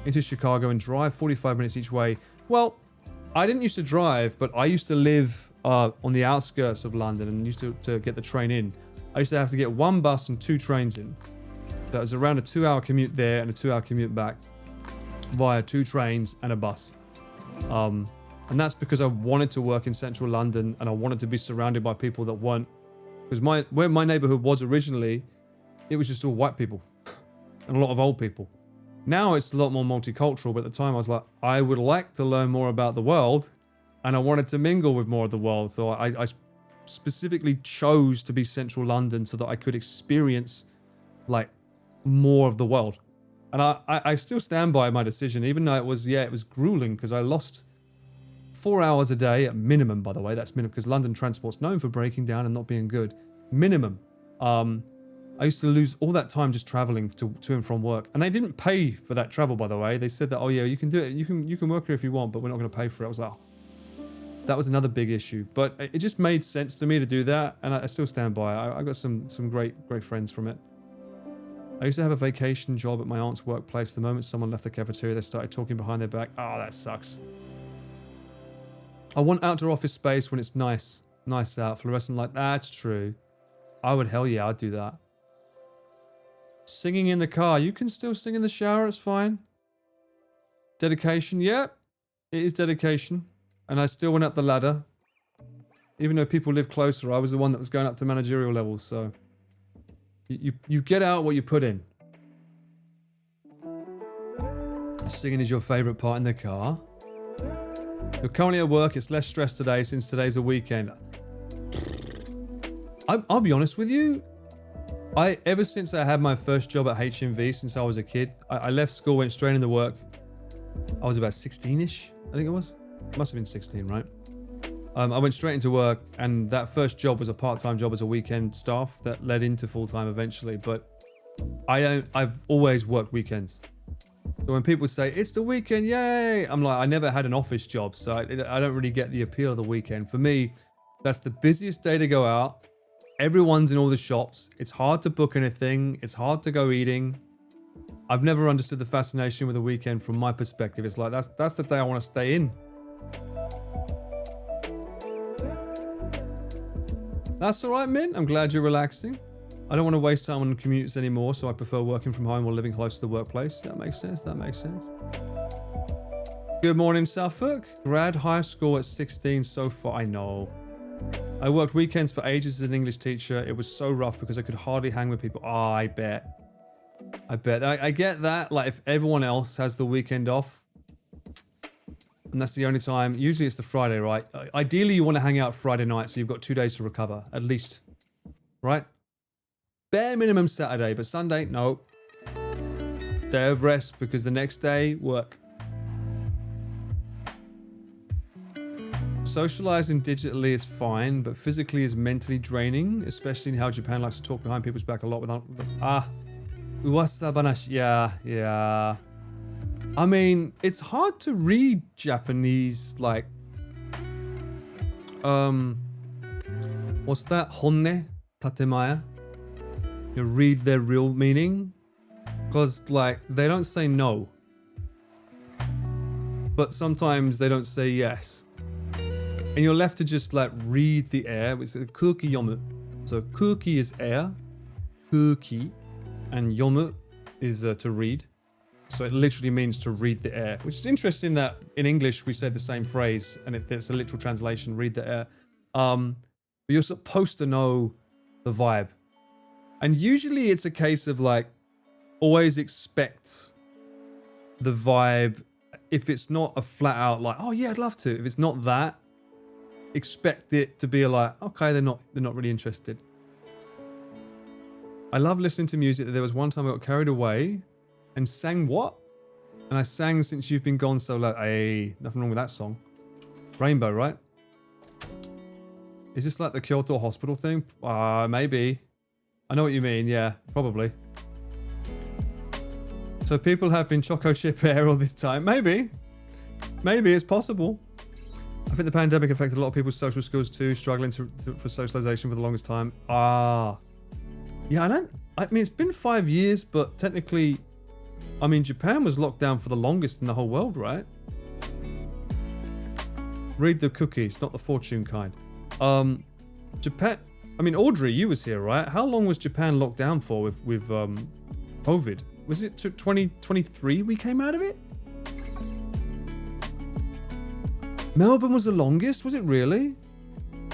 Into Chicago and drive 45 minutes each way. Well, I didn't used to drive, but I used to live on the outskirts of London and used to get the train in. I used to have to get one bus and 2 trains in. That was around a 2-hour commute there and a 2-hour commute back via 2 trains and a bus. And that's because I wanted to work in central London and I wanted to be surrounded by people that weren't. Because where my neighborhood was originally, it was just all white people and a lot of old people. Now it's a lot more multicultural, but at the time I was like, I would like to learn more about the world and I wanted to mingle with more of the world. So I specifically chose to be central London so that I could experience like more of the world. And I still stand by my decision, even though it was grueling because I lost 4 hours a day at minimum, by the way. That's minimum because London transport's known for breaking down and not being good. Minimum. I used to lose all that time just traveling to and from work. And they didn't pay for that travel, by the way. They said that, oh yeah, you can do it. You can work here if you want, but we're not going to pay for it. I was like, oh. That was another big issue. But it just made sense to me to do that. And I still stand by it. I got some great friends from it. I used to have a vacation job at my aunt's workplace. The moment someone left the cafeteria, they started talking behind their back. Oh, that sucks. I want outdoor office space when it's nice out. Fluorescent light, that's true. Hell yeah, I'd do that. Singing in the car, you can still sing in the shower, it's fine. Dedication, yeah, it is dedication. And I still went up the ladder. Even though people live closer, I was the one that was going up to managerial levels, so. You get out what you put in. Singing is your favorite part in the car. You're currently at work, it's less stress today since today's a weekend. I'll be honest with you. Ever since I had my first job at HMV since I was a kid, I left school, went straight into work. I was about 16-ish, I think it was. Must have been 16, right? I went straight into work, and that first job was a part-time job as a weekend staff that led into full-time eventually, but I've always worked weekends. So when people say, it's the weekend, yay! I'm like, I never had an office job, so I don't really get the appeal of the weekend. For me, that's the busiest day to go out. Everyone's in all the shops. It's hard to book anything. It's hard to go eating. I've never understood the fascination with the weekend from my perspective. It's like, that's the day I want to stay in. That's all right, Mint. I'm glad you're relaxing. I don't want to waste time on commutes anymore, so I prefer working from home or living close to the workplace. That makes sense. That makes sense. Good morning, Suffolk. Grad high school at 16 so far. I know. I worked weekends for ages as an English teacher. It was so rough because I could hardly hang with people. Oh, I bet. I get that. Like, if everyone else has the weekend off, and that's the only time. Usually it's the Friday, right? Ideally, you want to hang out Friday night, so you've got 2 days to recover, at least. Right? Bare minimum Saturday, but Sunday, no. Day of rest, because the next day, work. Socializing digitally is fine, but physically is mentally draining, especially in how Japan likes to talk behind people's back a lot without... Uwasa banashi. Yeah. I mean, it's hard to read Japanese, like... What's that? Honne? Tatemaya? You read their real meaning? Because, like, they don't say no. But sometimes they don't say yes. And you're left to just, like, read the air. It's a kuki yomu. So, kuki is air. Kuki. And yomu is to read. So it literally means to read the air, which is interesting that in English we say the same phrase and it's a literal translation, read the air. But you're supposed to know the vibe. And usually it's a case of like, always expect the vibe. If it's not a flat out like, oh yeah, I'd love to. If it's not that, expect it to be like, okay, they're not really interested. I love listening to music. There was one time I got carried away and sang what? And I sang Since You've Been Gone So Loud. Hey, nothing wrong with that song. Rainbow, right? Is this like the Kyoto hospital thing? Maybe. I know what you mean, yeah, probably. So people have been choco chip air all this time. Maybe. Maybe it's possible. I think the pandemic affected a lot of people's social skills too, struggling for socialization for the longest time. Yeah, I mean, it's been 5 years, but technically, I mean, Japan was locked down for the longest in the whole world, right? Read the cookies, not the fortune kind. Japan, I mean, Audrey, you was here, right? How long was Japan locked down for with COVID? Was it 2023 we came out of it? Melbourne was the longest, was it really?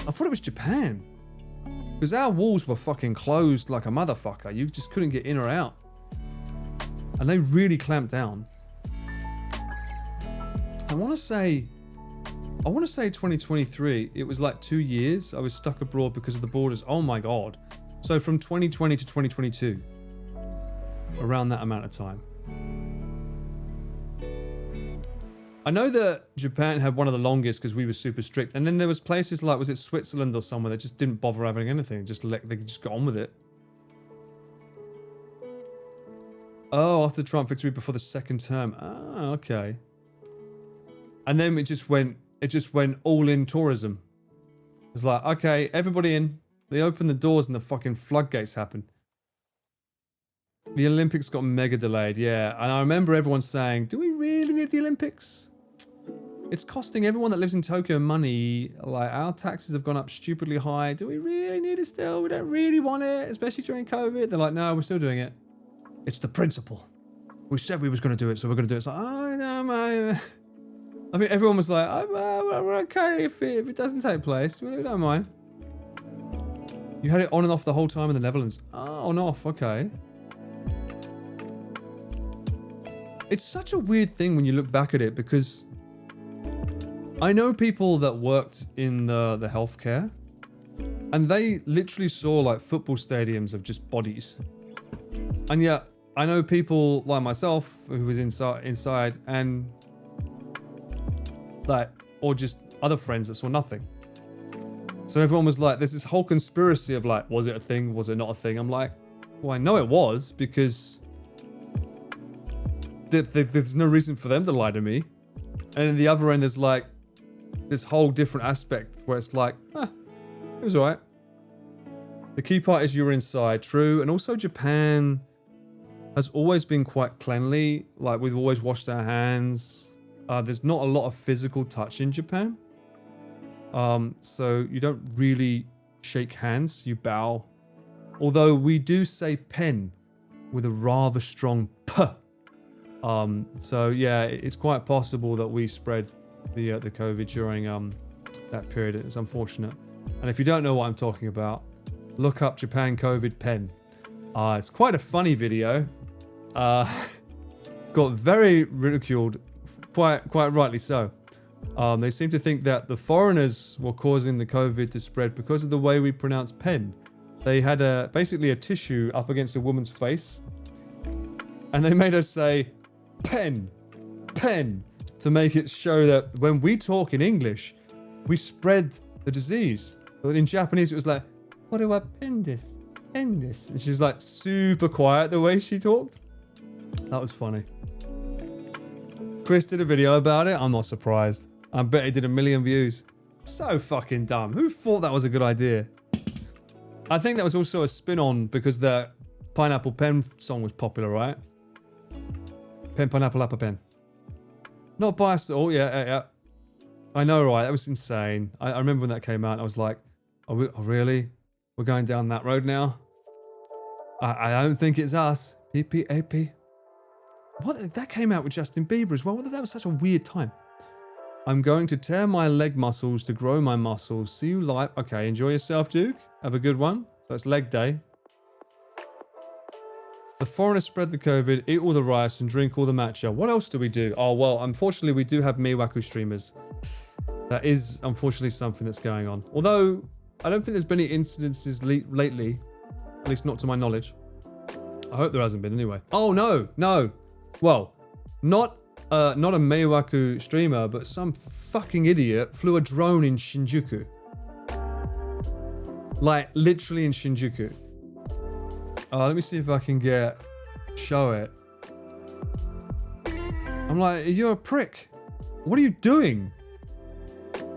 I thought it was Japan. Because our walls were fucking closed like a motherfucker. You just couldn't get in or out. And they really clamped down. I want to say 2023. It was like 2 years. I was stuck abroad because of the borders. Oh my God. So from 2020 to 2022. Around that amount of time. I know that Japan had one of the longest because we were super strict. And then there was places like, was it Switzerland or somewhere that just didn't bother having anything. They just got on with it. Oh, after the Trump victory before the second term. Ah, okay. And then it just went all in tourism. It's like, okay, everybody in. They opened the doors and the fucking floodgates happened. The Olympics got mega delayed, yeah. And I remember everyone saying, do we really need the Olympics? It's costing everyone that lives in Tokyo money. Like, our taxes have gone up stupidly high. Do we really need it still? We don't really want it, especially during COVID. They're like, no, we're still doing it. It's the principle. We said we was going to do it, so we're going to do it. It's like, oh, no, man. I mean, everyone was like, we're okay if it doesn't take place. We don't mind. You had it on and off the whole time in the Netherlands. Oh, on off, okay. It's such a weird thing when you look back at it because I know people that worked in the healthcare and they literally saw like football stadiums of just bodies. And yet I know people like myself who was inside and like, or just other friends that saw nothing. So everyone was like, there's this whole conspiracy of like, was it a thing? Was it not a thing? I'm like, well, I know it was because there's no reason for them to lie to me. And in the other end, there's like this whole different aspect where it's like, it was alright. The key part is you were inside, true. And also Japan has always been quite cleanly. Like we've always washed our hands. There's not a lot of physical touch in Japan. So you don't really shake hands, you bow. Although we do say pen with a rather strong p. So yeah, it's quite possible that we spread the COVID during that period. It's unfortunate. And if you don't know what I'm talking about, look up Japan COVID pen. It's quite a funny video. Got very ridiculed, quite rightly so. They seem to think that the foreigners were causing the COVID to spread because of the way we pronounce pen. They had basically a tissue up against a woman's face, and they made us say pen, pen, to make it show that when we talk in English, we spread the disease. But in Japanese, it was like, what do I pen this? Pen this. And she's like super quiet the way she talked. That was funny. Chris did a video about it. I'm not surprised. I bet he did 1 million views. So fucking dumb. Who thought that was a good idea? I think that was also a spin-on because the Pineapple Pen song was popular, right? Pen, pineapple, apple, pen. Not biased at all. Yeah. I know, right? That was insane. I remember when that came out. I was like, oh, really? We're going down that road now? I don't think it's us. PPAP. What? That came out with Justin Bieber as well. That was such a weird time. I'm going to tear my leg muscles to grow my muscles. See you live. Okay, enjoy yourself, Duke. Have a good one. So it's leg day. The foreigners spread the COVID, eat all the rice, and drink all the matcha. What else do we do? Oh, well, unfortunately, we do have Miwaku streamers. That is, unfortunately, something that's going on. Although, I don't think there's been any incidences lately. At least not to my knowledge. I hope there hasn't been anyway. Oh, no, no. Well, not a Miwaku streamer, but some fucking idiot flew a drone in Shinjuku. Like, literally in Shinjuku. Let me see if I can show it. I'm like, you're a prick. What are you doing?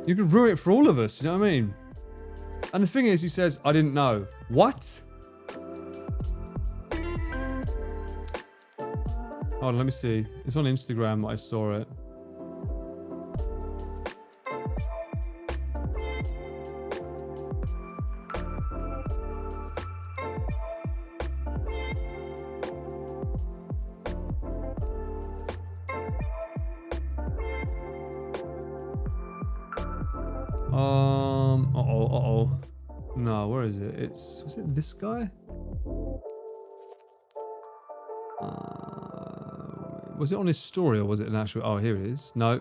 You could ruin it for all of us, you know what I mean? And the thing is, he says, I didn't know. What? Hold on, let me see. It's on Instagram that I saw it. No, where is it? Was it this guy? Was it on his story or was it an actual? Oh, here it is. No.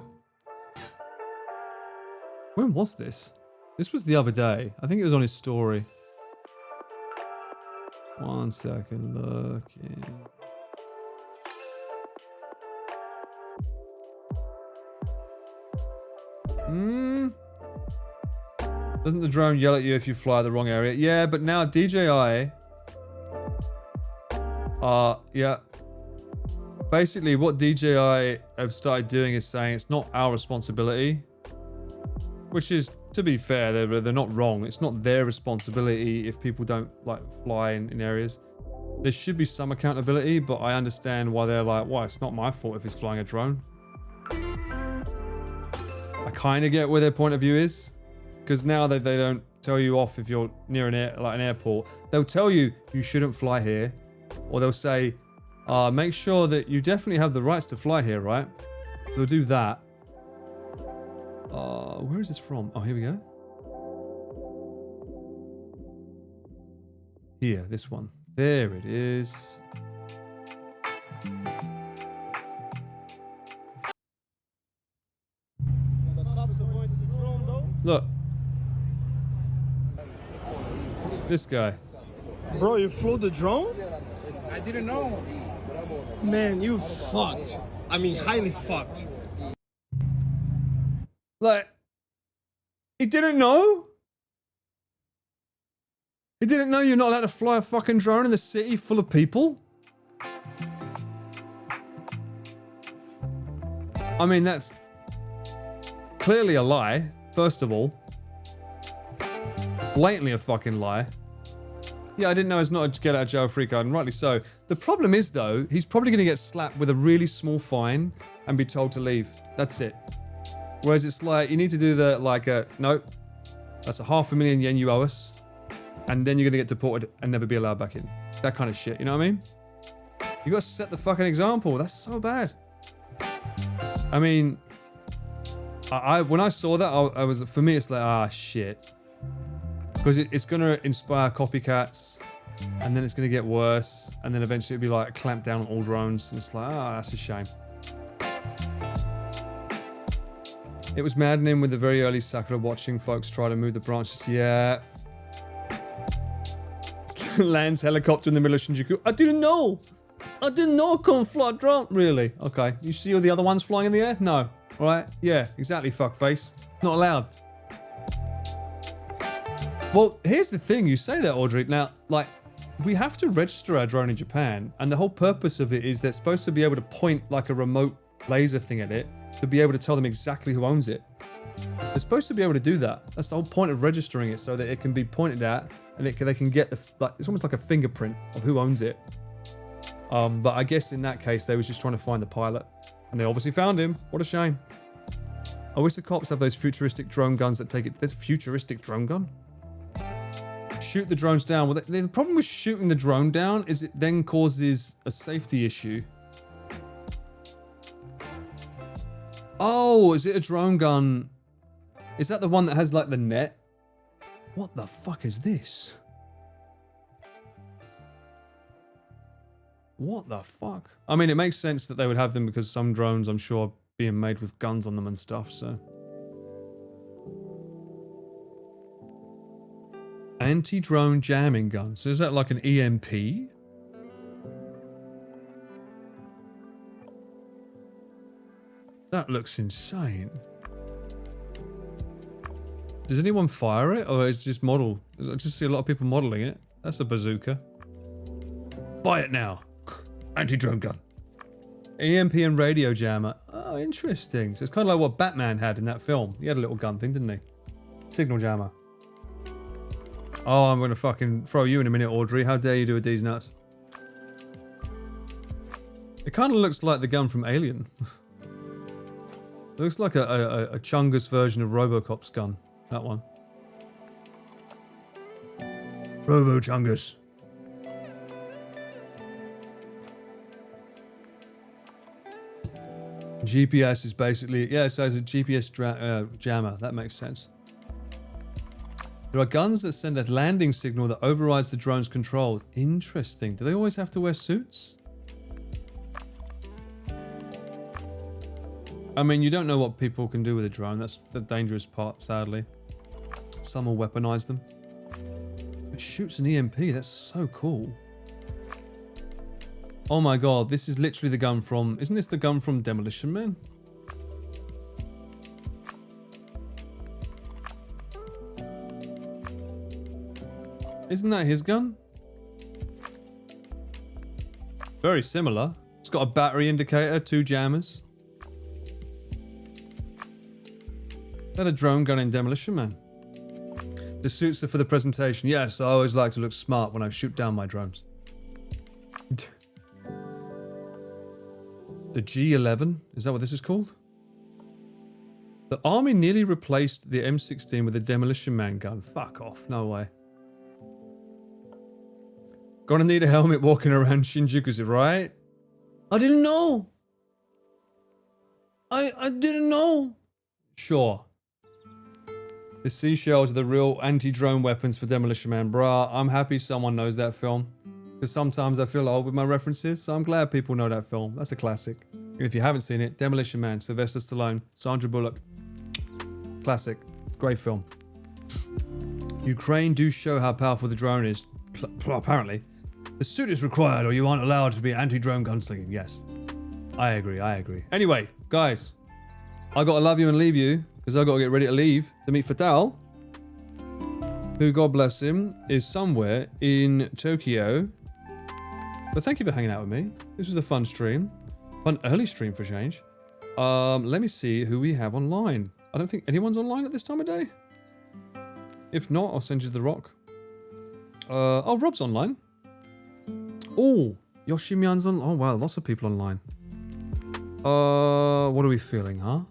When was this? This was the other day. I think it was on his story. 1 second, looking. Doesn't the drone yell at you if you fly the wrong area? Yeah, but now DJI... yeah. Basically, what DJI have started doing is saying it's not our responsibility. Which is, to be fair, they're not wrong. It's not their responsibility if people don't, like, fly in areas. There should be some accountability, but I understand why they're like, well, it's not my fault if he's flying a drone. I kind of get where their point of view is. Because now they don't tell you off if you're near an airport. They'll tell you you shouldn't fly here. Or they'll say, make sure that you definitely have the rights to fly here, right? They'll do that. Where is this from? Oh, here we go. Here, this one. There it is. Look. This guy. Bro, you flew the drone? I didn't know. Man, you fucked. I mean, highly fucked. Like, he didn't know? He didn't know you're not allowed to fly a fucking drone in the city full of people? I mean, that's clearly a lie, first of all. Blatantly a fucking lie. Yeah, I didn't know it's not a get out of jail free card, and rightly so. The problem is, though, he's probably going to get slapped with a really small fine and be told to leave. That's it. Whereas it's like, you need to do the, like, no, that's 500,000 yen you owe us, and then you're going to get deported and never be allowed back in. That kind of shit, you know what I mean? You got to set the fucking example. That's so bad. I mean, when I saw that, I was, for me, it's like, shit. Because it's going to inspire copycats, and then it's going to get worse, and then eventually it'll be like a clamp down on all drones, and it's like, that's a shame. It was maddening with the very early Sakura watching folks try to move the branches. Yeah. Lands helicopter in the middle of Shinjuku. I didn't know. I didn't know I couldn't fly a drone. Really? Okay. You see all the other ones flying in the air? No. All right. Yeah, exactly, fuckface. Not allowed. Well, here's the thing. You say that, Audrey. Now, like, we have to register our drone in Japan, and the whole purpose of it is they're supposed to be able to point like a remote laser thing at it to be able to tell them exactly who owns it. They're supposed to be able to do that. That's the whole point of registering it, so that it can be pointed at, and they can get it's almost like a fingerprint of who owns it. But I guess in that case, they was just trying to find the pilot, and they obviously found him. What a shame. I wish the cops have those futuristic drone guns that take it. There's a futuristic drone gun? Shoot the drones down. Well, the problem with shooting the drone down is it then causes a safety issue. Oh, is it a drone gun? Is that the one that has like the net? What the fuck is this? What the fuck? I mean, it makes sense that they would have them because some drones, I'm sure, are being made with guns on them and stuff, so. Anti-drone jamming gun. So is that like an EMP? That looks insane. Does anyone fire it, or is it just model? I just see a lot of people modeling it. That's a bazooka. Buy it now. Anti-drone gun. EMP and radio jammer. Oh, interesting. So it's kind of like what Batman had in that film. He had a little gun thing, didn't he? Signal jammer. Oh, I'm gonna fucking throw you in a minute, Audrey. How dare you do a D's nuts? It kind of looks like the gun from Alien. It looks like a Chungus version of Robocop's gun. That one. Robo Chungus. GPS is basically, yeah, so it's a GPS jammer. That makes sense. There are guns that send a landing signal that overrides the drone's control. Interesting. Do they always have to wear suits? I mean, you don't know what people can do with a drone. That's the dangerous part, sadly. Some will weaponize them. It shoots an EMP. That's so cool. Oh my god, this is literally the gun from... Isn't this the gun from Demolition Man? Isn't that his gun? Very similar. It's got a battery indicator, 2 jammers. Is that a drone gun in Demolition Man? The suits are for the presentation. Yes, I always like to look smart when I shoot down my drones. The G11? Is that what this is called? The army nearly replaced the M16 with a Demolition Man gun. Fuck off. No way. Gonna need a helmet walking around Shinjuku, right? I didn't know. I didn't know. Sure. The seashells are the real anti-drone weapons for Demolition Man. Bruh, I'm happy someone knows that film. Because sometimes I feel old with my references, so I'm glad people know that film. That's a classic. If you haven't seen it, Demolition Man, Sylvester Stallone, Sandra Bullock. Classic. Great film. Ukraine do show how powerful the drone is. Apparently. The suit is required or you aren't allowed to be anti-drone gunslinging. Yes. I agree, I agree. Anyway, guys. I gotta love you and leave you, because I gotta get ready to leave to meet Fatal, who, God bless him, is somewhere in Tokyo. But thank you for hanging out with me. This was a fun stream. Fun early stream for change. Let me see who we have online. I don't think anyone's online at this time of day. If not, I'll send you the rock. Oh, Rob's online. Oh, Yoshimian's on. Oh, wow, lots of people online. What are we feeling, huh?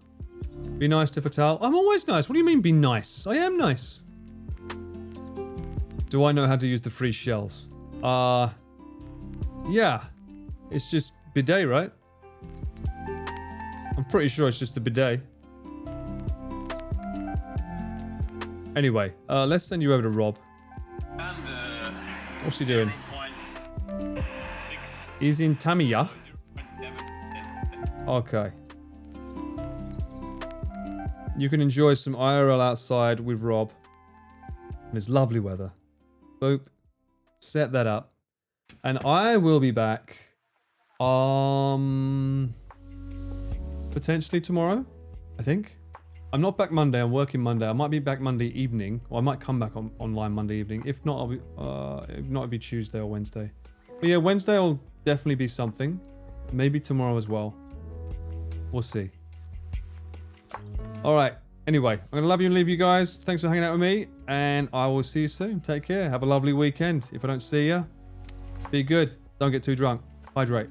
Be nice to Fatal. I'm always nice. What do you mean be nice? I am nice. Do I know how to use the free shells? Yeah. It's just bidet, right? I'm pretty sure it's just a bidet. Anyway, let's send you over to Rob. What's he doing? He's in Tamiya. Okay. You can enjoy some IRL outside with Rob. And it's lovely weather. Boop. Set that up. And I will be back. Potentially tomorrow, I think. I'm not back Monday. I'm working Monday. I might be back Monday evening. Or I might come back online Monday evening. If not, I'll be. If not, it'll be Tuesday or Wednesday. But yeah, Wednesday will definitely be something. Maybe tomorrow as well. We'll see. All right. Anyway, I'm going to love you and leave you guys. Thanks for hanging out with me. And I will see you soon. Take care. Have a lovely weekend. If I don't see you, be good. Don't get too drunk. Hydrate.